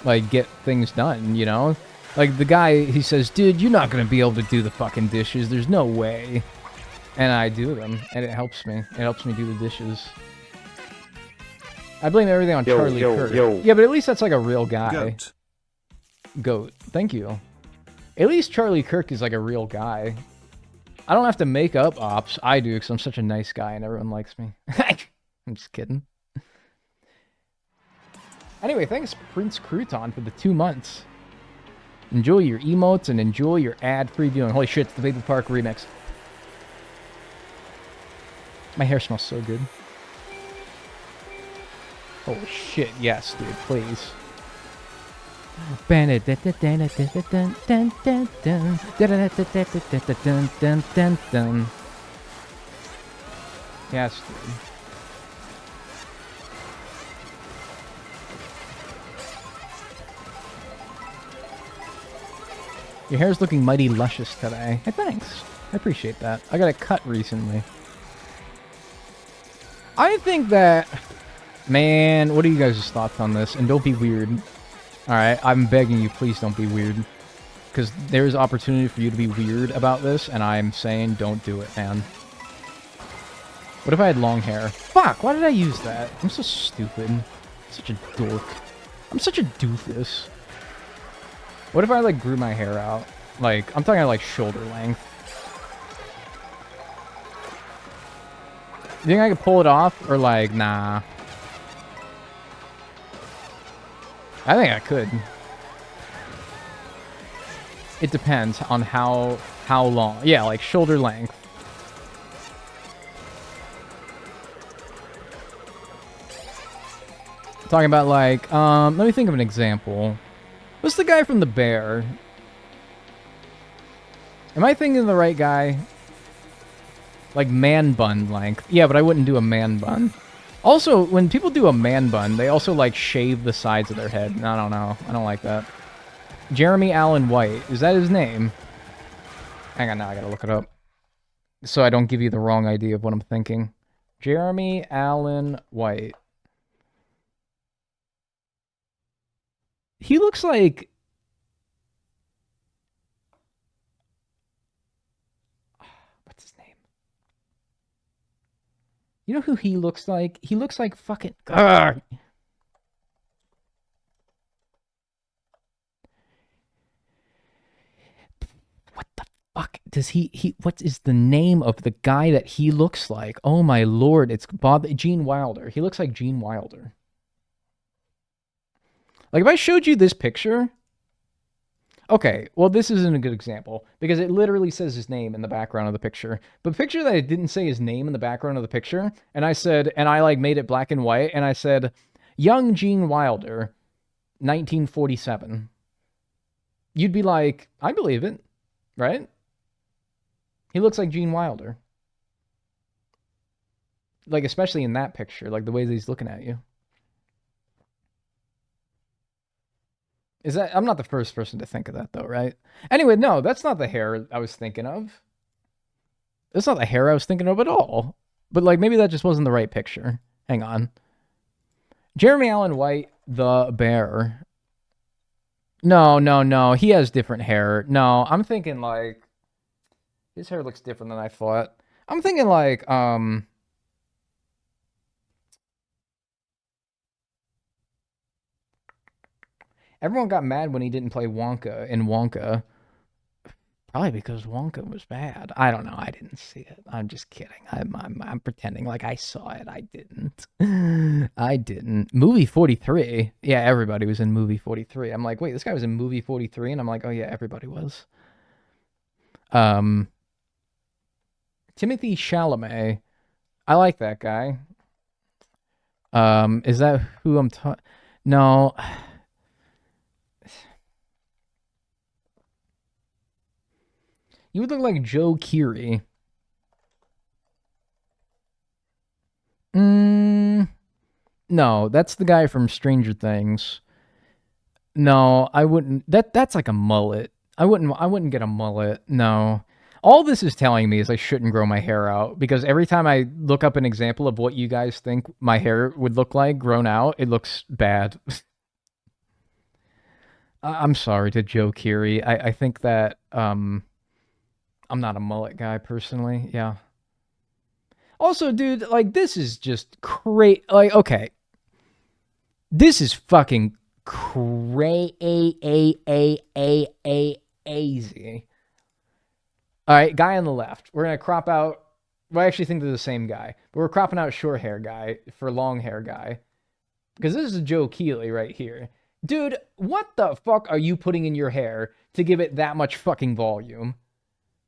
like get things done, you know? Like the guy, he says, dude, you're not gonna be able to do the fucking dishes. There's no way. And I do them, and it helps me. It helps me do the dishes. I blame everything on Charlie Kirk. Yeah, but at least that's like a real guy. Goat. Thank you. At least Charlie Kirk is like a real guy. I don't have to make up ops. I do, because I'm such a nice guy and everyone likes me. I'm just kidding. Anyway, thanks Prince Crouton for the 2 months. Enjoy your emotes and enjoy your ad-free viewing. Holy shit, it's the Baby Park remix. My hair smells so good. Holy shit, yes, dude, please. Yes, dude. Your hair's looking mighty luscious today. Hey, thanks. I appreciate that. I got a cut recently. I think that... Man, what are you guys' thoughts on this? And don't be weird. Alright, I'm begging you, please don't be weird. Because there's opportunity for you to be weird about this, and I'm saying don't do it, man. What if I had long hair? Fuck, why did I use that? I'm so stupid. I'm such a dork. I'm such a doofus. What if I, like, grew my hair out? Like, I'm talking, like, shoulder length. You think I could pull it off? Or, like, nah. I think I could. It depends on how long. Yeah, like, shoulder length. Talking about, like, let me think of an example. What's the guy from The Bear? Am I thinking of the right guy? Like, man bun length. Yeah, but I wouldn't do a man bun. Also, when people do a man bun, they also, like, shave the sides of their head. I don't know. I don't like that. Jeremy Allen White. Is that his name? Hang on, now I gotta look it up. So I don't give you the wrong idea of what I'm thinking. Jeremy Allen White. He looks like... What's his name? You know who he looks like? He looks like fucking... Ugh. What the fuck does he... What is the name of the guy that he looks like? Oh my lord, it's Gene Wilder. He looks like Gene Wilder. Like, if I showed you this picture... Okay, well, this isn't a good example, because it literally says his name in the background of the picture. But picture that it didn't say his name in the background of the picture, and I said, and I, like, made it black and white, and I said, young Gene Wilder, 1947. You'd be like, I believe it, right? He looks like Gene Wilder. Like, especially in that picture, like, the way that he's looking at you. Is that... I'm not the first person to think of that, though, right? Anyway, no, that's not the hair I was thinking of. That's not the hair I was thinking of at all. But, like, maybe that just wasn't the right picture. Hang on. Jeremy Allen White, the Bear. No. He has different hair. No, I'm thinking, like... His hair looks different than I thought. I'm thinking, like, everyone got mad when he didn't play Wonka in Wonka. Probably because Wonka was bad. I don't know. I didn't see it. I'm just kidding. I'm pretending like I saw it. I didn't. I didn't. Movie 43. Yeah, everybody was in movie 43. I'm like, wait, this guy was in movie 43? And I'm like, oh yeah, everybody was. Timothy Chalamet. I like that guy. Is that who I'm talking? No. You would look like Joe Keery. No, that's the guy from Stranger Things. No, I wouldn't. That's like a mullet. I wouldn't get a mullet. No. All this is telling me is I shouldn't grow my hair out, because every time I look up an example of what you guys think my hair would look like grown out, it looks bad. I'm sorry to Joe Keery. I think that I'm not a mullet guy personally. Yeah. Also, dude, like, this is just crazy. Like, okay. This is fucking crazy. All right, guy on the left. We're going to crop out... Well, I actually think they're the same guy. But we're cropping out short hair guy for long hair guy. Because this is Joe Keery right here. Dude, what the fuck are you putting in your hair to give it that much fucking volume?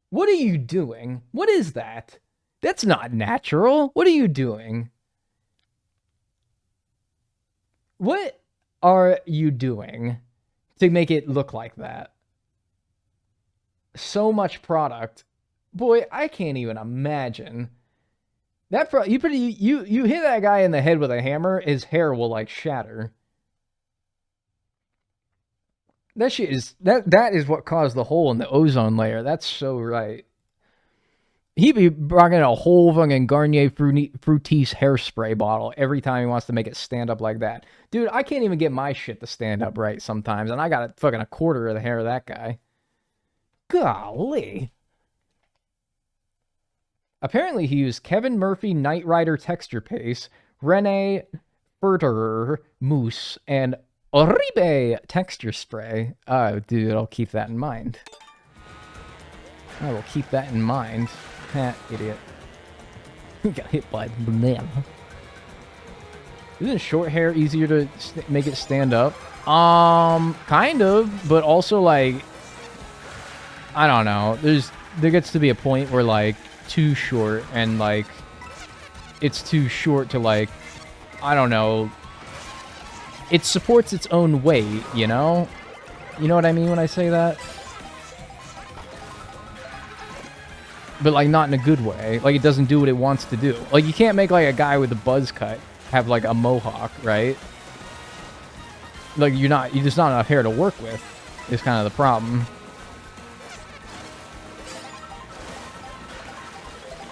What are you doing? What is that? That's not natural. What are you doing? What are you doing to make it look like that? So much product. Boy, I can't even imagine. That you hit that guy in the head with a hammer, his hair will, like, shatter. That shit is that is what caused the hole in the ozone layer. That's so right. He'd be rocking a whole fucking Garnier Fructis hairspray bottle every time he wants to make it stand up like that. Dude, I can't even get my shit to stand up right sometimes, and I got fucking a quarter of the hair of that guy. Golly. Apparently he used Kevin Murphy Knight Rider texture paste, Rene Ferterer mousse, and Oribe texture spray. Oh, dude, I'll keep that in mind. I will keep that in mind. Ha, idiot. Got hit by a banana. Isn't short hair easier to make it stand up? Kind of, but also like, I don't know. There gets to be a point where like too short and like it's too short to like, I don't know. It supports its own weight, you know? You know what I mean when I say that? But like not in a good way. Like it doesn't do what it wants to do. Like you can't make like a guy with a buzz cut have like a mohawk, right? Like you're just not enough hair to work with is kind of the problem.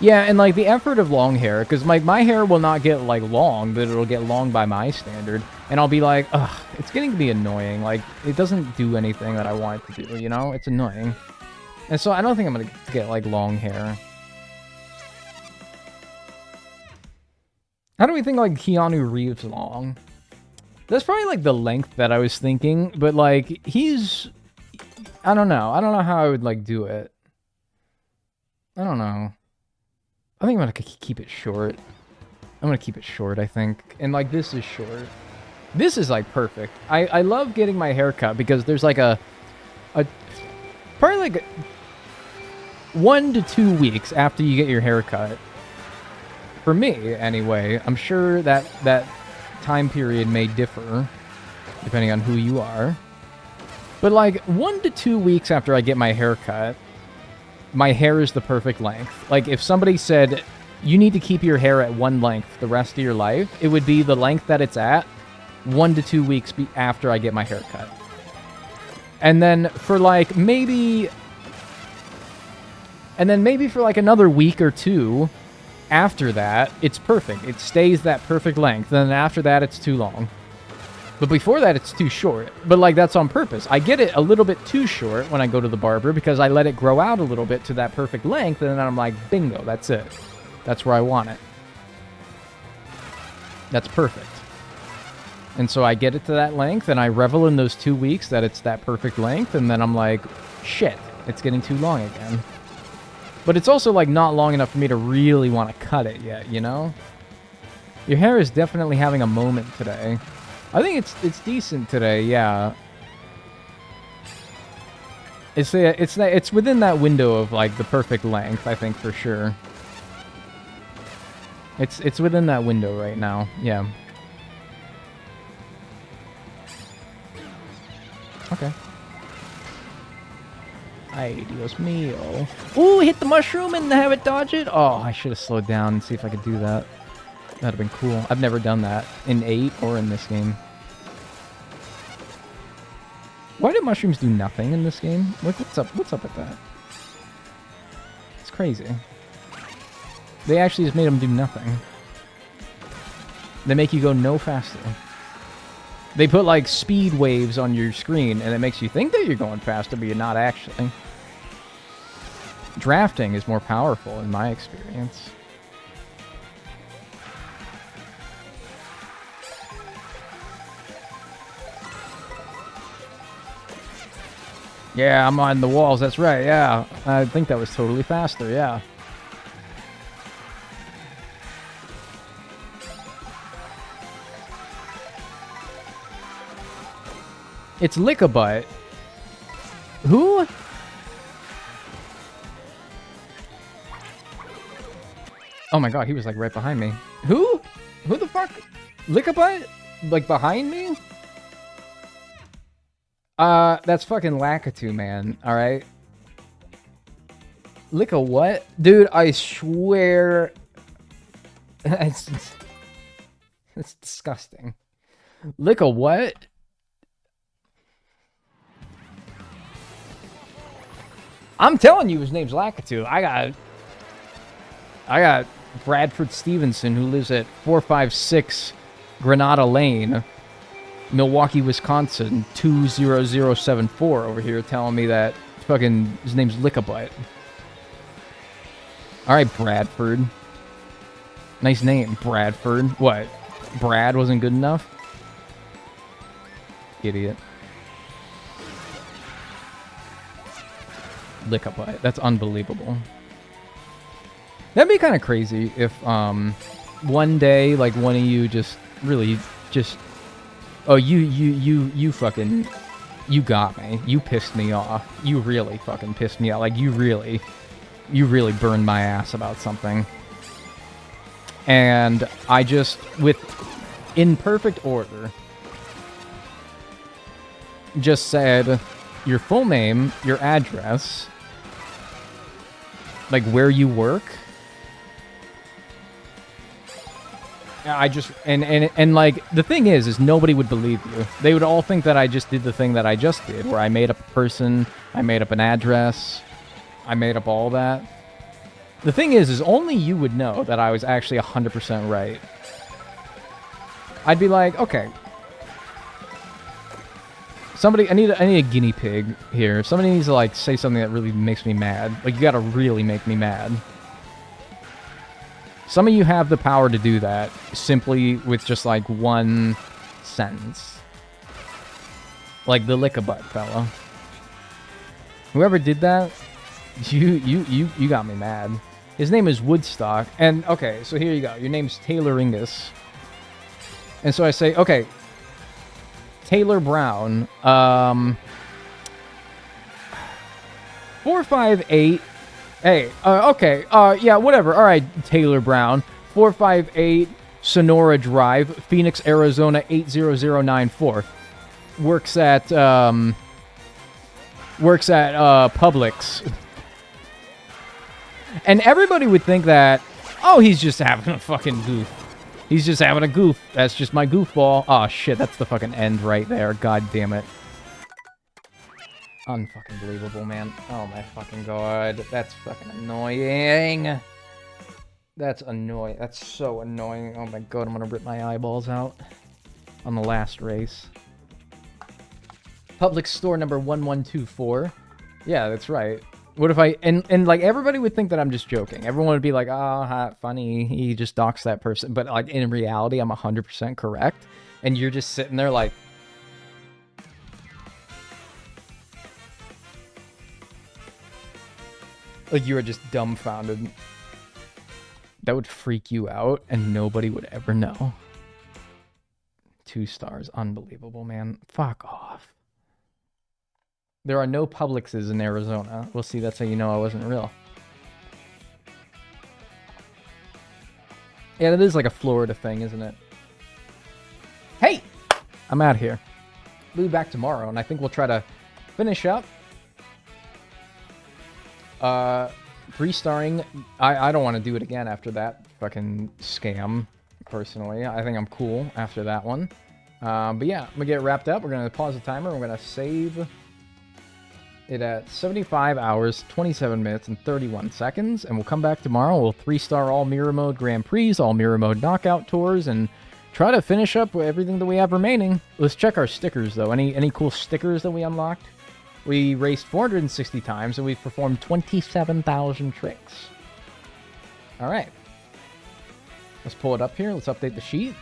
Yeah, and like the effort of long hair, because my hair will not get like long, but it'll get long by my standard. And I'll be like, ugh, it's getting to be annoying. Like it doesn't do anything that I want it to do, you know? It's annoying. And so I don't think I'm gonna get like long hair. How do we think like Keanu Reeves long? That's probably like the length that I was thinking, but like he's, I don't know. I don't know how I would like do it. I don't know. I think I'm gonna keep it short. I'm gonna keep it short, I think. And like this is short. This is like perfect. I love getting my hair cut because there's like a probably like 1 to 2 weeks after you get your hair cut. For me, anyway, I'm sure that time period may differ depending on who you are. But like 1 to 2 weeks after I get my hair cut, my hair is the perfect length. Like if somebody said, you need to keep your hair at one length the rest of your life, it would be the length that it's at 1 to 2 weeks after I get my hair cut. And then for like maybe for like another week or two after that, it's perfect. It stays that perfect length. Then after that, it's too long. But before that, it's too short. But like that's on purpose. I get it a little bit too short when I go to the barber because I let it grow out a little bit to that perfect length. And then I'm like, bingo, that's it. That's where I want it. That's perfect. And so I get it to that length and I revel in those 2 weeks that it's that perfect length. And then I'm like, shit, it's getting too long again. But it's also like not long enough for me to really want to cut it yet, you know? Your hair is definitely having a moment today. I think it's decent today, yeah. It's within that window of like the perfect length, I think for sure. It's within that window right now, yeah. Okay. Ay, Dios mío. Ooh, hit the mushroom and have it dodge it? Oh, I should have slowed down and see if I could do that. That'd have been cool. I've never done that in 8 or in this game. Why do mushrooms do nothing in this game? What's up with that? It's crazy. They actually just made them do nothing. They make you go no faster. They put like speed waves on your screen and it makes you think that you're going faster, but you're not actually. Drafting is more powerful in my experience. Yeah, I'm on the walls, that's right, yeah. I think that was totally faster, yeah. It's Lick-a-Butt. Who? Oh my god, he was like right behind me. Who? Who the fuck? Lick-a-Butt? Like behind me? That's fucking Lakitu, man, alright? Lick-a-what? Dude, I swear... it's disgusting. Lick-a-what? I'm telling you his name's Lakitu. I got Bradford Stevenson, who lives at 456 Granada Lane, Milwaukee, Wisconsin, 20074 over here telling me that fucking his name's Lick-a-Butt. Alright, Bradford. Nice name, Bradford. What? Brad wasn't good enough? Idiot. Lick-a-bite. That's unbelievable. That'd be kind of crazy if one day like one of you just really just you fucking you got me. You pissed me off. You really fucking pissed me off. Like you really burned my ass about something. And I just in perfect order just said your full name, your address, like where you work. I just and like the thing is nobody would believe you. They would all think that I just did the thing that I just did, where I made up a person, I made up an address, I made up all that. The thing is only you would know that I was actually 100% right. I'd be like, okay, somebody, I need a guinea pig here. Somebody needs to like say something that really makes me mad. Like you gotta really make me mad. Some of you have the power to do that simply with just like one sentence. Like the lick-a-butt fella. Whoever did that, you got me mad. His name is Woodstock. And okay, so here you go. Your name's Taylor Ingus. And so I say, okay, Taylor Brown, 458. Hey, okay, yeah, whatever. All right, Taylor Brown, 458 Sonora Drive, Phoenix, Arizona 80094. Works at Publix. And everybody would think that, oh, he's just having a fucking goof. He's just having a goof. That's just my goofball. Oh shit, that's the fucking end right there. God damn it. Unfucking believable, man. Oh my fucking god. That's fucking annoying. That's annoying. That's so annoying. Oh my god, I'm gonna rip my eyeballs out on the last race. Public store number 1124. Yeah, that's right. What if I... And like, everybody would think that I'm just joking. Everyone would be like, oh, funny. He just doxed that person. But like, in reality, I'm 100% correct. And you're just sitting there like... Like, you are just dumbfounded. That would freak you out, and nobody would ever know. 2 stars. Unbelievable, man. Fuck off. There are no Publixes in Arizona. Well, see, that's how you know I wasn't real. Yeah, that is like a Florida thing, isn't it? Hey! I'm out here. We'll be back tomorrow, and I think we'll try to finish up. 3-starring. I don't want to do it again after that fucking scam, personally. I think I'm cool after that one. But yeah, I'm gonna get it wrapped up. We're gonna pause the timer. We're gonna save it at 75 hours, 27 minutes, and 31 seconds. And we'll come back tomorrow. We'll 3-star all Mirror Mode Grand Prix, all Mirror Mode Knockout Tours, and try to finish up with everything that we have remaining. Let's check our stickers, though. Any cool stickers that we unlocked? We raced 460 times, and we've performed 27,000 tricks. All right. Let's pull it up here. Let's update the sheet.